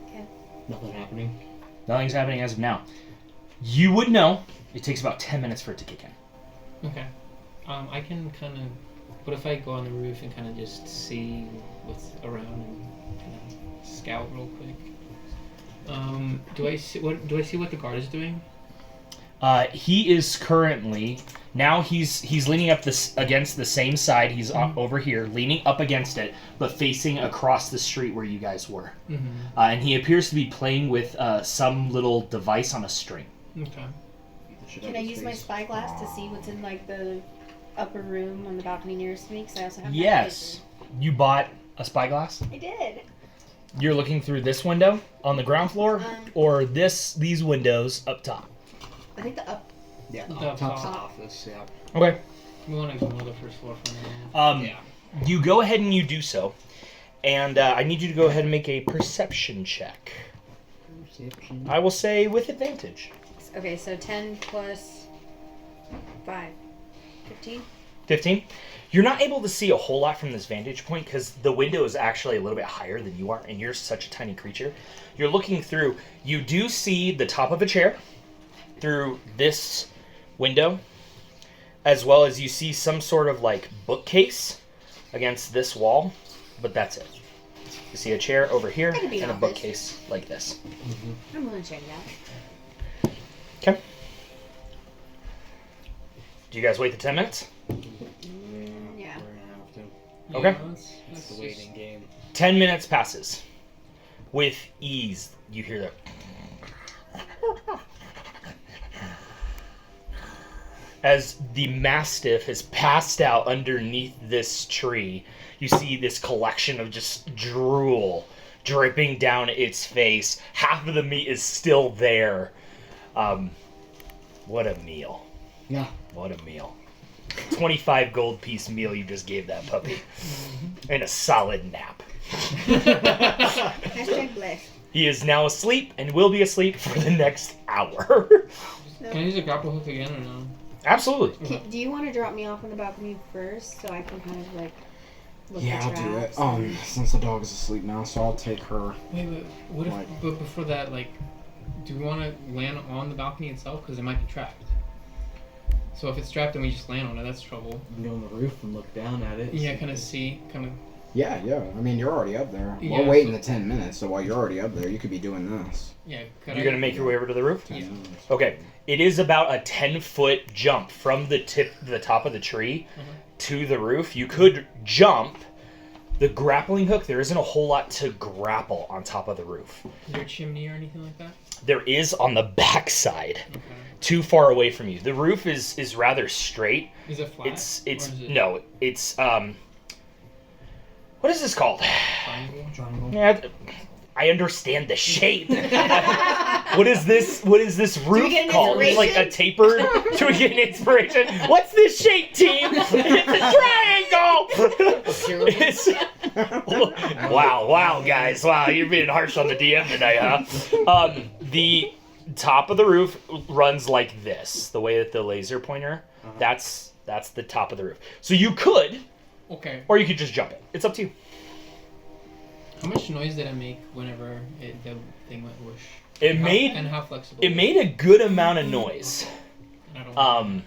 [SPEAKER 4] Okay.
[SPEAKER 5] Nothing happening.
[SPEAKER 2] Nothing's happening as of now. You would know. It takes about 10 minutes for it to kick in.
[SPEAKER 3] Okay. I can kind of. What if I go on the roof and kind of just see what's around and kind of scout real quick? Do I see what the guard is doing?
[SPEAKER 2] He is currently now he's leaning up this against the same side. He's over here, leaning up against it, but facing across the street where you guys were.
[SPEAKER 3] Mm-hmm.
[SPEAKER 2] And he appears to be playing with some little device on a string.
[SPEAKER 3] Okay.
[SPEAKER 4] Can I use my spyglass to see what's in like the upper room on the balcony nearest to me? Because I also have night
[SPEAKER 2] Yes, you bought a spyglass.
[SPEAKER 4] vision. I did.
[SPEAKER 2] You're looking through this window on the ground floor, or these windows up top.
[SPEAKER 4] I think the up.
[SPEAKER 5] Yeah,
[SPEAKER 3] The
[SPEAKER 5] top's the
[SPEAKER 3] top.
[SPEAKER 5] office, yeah.
[SPEAKER 2] Okay.
[SPEAKER 3] We want to ignore the first floor for now.
[SPEAKER 5] Yeah.
[SPEAKER 2] You go ahead and you do so, and I need you to go ahead and make a perception check.
[SPEAKER 5] Perception.
[SPEAKER 2] I will say with advantage.
[SPEAKER 4] Okay, so 10 plus 5. 15?
[SPEAKER 2] 15. You're not able to see a whole lot from this vantage point because the window is actually a little bit higher than you are, and you're such a tiny creature. You're looking through. You do see the top of a chair through this window, as well as you see some sort of like bookcase against this wall, but that's it. You see a chair over here
[SPEAKER 4] That could be
[SPEAKER 2] and a
[SPEAKER 4] an office.
[SPEAKER 2] bookcase like this.
[SPEAKER 4] I'm gonna check it out.
[SPEAKER 2] Okay. Do you guys wait the 10 minutes?
[SPEAKER 4] Yeah.
[SPEAKER 5] We're gonna have to.
[SPEAKER 2] Okay.
[SPEAKER 3] Yeah, let's
[SPEAKER 5] It's the
[SPEAKER 3] just-
[SPEAKER 5] waiting game.
[SPEAKER 2] 10 minutes passes. With ease, you hear that. As the Mastiff has passed out underneath this tree, you see this collection of just drool dripping down its face. Half of the meat is still there. What a meal.
[SPEAKER 5] Yeah.
[SPEAKER 2] What a meal. 25 gold piece meal you just gave that puppy. And a solid nap.
[SPEAKER 4] Hashtag blessed.
[SPEAKER 2] He is now asleep and will be asleep for the next hour.
[SPEAKER 3] Can I use a grapple hook again or no?
[SPEAKER 2] Absolutely.
[SPEAKER 4] Do you want to drop me off on the balcony first so I can kind of like look
[SPEAKER 6] Yeah,
[SPEAKER 4] at
[SPEAKER 6] I'll do it.
[SPEAKER 4] traps?
[SPEAKER 6] Since the dog is asleep now, so I'll take her.
[SPEAKER 3] Wait, what if?
[SPEAKER 6] Like-
[SPEAKER 3] But before that, like, do we want to land on the balcony itself? Because it might be trapped. So if it's trapped and we just land on it, that's trouble.
[SPEAKER 5] You can go on the roof and look down at it.
[SPEAKER 3] Yeah, kind of see, kind of.
[SPEAKER 6] Yeah. I mean, you're already up there.
[SPEAKER 3] Yeah,
[SPEAKER 6] We're waiting
[SPEAKER 3] so-
[SPEAKER 6] the 10 minutes, so while you're already up there, you could be doing this.
[SPEAKER 3] Yeah.
[SPEAKER 2] You're going to make your way over to the roof?
[SPEAKER 6] 10
[SPEAKER 3] Yeah.
[SPEAKER 6] minutes.
[SPEAKER 2] Okay. It is about a 10-foot jump from the top of the tree to the roof. You could jump. The grappling hook, there isn't a whole lot to grapple on top of the roof.
[SPEAKER 3] Is there a chimney or anything like that?
[SPEAKER 2] There is on the back side,
[SPEAKER 3] Okay.
[SPEAKER 2] too far away from you. The roof is rather straight.
[SPEAKER 3] Is it flat?
[SPEAKER 2] It's
[SPEAKER 3] Or is it
[SPEAKER 2] no, it's what is this called?
[SPEAKER 3] triangle?
[SPEAKER 2] Yeah, I understand the shape. What is this roof
[SPEAKER 4] get an
[SPEAKER 2] called? It's like a tapered. Do we get an inspiration? What's this shape, team? It's a triangle. It's, wow, guys, wow, you're being harsh on the DM tonight, huh? The top of the roof runs like this. The way that the laser pointer, that's the top of the roof. So you could,
[SPEAKER 3] Okay.
[SPEAKER 2] or you could just jump it. It's up to you.
[SPEAKER 3] How much noise did I make whenever the thing went whoosh?
[SPEAKER 2] It made
[SPEAKER 3] And how flexible?
[SPEAKER 2] it made a good amount of noise.
[SPEAKER 3] I don't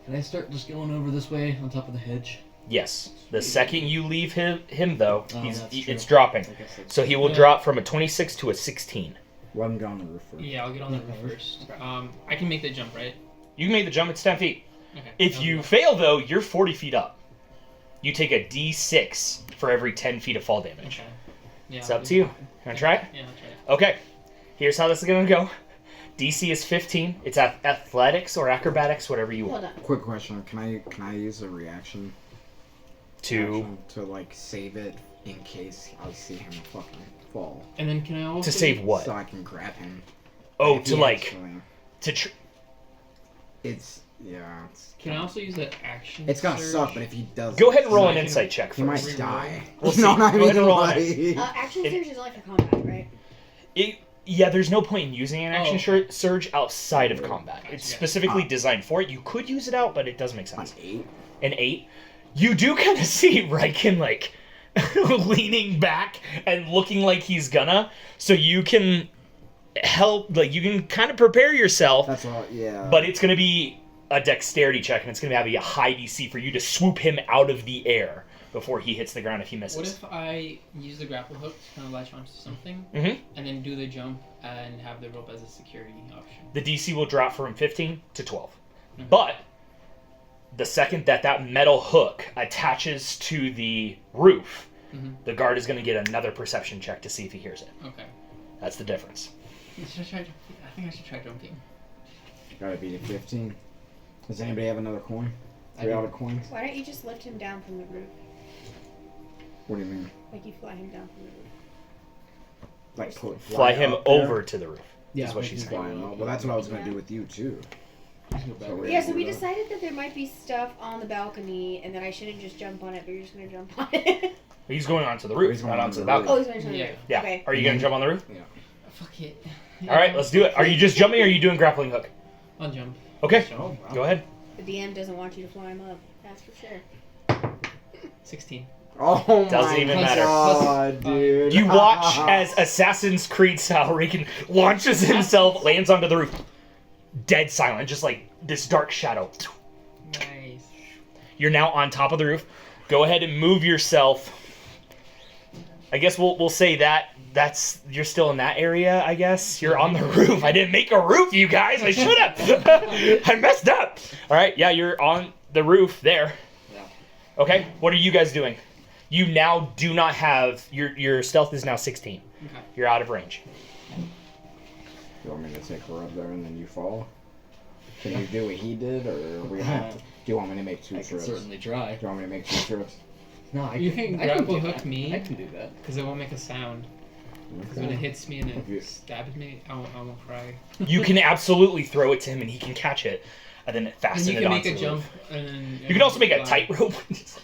[SPEAKER 5] Can I start just going over this way on top of the hedge?
[SPEAKER 2] Yes. The second you leave him though,
[SPEAKER 5] Oh, that's true.
[SPEAKER 2] it's dropping.
[SPEAKER 5] I guess that's
[SPEAKER 2] So he will
[SPEAKER 3] Yeah.
[SPEAKER 2] drop from a 26 to a 16.
[SPEAKER 6] Let him go on the roof first.
[SPEAKER 3] Yeah, I'll get on the roof first. I can make the jump, right?
[SPEAKER 2] You can make the jump. It's 10 feet.
[SPEAKER 3] Okay.
[SPEAKER 2] If you fail though, you're 40 feet up. You take a D6 for every 10 feet of fall damage.
[SPEAKER 3] Okay. Yeah.
[SPEAKER 2] It's up to you. You wanna try it?
[SPEAKER 3] Yeah, I'll try it.
[SPEAKER 2] Okay. Here's how this is gonna go. DC is 15. It's athletics or acrobatics, whatever you
[SPEAKER 4] Hold
[SPEAKER 2] want.
[SPEAKER 4] on.
[SPEAKER 6] Quick question: Can I use a reaction
[SPEAKER 2] To
[SPEAKER 6] to like save it in case I see him fucking fall,
[SPEAKER 3] And then can I also
[SPEAKER 2] save what?
[SPEAKER 6] so I can grab him?
[SPEAKER 2] Oh,
[SPEAKER 6] If
[SPEAKER 2] to
[SPEAKER 6] he
[SPEAKER 2] like
[SPEAKER 6] actually-
[SPEAKER 2] to.
[SPEAKER 6] It's
[SPEAKER 3] Can I also use that action?
[SPEAKER 6] It's gonna
[SPEAKER 3] surge?
[SPEAKER 6] suck, but if he does,
[SPEAKER 2] Go ahead and roll
[SPEAKER 3] So
[SPEAKER 2] an
[SPEAKER 3] I can-
[SPEAKER 2] insight check
[SPEAKER 6] he might
[SPEAKER 2] first.
[SPEAKER 6] die.
[SPEAKER 2] We'll see.
[SPEAKER 6] No, not
[SPEAKER 2] Go ahead and roll
[SPEAKER 6] like,
[SPEAKER 4] Action
[SPEAKER 2] It-
[SPEAKER 4] surge is only for combat, right?
[SPEAKER 2] Yeah, there's no point in using an action surge outside of combat. It's specifically designed for it. You could use it out, but it doesn't make sense. An 8? You do kind of see Riken, like, leaning back and looking like he's gonna, so you can help, like, you can kind of prepare yourself.
[SPEAKER 6] That's all, yeah.
[SPEAKER 2] But it's gonna be a dexterity check, and it's gonna be a high DC for you to swoop him out of the air before he hits the ground if he misses.
[SPEAKER 3] What if I use the grapple hook to kind of latch onto something,
[SPEAKER 2] and
[SPEAKER 3] then do the jump and have the rope as a security option?
[SPEAKER 2] The DC will drop from 15 to 12. But the second that metal hook attaches to the roof, the guard is going to get another perception check to see if he hears it.
[SPEAKER 3] Okay.
[SPEAKER 2] That's the difference.
[SPEAKER 3] I think I should try jumping.
[SPEAKER 6] Gotta beat it 15. Does anybody have another coin? 3 out of coins?
[SPEAKER 4] Why don't you just lift him down from the roof?
[SPEAKER 6] What do you mean?
[SPEAKER 4] Like you fly him down from the roof.
[SPEAKER 6] Like
[SPEAKER 2] Fly him over to the roof.
[SPEAKER 6] Yeah,
[SPEAKER 2] is what she's saying.
[SPEAKER 6] Well, that's what I was gonna do with you too.
[SPEAKER 4] Yeah, so we decided that there might be stuff on the balcony and that I shouldn't just jump on it, but you're just gonna jump on it.
[SPEAKER 2] He's going onto the roof, not onto the balcony.
[SPEAKER 4] Oh, he's going to the roof.
[SPEAKER 2] Yeah.
[SPEAKER 4] Okay.
[SPEAKER 2] Are you going to jump on the roof?
[SPEAKER 6] Yeah.
[SPEAKER 3] Fuck it.
[SPEAKER 2] All right, let's do it. Are you just jumping or are you doing grappling hook?
[SPEAKER 3] I'll jump.
[SPEAKER 2] Okay, go ahead.
[SPEAKER 4] The DM doesn't want you to fly him up. That's for sure.
[SPEAKER 3] 16.
[SPEAKER 6] Oh
[SPEAKER 2] Doesn't even matter.
[SPEAKER 6] God, dude.
[SPEAKER 2] You watch as Assassin's Creed style Riken launches himself, lands onto the roof. Dead silent, just like this dark shadow.
[SPEAKER 3] Nice.
[SPEAKER 2] You're now on top of the roof. Go ahead and move yourself. I guess we'll say that's you're still in that area, I guess. You're on the roof. I didn't make a roof, you guys. I should have. I messed up. All right, yeah, you're on the roof there.
[SPEAKER 5] Yeah.
[SPEAKER 2] Okay, what are you guys doing? You now do not have your stealth is now 16.
[SPEAKER 3] Okay.
[SPEAKER 2] You're out of range.
[SPEAKER 6] You want me to take her up there and then you fall? Can you do what he did, or are we gonna have to, do you want me to make 2
[SPEAKER 5] I can
[SPEAKER 6] trips?
[SPEAKER 5] certainly try.
[SPEAKER 6] Do you want me to make 2 trips?
[SPEAKER 5] No,
[SPEAKER 3] You can
[SPEAKER 5] I
[SPEAKER 3] grapple
[SPEAKER 5] do
[SPEAKER 3] hook
[SPEAKER 5] that.
[SPEAKER 3] me.
[SPEAKER 5] I can do that.
[SPEAKER 3] Because it won't make a sound. Because when it hits me and it stabs me, I won't cry.
[SPEAKER 2] You can absolutely throw it to him and he can catch it, and then fasten
[SPEAKER 3] And
[SPEAKER 2] it
[SPEAKER 3] you can
[SPEAKER 2] onto
[SPEAKER 3] make a
[SPEAKER 2] the
[SPEAKER 3] jump.
[SPEAKER 2] roof.
[SPEAKER 3] And then
[SPEAKER 2] You can also make a tightrope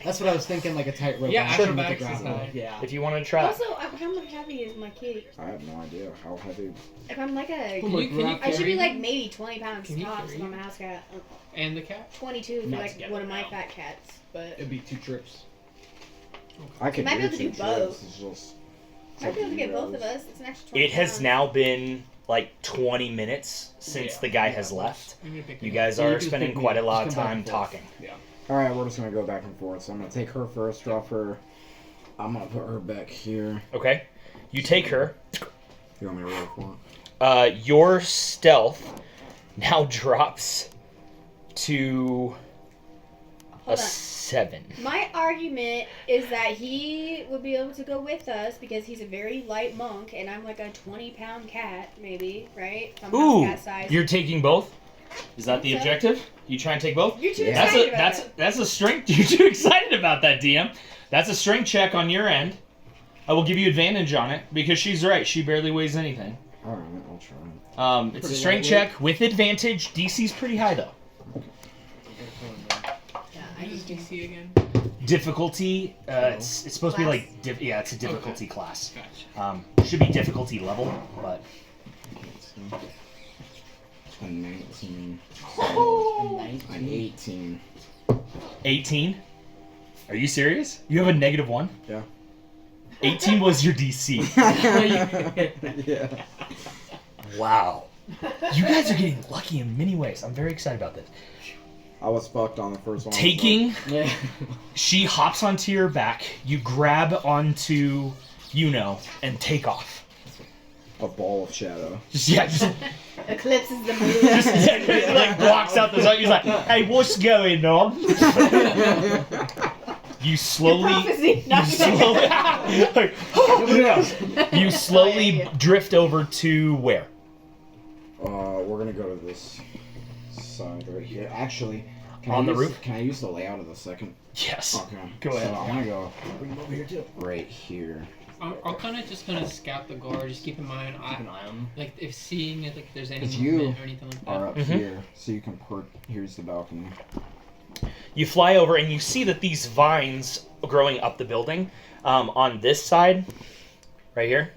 [SPEAKER 5] That's what I was thinking, like a tightrope.
[SPEAKER 3] Yeah,
[SPEAKER 5] action with the
[SPEAKER 3] acrobatics is
[SPEAKER 5] grapple.
[SPEAKER 3] high.
[SPEAKER 5] Yeah.
[SPEAKER 2] if you wanted to try.
[SPEAKER 4] Also, how much heavy is my kitty?
[SPEAKER 6] I have no idea how heavy.
[SPEAKER 4] If I'm like a...
[SPEAKER 3] Can you
[SPEAKER 4] I should be
[SPEAKER 3] carry
[SPEAKER 4] like
[SPEAKER 3] him?
[SPEAKER 4] maybe 20 pounds
[SPEAKER 3] Can you
[SPEAKER 4] tops
[SPEAKER 3] carry
[SPEAKER 4] if I'm a
[SPEAKER 3] him?
[SPEAKER 4] house cat.
[SPEAKER 3] And the cat?
[SPEAKER 4] 22 for
[SPEAKER 5] Not
[SPEAKER 4] like
[SPEAKER 5] together
[SPEAKER 4] one of my
[SPEAKER 5] now.
[SPEAKER 4] fat cats. But
[SPEAKER 5] It'd be 2 trips.
[SPEAKER 6] I could
[SPEAKER 4] might be
[SPEAKER 6] do
[SPEAKER 4] able to
[SPEAKER 6] 2
[SPEAKER 4] do
[SPEAKER 6] trips.
[SPEAKER 4] both.
[SPEAKER 6] It's just.
[SPEAKER 4] might be able to get both of us. It's an extra 20
[SPEAKER 2] It has
[SPEAKER 4] pounds.
[SPEAKER 2] now been like 20 minutes since the guy has left.
[SPEAKER 3] I'm gonna pick
[SPEAKER 2] You
[SPEAKER 3] him
[SPEAKER 2] guys
[SPEAKER 5] Yeah, you
[SPEAKER 2] are
[SPEAKER 5] can
[SPEAKER 2] spending
[SPEAKER 5] pick me
[SPEAKER 2] quite a
[SPEAKER 5] up.
[SPEAKER 2] lot of
[SPEAKER 5] Just come back
[SPEAKER 2] time
[SPEAKER 5] and forth.
[SPEAKER 2] talking.
[SPEAKER 5] Yeah.
[SPEAKER 6] Alright, we're just gonna go back and forth. So I'm gonna take her first, drop her. I'm gonna put her back here.
[SPEAKER 2] Okay, you take her.
[SPEAKER 6] You want me to roll for it?
[SPEAKER 2] Your stealth now drops to
[SPEAKER 4] Hold
[SPEAKER 2] a
[SPEAKER 4] on.
[SPEAKER 2] 7.
[SPEAKER 4] My argument is that he would be able to go with us because he's a very light monk and I'm like a 20-pound cat, maybe, right? If I'm
[SPEAKER 2] Ooh,
[SPEAKER 4] house cat size.
[SPEAKER 2] you're taking both? Is that the
[SPEAKER 4] So?
[SPEAKER 2] objective? You try and take both?
[SPEAKER 4] You're too
[SPEAKER 6] Yeah.
[SPEAKER 4] excited about that.
[SPEAKER 2] That's a strength. You're too excited about that, DM. That's a strength check on your end. I will give you advantage on it because she's right. She barely weighs anything.
[SPEAKER 6] Alright, I'll try.
[SPEAKER 2] It's a
[SPEAKER 5] Pretty
[SPEAKER 2] strength
[SPEAKER 5] lightweight.
[SPEAKER 2] check with advantage. DC's pretty high though.
[SPEAKER 4] Yeah, I
[SPEAKER 3] What is
[SPEAKER 4] just
[SPEAKER 3] DC again?
[SPEAKER 2] Difficulty. It's supposed to be
[SPEAKER 4] Class?
[SPEAKER 2] like it's a difficulty class.
[SPEAKER 3] Gotcha.
[SPEAKER 2] Should be difficulty level, but
[SPEAKER 6] 19. An 18.
[SPEAKER 2] 18. Are you serious? You have a -1?
[SPEAKER 6] Yeah.
[SPEAKER 2] 18 was your DC.
[SPEAKER 6] Yeah.
[SPEAKER 2] Wow. You guys are getting lucky in many ways. I'm very excited about this.
[SPEAKER 6] I was fucked on the first one.
[SPEAKER 2] Taking,
[SPEAKER 5] Yeah.
[SPEAKER 2] she hops onto your back. You grab onto Yuno and take off.
[SPEAKER 6] A ball of shadow.
[SPEAKER 2] Just
[SPEAKER 4] eclipses the moon.
[SPEAKER 2] just like walks out the zone. He's like, "Hey, what's going on?" You slowly,
[SPEAKER 4] Prophecy.
[SPEAKER 2] you slowly drift over to where?
[SPEAKER 6] We're gonna go to this side right here. Actually,
[SPEAKER 2] On the roof?
[SPEAKER 6] Can I use the layout of the second?
[SPEAKER 2] Yes.
[SPEAKER 6] Okay.
[SPEAKER 2] Go ahead.
[SPEAKER 6] So I'm gonna go right here.
[SPEAKER 3] I'll kind of just scout the guard. Just keep in mind,
[SPEAKER 5] Keep an eye on them.
[SPEAKER 3] like if seeing if like there's any
[SPEAKER 6] If you
[SPEAKER 3] movement or anything like that.
[SPEAKER 6] Are up
[SPEAKER 2] Mhm.
[SPEAKER 6] here, so you can here's the balcony.
[SPEAKER 2] You fly over and you see that these vines growing up the building, on this side, right here,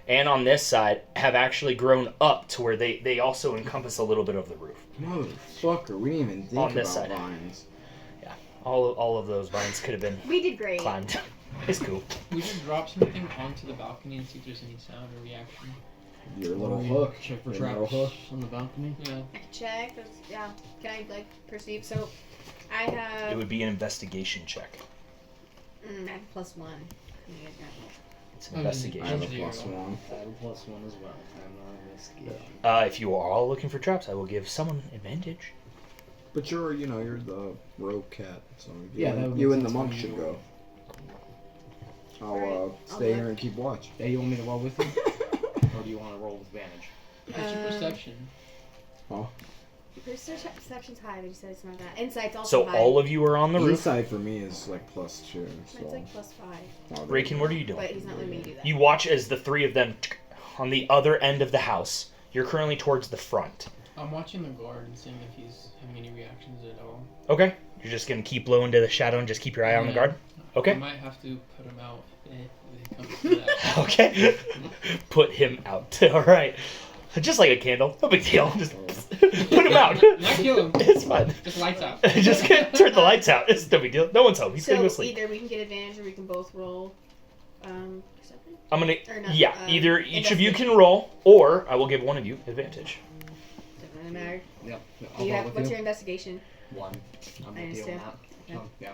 [SPEAKER 2] and on this side have actually grown up to where they also encompass a little bit of the roof.
[SPEAKER 6] Motherfucker, we didn't even think
[SPEAKER 2] On
[SPEAKER 6] about
[SPEAKER 2] this side.
[SPEAKER 6] vines.
[SPEAKER 2] Yeah, all of those vines could have been
[SPEAKER 4] We did great.
[SPEAKER 2] climbed. It's cool.
[SPEAKER 3] We should drop something onto the balcony and see if there's any sound or reaction.
[SPEAKER 6] Your little hook.
[SPEAKER 5] Check for
[SPEAKER 6] Your little
[SPEAKER 5] traps
[SPEAKER 6] hook.
[SPEAKER 5] on the balcony.
[SPEAKER 3] Yeah.
[SPEAKER 4] I can check. Yeah. Can I like perceive? So, I have.
[SPEAKER 2] It would be an investigation check.
[SPEAKER 4] I have +1. Yeah,
[SPEAKER 2] It's an investigation.
[SPEAKER 6] I have a
[SPEAKER 3] Zero.
[SPEAKER 6] +1.
[SPEAKER 5] I have a +1 as well. I'm not investigation.
[SPEAKER 2] If you are all looking for traps, I will give someone advantage.
[SPEAKER 6] But you're the rogue cat, so
[SPEAKER 5] Yeah, that would
[SPEAKER 6] you
[SPEAKER 5] make
[SPEAKER 6] and the
[SPEAKER 5] sense
[SPEAKER 6] monk
[SPEAKER 5] for you.
[SPEAKER 6] should go. I'll
[SPEAKER 4] Alright,
[SPEAKER 6] stay
[SPEAKER 4] I'll
[SPEAKER 6] here
[SPEAKER 4] look.
[SPEAKER 6] and keep watch.
[SPEAKER 5] Hey, you want me to roll with you? Or do you want to roll with advantage?
[SPEAKER 3] What's your perception?
[SPEAKER 4] Perception's high, but you said it's not that. Insight's also
[SPEAKER 2] So
[SPEAKER 4] high.
[SPEAKER 2] all of you are on the roof.
[SPEAKER 6] Inside for me is like +2. So.
[SPEAKER 4] It's like +5.
[SPEAKER 6] Oh,
[SPEAKER 2] Raken, what are you doing?
[SPEAKER 4] But he's not letting me do that.
[SPEAKER 2] You watch as the three of them on the other end of the house. You're currently towards the front.
[SPEAKER 3] I'm watching the guard and seeing if he's having any reactions at all.
[SPEAKER 2] Okay. You're just gonna keep low into the shadow and just keep your eye on the
[SPEAKER 3] Yeah.
[SPEAKER 2] guard. Okay.
[SPEAKER 3] I might have to put him out if it comes to that.
[SPEAKER 2] Okay. Put him out. All right. Just like a candle. No big deal. Just put him out.
[SPEAKER 3] Not kill him.
[SPEAKER 2] It's fine.
[SPEAKER 3] Just lights out.
[SPEAKER 2] Just turn the lights out. It's no big deal. No one's home. He's gonna
[SPEAKER 4] So
[SPEAKER 2] go sleep.
[SPEAKER 4] either we can get advantage or we can both roll. Perception?
[SPEAKER 2] I'm gonna.
[SPEAKER 4] Or not,
[SPEAKER 2] Yeah. Either each of you
[SPEAKER 4] investigation.
[SPEAKER 2] can roll, or I will give one of you advantage.
[SPEAKER 4] Doesn't really matter.
[SPEAKER 5] Yep.
[SPEAKER 4] Do
[SPEAKER 5] I'll
[SPEAKER 4] you
[SPEAKER 5] roll
[SPEAKER 4] have,
[SPEAKER 5] with
[SPEAKER 4] what's
[SPEAKER 5] you.
[SPEAKER 4] your investigation?
[SPEAKER 5] 1. I'm
[SPEAKER 4] Minus
[SPEAKER 5] with you on
[SPEAKER 4] 2.
[SPEAKER 5] that.
[SPEAKER 4] Yeah.
[SPEAKER 5] Oh, yeah.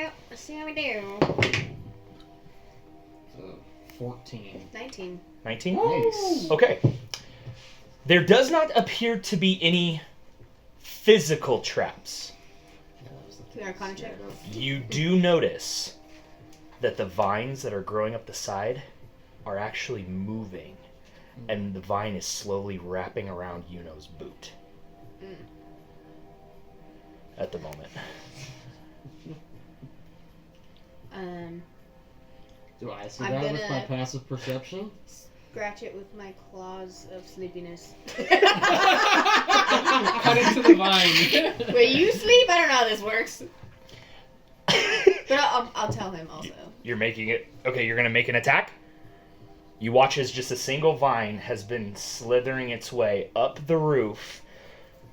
[SPEAKER 4] Well, let's see how we do.
[SPEAKER 5] So, 14.
[SPEAKER 4] 19.
[SPEAKER 2] 19.
[SPEAKER 5] Nice.
[SPEAKER 2] Okay. There does not appear to be any physical traps.
[SPEAKER 4] Can I Arcana check?
[SPEAKER 2] You do notice that the vines that are growing up the side are actually moving, and the vine is slowly wrapping around Yuno's boot. At the moment.
[SPEAKER 5] Do I see
[SPEAKER 4] I'm
[SPEAKER 5] that with my
[SPEAKER 4] gonna-
[SPEAKER 5] passive perception?
[SPEAKER 4] Scratch it with my claws of sleepiness.
[SPEAKER 3] Cut it to the vine.
[SPEAKER 4] Wait, you sleep? I don't know how this works. But I'll tell him also.
[SPEAKER 2] You're making it. Okay, you're gonna make an attack. You watch as just a single vine has been slithering its way up the roof,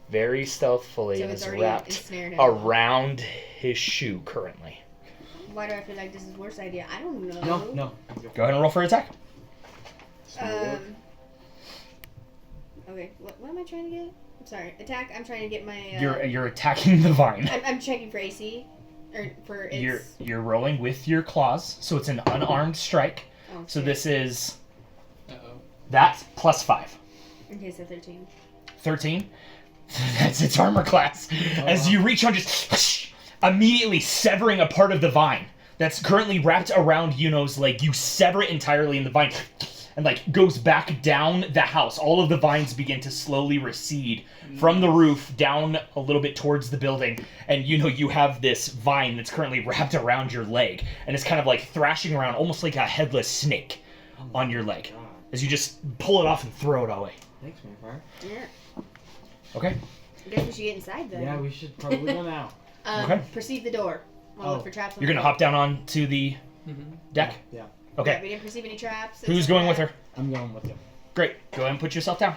[SPEAKER 2] very stealthily,
[SPEAKER 4] So
[SPEAKER 2] and
[SPEAKER 4] it's
[SPEAKER 2] is
[SPEAKER 4] already
[SPEAKER 2] wrapped
[SPEAKER 4] ensnared him.
[SPEAKER 2] around his shoe currently.
[SPEAKER 4] Why do I feel like this is worst idea? I don't know.
[SPEAKER 5] No.
[SPEAKER 2] Go ahead and roll for attack.
[SPEAKER 4] Okay, what am I trying to get? I'm sorry. Attack, I'm trying to get my...
[SPEAKER 2] You're attacking the vine.
[SPEAKER 4] I'm checking for AC. Or for its...
[SPEAKER 2] You're rolling with your claws, so it's an unarmed strike.
[SPEAKER 4] Oh,
[SPEAKER 2] So
[SPEAKER 4] shit.
[SPEAKER 2] this is
[SPEAKER 3] Uh-oh.
[SPEAKER 2] that's +5.
[SPEAKER 4] Okay, so 13.
[SPEAKER 2] 13. That's its armor class. As you reach on, just immediately severing a part of the vine that's currently wrapped around Yuno's leg. You sever it entirely, and the vine and goes back down the house. All of the vines begin to slowly recede from the roof down a little bit towards the building, and you have this vine that's currently wrapped around your leg, and it's kind of thrashing around, almost like a headless snake on your leg, as you just pull it off and throw it away.
[SPEAKER 5] Thanks, Merfire.
[SPEAKER 4] Yeah.
[SPEAKER 2] Okay.
[SPEAKER 4] I guess we should get inside then.
[SPEAKER 5] Yeah, we should probably go now.
[SPEAKER 2] Okay.
[SPEAKER 4] Perceive the door. I'll look
[SPEAKER 5] Oh.
[SPEAKER 4] for traps. on
[SPEAKER 2] You're gonna
[SPEAKER 4] the
[SPEAKER 2] hop down onto the deck?
[SPEAKER 5] Yeah.
[SPEAKER 4] door.
[SPEAKER 2] Okay.
[SPEAKER 4] Yeah, we didn't perceive any traps.
[SPEAKER 2] Who's going with her?
[SPEAKER 5] I'm going with you.
[SPEAKER 2] Great. Go ahead and put yourself down.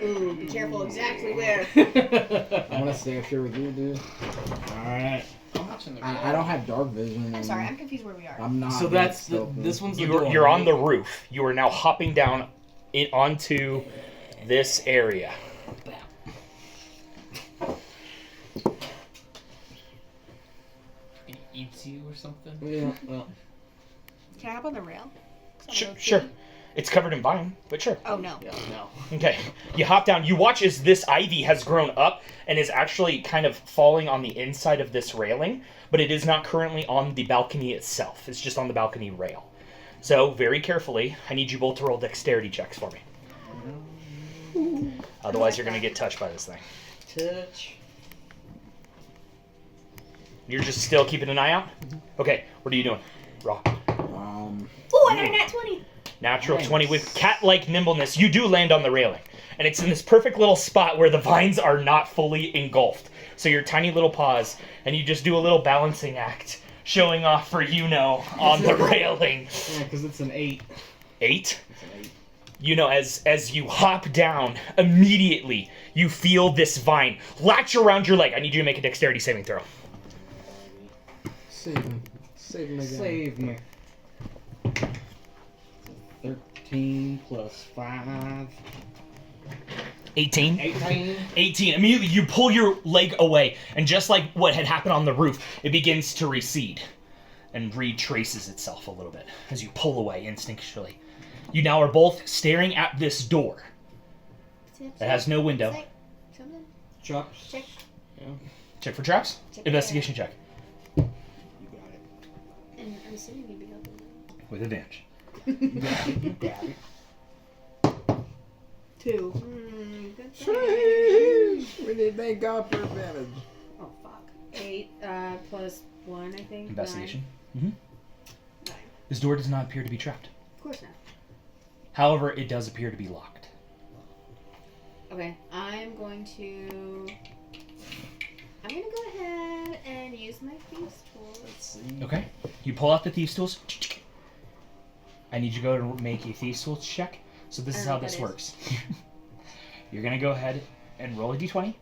[SPEAKER 4] Ooh, be careful exactly where.
[SPEAKER 6] I'm gonna stay up here with you, dude.
[SPEAKER 5] Alright.
[SPEAKER 3] I'm watching the
[SPEAKER 6] I don't have dark vision.
[SPEAKER 4] I'm
[SPEAKER 6] and
[SPEAKER 4] sorry, I'm confused where we are.
[SPEAKER 6] I'm not.
[SPEAKER 5] So
[SPEAKER 6] good
[SPEAKER 5] that's
[SPEAKER 6] at stealth,
[SPEAKER 5] this one's the
[SPEAKER 2] You're,
[SPEAKER 5] door.
[SPEAKER 2] you're on
[SPEAKER 5] right?
[SPEAKER 2] the roof. You are now hopping down onto this area.
[SPEAKER 3] It eats you or something.
[SPEAKER 5] Yeah, well.
[SPEAKER 4] Can I hop on the rail?
[SPEAKER 2] Sure. It's covered in vine, but sure.
[SPEAKER 4] Oh no.
[SPEAKER 5] Yeah, no.
[SPEAKER 2] Okay. You hop down. You watch as this ivy has grown up and is actually kind of falling on the inside of this railing, but it is not currently on the balcony itself. It's just on the balcony rail. So, very carefully, I need you both to roll dexterity checks for me. Otherwise, you're going to get touched by this thing.
[SPEAKER 5] Touch.
[SPEAKER 2] You're just still keeping an eye out? Okay. What are you doing? Raw.
[SPEAKER 4] Ooh, I got a nat 20.
[SPEAKER 2] Natural
[SPEAKER 5] Nice.
[SPEAKER 2] 20 with cat-like nimbleness. You do land on the railing. And it's in this perfect little spot where the vines are not fully engulfed. So your tiny little paws, and you just do a little balancing act, showing off for on the railing.
[SPEAKER 5] Yeah, because it's an 8.
[SPEAKER 2] 8.
[SPEAKER 5] It's an 8.
[SPEAKER 2] You know, as you hop down, immediately you feel this vine latch around your leg. I need you to make a dexterity saving throw.
[SPEAKER 6] Save him. Save him again.
[SPEAKER 5] Save me. 13 plus 5.
[SPEAKER 2] 18.
[SPEAKER 5] 18.
[SPEAKER 2] 18. Immediately you pull your leg away, and just like what had happened on the roof, it begins to recede and retraces itself a little bit as you pull away instinctually. You now are both staring at this door. It has no window.
[SPEAKER 4] Something.
[SPEAKER 5] Drops.
[SPEAKER 4] Check.
[SPEAKER 5] Yeah.
[SPEAKER 2] Check for traps.
[SPEAKER 4] Check
[SPEAKER 2] Investigation check.
[SPEAKER 5] You got it.
[SPEAKER 4] And I'm assuming you'd be helping them.
[SPEAKER 2] With advantage.
[SPEAKER 5] You got it. You got it.
[SPEAKER 4] 2. Good thing.
[SPEAKER 6] Sweet! We need to thank God for advantage.
[SPEAKER 4] Oh, fuck. 8 plus 1, I think.
[SPEAKER 2] Investigation.
[SPEAKER 4] 9.
[SPEAKER 2] This door does not appear to be trapped.
[SPEAKER 4] Of course not.
[SPEAKER 2] However, it does appear to be locked.
[SPEAKER 4] Okay, I'm going to go ahead and use my thieves tool.
[SPEAKER 5] Let's see.
[SPEAKER 2] Okay. You pull out the thieves' tools. I need you to go to make a thieves' tools check. So this is how this works. You're going to go ahead and roll a d20.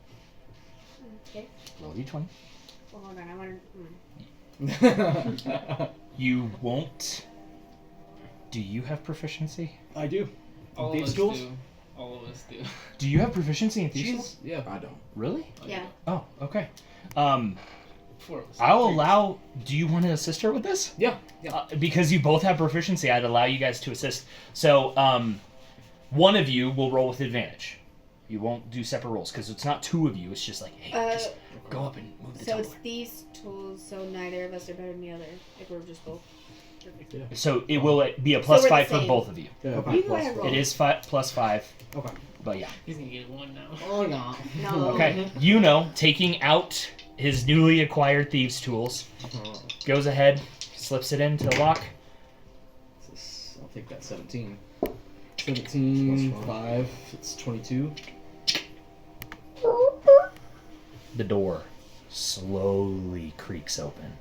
[SPEAKER 4] Okay.
[SPEAKER 2] Roll a d20.
[SPEAKER 4] Well, hold on. I want to...
[SPEAKER 2] You won't... Do you have proficiency?
[SPEAKER 5] I do.
[SPEAKER 3] All of
[SPEAKER 5] Thieves'
[SPEAKER 3] us
[SPEAKER 5] tools?
[SPEAKER 3] do. All of us do.
[SPEAKER 2] Do you have proficiency in thieves' tools?
[SPEAKER 5] Yeah.
[SPEAKER 6] I don't.
[SPEAKER 2] Really?
[SPEAKER 4] Yeah.
[SPEAKER 2] Oh, okay.
[SPEAKER 3] 4 of us.
[SPEAKER 2] I'll allow... Do you want to assist her with this?
[SPEAKER 5] Yeah. Yeah.
[SPEAKER 2] Because you both have proficiency, I'd allow you guys to assist. So, one of you will roll with advantage. You won't do separate rolls, because it's not 2 of you. It's just like, hey, just go up and move the
[SPEAKER 4] So
[SPEAKER 2] top
[SPEAKER 4] it's
[SPEAKER 2] door.
[SPEAKER 4] these tools, so neither of us are better than the other. If we're just both.
[SPEAKER 2] So it will be a plus
[SPEAKER 4] we're the
[SPEAKER 2] 5 for
[SPEAKER 4] same.
[SPEAKER 2] both of you.
[SPEAKER 5] Yeah.
[SPEAKER 4] You go ahead and roll.
[SPEAKER 2] It is plus 5,
[SPEAKER 5] Okay.
[SPEAKER 2] but yeah.
[SPEAKER 3] He's gonna get 1 now.
[SPEAKER 5] Oh no.
[SPEAKER 4] No.
[SPEAKER 2] Okay, Yuno, taking out his newly acquired thieves' tools, goes ahead, slips it into the lock.
[SPEAKER 5] I'll take that 17. 17
[SPEAKER 6] Plus
[SPEAKER 5] 5. It's 22.
[SPEAKER 2] The door slowly creaks open.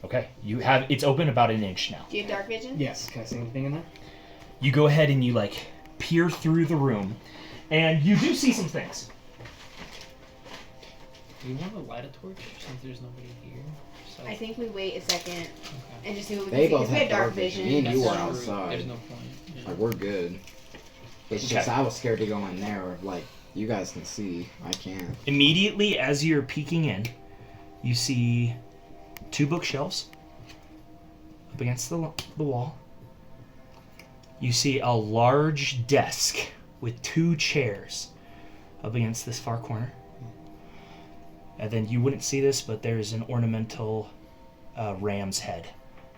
[SPEAKER 2] Okay, it's open about an inch now.
[SPEAKER 4] Do you have dark vision?
[SPEAKER 5] Yes. Can I see anything in there?
[SPEAKER 2] You go ahead and you peer through the room, and you do see some things.
[SPEAKER 3] Do we want to light a torch since there's nobody here? So,
[SPEAKER 4] I think we wait a second and just see what we
[SPEAKER 6] They
[SPEAKER 4] can see.
[SPEAKER 6] both
[SPEAKER 4] 'cause we
[SPEAKER 6] have
[SPEAKER 4] have dark
[SPEAKER 6] dark vision.
[SPEAKER 4] vision.
[SPEAKER 6] Me and you
[SPEAKER 3] that's
[SPEAKER 6] were
[SPEAKER 3] true.
[SPEAKER 6] outside.
[SPEAKER 3] There's no point. Yeah.
[SPEAKER 6] Like, we're good. It's just
[SPEAKER 2] Okay.
[SPEAKER 6] I was scared to go in there. Like, you guys can see. I can't.
[SPEAKER 2] Immediately as you're peeking in, you see 2 bookshelves up against the wall. You see a large desk with 2 chairs up against this far corner. And then you wouldn't see this, but there's an ornamental ram's head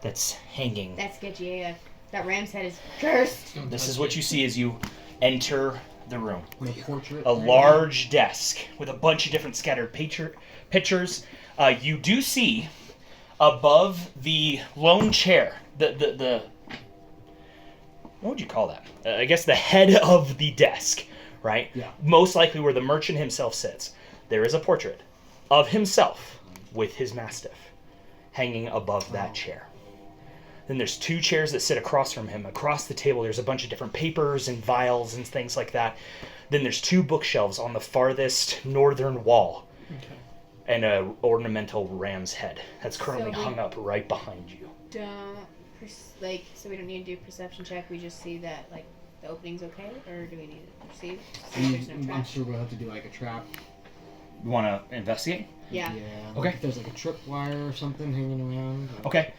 [SPEAKER 2] that's hanging.
[SPEAKER 4] That's sketchy AF. That ram's head is cursed.
[SPEAKER 3] Don't
[SPEAKER 2] This
[SPEAKER 3] touch
[SPEAKER 2] is what
[SPEAKER 3] it.
[SPEAKER 2] you see as you enter the room.
[SPEAKER 5] The portrait.
[SPEAKER 2] A large desk with a bunch of different scattered pictures. You do see above the lone chair, the what would you call that? I guess the head of the desk, right?
[SPEAKER 5] Yeah.
[SPEAKER 2] Most likely where the merchant himself sits. There is a portrait of himself with his mastiff hanging above that chair. Then there's 2 chairs that sit across from him. Across the table, there's a bunch of different papers and vials and things like that. Then there's 2 bookshelves on the farthest northern wall.
[SPEAKER 3] Okay.
[SPEAKER 2] And a ornamental ram's head that's currently
[SPEAKER 4] So we-
[SPEAKER 2] hung up right behind you.
[SPEAKER 4] So we don't need to do perception check. We just see that the opening's okay, or do we need to perceive? There's no
[SPEAKER 5] I'm
[SPEAKER 4] trash.
[SPEAKER 5] sure we'll have to do a trap.
[SPEAKER 2] You want to investigate?
[SPEAKER 4] Yeah.
[SPEAKER 2] Okay.
[SPEAKER 5] If there's a tripwire or something hanging around.
[SPEAKER 2] Okay.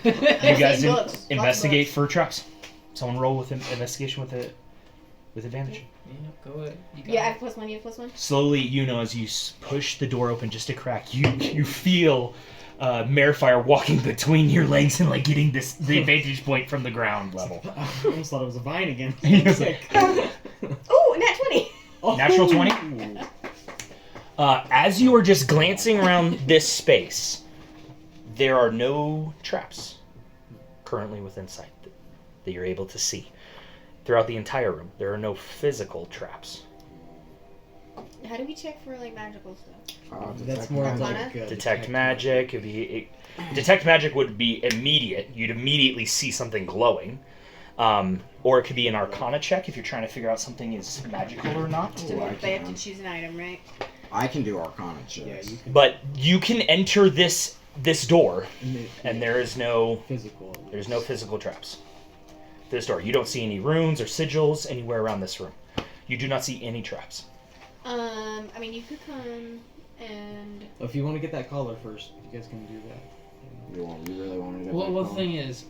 [SPEAKER 4] You
[SPEAKER 2] You guys
[SPEAKER 4] books.
[SPEAKER 2] investigate for traps. Someone roll with investigation with advantage.
[SPEAKER 3] Yeah, go ahead. You got
[SPEAKER 4] Yeah, I
[SPEAKER 3] it.
[SPEAKER 4] have +1. You have +1.
[SPEAKER 2] Slowly, as you push the door open just a crack, you feel Merfire walking between your legs and getting the vantage point from the ground level.
[SPEAKER 5] I almost thought it was a vine again.
[SPEAKER 2] He was like,
[SPEAKER 4] Oh, nat 20.
[SPEAKER 2] Natural 20. As you are just glancing around this space, there are no traps currently within sight that you're able to see. Throughout the entire room, there are no physical traps.
[SPEAKER 4] How do we check for magical stuff?
[SPEAKER 5] That's more of
[SPEAKER 4] Arcana?
[SPEAKER 5] like
[SPEAKER 2] Detect magic. Detect magic would be immediate. You'd immediately see something glowing. or it could be an Arcana check if you're trying to figure out something is magical or not.
[SPEAKER 4] So they have to choose an item, right?
[SPEAKER 6] I can do Arcana checks.
[SPEAKER 5] Yeah, you can.
[SPEAKER 2] But you can enter this door, and there is no
[SPEAKER 5] Physical.
[SPEAKER 2] there's no physical traps. This door, you don't see any runes or sigils anywhere around this room. You do not see any traps.
[SPEAKER 4] I mean, you could come and.
[SPEAKER 5] If you want to get that collar first, you guys can do that.
[SPEAKER 6] You really want to get
[SPEAKER 3] Well,
[SPEAKER 6] that
[SPEAKER 3] the
[SPEAKER 6] collar?
[SPEAKER 3] thing is,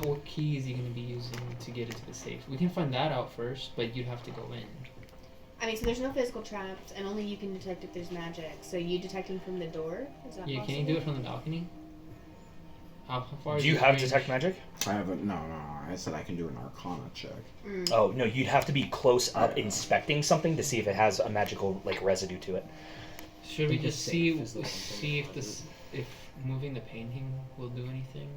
[SPEAKER 3] what key is he going to be using to get into the safe? We can find that out first, but you'd have to go in.
[SPEAKER 4] I mean, so there's no physical traps, and only you can detect if there's magic. So you detecting from the door? Is that
[SPEAKER 3] Yeah,
[SPEAKER 4] possible?
[SPEAKER 3] can you do it from the balcony? How far is
[SPEAKER 2] Do you
[SPEAKER 3] his
[SPEAKER 2] have
[SPEAKER 3] range?
[SPEAKER 2] detect magic?
[SPEAKER 6] I haven't. No. I said I can do an Arcana check.
[SPEAKER 2] Oh no, you'd have to be close up inspecting something to see if it has a magical like residue to it.
[SPEAKER 3] Should we
[SPEAKER 5] The
[SPEAKER 3] just
[SPEAKER 5] safe
[SPEAKER 3] see
[SPEAKER 5] is the one thing
[SPEAKER 3] if
[SPEAKER 5] that
[SPEAKER 3] if moving the painting will do anything?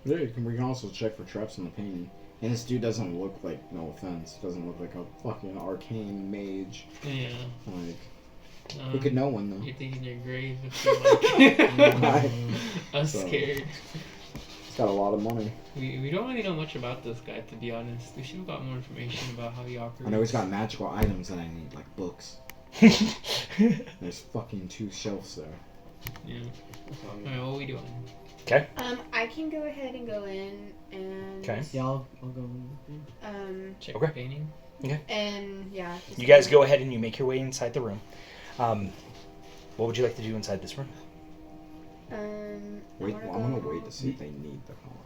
[SPEAKER 6] Yeah, we can also check for traps in the painting. And this dude doesn't look like, no offense, doesn't look like a fucking arcane mage.
[SPEAKER 3] Yeah.
[SPEAKER 6] Like, he could know one though.
[SPEAKER 3] You're thinking your grave if you're like. I'm
[SPEAKER 6] So-
[SPEAKER 3] scared.
[SPEAKER 6] He's got a lot of money.
[SPEAKER 3] We don't really know much about this guy, to be honest. We should have got more information about how he operates.
[SPEAKER 6] I know he's got magical items that I need, like books. There's fucking 2 shelves there.
[SPEAKER 3] Yeah. Alright, what are we doing?
[SPEAKER 4] I can go ahead and go in and.
[SPEAKER 2] Okay.
[SPEAKER 5] Yeah, I'll go in.
[SPEAKER 3] Check
[SPEAKER 2] Okay.
[SPEAKER 3] the painting?
[SPEAKER 4] And yeah. just
[SPEAKER 2] You guys go ahead and you make your way inside the room. What would you like to do inside this room?
[SPEAKER 6] Wait, I'm gonna wait to see if they need the collar.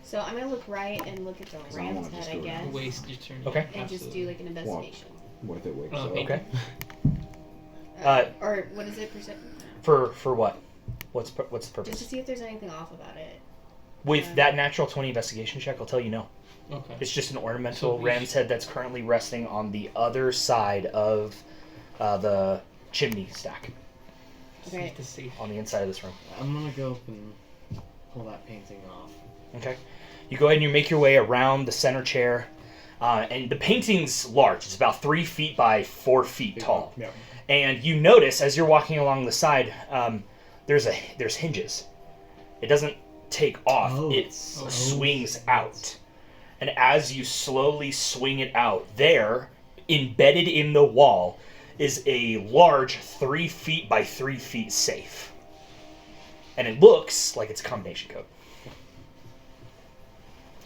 [SPEAKER 4] So I'm gonna look right and look at the
[SPEAKER 6] I don't
[SPEAKER 4] ram's
[SPEAKER 6] wanna
[SPEAKER 4] head,
[SPEAKER 6] just
[SPEAKER 4] I
[SPEAKER 6] go
[SPEAKER 4] guess.
[SPEAKER 6] around.
[SPEAKER 3] Waste your turn.
[SPEAKER 2] Okay.
[SPEAKER 4] And just do like an investigation.
[SPEAKER 6] What if it wakes
[SPEAKER 3] Oh,
[SPEAKER 6] up?
[SPEAKER 3] okay.
[SPEAKER 2] Okay.
[SPEAKER 4] Or what is it?
[SPEAKER 2] For what? What's the
[SPEAKER 4] Just
[SPEAKER 2] purpose?
[SPEAKER 4] to see if there's anything off about it.
[SPEAKER 2] With that natural 20 investigation check, I'll tell you no.
[SPEAKER 3] Okay.
[SPEAKER 2] It's just an ornamental
[SPEAKER 3] So we
[SPEAKER 2] ram's head that's currently resting on the other side of the chimney stack
[SPEAKER 4] Okay.
[SPEAKER 3] To see.
[SPEAKER 2] on the inside of this room.
[SPEAKER 5] I'm gonna go up and pull that painting off.
[SPEAKER 2] Okay. You go ahead and you make your way around the center chair. And the painting's large. It's about 3 feet by 4 feet tall.
[SPEAKER 5] Yeah.
[SPEAKER 2] And you notice as you're walking along the side, there's hinges. It doesn't take off.
[SPEAKER 5] Oh.
[SPEAKER 2] It swings out. And as you slowly swing it out, there, embedded in the wall, is a large 3 feet by 3 feet safe. And it looks like it's a combination code.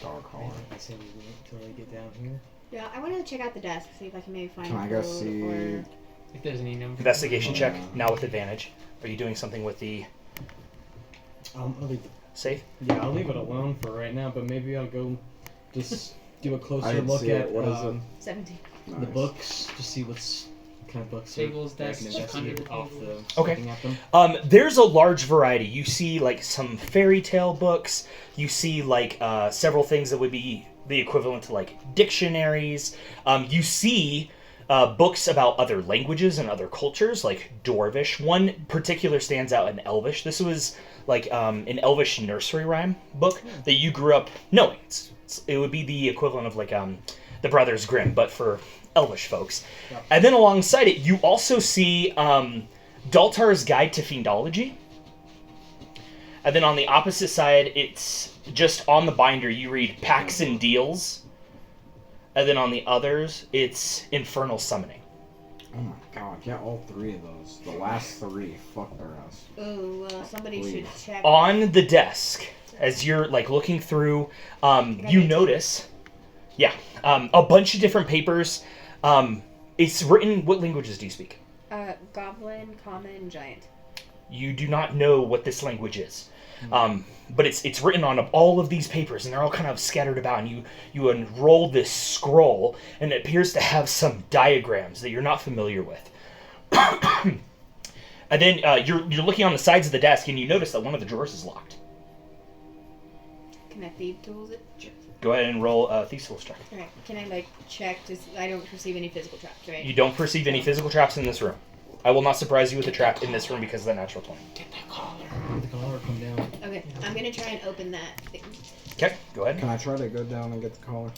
[SPEAKER 6] Dark collar.
[SPEAKER 5] I say we wait until I get down here.
[SPEAKER 4] Yeah, I want to check out the desk, see if I can maybe find
[SPEAKER 6] Can
[SPEAKER 4] a
[SPEAKER 6] I go
[SPEAKER 4] code
[SPEAKER 6] see-
[SPEAKER 4] or.
[SPEAKER 3] If there's any number.
[SPEAKER 2] Investigation check, now with advantage. Are you doing something with the
[SPEAKER 5] I'll leave
[SPEAKER 2] safe?
[SPEAKER 5] I'll leave it alone for right now, but maybe I'll go just do a
[SPEAKER 6] I
[SPEAKER 5] closer
[SPEAKER 6] didn't
[SPEAKER 5] look
[SPEAKER 6] see
[SPEAKER 5] at
[SPEAKER 6] it. What is it?
[SPEAKER 4] 17.
[SPEAKER 5] the
[SPEAKER 6] Nice.
[SPEAKER 5] books, just see what's kind of books
[SPEAKER 3] Tables,
[SPEAKER 5] that I
[SPEAKER 3] desks,
[SPEAKER 5] can
[SPEAKER 3] check under
[SPEAKER 5] investigate
[SPEAKER 3] the
[SPEAKER 5] off the
[SPEAKER 3] tables.
[SPEAKER 2] Okay.
[SPEAKER 5] looking at them.
[SPEAKER 2] There's a large variety. You see, like, some fairy tale books. You see, like, several things that would be the equivalent to, like, dictionaries. You see books about other languages and other cultures, like Dwarvish. One particular stands out in Elvish. This was, like, an Elvish nursery rhyme book that you grew up knowing. It would be the equivalent of, like, the Brothers Grimm, but for Elvish folks.
[SPEAKER 5] Yeah.
[SPEAKER 2] And then alongside it, you also see Daltar's Guide to Fiendology. And then on the opposite side, it's just on the binder, you read Packs and Deals. And then on the others, it's Infernal Summoning.
[SPEAKER 6] Oh my god, get all 3 of those. The last 3, fuck their ass.
[SPEAKER 4] Ooh, somebody should
[SPEAKER 6] Please.
[SPEAKER 4] check.
[SPEAKER 2] On the desk, as you're, like, looking through, you notice, a bunch of different papers. It's written, what languages do you speak?
[SPEAKER 4] Goblin, Common, Giant.
[SPEAKER 2] You do not know what this language is. But it's written on all of these papers, and they're all kind of scattered about, and you unroll this scroll, and it appears to have some diagrams that you're not familiar with. And then you're looking on the sides of the desk, and you notice that one of the drawers is locked.
[SPEAKER 4] Can I thieve tools it? Sure.
[SPEAKER 2] Go ahead and roll a Thieves' Tools check.
[SPEAKER 4] Alright, can I, like, check to I don't perceive any physical traps, right?
[SPEAKER 2] You don't perceive any physical traps in this room. I will not surprise you with a trap in this room because of that natural 20.
[SPEAKER 5] Get the collar come down.
[SPEAKER 4] Okay, I'm gonna try and open that thing.
[SPEAKER 2] Okay, go ahead.
[SPEAKER 6] Can I try to go down and get the collar?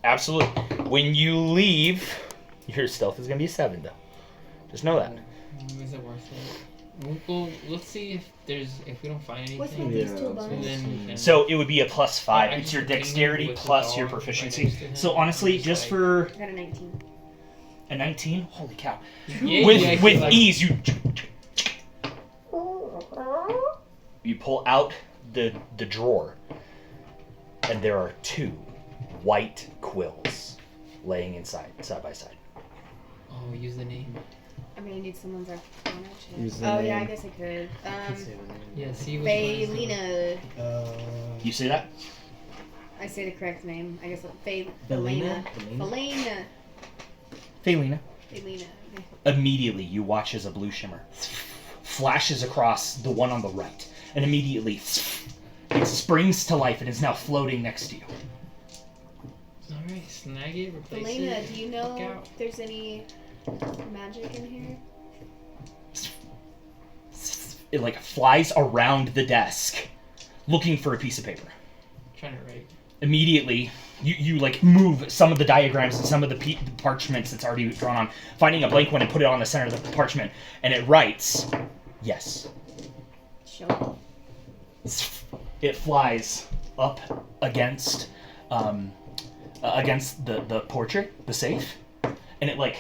[SPEAKER 2] Absolutely. When you leave, your stealth is going to be a 7, though. Just know that.
[SPEAKER 3] Is it worth Well, let's see if we don't find anything.
[SPEAKER 4] What's with these two
[SPEAKER 6] Yeah,
[SPEAKER 4] bones?
[SPEAKER 3] Then we can.
[SPEAKER 2] So it would be a +5.
[SPEAKER 3] I
[SPEAKER 2] It's your
[SPEAKER 3] just
[SPEAKER 2] dexterity
[SPEAKER 3] with the
[SPEAKER 2] plus your
[SPEAKER 3] dog right
[SPEAKER 2] proficiency.
[SPEAKER 3] next to him.
[SPEAKER 2] So honestly,
[SPEAKER 3] I'm
[SPEAKER 2] just
[SPEAKER 3] like-
[SPEAKER 2] for
[SPEAKER 4] I got a 19.
[SPEAKER 2] a 19, holy cow!
[SPEAKER 3] Yeah,
[SPEAKER 2] with
[SPEAKER 3] yeah,
[SPEAKER 2] with
[SPEAKER 3] like-
[SPEAKER 2] ease, you pull out the drawer, and there are 2 white quills laying inside, side by side.
[SPEAKER 3] Oh, use the name.
[SPEAKER 4] I'm gonna need someone's arcana check.
[SPEAKER 6] Use the
[SPEAKER 4] Oh yeah, I
[SPEAKER 6] name.
[SPEAKER 4] guess I could.
[SPEAKER 3] Yeah, see which one is the one.
[SPEAKER 4] Valentina.
[SPEAKER 2] You see that?
[SPEAKER 4] I say the correct name. I guess
[SPEAKER 5] Valentina?
[SPEAKER 4] Valentina.
[SPEAKER 2] Felina.
[SPEAKER 4] Valentina. Okay.
[SPEAKER 2] Immediately, you watch as a blue shimmer flashes across the one on the right, and immediately it springs to life and is now floating next to you.
[SPEAKER 3] Alright, snag it, replace
[SPEAKER 4] Valentina,
[SPEAKER 3] it.
[SPEAKER 4] do you
[SPEAKER 3] fuck
[SPEAKER 4] know
[SPEAKER 3] out.
[SPEAKER 4] if there's any magic in here?
[SPEAKER 2] It like flies around the desk, looking for a piece of paper.
[SPEAKER 3] Trying to write.
[SPEAKER 2] Immediately, you like move some of the diagrams and some of the parchments that's already drawn on, finding a blank one and put it on the center of the parchment, and it writes, yes.
[SPEAKER 4] Show
[SPEAKER 2] It flies up against the portrait, the safe, and it like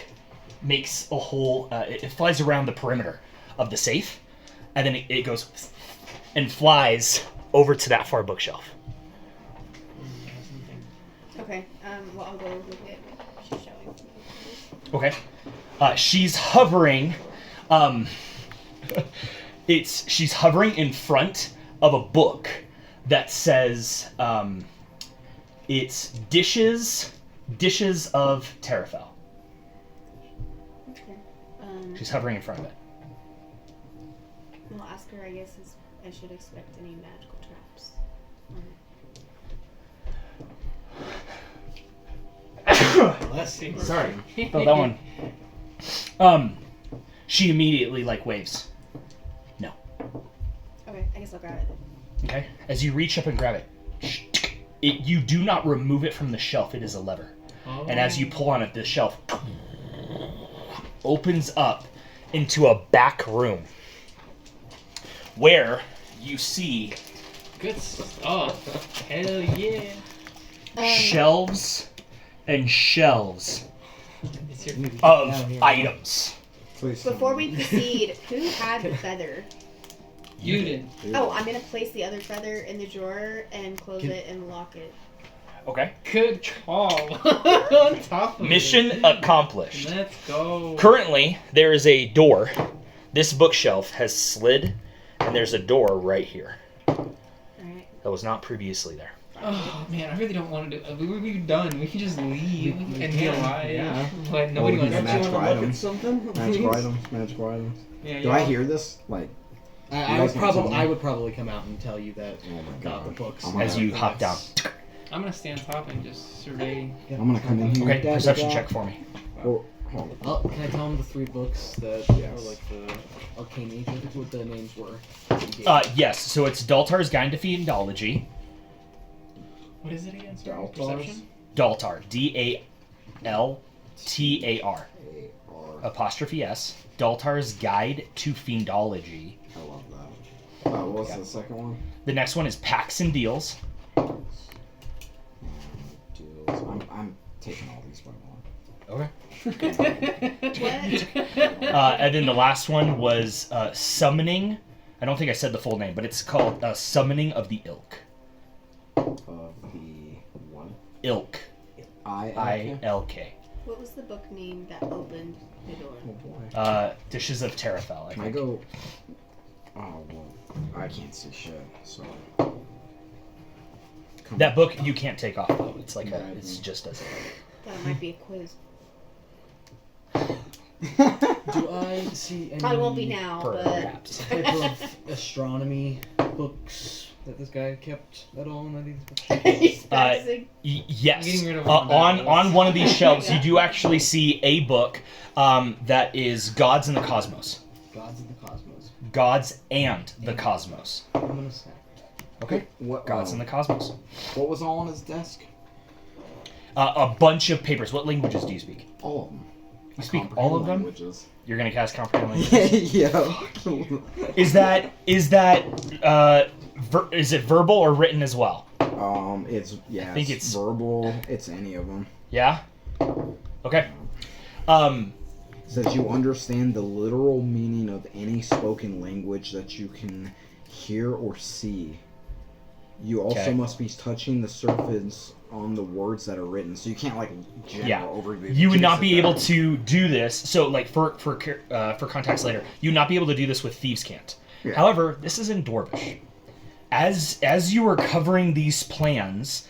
[SPEAKER 2] makes a whole. It flies around the perimeter of the safe, and then it goes and flies over to that far bookshelf.
[SPEAKER 4] Okay. Well, I'll go look at what she's showing.
[SPEAKER 2] Okay. She's hovering. She's hovering in front of a book that says it's dishes of Terrafel.
[SPEAKER 4] Okay.
[SPEAKER 2] She's hovering in front of it.
[SPEAKER 4] We'll ask her. I guess I should expect any magical traps.
[SPEAKER 5] Bless you.
[SPEAKER 2] Sorry. Oh, that one. She immediately like waves. No.
[SPEAKER 4] Okay. I guess I'll grab it.
[SPEAKER 2] Okay. As you reach up and grab it, you do not remove it from the shelf. It is a lever.
[SPEAKER 3] Oh.
[SPEAKER 2] And as you pull on it, the shelf opens up into a back room where you see
[SPEAKER 3] Good stuff. Hell yeah.
[SPEAKER 2] shelves and shelves
[SPEAKER 3] It's your
[SPEAKER 2] of items.
[SPEAKER 6] Please.
[SPEAKER 4] Before we proceed, who had the feather?
[SPEAKER 3] You did.
[SPEAKER 4] Oh, I'm gonna place the other feather in the drawer and close it and lock it.
[SPEAKER 2] Okay.
[SPEAKER 3] Good call. On top of
[SPEAKER 2] Mission
[SPEAKER 3] it.
[SPEAKER 2] accomplished.
[SPEAKER 3] Let's go.
[SPEAKER 2] Currently, there is a door. This bookshelf has slid, and there's a door right here
[SPEAKER 4] Alright.
[SPEAKER 2] that was not previously there.
[SPEAKER 3] Oh man, I really don't want to do. We're done. We can just leave and be alive.
[SPEAKER 6] Yeah.
[SPEAKER 3] But nobody
[SPEAKER 6] we
[SPEAKER 3] wants
[SPEAKER 6] can
[SPEAKER 3] to.
[SPEAKER 6] magical
[SPEAKER 5] Look at
[SPEAKER 6] items.
[SPEAKER 5] something?
[SPEAKER 6] Magical items.
[SPEAKER 3] Yeah,
[SPEAKER 6] Do I hear this? Like,
[SPEAKER 5] I
[SPEAKER 6] You guys want something?
[SPEAKER 5] would probably come out and tell you that
[SPEAKER 6] oh my
[SPEAKER 5] about the
[SPEAKER 6] god.
[SPEAKER 5] books.
[SPEAKER 6] I'm gonna,
[SPEAKER 2] As you hop down.
[SPEAKER 3] I'm gonna stay on top and just survey.
[SPEAKER 6] I'm gonna come in here.
[SPEAKER 2] Okay, perception check for me.
[SPEAKER 6] Oh, hold on.
[SPEAKER 5] Can I tell him the 3 books that
[SPEAKER 6] Yes.
[SPEAKER 5] are like the arcane agent, what the names were?
[SPEAKER 2] Yes, so it's Daltar's Guide to Fiendology.
[SPEAKER 3] What is it again? Sorry,
[SPEAKER 6] Daltars?
[SPEAKER 3] perception.
[SPEAKER 2] Daltar, D-A-L-T-A-R,
[SPEAKER 6] A-R.
[SPEAKER 2] apostrophe S. Daltar's Guide to Fiendology.
[SPEAKER 6] I love that. What was the second one?
[SPEAKER 2] The next one is Packs and Deals.
[SPEAKER 6] Deals. I'm taking all these by one.
[SPEAKER 2] Okay.
[SPEAKER 4] What?
[SPEAKER 2] And then the last one was Summoning. I don't think I said the full name, but it's called Summoning of the Ilk.
[SPEAKER 6] Of the what?
[SPEAKER 2] Ilk.
[SPEAKER 6] I.
[SPEAKER 2] I-L-K.
[SPEAKER 4] What was the book name that opened the door?
[SPEAKER 6] Oh boy.
[SPEAKER 2] Dishes of Terrafel, I
[SPEAKER 6] Can I
[SPEAKER 2] think.
[SPEAKER 6] go? Oh well, I can't see shit. So. Come
[SPEAKER 2] That book you can't take off though. It's like
[SPEAKER 6] Right.
[SPEAKER 2] it's just as a
[SPEAKER 4] That might be a quiz.
[SPEAKER 5] Do I see any
[SPEAKER 4] Probably won't be now, but
[SPEAKER 2] perhaps.
[SPEAKER 5] type of astronomy books that this guy kept at all in any of these books?
[SPEAKER 4] he's passing.
[SPEAKER 2] Yes.
[SPEAKER 3] Getting rid of one of
[SPEAKER 2] on
[SPEAKER 3] those.
[SPEAKER 2] on one of these shelves, you do actually see a book that is Gods and the Cosmos.
[SPEAKER 5] Gods of the Cosmos.
[SPEAKER 2] Gods and the Cosmos.
[SPEAKER 5] I'm gonna say.
[SPEAKER 2] Okay.
[SPEAKER 6] What?
[SPEAKER 2] Gods and the Cosmos.
[SPEAKER 6] What was all on his desk?
[SPEAKER 2] A bunch of papers. What languages do you speak?
[SPEAKER 6] All of them.
[SPEAKER 2] You speak all of them?
[SPEAKER 6] Languages.
[SPEAKER 2] You're gonna cast comprehend languages.
[SPEAKER 6] Yeah.
[SPEAKER 2] Is it verbal or written as well?
[SPEAKER 6] It's
[SPEAKER 2] I think it's
[SPEAKER 6] verbal. It's any of them.
[SPEAKER 2] Yeah. Okay.
[SPEAKER 6] Says you understand the literal meaning of any spoken language that you can hear or see. You also
[SPEAKER 2] Okay.
[SPEAKER 6] must be touching the surface on the words that are written, so you can't like general overview.
[SPEAKER 2] You would not be able to do this. So, like for context later, you would not be able to do this with Thieves' Cant.
[SPEAKER 6] Yeah.
[SPEAKER 2] However, this is in Dwarvish. As you are covering these plans,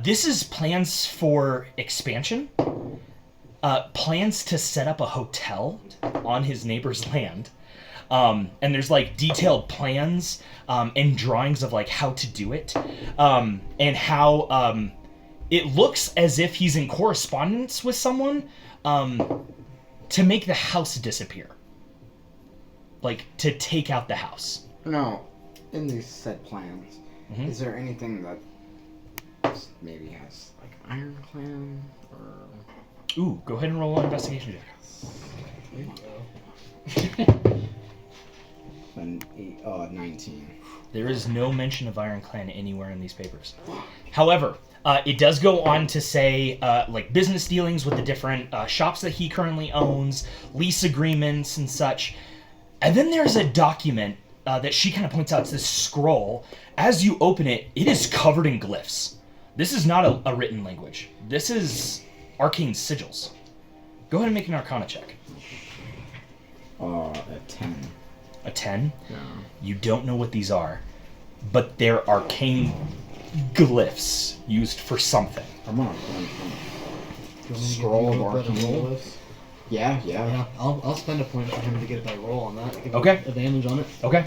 [SPEAKER 2] this is plans for expansion. Plans to set up a hotel on his neighbor's land. And there's like detailed plans and drawings of like how to do it, and how it looks as if he's in correspondence with someone to make the house disappear, like to take out the house.
[SPEAKER 6] No, in these said plans, is there anything that maybe has like Iron Clan or?
[SPEAKER 2] Ooh, go ahead and roll an investigation check.
[SPEAKER 6] And 19.
[SPEAKER 2] There is no mention of Iron Clan anywhere in these papers. However, it does go on to say like business dealings with the different shops that he currently owns, lease agreements and such. And then there's a document that she kind of points out. It's this scroll. As you open it, it is covered in glyphs. This is not a written language. This is arcane sigils. Go ahead and make an Arcana check.
[SPEAKER 6] A 10.
[SPEAKER 2] A 10?
[SPEAKER 6] Yeah.
[SPEAKER 2] You don't know what these are, but they're arcane glyphs used for something.
[SPEAKER 6] I'm on Scroll of Arcane. Yeah.
[SPEAKER 5] Yeah, I'll spend a point for him to get a better roll on that. Give him
[SPEAKER 2] Okay.
[SPEAKER 5] advantage on it.
[SPEAKER 2] Okay.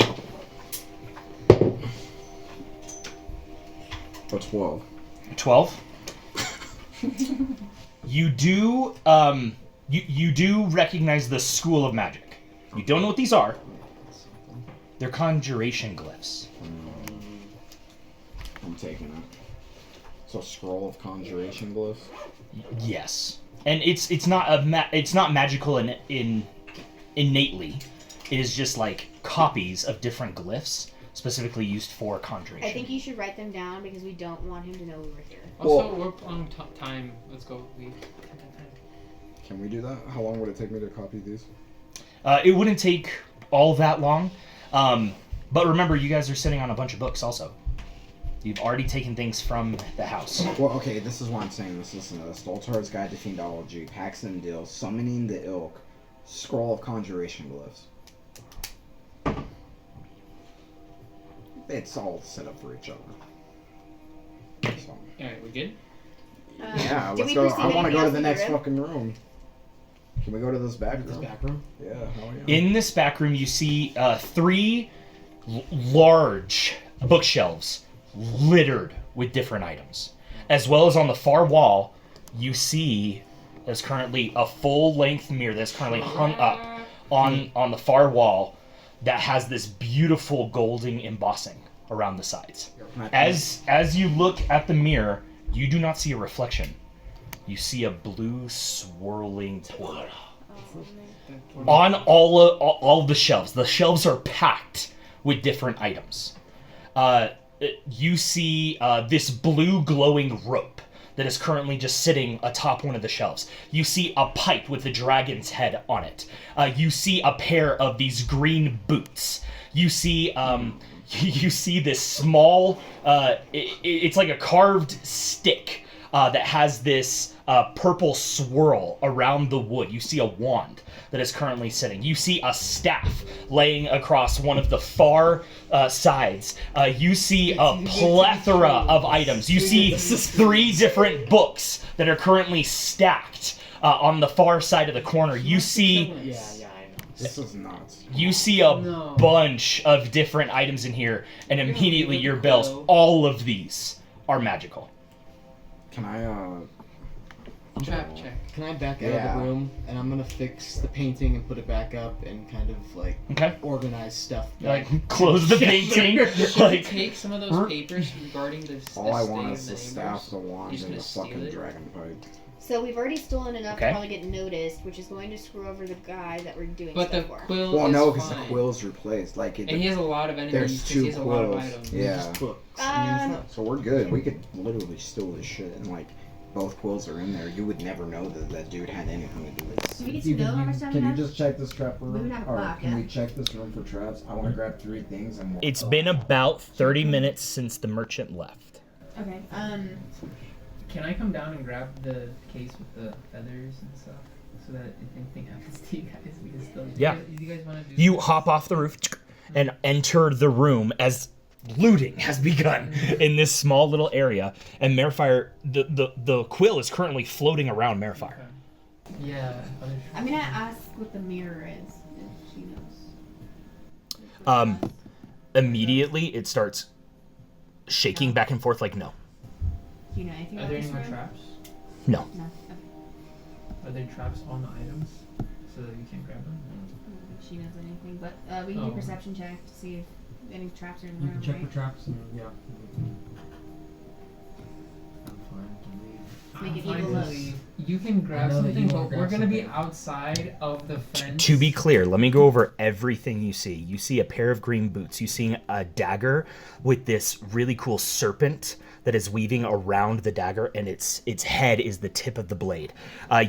[SPEAKER 6] For 12.
[SPEAKER 2] 12. You do you do recognize the School of Magic. You don't know what these are. They're conjuration glyphs.
[SPEAKER 6] I'm taking it. So Scroll of Conjuration Glyphs?
[SPEAKER 2] Yes. And it's not it's not magical innately. It is just like copies of different glyphs specifically used for conjuration.
[SPEAKER 4] I think you should write them down because we don't want him to know we were here.
[SPEAKER 3] Also, we're on time. Let's go.
[SPEAKER 6] Can we do that? How long would it take me to copy these?
[SPEAKER 2] It wouldn't take all that long. But remember, you guys are sitting on a bunch of books also. You've already taken things from the house.
[SPEAKER 6] Well, okay, this is what I'm saying. This is Stoltar's Guide to Fiendology, Paxton Dill, Summoning the Ilk, Scroll of Conjuration Glyphs. It's all set up for each other. So.
[SPEAKER 3] Alright, we good?
[SPEAKER 6] Yeah,
[SPEAKER 4] did
[SPEAKER 6] let's
[SPEAKER 4] we
[SPEAKER 6] go.
[SPEAKER 4] proceed
[SPEAKER 6] I want to
[SPEAKER 4] anything
[SPEAKER 6] go to
[SPEAKER 4] else
[SPEAKER 6] the
[SPEAKER 4] in
[SPEAKER 6] next
[SPEAKER 4] room?
[SPEAKER 6] fucking room. Can we go to this back room?
[SPEAKER 5] This back room?
[SPEAKER 6] Yeah, hell yeah.
[SPEAKER 2] In this back room, you see 3 large bookshelves littered with different items. As well as on the far wall, you see there's currently a full-length mirror that's currently hung up on the far wall that has this beautiful golden embossing around the sides. As you look at the mirror, you do not see a reflection. You see a blue swirling portal. On all of the shelves. The shelves are packed with different items. You see this blue glowing rope that is currently just sitting atop one of the shelves. You see a pipe with the dragon's head on it. You see a pair of these green boots. You see you see this small it's like a carved stick that has this purple swirl around the wood. You see a wand that is currently sitting. You see a staff laying across one of the far sides. You see a plethora of items. You see 3 different books that are currently stacked on the far side of the corner. You see...
[SPEAKER 5] Yeah, I know.
[SPEAKER 6] This is nuts.
[SPEAKER 2] You see a bunch of different items in here, and immediately your bells, all of these are magical.
[SPEAKER 6] Can I,
[SPEAKER 3] Trap check.
[SPEAKER 5] Can I back out of the room, and I'm gonna fix the painting and put it back up and kind of like organize stuff.
[SPEAKER 2] Like close the painting.
[SPEAKER 3] Like take some of those papers regarding this.
[SPEAKER 6] all I want is the staff, the wand, and the fucking dragon pipe.
[SPEAKER 4] So we've already stolen enough
[SPEAKER 2] Okay.
[SPEAKER 4] to probably get noticed, which is going to screw over the guy that we're doing
[SPEAKER 3] But the
[SPEAKER 4] stuff for.
[SPEAKER 3] quill
[SPEAKER 6] Well,
[SPEAKER 3] is
[SPEAKER 6] no, because the
[SPEAKER 3] fine.
[SPEAKER 6] quill's replaced. Like,
[SPEAKER 3] And he has a lot of enemies
[SPEAKER 6] there's
[SPEAKER 3] because he
[SPEAKER 6] two
[SPEAKER 3] has a lot of
[SPEAKER 6] quills.
[SPEAKER 3] items.
[SPEAKER 6] Yeah. So we're good. We could literally steal this shit, and like both quills are in there. You would never know that that dude had anything to do with it.
[SPEAKER 4] Do we get to know how much time we
[SPEAKER 8] Can you
[SPEAKER 4] have?
[SPEAKER 8] just check this trap
[SPEAKER 4] We
[SPEAKER 8] room?
[SPEAKER 4] would have a
[SPEAKER 8] Or
[SPEAKER 4] clock,
[SPEAKER 8] can
[SPEAKER 4] yeah.
[SPEAKER 8] we check this room for traps? I want to grab 3 things and we'll...
[SPEAKER 2] It's been about 30 minutes since the merchant left.
[SPEAKER 4] Okay.
[SPEAKER 3] Can I come down and grab the case with the feathers and stuff? So that if anything happens to you guys, we can still...
[SPEAKER 2] Yeah.
[SPEAKER 3] Do you guys want to do
[SPEAKER 2] You
[SPEAKER 3] this?
[SPEAKER 2] hop off the roof and enter the room as looting has begun in this small little area. And Merfire, the quill is currently floating around Merfire.
[SPEAKER 3] Okay. Yeah.
[SPEAKER 4] I'm gonna ask what the mirror is, if she knows.
[SPEAKER 2] Immediately, it starts shaking back and forth like no.
[SPEAKER 4] Do you know anything
[SPEAKER 3] Are
[SPEAKER 4] about
[SPEAKER 3] there
[SPEAKER 4] this
[SPEAKER 3] any more
[SPEAKER 4] room?
[SPEAKER 3] traps?
[SPEAKER 2] No.
[SPEAKER 4] No. Okay.
[SPEAKER 3] Are there traps on the items so that you can grab them?
[SPEAKER 4] I don't think she knows anything, but we can do a perception check to see if any traps are in the
[SPEAKER 8] You
[SPEAKER 4] room.
[SPEAKER 8] can check
[SPEAKER 4] right?
[SPEAKER 8] for traps and yeah. I'm fine to leave.
[SPEAKER 4] Make it
[SPEAKER 3] Fine
[SPEAKER 4] evil
[SPEAKER 3] to
[SPEAKER 4] look.
[SPEAKER 3] leave. You can grab
[SPEAKER 8] I know that
[SPEAKER 3] something,
[SPEAKER 8] you wanna
[SPEAKER 3] but
[SPEAKER 8] grab
[SPEAKER 3] we're gonna be
[SPEAKER 8] something.
[SPEAKER 3] outside of the fence.
[SPEAKER 2] To be clear, let me go over everything you see. You see a pair of green boots. You see a dagger with this really cool serpent that is weaving around the dagger, and its head is the tip of the blade.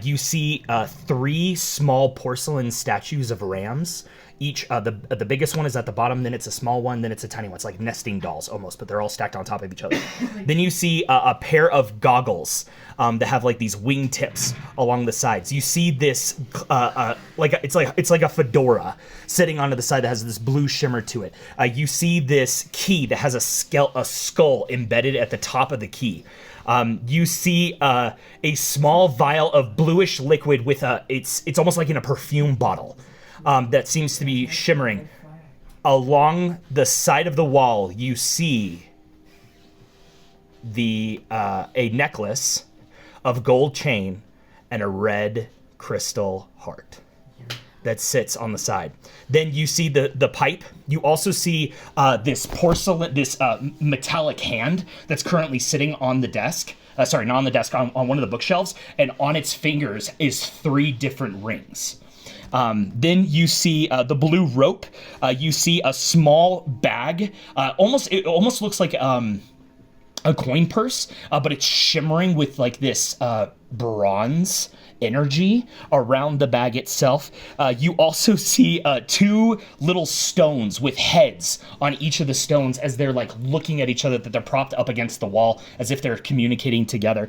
[SPEAKER 2] You see 3 small porcelain statues of rams. Each, the biggest one is at the bottom, then it's a small one, then it's a tiny one. It's like nesting dolls almost, but they're all stacked on top of each other. Then you see a pair of goggles that have like these wingtips along the sides. You see this, it's like a fedora sitting onto the side that has this blue shimmer to it. You see this key that has a skull embedded at the top of the key. You see a small vial of bluish liquid with it's almost like in a perfume bottle. That seems to be shimmering. Along the side of the wall, you see a necklace of gold chain and a red crystal heart that sits on the side. Then you see the pipe. You also see this metallic hand that's currently sitting on the desk. Not on the desk, on one of the bookshelves, and on its fingers is 3 different rings. Then you see the blue rope. You see a small bag. It almost looks like a coin purse, but it's shimmering with like this bronze energy around the bag itself. You also see 2 little stones with heads on each of the stones as they're like looking at each other, that they're propped up against the wall as if they're communicating together.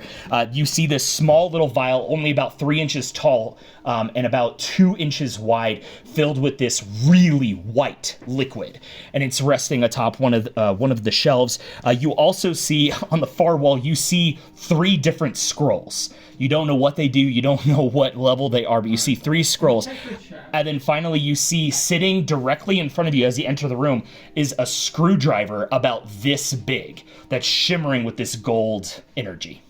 [SPEAKER 2] You see this small little vial, only about 3 inches tall and about 2 inches wide, filled with this really white liquid, and it's resting atop one of the shelves. You also see on the far wall, you see 3 different scrolls. You don't know what they do, you don't know what level they are, but you see 3 scrolls. And then finally you see sitting directly in front of you as you enter the room is a screwdriver about this big that's shimmering with this gold energy.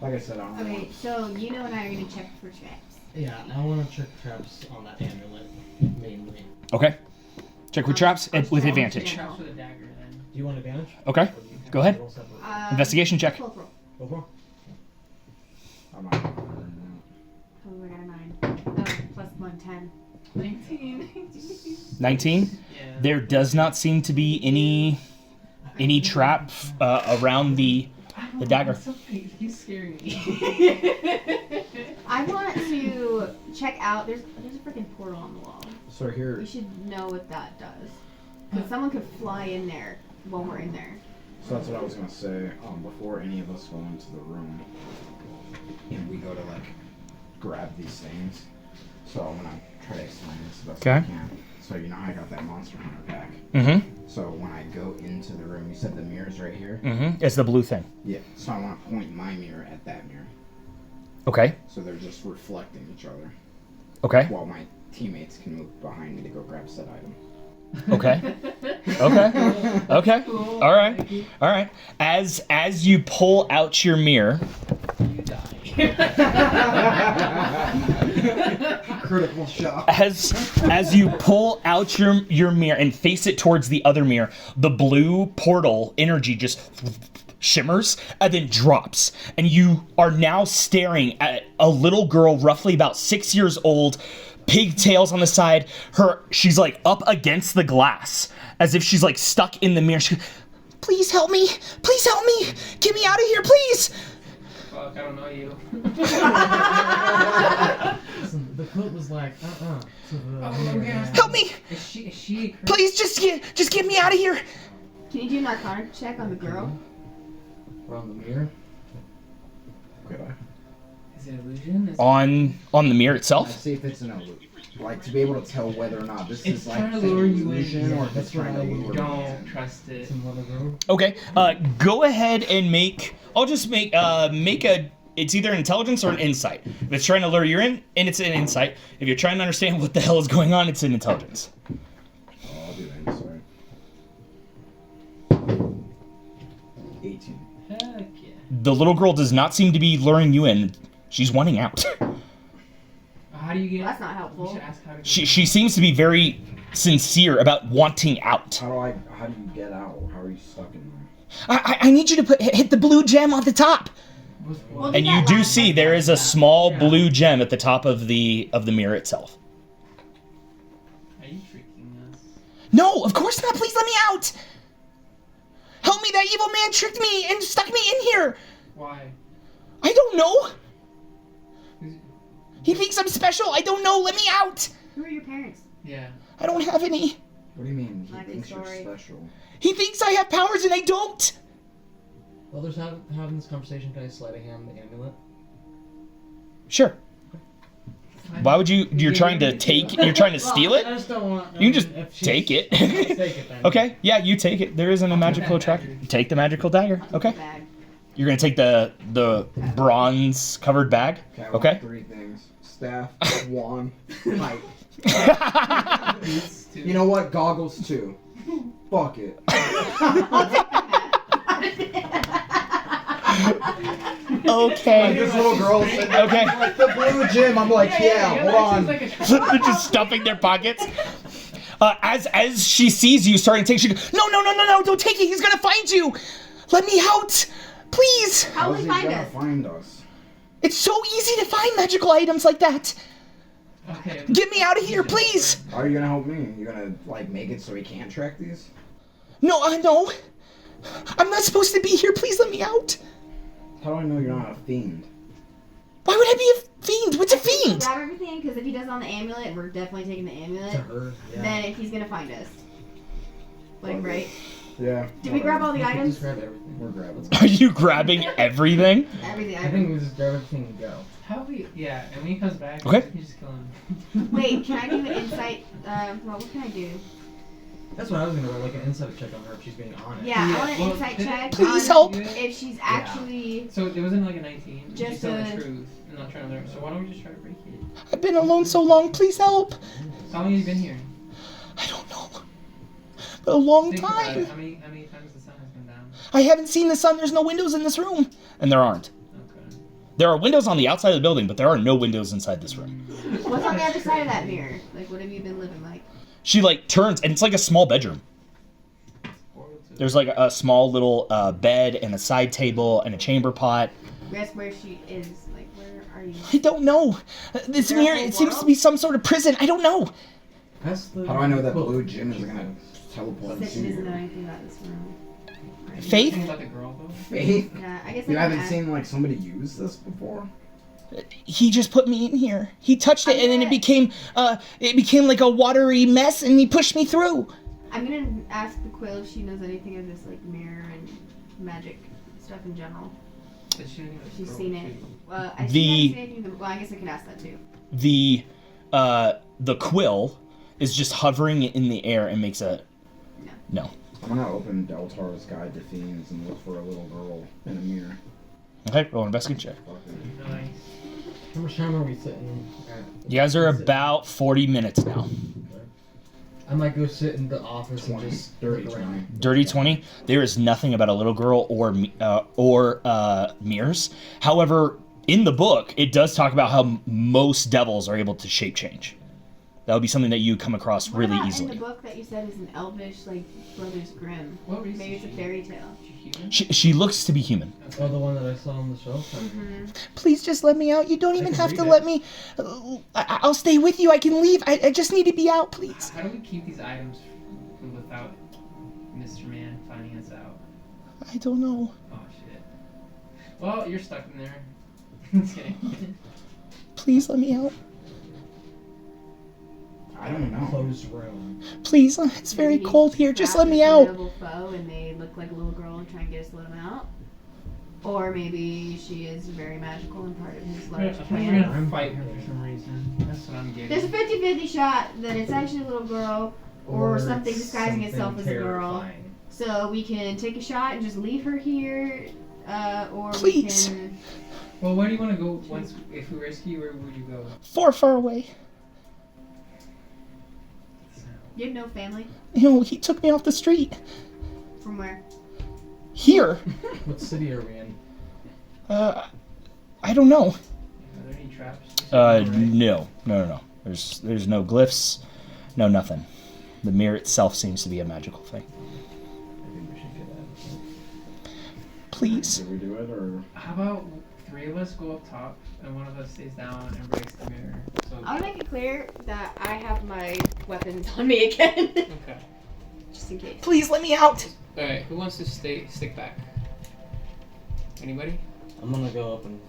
[SPEAKER 8] Like I said, I don't know.
[SPEAKER 4] Okay, so Yuno and I are gonna check for traps.
[SPEAKER 5] Yeah, I want to check traps on that amulet, mainly.
[SPEAKER 2] Okay. Check for traps with advantage.
[SPEAKER 3] Traps with a dagger, then.
[SPEAKER 5] Do you want advantage?
[SPEAKER 2] Okay. Go ahead.
[SPEAKER 5] Roll separate.
[SPEAKER 2] Investigation check.
[SPEAKER 4] Roll.
[SPEAKER 5] Go for it.
[SPEAKER 6] I'm not.
[SPEAKER 4] Oh, we got a 9. Plus 1, 10.
[SPEAKER 3] 19.
[SPEAKER 2] 19.
[SPEAKER 3] Yeah.
[SPEAKER 2] There does not seem to be any trap around the dagger.
[SPEAKER 3] He's scaring me.
[SPEAKER 4] I want to check out. There's a freaking portal on the wall.
[SPEAKER 6] So here,
[SPEAKER 4] We should know what that does. Because someone could fly in there while we're in there.
[SPEAKER 6] so that's what I was gonna say. Before any of us go into the room, and we go to like grab these things. So I'm gonna try to explain this the best I
[SPEAKER 2] Okay.
[SPEAKER 6] can. So you know how I got that Monster Hunter pack.
[SPEAKER 2] Mm-hmm.
[SPEAKER 6] So when I go into the room, you said the mirror's right here.
[SPEAKER 2] Mm-hmm. It's the blue thing.
[SPEAKER 6] Yeah. So I want to point my mirror at that mirror.
[SPEAKER 2] Okay.
[SPEAKER 6] So they're just reflecting each other.
[SPEAKER 2] Okay.
[SPEAKER 6] While my teammates can move behind me to go grab said item.
[SPEAKER 2] Okay. Okay. Okay. All right. All right. As you pull out your mirror,
[SPEAKER 8] Critical shot.
[SPEAKER 2] as you pull out your mirror and face it towards the other mirror, the blue portal energy just shimmers and then drops. And you are now staring at a little girl roughly about 6 years old, pigtails on the side. She's like up against the glass as if she's like stuck in the mirror. Please help me. Please help me. Get me out of here, please.
[SPEAKER 3] Fuck, I don't know you.
[SPEAKER 8] Listen, the quote was like, to the
[SPEAKER 2] Help me.
[SPEAKER 8] Is she
[SPEAKER 2] Please just get me out of here.
[SPEAKER 4] Can you do a narcotic check on the girl?
[SPEAKER 8] Or on the mirror?
[SPEAKER 6] Could I?
[SPEAKER 3] Is it illusion?
[SPEAKER 2] On the mirror
[SPEAKER 6] I
[SPEAKER 2] itself?
[SPEAKER 6] see if it's an illusion. Like, to be able to tell whether or not this
[SPEAKER 3] It's
[SPEAKER 6] is like
[SPEAKER 3] trying to
[SPEAKER 6] an
[SPEAKER 3] lure you in,
[SPEAKER 6] illusion
[SPEAKER 3] yeah,
[SPEAKER 6] or if it's
[SPEAKER 8] that's
[SPEAKER 6] trying to
[SPEAKER 8] right.
[SPEAKER 6] lure me
[SPEAKER 3] Don't
[SPEAKER 6] in.
[SPEAKER 3] trust it.
[SPEAKER 8] Some little girl?
[SPEAKER 2] Okay. Go ahead and make. I'll just make a. It's either an intelligence or an insight. If it's trying to lure you in, and it's an insight. If you're trying to understand what the hell is going on, it's an intelligence.
[SPEAKER 6] Oh, I'll do that. Sorry. 18.
[SPEAKER 3] Heck yeah.
[SPEAKER 2] The little girl does not seem to be luring you in. She's wanting out.
[SPEAKER 3] How do you get?
[SPEAKER 4] That's not
[SPEAKER 3] We
[SPEAKER 4] helpful.
[SPEAKER 3] should ask how to get.
[SPEAKER 2] She seems to be very sincere about wanting out.
[SPEAKER 6] How do you get out? How are you stuck in there?
[SPEAKER 2] I need you to hit the blue gem on the top.
[SPEAKER 4] We'll
[SPEAKER 2] And
[SPEAKER 4] do
[SPEAKER 2] you
[SPEAKER 4] that
[SPEAKER 2] do
[SPEAKER 4] last
[SPEAKER 2] see
[SPEAKER 4] time.
[SPEAKER 2] there is a small blue gem at the top of the mirror itself.
[SPEAKER 3] Are you tricking us?
[SPEAKER 2] No, of course not. Please let me out. Help me. That evil man tricked me and stuck me in here.
[SPEAKER 3] Why?
[SPEAKER 2] I don't know.
[SPEAKER 3] Who's-
[SPEAKER 2] He thinks I'm special. I don't know. Let me out.
[SPEAKER 4] Who are your parents?
[SPEAKER 3] Yeah.
[SPEAKER 2] I don't have any.
[SPEAKER 6] What do you mean? He
[SPEAKER 4] Like
[SPEAKER 6] thinks you're
[SPEAKER 4] story.
[SPEAKER 6] special.
[SPEAKER 2] He thinks I have powers and I don't.
[SPEAKER 8] While there's having this conversation, can I slide a hand the amulet?
[SPEAKER 2] Sure. Why would you? You're trying to take. You're trying to steal
[SPEAKER 8] I
[SPEAKER 2] it.
[SPEAKER 8] just don't want.
[SPEAKER 2] You can just take it.
[SPEAKER 8] Take it then.
[SPEAKER 2] Okay. Yeah, you take it. There isn't a magical attraction. Take the magical dagger. Okay.
[SPEAKER 4] Bag.
[SPEAKER 2] You're gonna take the bronze covered bag.
[SPEAKER 6] Okay. I want
[SPEAKER 2] Okay.
[SPEAKER 6] 3 things: staff, wand, pipe.
[SPEAKER 3] Boots, too.
[SPEAKER 6] You know what? Goggles too. Fuck it.
[SPEAKER 2] Okay.
[SPEAKER 6] This little girl said,
[SPEAKER 2] Okay.
[SPEAKER 6] like the blue gym. I'm like, yeah, hold on.
[SPEAKER 3] That seems like a
[SPEAKER 2] They're just stuffing their pockets. As she sees you starting to take, she goes, no, don't take it. He's gonna find you. Let me out, please.
[SPEAKER 4] How will
[SPEAKER 6] How's
[SPEAKER 4] he
[SPEAKER 6] he
[SPEAKER 4] find
[SPEAKER 6] gonna
[SPEAKER 4] us?
[SPEAKER 6] find us?
[SPEAKER 2] It's so easy to find magical items like that.
[SPEAKER 3] Okay.
[SPEAKER 2] Get me out of here, please.
[SPEAKER 6] How are you gonna help me? You gonna like make it so he can't track these?
[SPEAKER 2] No. I'm not supposed to be here. Please let me out.
[SPEAKER 6] How do I know you're not a fiend?
[SPEAKER 2] Why would I be a fiend? What's a fiend?
[SPEAKER 4] Grab everything, because if he does it on the amulet, we're definitely taking the amulet.
[SPEAKER 8] To her. Yeah.
[SPEAKER 4] Then he's gonna find us. Like, right?
[SPEAKER 6] Yeah.
[SPEAKER 4] Did we grab all the
[SPEAKER 8] We could
[SPEAKER 4] items?
[SPEAKER 8] just grab everything.
[SPEAKER 6] We're grabbing.
[SPEAKER 2] Are you grabbing everything?
[SPEAKER 4] Everything.
[SPEAKER 8] I think we just grab everything and go.
[SPEAKER 3] How we? Yeah, and when he comes back,
[SPEAKER 2] Okay.
[SPEAKER 3] you just kill him.
[SPEAKER 4] Wait, can I do an insight? Well, what can I do?
[SPEAKER 8] That's what I was gonna do, like an insight check on her if she's being honest.
[SPEAKER 4] Yeah, I want an
[SPEAKER 3] well,
[SPEAKER 4] insight
[SPEAKER 3] did-
[SPEAKER 4] check.
[SPEAKER 2] Please
[SPEAKER 4] on
[SPEAKER 2] help.
[SPEAKER 4] If she's actually.
[SPEAKER 3] So it wasn't like a 19. She's
[SPEAKER 4] Just
[SPEAKER 3] telling
[SPEAKER 4] a-
[SPEAKER 3] the truth and not trying to learn. So why don't we just try to break it?
[SPEAKER 2] I've been alone so long. Please help.
[SPEAKER 3] How long have you been here?
[SPEAKER 2] I don't know. But a long
[SPEAKER 3] Think about it.
[SPEAKER 2] time.
[SPEAKER 3] How many times the sun has been down?
[SPEAKER 2] I haven't seen the sun. There's no windows in this room. And there aren't.
[SPEAKER 3] Okay.
[SPEAKER 2] There are windows on the outside of the building, but there are no windows inside this room.
[SPEAKER 4] What's on the other side of that mirror? Like, what have you been living like?
[SPEAKER 2] She like turns, and it's like a small bedroom. There's like a small little bed and a side table and a chamber pot.
[SPEAKER 4] Guess where she is. Like, where are you?
[SPEAKER 2] I don't know. This
[SPEAKER 4] There a
[SPEAKER 2] mirror,
[SPEAKER 4] whole
[SPEAKER 2] it seems to
[SPEAKER 4] world?
[SPEAKER 2] be some sort of prison. I don't know.
[SPEAKER 8] That's the.
[SPEAKER 6] How do I know that
[SPEAKER 8] quote.
[SPEAKER 6] blue gym is gonna teleport
[SPEAKER 4] Said
[SPEAKER 6] to
[SPEAKER 4] she doesn't know
[SPEAKER 6] you?
[SPEAKER 4] anything about this room.
[SPEAKER 2] Faith?
[SPEAKER 3] Think about the girl though.
[SPEAKER 6] Faith?
[SPEAKER 4] Yeah, I guess
[SPEAKER 6] You
[SPEAKER 4] I
[SPEAKER 6] haven't
[SPEAKER 4] can
[SPEAKER 6] seen like somebody use this before?
[SPEAKER 2] He just put me in here. He touched it, and then
[SPEAKER 4] Yeah.
[SPEAKER 2] it became like a watery mess, and he pushed me through.
[SPEAKER 4] I'm gonna ask the Quill if she knows anything of this, like, mirror and magic stuff in general.
[SPEAKER 3] But she didn't even
[SPEAKER 4] She's
[SPEAKER 3] throw
[SPEAKER 4] seen
[SPEAKER 3] it.
[SPEAKER 4] it. I
[SPEAKER 2] The-
[SPEAKER 4] seen anything. Well, I guess I can ask that too.
[SPEAKER 2] The quill is just hovering in the air and makes a no.
[SPEAKER 6] I'm gonna open Deltar's Guide to Fiends and look for a little girl in a mirror.
[SPEAKER 2] Okay, roll an investigation check.
[SPEAKER 3] Nice.
[SPEAKER 8] How much time are we sitting at?
[SPEAKER 2] You guys are about 40 minutes now.
[SPEAKER 8] I might go sit in the office
[SPEAKER 6] 20.
[SPEAKER 8] and just
[SPEAKER 6] Dirty
[SPEAKER 8] look around.
[SPEAKER 6] 20.
[SPEAKER 2] Dirty 20. There is nothing about a little girl or mirrors. However, in the book, it does talk about how most devils are able to shape change. That would be something that you come across
[SPEAKER 4] What
[SPEAKER 2] really
[SPEAKER 4] about
[SPEAKER 2] easily.
[SPEAKER 4] in the book that you said is an elvish, like, Brothers Grimm?
[SPEAKER 3] What race
[SPEAKER 4] Maybe
[SPEAKER 3] is
[SPEAKER 4] it's a
[SPEAKER 3] she?
[SPEAKER 4] fairy tale.
[SPEAKER 2] She looks to be human.
[SPEAKER 8] Oh, the one that I saw on the shelf?
[SPEAKER 4] Mm-hmm.
[SPEAKER 2] Please just let me out. You don't
[SPEAKER 8] I
[SPEAKER 2] even
[SPEAKER 8] can
[SPEAKER 2] have
[SPEAKER 8] read
[SPEAKER 2] to
[SPEAKER 8] it.
[SPEAKER 2] let me. I'll stay with you. I can leave. I just need to be out, please.
[SPEAKER 3] How do we keep these items without Mr. Man finding us out?
[SPEAKER 2] I don't know.
[SPEAKER 3] Oh shit. Well, you're stuck in there. Just kidding.
[SPEAKER 2] Please let me out.
[SPEAKER 6] I don't know.
[SPEAKER 8] Closed room.
[SPEAKER 2] Please, it's very
[SPEAKER 4] Maybe
[SPEAKER 2] cold here. Just let
[SPEAKER 4] trapped
[SPEAKER 2] me
[SPEAKER 4] a
[SPEAKER 2] out.
[SPEAKER 4] formidable foe and they look like a little girl and try and get us to let him out. Or maybe she is very magical and part of his
[SPEAKER 3] I
[SPEAKER 4] large
[SPEAKER 3] think we're
[SPEAKER 4] plan.
[SPEAKER 3] gonna fight her for some reason. That's what I'm getting.
[SPEAKER 4] There's a 50-50 shot that it's actually a little girl or something disguising itself as a girl.
[SPEAKER 8] terrifying.
[SPEAKER 4] So we can take a shot and just leave her here, or
[SPEAKER 2] Please.
[SPEAKER 4] we can...
[SPEAKER 3] Well, where do you want to go once if we rescue? Where would you go?
[SPEAKER 2] Far away.
[SPEAKER 4] You have no family?
[SPEAKER 2] You know, he took me off the street.
[SPEAKER 4] From where?
[SPEAKER 2] Here.
[SPEAKER 8] What city are we in?
[SPEAKER 2] I don't know.
[SPEAKER 3] Are there any traps? Right?
[SPEAKER 2] No. There's no glyphs, no nothing. The mirror itself seems to be a magical thing.
[SPEAKER 8] I think we should get out of it.
[SPEAKER 2] Please.
[SPEAKER 6] Did we do it or?
[SPEAKER 3] How about 3 of us go up top and one of us stays down and breaks the mirror? So
[SPEAKER 4] I'll make it clear that I have my weapons on me again.
[SPEAKER 3] okay.
[SPEAKER 4] Just in case.
[SPEAKER 2] Please let me out.
[SPEAKER 3] All right. Who wants to stick back? Anybody?
[SPEAKER 5] I'm gonna go up and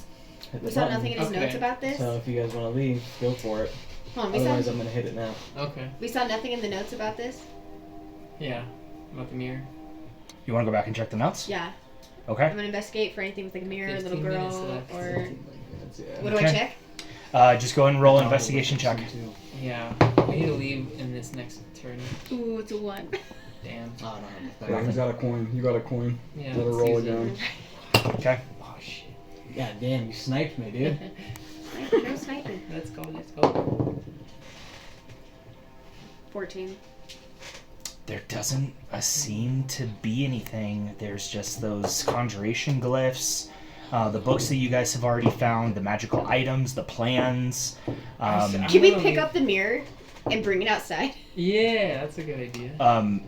[SPEAKER 5] hit the
[SPEAKER 4] We saw
[SPEAKER 5] button.
[SPEAKER 4] nothing in his
[SPEAKER 3] Okay.
[SPEAKER 4] notes about this?
[SPEAKER 5] So if you guys want to leave, go for it.
[SPEAKER 4] Hold on,
[SPEAKER 5] Otherwise, I'm gonna hit it now.
[SPEAKER 3] Okay.
[SPEAKER 4] we saw nothing in the notes about this?
[SPEAKER 3] Yeah. About the mirror.
[SPEAKER 2] You want to go back and check the notes?
[SPEAKER 4] Yeah.
[SPEAKER 2] Okay.
[SPEAKER 4] I'm gonna investigate for anything with like a mirror, a little
[SPEAKER 3] 15 minutes
[SPEAKER 4] girl,
[SPEAKER 3] left.
[SPEAKER 4] or...
[SPEAKER 5] Yeah.
[SPEAKER 4] What do
[SPEAKER 2] Okay.
[SPEAKER 4] I check?
[SPEAKER 2] Just go ahead and roll an investigation check.
[SPEAKER 3] Yeah. We need to leave in this next turn.
[SPEAKER 4] Ooh, it's a 1.
[SPEAKER 3] Damn.
[SPEAKER 5] Oh, no,
[SPEAKER 6] Yeah, he's got a coin. You got a coin.
[SPEAKER 3] Yeah.
[SPEAKER 6] Let her
[SPEAKER 3] let's
[SPEAKER 6] roll
[SPEAKER 3] use it.
[SPEAKER 6] again.
[SPEAKER 2] Okay.
[SPEAKER 3] Oh shit.
[SPEAKER 5] God damn, you sniped me, dude.
[SPEAKER 4] No sniping.
[SPEAKER 3] Let's go. Let's go.
[SPEAKER 4] 14.
[SPEAKER 2] There doesn't seem to be anything. There's just those conjuration glyphs, the books that you guys have already found, the magical items, the plans.
[SPEAKER 4] Can we pick up the mirror and bring it outside?
[SPEAKER 3] Yeah, that's a good idea.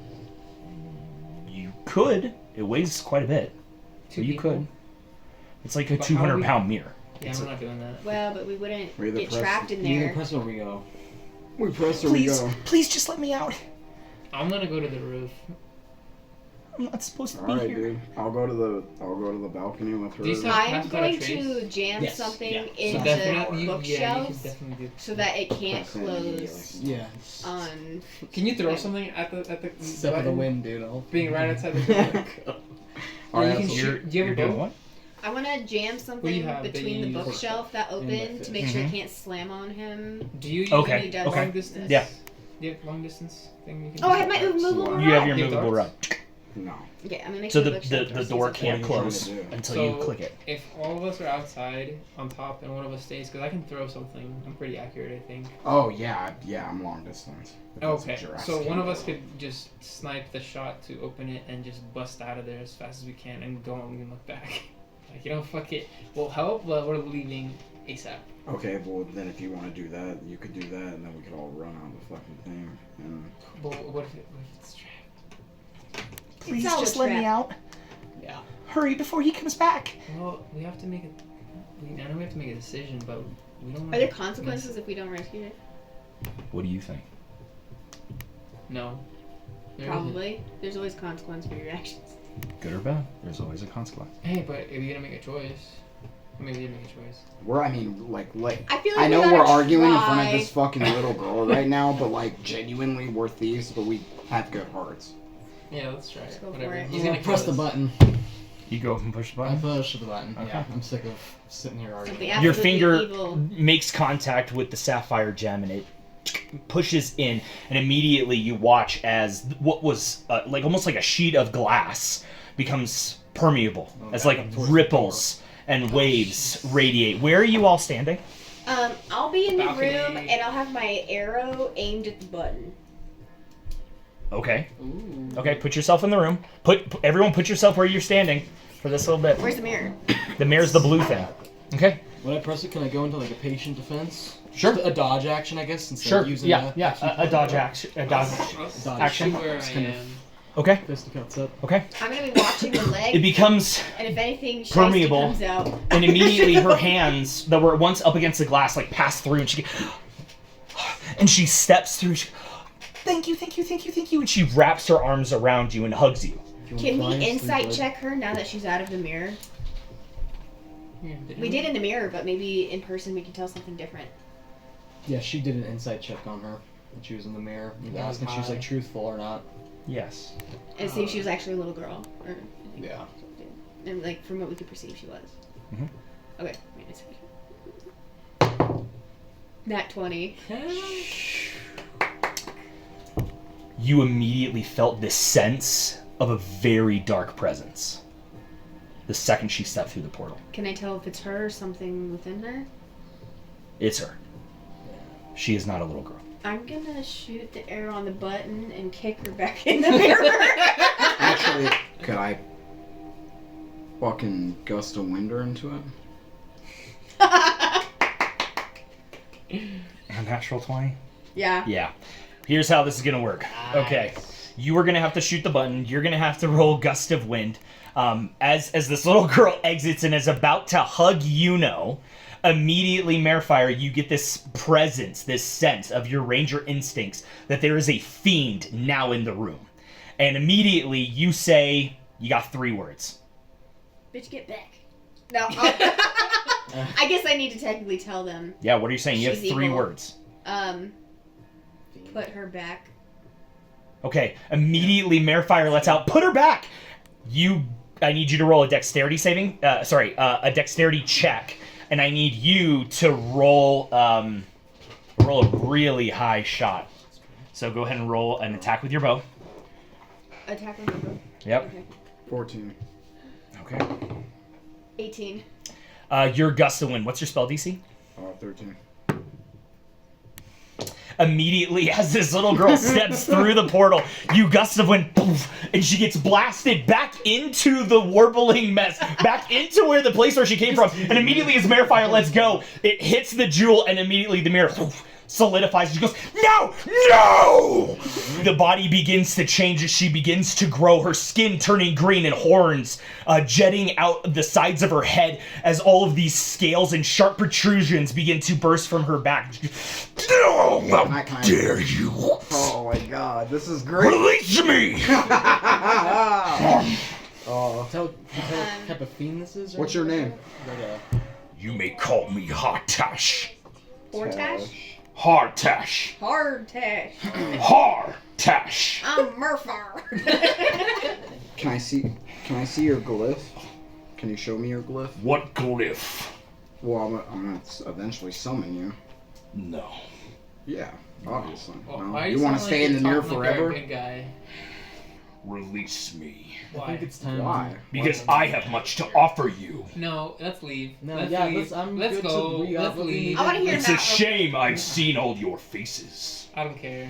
[SPEAKER 2] You could. It weighs quite a bit.
[SPEAKER 3] Two
[SPEAKER 2] But you
[SPEAKER 3] people?
[SPEAKER 2] could. It's like a
[SPEAKER 3] But how do
[SPEAKER 2] 200-pound mirror.
[SPEAKER 3] Yeah, I'm not doing that.
[SPEAKER 4] Well, but we wouldn't
[SPEAKER 6] We either
[SPEAKER 4] get
[SPEAKER 6] press-
[SPEAKER 4] trapped in
[SPEAKER 5] You
[SPEAKER 4] there.
[SPEAKER 5] can press where we go.
[SPEAKER 6] We press or we
[SPEAKER 2] Please,
[SPEAKER 6] go.
[SPEAKER 2] please just let me out.
[SPEAKER 3] I'm gonna go to the roof.
[SPEAKER 2] I'm not supposed to
[SPEAKER 6] All
[SPEAKER 2] be
[SPEAKER 6] right,
[SPEAKER 2] here.
[SPEAKER 6] dude. I'll go to the balcony with her.
[SPEAKER 3] Do you still-
[SPEAKER 4] I'm
[SPEAKER 3] Pass without
[SPEAKER 4] going
[SPEAKER 3] a
[SPEAKER 4] to
[SPEAKER 3] trace?
[SPEAKER 4] jam
[SPEAKER 5] Yes,
[SPEAKER 4] something
[SPEAKER 5] yeah.
[SPEAKER 4] into
[SPEAKER 3] Definitely,
[SPEAKER 4] the
[SPEAKER 3] yeah, you
[SPEAKER 4] bookshelves
[SPEAKER 3] can definitely do.
[SPEAKER 4] so that it can't
[SPEAKER 6] Press in
[SPEAKER 4] close
[SPEAKER 5] Yeah.
[SPEAKER 4] on...
[SPEAKER 3] Can you throw something at the
[SPEAKER 5] Step of the
[SPEAKER 3] button
[SPEAKER 5] wind, dude.
[SPEAKER 3] being right outside the door?
[SPEAKER 6] All right,
[SPEAKER 3] you can
[SPEAKER 6] so
[SPEAKER 3] shoot. Do you have a
[SPEAKER 2] doing
[SPEAKER 3] bow?
[SPEAKER 2] what?
[SPEAKER 4] I want to jam
[SPEAKER 3] What do
[SPEAKER 4] something
[SPEAKER 3] you have that
[SPEAKER 4] between
[SPEAKER 3] you
[SPEAKER 4] the
[SPEAKER 3] use?
[SPEAKER 4] bookshelf that
[SPEAKER 5] In
[SPEAKER 4] open
[SPEAKER 5] the
[SPEAKER 4] to make sure
[SPEAKER 2] Mhm.
[SPEAKER 4] it can't slam on him.
[SPEAKER 3] Do you use
[SPEAKER 2] Okay,
[SPEAKER 3] any
[SPEAKER 4] okay.
[SPEAKER 3] long distance?
[SPEAKER 2] Yeah.
[SPEAKER 3] Do you have long distance thing you can
[SPEAKER 4] Oh, I
[SPEAKER 3] do?
[SPEAKER 4] have my movable rod.
[SPEAKER 2] You have your
[SPEAKER 3] You have
[SPEAKER 2] movable rod.
[SPEAKER 3] darts?
[SPEAKER 6] no.
[SPEAKER 4] Okay, I'm gonna make
[SPEAKER 2] So
[SPEAKER 4] sure
[SPEAKER 2] the
[SPEAKER 4] bookshelf
[SPEAKER 2] the door
[SPEAKER 4] stays
[SPEAKER 2] can't
[SPEAKER 4] open.
[SPEAKER 6] What are you
[SPEAKER 2] close
[SPEAKER 6] trying to do?
[SPEAKER 2] until
[SPEAKER 3] So,
[SPEAKER 2] you click it.
[SPEAKER 3] If all of us are outside on top and one of us stays, because I can throw something, I'm pretty accurate, I think.
[SPEAKER 6] Oh yeah, I'm long distance. If that's
[SPEAKER 3] Okay,
[SPEAKER 6] what you're
[SPEAKER 3] so
[SPEAKER 6] asking.
[SPEAKER 3] one of us could just snipe the shot to open it and just bust out of there as fast as we can and don't even look back. Like, you know, fuck it. We'll help, but we're leaving ASAP.
[SPEAKER 6] Okay, well then if you want to do that, you could do that, and then we could all run out the fucking thing. And
[SPEAKER 3] But what if it's trapped?
[SPEAKER 2] Please
[SPEAKER 4] all a
[SPEAKER 2] just let me
[SPEAKER 4] trap.
[SPEAKER 2] out.
[SPEAKER 3] Yeah.
[SPEAKER 2] Hurry before he comes back.
[SPEAKER 3] Well, we have to make I know we have to make a decision, but we don't.
[SPEAKER 4] Are there consequences if we don't rescue it?
[SPEAKER 2] What do you think?
[SPEAKER 3] No. There
[SPEAKER 4] Probably. There's always consequence for your actions.
[SPEAKER 2] Good or bad? There's always a consequence.
[SPEAKER 3] isn't. Hey, but if you're gonna make a choice, maybe you make a choice.
[SPEAKER 6] I mean, like,
[SPEAKER 4] I feel like
[SPEAKER 6] I know
[SPEAKER 4] we
[SPEAKER 6] we're
[SPEAKER 4] gotta
[SPEAKER 6] arguing in front
[SPEAKER 4] try.
[SPEAKER 6] of this fucking little girl right now, but like, genuinely, we're thieves, but we have good hearts.
[SPEAKER 3] Yeah, let's try
[SPEAKER 4] Let's
[SPEAKER 3] it.
[SPEAKER 4] go for
[SPEAKER 3] Whatever.
[SPEAKER 4] it.
[SPEAKER 3] He's
[SPEAKER 5] Yeah,
[SPEAKER 3] gonna
[SPEAKER 5] press
[SPEAKER 3] kill
[SPEAKER 5] the
[SPEAKER 3] us.
[SPEAKER 5] button.
[SPEAKER 2] You go up and push the
[SPEAKER 5] I
[SPEAKER 2] button.
[SPEAKER 5] push the button.
[SPEAKER 2] Okay.
[SPEAKER 5] Yeah, I'm sick of sitting here arguing.
[SPEAKER 4] Something
[SPEAKER 2] Your
[SPEAKER 4] absolutely
[SPEAKER 2] finger
[SPEAKER 4] evil.
[SPEAKER 2] makes contact with the sapphire gem and it pushes in, and immediately you watch as what was like almost like a sheet of glass becomes permeable as like
[SPEAKER 5] towards the
[SPEAKER 2] ripples and waves radiate. Where are you all standing?
[SPEAKER 4] I'll be in the
[SPEAKER 3] Balcony.
[SPEAKER 4] room and I'll have my arrow aimed at the button.
[SPEAKER 2] Okay.
[SPEAKER 3] Ooh.
[SPEAKER 2] Okay, put yourself in the room. Everyone put yourself where you're standing for this little bit.
[SPEAKER 4] Where's the mirror?
[SPEAKER 2] The mirror's the blue thing. Okay.
[SPEAKER 5] When I press it, can I go into like a patient defense?
[SPEAKER 2] Sure.
[SPEAKER 5] Just a dodge action, I guess, instead
[SPEAKER 2] Sure.
[SPEAKER 5] of using
[SPEAKER 2] Yeah.
[SPEAKER 5] a
[SPEAKER 2] Yeah. A dodge action. A dodge action.
[SPEAKER 3] Where I am.
[SPEAKER 2] Okay.
[SPEAKER 5] fisticuffs up.
[SPEAKER 2] Okay.
[SPEAKER 4] I'm gonna be watching the leg.
[SPEAKER 2] It becomes
[SPEAKER 4] and if anything, Shiesty
[SPEAKER 2] permeable,
[SPEAKER 4] comes out.
[SPEAKER 2] and immediately her hands that were once up against the glass like pass through, and she steps through. Thank you, thank you, thank you, thank you, and she wraps her arms around you and hugs you.
[SPEAKER 4] Can we insight check her now that she's out of the mirror? We did in the mirror, but maybe in person we can tell something different.
[SPEAKER 5] Yeah, she did an insight check on her when she was in the mirror. We asked if she was like truthful or not.
[SPEAKER 2] Yes.
[SPEAKER 4] And see if she was actually a little girl. Or,
[SPEAKER 5] Yeah.
[SPEAKER 4] and like from what we could perceive, she was.
[SPEAKER 2] Mhm.
[SPEAKER 4] Okay. Wait a second. Nat 20.
[SPEAKER 2] You immediately felt this sense of a very dark presence the second she stepped through the portal.
[SPEAKER 4] Can I tell if it's her or something within her?
[SPEAKER 2] It's her. She is not a little girl.
[SPEAKER 4] I'm gonna shoot the arrow on the button and kick her back in the mirror.
[SPEAKER 6] Actually, could I fucking gust a wind her into it?
[SPEAKER 2] A natural 20?
[SPEAKER 4] Yeah.
[SPEAKER 2] Yeah. Here's how this is gonna work. Okay. You are gonna have to shoot the button. You're gonna have to roll gust of wind. As this little girl exits and is about to hug Yuno, immediately, Merfire, you get this presence, this sense of your ranger instincts that there is a fiend now in the room. And immediately you say, you got 3 words.
[SPEAKER 4] Bitch, get back. No. I guess I need to technically tell them.
[SPEAKER 2] Yeah, what are you saying? You have
[SPEAKER 4] She's
[SPEAKER 2] 3
[SPEAKER 4] evil.
[SPEAKER 2] words.
[SPEAKER 4] Put her back.
[SPEAKER 2] Okay, immediately Merfire lets out, put her back! I need you to roll a dexterity a dexterity check. And I need you to roll a really high shot. So go ahead and roll an attack with your bow.
[SPEAKER 4] Attack on the bow.
[SPEAKER 2] Yep.
[SPEAKER 4] Okay.
[SPEAKER 6] 14.
[SPEAKER 2] Okay.
[SPEAKER 4] 18.
[SPEAKER 2] Your gust of wind. What's your spell DC?
[SPEAKER 6] 13.
[SPEAKER 2] Immediately, as this little girl steps through the portal, you gust of wind, poof, and she gets blasted back into the warbling mess, back into the place where she came from. And immediately, as Merfire lets go, it hits the jewel, and immediately the mirror poof, solidifies. She goes, no, no! The body begins to change as she begins to grow, her skin turning green and horns jetting out the sides of her head as all of these scales and sharp protrusions begin to burst from her back.
[SPEAKER 7] No, how dare you!
[SPEAKER 6] Oh my god, this is great!
[SPEAKER 7] Release me!
[SPEAKER 5] Tell what type of fiend this is?
[SPEAKER 6] What's your name?
[SPEAKER 7] You may call me Hartash.
[SPEAKER 4] Hortash?
[SPEAKER 7] Hartash.
[SPEAKER 4] Hardtash.
[SPEAKER 7] Hartash.
[SPEAKER 4] I'm Merfire.
[SPEAKER 6] Can I see your glyph? Can you show me your glyph?
[SPEAKER 7] What glyph?
[SPEAKER 6] Well, I'm gonna eventually summon you.
[SPEAKER 7] No.
[SPEAKER 6] Yeah, obviously.
[SPEAKER 3] Well,
[SPEAKER 6] No?
[SPEAKER 3] why
[SPEAKER 6] You
[SPEAKER 3] sound
[SPEAKER 6] want to stay in the mirror
[SPEAKER 3] talking like you're
[SPEAKER 6] forever?
[SPEAKER 3] a good guy?
[SPEAKER 7] Release me.
[SPEAKER 5] I
[SPEAKER 3] Why?
[SPEAKER 5] think it's time.
[SPEAKER 6] Why?
[SPEAKER 7] Because I have much to offer you.
[SPEAKER 3] No, let's leave.
[SPEAKER 5] No,
[SPEAKER 3] let's
[SPEAKER 5] yeah,
[SPEAKER 3] leave.
[SPEAKER 5] I'm
[SPEAKER 3] let's
[SPEAKER 5] good
[SPEAKER 3] go.
[SPEAKER 5] to re-up
[SPEAKER 3] Let's
[SPEAKER 5] what we
[SPEAKER 3] leave.
[SPEAKER 5] need.
[SPEAKER 4] I want to hear
[SPEAKER 7] It's
[SPEAKER 4] him
[SPEAKER 7] a
[SPEAKER 4] out.
[SPEAKER 7] shame I've seen all your faces.
[SPEAKER 3] I don't care.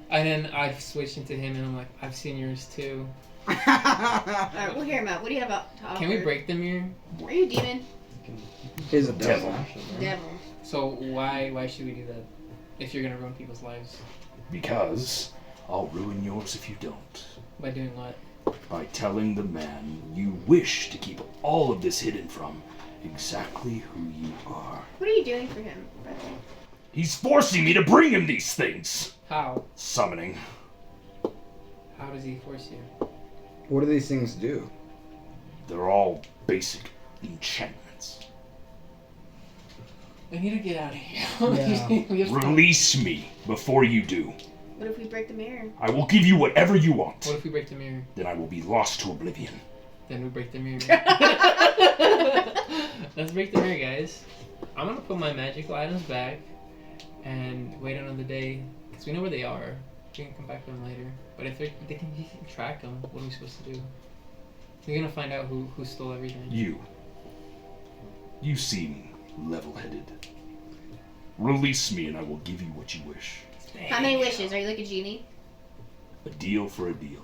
[SPEAKER 3] And then I switched into him, and I'm like, I've seen yours too.
[SPEAKER 4] Alright, we'll hear him out. What do you have to offer?
[SPEAKER 3] Can we break the mirror?
[SPEAKER 4] Are you a demon?
[SPEAKER 6] He's a devil.
[SPEAKER 4] Devil.
[SPEAKER 3] So why should we do that? If you're gonna ruin people's lives
[SPEAKER 7] Because I'll ruin yours if you don't.
[SPEAKER 3] by doing what?
[SPEAKER 7] By telling the man you wish to keep all of this hidden from exactly who you are.
[SPEAKER 4] What are you doing for him, by the way?
[SPEAKER 7] He's forcing me to bring him these things.
[SPEAKER 3] How?
[SPEAKER 7] Summoning.
[SPEAKER 3] How does he force you?
[SPEAKER 6] What do these things do?
[SPEAKER 7] They're all basic enchantments.
[SPEAKER 3] I need to get out of here.
[SPEAKER 5] Yeah.
[SPEAKER 3] We have to-
[SPEAKER 7] Release me before you do.
[SPEAKER 4] What if we break the mirror?
[SPEAKER 7] I will give you whatever you want.
[SPEAKER 3] What if we break the mirror?
[SPEAKER 7] Then I will be lost to oblivion.
[SPEAKER 3] Then we break the mirror. Let's break the mirror, guys. I'm gonna put my magical items back and wait another day because we know where they are. We can come back to them later. But if they can track them, what are we supposed to do? We're gonna find out who stole everything.
[SPEAKER 7] You seem level-headed. Release me and I will give you what you wish.
[SPEAKER 4] How many wishes? Are you like a genie?
[SPEAKER 7] A deal for a deal.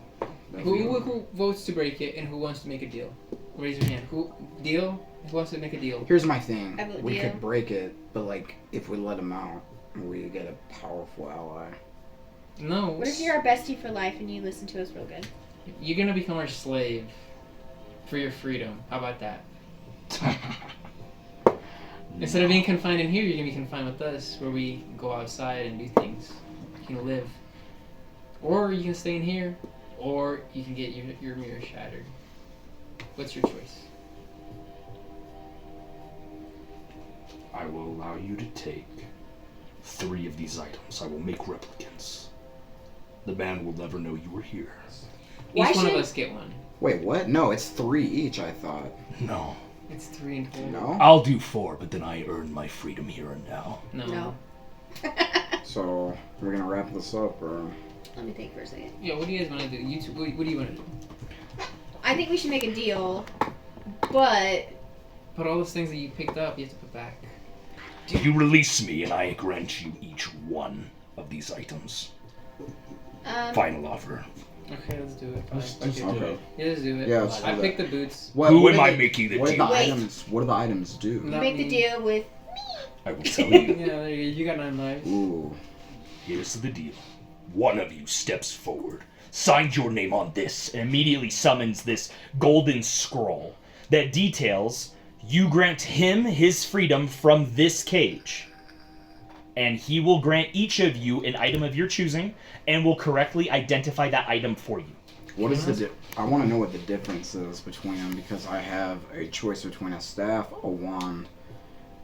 [SPEAKER 3] Who votes to break it and who wants to make a deal? Raise your hand. Who deal? Who wants to make a deal?
[SPEAKER 6] Here's my thing.
[SPEAKER 4] I vote
[SPEAKER 6] We
[SPEAKER 4] deal.
[SPEAKER 6] could break it, but like if we let him out, we get a powerful ally.
[SPEAKER 3] No.
[SPEAKER 4] What if you're our bestie for life and you listen to us real good?
[SPEAKER 3] You're gonna become our slave for your freedom. How about that? Instead of being confined in here, you're gonna be confined with us, where we go outside and do things. You can live, or you can stay in here, or you can get your mirror shattered. What's your choice?
[SPEAKER 7] I will allow you to take 3 of these items. I will make replicants. The man will never know you were here.
[SPEAKER 4] Why
[SPEAKER 3] Each one of
[SPEAKER 4] should-
[SPEAKER 3] us get one.
[SPEAKER 6] Wait, what? No, it's 3 each. I thought.
[SPEAKER 7] No.
[SPEAKER 3] It's 3 in total.
[SPEAKER 6] No.
[SPEAKER 7] I'll do 4, but then I earn my freedom here and now.
[SPEAKER 3] No.
[SPEAKER 6] So we're gonna wrap this up, or?
[SPEAKER 4] Let me think for a second.
[SPEAKER 3] Yeah. What do you guys want to do? You two, what do you want to do?
[SPEAKER 4] I think we should make a deal, but
[SPEAKER 3] Put all those things that you picked up, you have to put back.
[SPEAKER 7] You release me, and I grant you each one of these items. Final offer.
[SPEAKER 3] Okay, let's do it.
[SPEAKER 8] Let's
[SPEAKER 3] Fine.
[SPEAKER 8] just
[SPEAKER 3] Okay.
[SPEAKER 8] do
[SPEAKER 6] Okay.
[SPEAKER 8] it.
[SPEAKER 3] Yeah, let's do it.
[SPEAKER 6] Yeah, let's do
[SPEAKER 3] I
[SPEAKER 6] that.
[SPEAKER 3] picked the boots.
[SPEAKER 7] Who
[SPEAKER 6] what
[SPEAKER 7] am
[SPEAKER 6] do
[SPEAKER 7] I
[SPEAKER 6] they-
[SPEAKER 7] making the
[SPEAKER 6] what do
[SPEAKER 7] deal
[SPEAKER 6] the
[SPEAKER 7] with?
[SPEAKER 6] items? What do the items do?
[SPEAKER 3] Not
[SPEAKER 4] make the
[SPEAKER 3] me.
[SPEAKER 4] deal with.
[SPEAKER 7] I will tell you.
[SPEAKER 3] Yeah, there you go. You got 9 lives.
[SPEAKER 6] Ooh.
[SPEAKER 7] Here's the deal. One of you steps forward, signs your name on this, and immediately summons this golden scroll that details you grant him his freedom from this cage. And he will grant each of you an item of your choosing and will correctly identify that item for you.
[SPEAKER 6] What is the? I want to know what the difference is between them because I have a choice between a staff, a wand.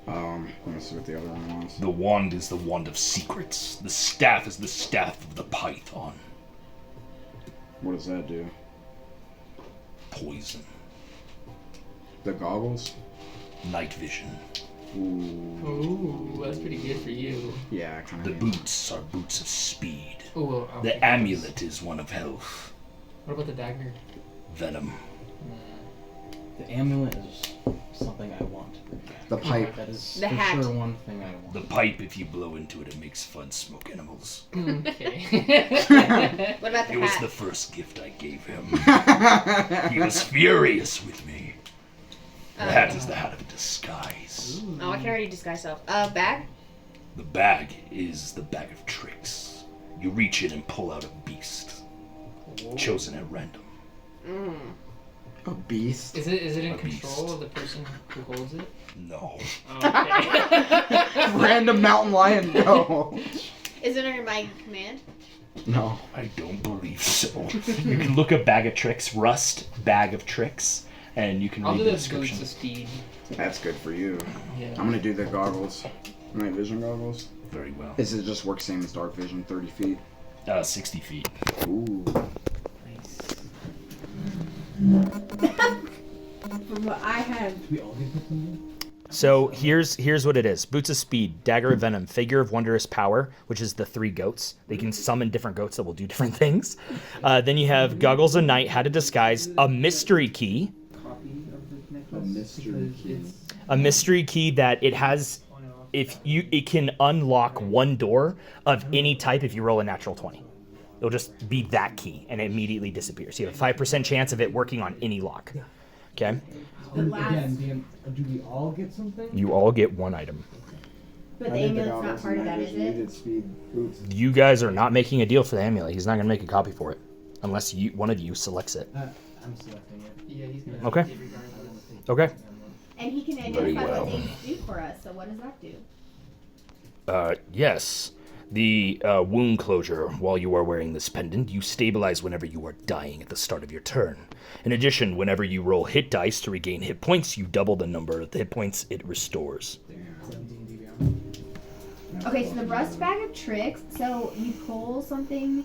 [SPEAKER 6] Let me see what the other one was.
[SPEAKER 7] The wand is the wand of secrets. The staff is the staff of the python.
[SPEAKER 6] What does that do?
[SPEAKER 7] Poison.
[SPEAKER 6] The goggles?
[SPEAKER 7] Night vision.
[SPEAKER 6] Ooh.
[SPEAKER 3] Ooh, that's pretty good for you.
[SPEAKER 6] Yeah, kind
[SPEAKER 7] The
[SPEAKER 6] of.
[SPEAKER 7] boots are boots of speed.
[SPEAKER 3] Ooh, I'll
[SPEAKER 7] The
[SPEAKER 3] take
[SPEAKER 7] amulet is one of health.
[SPEAKER 3] those. What about the dagger?
[SPEAKER 7] Venom.
[SPEAKER 8] The amulet is something I want.
[SPEAKER 6] The pipe.
[SPEAKER 8] That is
[SPEAKER 4] The
[SPEAKER 8] for
[SPEAKER 4] hat.
[SPEAKER 8] sure one thing I want.
[SPEAKER 7] The pipe, if you blow into it, it makes fun smoke animals.
[SPEAKER 3] Okay.
[SPEAKER 4] What about the
[SPEAKER 7] It was
[SPEAKER 4] hat?
[SPEAKER 7] the first gift I gave him. He was furious with me. The hat is the hat of disguise.
[SPEAKER 4] Oh, I can already disguise self. Bag?
[SPEAKER 7] The bag is the bag of tricks. You reach in and pull out a beast, chosen at random.
[SPEAKER 6] A beast?
[SPEAKER 3] Is it in
[SPEAKER 7] A
[SPEAKER 3] control
[SPEAKER 7] beast.
[SPEAKER 3] of the person who holds it?
[SPEAKER 7] No.
[SPEAKER 3] Okay.
[SPEAKER 6] Random mountain lion? No.
[SPEAKER 4] Is it under my command?
[SPEAKER 6] No.
[SPEAKER 7] I don't believe so. You can look up bag of tricks, rust, bag of tricks, and you can
[SPEAKER 3] I'll
[SPEAKER 7] read
[SPEAKER 3] do
[SPEAKER 7] the
[SPEAKER 3] the
[SPEAKER 7] description.
[SPEAKER 3] boots of speed.
[SPEAKER 6] That's good for you.
[SPEAKER 3] Yeah.
[SPEAKER 6] I'm gonna do the goggles. Night vision goggles.
[SPEAKER 7] Very well.
[SPEAKER 6] Is it just work same as dark vision, 30 feet?
[SPEAKER 7] 60 feet.
[SPEAKER 6] Ooh.
[SPEAKER 4] From what I have.
[SPEAKER 8] We all get something.
[SPEAKER 2] So here's what it is: Boots of Speed, Dagger of Venom, Figure of Wondrous Power, which is the 3 goats. They can summon different goats that will do different things. Then you have Goggles of Night, Hat of Disguise, a mystery key.
[SPEAKER 8] Copy of the necklace.
[SPEAKER 6] A mystery
[SPEAKER 8] because
[SPEAKER 6] key.
[SPEAKER 8] it's
[SPEAKER 2] A mystery key that it has. It can unlock one door of any type if you roll a natural 20. It'll just be that key and it immediately disappears. You have a 5% chance of it working on any lock. Okay?
[SPEAKER 8] And again, do we all get something?
[SPEAKER 2] You all get one item.
[SPEAKER 4] But the amulet's not part of that, is it?
[SPEAKER 6] Speed boots.
[SPEAKER 2] You guys are not making a deal for the amulet. He's not going to make a copy for it unless one of you selects it.
[SPEAKER 8] I'm selecting it.
[SPEAKER 3] Yeah, he's gonna
[SPEAKER 2] Okay.
[SPEAKER 3] take it regardless.
[SPEAKER 2] Okay.
[SPEAKER 4] And he can
[SPEAKER 7] Very
[SPEAKER 4] identify
[SPEAKER 7] well.
[SPEAKER 4] what things do for us, so what does that do?
[SPEAKER 2] Yes. The wound closure. While you are wearing this pendant, you stabilize whenever you are dying at the start of your turn. In addition, whenever you roll hit dice to regain hit points, you double the number of hit points it restores.
[SPEAKER 4] Okay, so the rust bag of tricks, so you pull something,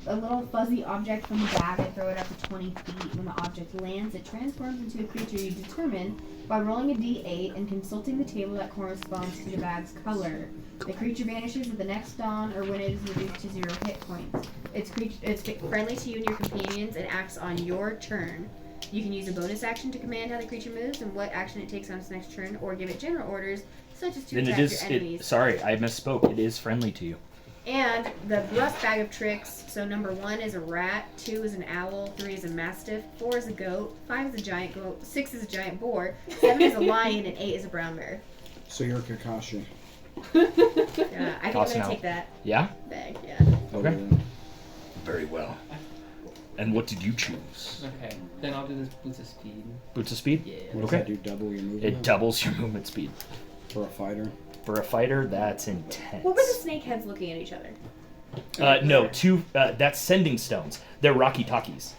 [SPEAKER 4] a little fuzzy object from the bag and throw it up to 20 feet. When the object lands, it transforms into a creature you determine by rolling a d8 and consulting the table that corresponds to the bag's color. The creature vanishes at the next dawn or when it is reduced to 0 hit points. It's friendly to you and your companions and acts on your turn. You can use a bonus action to command how the creature moves and what action it takes on its next turn, or give it general orders, such as to
[SPEAKER 2] Then
[SPEAKER 4] attack
[SPEAKER 2] it is.
[SPEAKER 4] your enemies.
[SPEAKER 2] Sorry, I misspoke. It is friendly to you.
[SPEAKER 4] And the rough bag of tricks, so number 1 is a rat, 2 is an owl, 3 is a mastiff, 4 is a goat, 5 is a giant goat, 6 is a giant boar, 7 is a lion, and 8 is a brown bear.
[SPEAKER 6] So you're Kakashi.
[SPEAKER 4] Yeah, I think I'm
[SPEAKER 2] Toss
[SPEAKER 4] going
[SPEAKER 2] now.
[SPEAKER 4] to take that
[SPEAKER 2] Yeah?
[SPEAKER 4] bag, yeah.
[SPEAKER 2] Okay.
[SPEAKER 7] Very well. And what did you choose?
[SPEAKER 3] Okay, then I'll do this boots of speed.
[SPEAKER 2] Boots of speed?
[SPEAKER 3] Yeah.
[SPEAKER 6] What does
[SPEAKER 2] Okay.
[SPEAKER 6] that do? Double your movement?
[SPEAKER 2] It doubles your movement speed.
[SPEAKER 6] For a fighter?
[SPEAKER 2] For a fighter, that's intense.
[SPEAKER 4] What were the snake heads looking at each other?
[SPEAKER 2] No, that's sending stones. They're rocky talkies.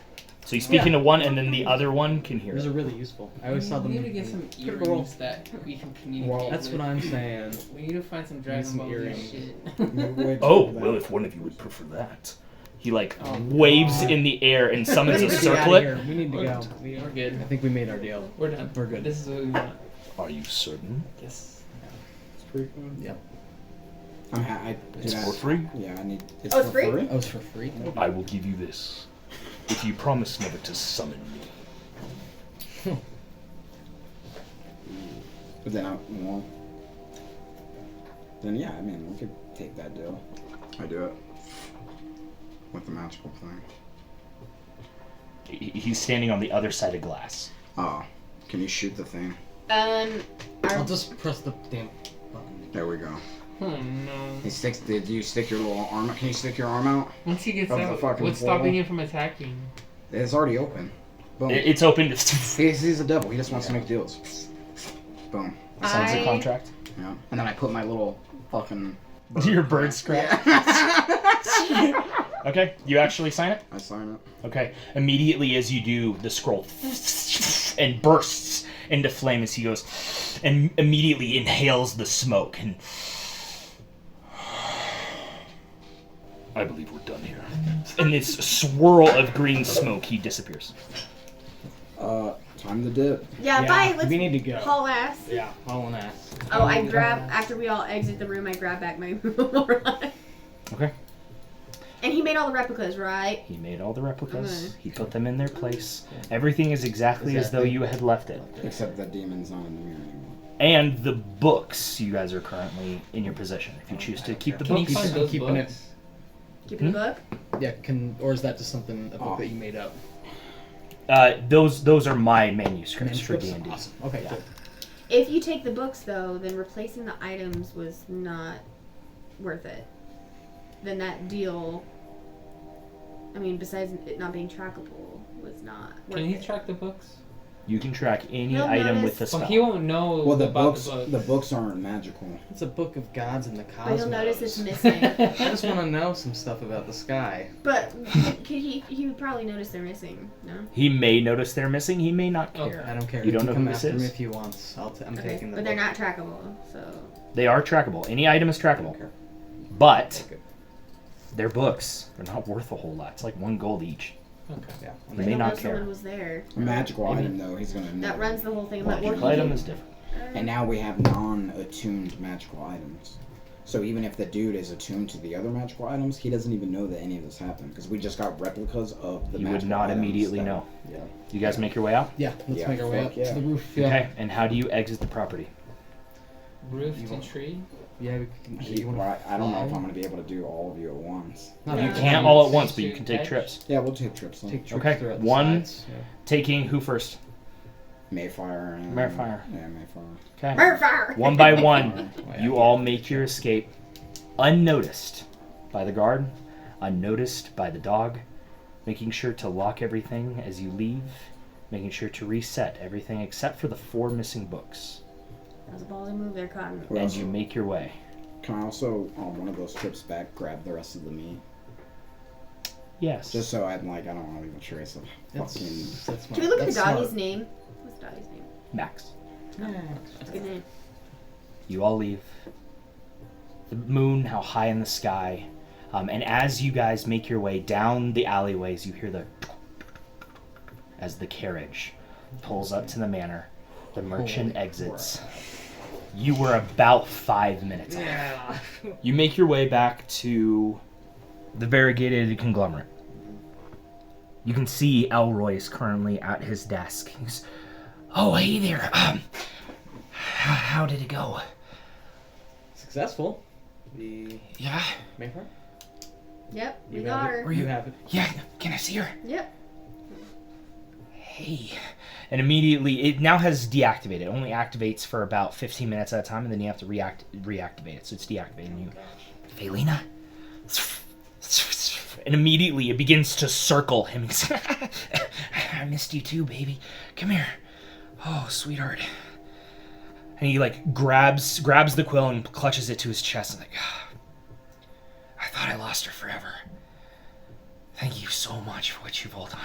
[SPEAKER 2] So you speak into one, and then the other one can hear
[SPEAKER 8] Those
[SPEAKER 2] it.
[SPEAKER 8] are really useful. I always saw them.
[SPEAKER 3] We need to get some
[SPEAKER 8] Critical Role.
[SPEAKER 3] earrings that we can communicate
[SPEAKER 6] Well,
[SPEAKER 8] That's
[SPEAKER 3] with.
[SPEAKER 8] what I'm saying.
[SPEAKER 3] We need to find some Dragon
[SPEAKER 8] some
[SPEAKER 3] Ball Z
[SPEAKER 8] earrings.
[SPEAKER 3] shit.
[SPEAKER 2] Oh,
[SPEAKER 7] Well, if one of you would prefer that.
[SPEAKER 2] He like
[SPEAKER 3] Oh,
[SPEAKER 2] waves
[SPEAKER 3] God.
[SPEAKER 2] in the air and summons a
[SPEAKER 8] We need to get outta
[SPEAKER 2] circlet.
[SPEAKER 8] here. We need to go.
[SPEAKER 3] We're good.
[SPEAKER 8] I think we made our deal.
[SPEAKER 3] We're done.
[SPEAKER 8] We're good.
[SPEAKER 3] This is what we want.
[SPEAKER 7] Are you certain?
[SPEAKER 3] Yes.
[SPEAKER 6] It's pretty cool.
[SPEAKER 8] Yep.
[SPEAKER 7] It's for free.
[SPEAKER 6] Yeah, I need.
[SPEAKER 4] Oh, it's free?
[SPEAKER 8] Oh, it's for free.
[SPEAKER 7] I will give you this if you promise never to summon me.
[SPEAKER 6] But then then yeah, I mean, we could take that deal. I do it with the magical thing.
[SPEAKER 2] He's standing on the other side of glass.
[SPEAKER 6] Oh, can you shoot the thing?
[SPEAKER 8] I'll just press the damn button.
[SPEAKER 6] There we go.
[SPEAKER 3] Oh no.
[SPEAKER 6] He sticks. Did you stick your little arm? Can you stick your arm out?
[SPEAKER 3] Once he gets
[SPEAKER 6] Of the
[SPEAKER 3] out,
[SPEAKER 6] fucking
[SPEAKER 3] what's
[SPEAKER 6] portal?
[SPEAKER 3] stopping him from attacking?
[SPEAKER 6] It's already open. Boom.
[SPEAKER 2] It's open.
[SPEAKER 6] He's a devil. He just wants to make deals. Boom.
[SPEAKER 2] Signs a
[SPEAKER 4] I-
[SPEAKER 2] contract.
[SPEAKER 6] Yeah. And then I put my little fucking.
[SPEAKER 2] Your bird scratch. Okay, you actually sign it?
[SPEAKER 6] I sign it.
[SPEAKER 2] Okay. Immediately as you do, the scroll and bursts into flame as he goes and immediately inhales the smoke and
[SPEAKER 7] I believe we're done here.
[SPEAKER 2] in this swirl of green smoke he disappears.
[SPEAKER 6] Time to dip.
[SPEAKER 4] Yeah,
[SPEAKER 8] Yeah,
[SPEAKER 4] bye. Let's
[SPEAKER 8] we need to go.
[SPEAKER 4] haul ass.
[SPEAKER 8] Yeah, hauling ass.
[SPEAKER 4] Oh, I grab, after we all exit the room, I grab back my Moron.
[SPEAKER 2] Okay.
[SPEAKER 4] And he made all the replicas, right?
[SPEAKER 2] He made all the replicas.
[SPEAKER 4] Okay.
[SPEAKER 2] He put them in their place. Everything is exactly as though you had left it.
[SPEAKER 6] Except that demon's not in the mirror anymore.
[SPEAKER 2] And the books you guys are currently in your possession. If you choose to keep the
[SPEAKER 3] Can you
[SPEAKER 2] books,
[SPEAKER 3] find those
[SPEAKER 8] keeping
[SPEAKER 3] books?
[SPEAKER 4] Keeping the book.
[SPEAKER 8] Yeah, or is that just something a book that you made up?
[SPEAKER 2] those are my manuscripts for D&D.
[SPEAKER 8] Awesome. Okay,
[SPEAKER 2] Yeah.
[SPEAKER 8] cool.
[SPEAKER 4] If you take the books, though, then replacing the items was not worth it. Then that deal, I mean, besides it not being trackable, was not worth
[SPEAKER 3] Can he
[SPEAKER 4] it.
[SPEAKER 3] track the books?
[SPEAKER 2] You can track any
[SPEAKER 4] He'll
[SPEAKER 2] item
[SPEAKER 4] notice-
[SPEAKER 2] with the spell.
[SPEAKER 3] Well, he won't know
[SPEAKER 6] Well, the
[SPEAKER 3] about
[SPEAKER 6] books,
[SPEAKER 3] the
[SPEAKER 6] the books aren't magical.
[SPEAKER 8] It's a book of gods and the
[SPEAKER 4] But
[SPEAKER 8] cosmos.
[SPEAKER 4] you'll notice it's missing.
[SPEAKER 8] I just want to know some stuff about the sky.
[SPEAKER 4] But he would probably notice they're missing, no?
[SPEAKER 2] He may notice they're missing. He may not
[SPEAKER 3] Okay.
[SPEAKER 2] care.
[SPEAKER 8] I don't care.
[SPEAKER 2] You
[SPEAKER 8] He
[SPEAKER 2] don't
[SPEAKER 8] can
[SPEAKER 2] know
[SPEAKER 8] come
[SPEAKER 2] who this
[SPEAKER 8] after
[SPEAKER 2] is?
[SPEAKER 8] me if he wants. I'm
[SPEAKER 4] Okay,
[SPEAKER 8] taking the
[SPEAKER 4] but they're
[SPEAKER 8] book.
[SPEAKER 4] not trackable, so...
[SPEAKER 2] They are trackable. Any item is trackable.
[SPEAKER 8] Okay.
[SPEAKER 2] But
[SPEAKER 8] Okay.
[SPEAKER 2] they're books. They're not worth a whole lot. It's like 1 gold each.
[SPEAKER 3] Okay.
[SPEAKER 8] Yeah.
[SPEAKER 2] You
[SPEAKER 4] But
[SPEAKER 2] may
[SPEAKER 4] he'll
[SPEAKER 2] not
[SPEAKER 4] know someone
[SPEAKER 2] care.
[SPEAKER 4] was there.
[SPEAKER 6] A magical
[SPEAKER 2] Maybe.
[SPEAKER 6] item, though, he's gonna know.
[SPEAKER 4] That runs the whole thing. But
[SPEAKER 2] Magical item is different.
[SPEAKER 6] And now we have non-attuned magical items. So even if the dude is attuned to the other magical items, he doesn't even know that any of this happened because we just got replicas of the
[SPEAKER 2] You would
[SPEAKER 6] magical
[SPEAKER 2] not
[SPEAKER 6] items
[SPEAKER 2] immediately
[SPEAKER 6] that-
[SPEAKER 2] know.
[SPEAKER 6] Yeah.
[SPEAKER 2] You guys make your way out?
[SPEAKER 8] Yeah, let's
[SPEAKER 6] Yeah,
[SPEAKER 8] make our way
[SPEAKER 6] fuck
[SPEAKER 8] up
[SPEAKER 6] yeah.
[SPEAKER 8] to the roof. Yeah.
[SPEAKER 2] Okay. And how do you exit the property?
[SPEAKER 3] Roof
[SPEAKER 8] You
[SPEAKER 3] to
[SPEAKER 8] want-
[SPEAKER 3] tree?
[SPEAKER 8] Yeah, we can.
[SPEAKER 6] Well, I don't know if I'm gonna be able to do all of you at once.
[SPEAKER 8] Not
[SPEAKER 2] You
[SPEAKER 8] bad.
[SPEAKER 2] can't all at once, but you can take trips.
[SPEAKER 6] Yeah, we'll take trips. Then.
[SPEAKER 8] Take trips
[SPEAKER 2] Okay,
[SPEAKER 8] throughout the
[SPEAKER 2] one-
[SPEAKER 8] sides, yeah.
[SPEAKER 2] Taking who first?
[SPEAKER 6] Mayfire and
[SPEAKER 2] Merfire.
[SPEAKER 6] Yeah, Mayfire.
[SPEAKER 2] Okay.
[SPEAKER 4] Merfire!
[SPEAKER 2] One by one,
[SPEAKER 8] Oh, yeah.
[SPEAKER 2] you all make your escape unnoticed by the guard, unnoticed by the dog, making sure to lock everything as you leave, making sure to reset everything except for the 4 missing books
[SPEAKER 4] That was a ballsy move there, Cotton.
[SPEAKER 6] Well,
[SPEAKER 2] as you make your way.
[SPEAKER 6] Can I also, on one of those trips back, grab the rest of the meat?
[SPEAKER 2] Yes.
[SPEAKER 6] Just so I don't want to leave a trace of fucking...
[SPEAKER 8] That's
[SPEAKER 4] Can we look at the
[SPEAKER 8] that's
[SPEAKER 4] doggy's
[SPEAKER 8] smart.
[SPEAKER 4] name? What's the doggy's name?
[SPEAKER 2] Max.
[SPEAKER 4] That's a good name.
[SPEAKER 2] You all leave. The moon now high in the sky. And as you guys make your way down the alleyways, you hear the as the carriage pulls up to the manor. The merchant exits. You were about 5 minutes off.
[SPEAKER 8] Yeah.
[SPEAKER 2] You make your way back to the Variegated Conglomerate. You can see Elroy's currently at his desk. He's, oh, hey there. How did it go?
[SPEAKER 8] Successful.
[SPEAKER 9] The
[SPEAKER 2] Yeah.
[SPEAKER 9] Merfire?
[SPEAKER 4] Yep, we
[SPEAKER 9] You
[SPEAKER 4] got
[SPEAKER 9] have it?
[SPEAKER 4] her.
[SPEAKER 9] You have it.
[SPEAKER 2] Yeah. Can I see her?
[SPEAKER 4] Yep.
[SPEAKER 2] Hey. And immediately, it now has deactivated. It only activates for about 15 minutes at a time, and then you have to reactivate it. So it's deactivating you. Valentina? And immediately it begins to circle him. I missed you too, baby. Come here. Oh, sweetheart. And he like grabs the quill and clutches it to his chest and like, I thought I lost her forever. Thank you so much for what you've all done.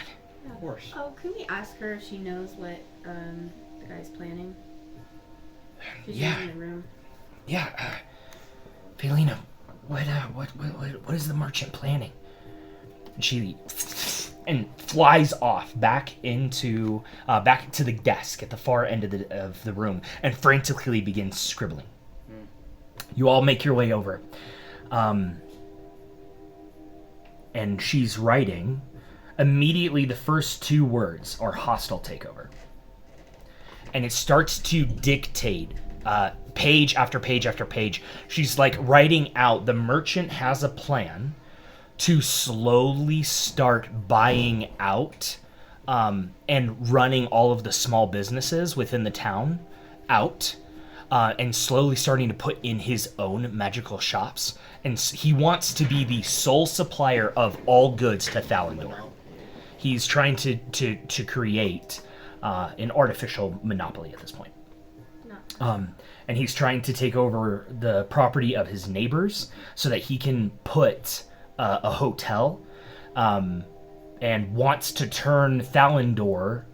[SPEAKER 9] Of course.
[SPEAKER 4] Oh, can we ask her if she knows what the guy's planning? She's
[SPEAKER 2] Yeah.
[SPEAKER 4] in the room.
[SPEAKER 2] Yeah, Valentina, what is the merchant planning? And she flies off back to the desk at the far end of the room and frantically begins scribbling. You all make your way over, and she's writing. Immediately, the first two words are hostile takeover, and it starts to dictate. Page after page after page, she's like writing out the merchant has a plan to slowly start buying out and running all of the small businesses within the town out and slowly starting to put in his own magical shops. And he wants to be the sole supplier of all goods to Thalendor. He's trying to create an artificial monopoly at this point. And he's trying to take over the property of his neighbors so that he can put a hotel, and wants to turn Thalendor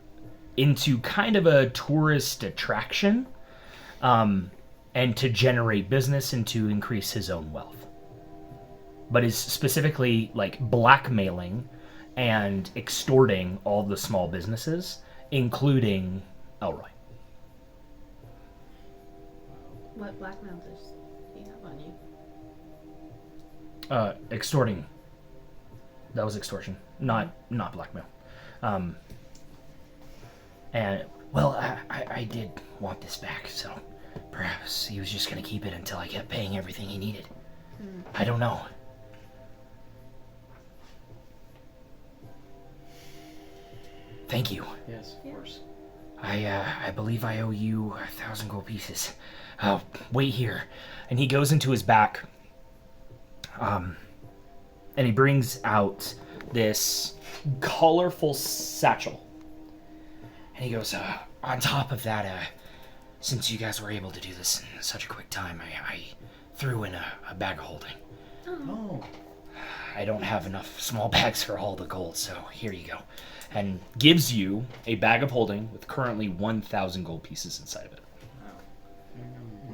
[SPEAKER 2] into kind of a tourist attraction, and to generate business and to increase his own wealth. But is specifically like blackmailing and extorting all the small businesses, including Elroy.
[SPEAKER 4] What blackmail does he have on you?
[SPEAKER 2] Extorting. That was extortion, not blackmail. And well, I did want this back, so perhaps he was just gonna keep it until I kept paying everything he needed. I don't know. Thank you.
[SPEAKER 9] Yes, of course.
[SPEAKER 2] I believe I owe you 1,000 gold pieces. Wait here. And he goes into his back, and he brings out this colorful satchel. And he goes, on top of that, since you guys were able to do this in such a quick time, I threw in a bag of holding.
[SPEAKER 9] Oh.
[SPEAKER 2] I don't have enough small bags for all the gold, so here you go. And gives you a bag of holding with currently 1,000 gold pieces inside of it.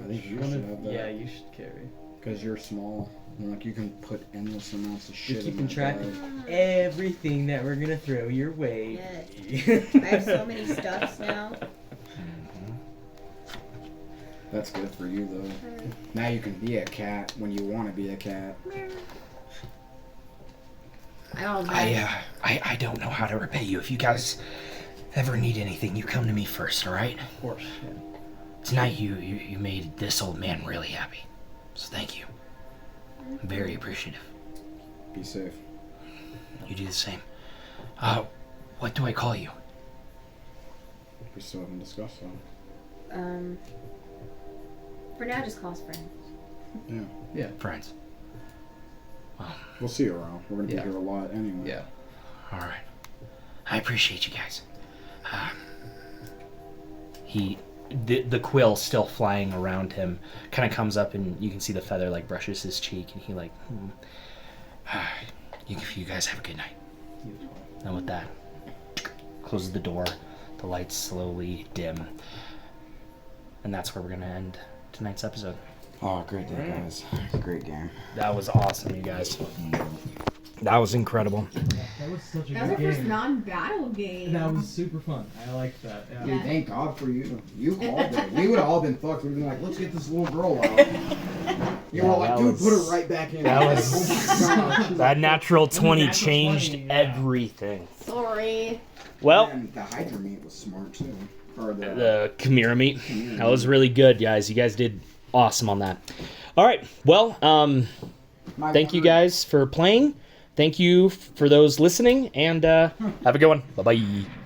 [SPEAKER 6] I think you should have that.
[SPEAKER 9] Yeah, you should carry.
[SPEAKER 6] Because you're small. And like you can put endless amounts of shit
[SPEAKER 9] You're
[SPEAKER 6] in
[SPEAKER 9] keeping
[SPEAKER 6] that
[SPEAKER 9] track
[SPEAKER 6] bag.
[SPEAKER 9] of everything that we're gonna throw your way.
[SPEAKER 4] Yes. I have so many stuffs now.
[SPEAKER 6] That's good for you though. Now you can be a cat when you want to be a cat.
[SPEAKER 2] I don't know how to repay you. If you guys ever need anything, you come to me first, all right?
[SPEAKER 9] Of course. Yeah.
[SPEAKER 2] Tonight you made this old man really happy. So thank you. I'm very appreciative.
[SPEAKER 6] Be safe.
[SPEAKER 2] You do the same. What do I call you?
[SPEAKER 6] We still haven't discussed that.
[SPEAKER 4] For now, just call us friends.
[SPEAKER 6] Yeah.
[SPEAKER 9] Yeah.
[SPEAKER 2] Friends.
[SPEAKER 6] We'll see you around. We're gonna be
[SPEAKER 9] Yeah.
[SPEAKER 6] here a lot anyway.
[SPEAKER 9] Yeah.
[SPEAKER 2] All right. I appreciate you guys. The quill still flying around him kind of comes up, and you can see the feather like brushes his cheek, and he like, you guys have a good night. And with that, closes the door. The lights slowly dim, and that's where we're gonna end tonight's episode.
[SPEAKER 6] Oh, great day, guys. Great game.
[SPEAKER 2] That was awesome, you guys. That was incredible.
[SPEAKER 8] That was such a
[SPEAKER 4] That was
[SPEAKER 8] good
[SPEAKER 4] our first
[SPEAKER 8] game.
[SPEAKER 4] non-battle game.
[SPEAKER 8] That was super fun. I liked that. Yeah.
[SPEAKER 6] Dude, thank God for you. You called it. We would have all been fucked. We'd been like, let's get this little girl out. You were like, dude, put her right back in.
[SPEAKER 2] That was
[SPEAKER 6] Oh my God.
[SPEAKER 2] that natural 20
[SPEAKER 8] natural
[SPEAKER 2] changed
[SPEAKER 8] 20, yeah.
[SPEAKER 2] everything.
[SPEAKER 4] Sorry.
[SPEAKER 2] Well,
[SPEAKER 6] And the Hydra meat was smart too. Or
[SPEAKER 2] the Chimera meat. That was really good, guys. You guys did awesome on that. All right. Well, thank you guys for playing. Thank you for those listening, and have a good one. Bye-bye.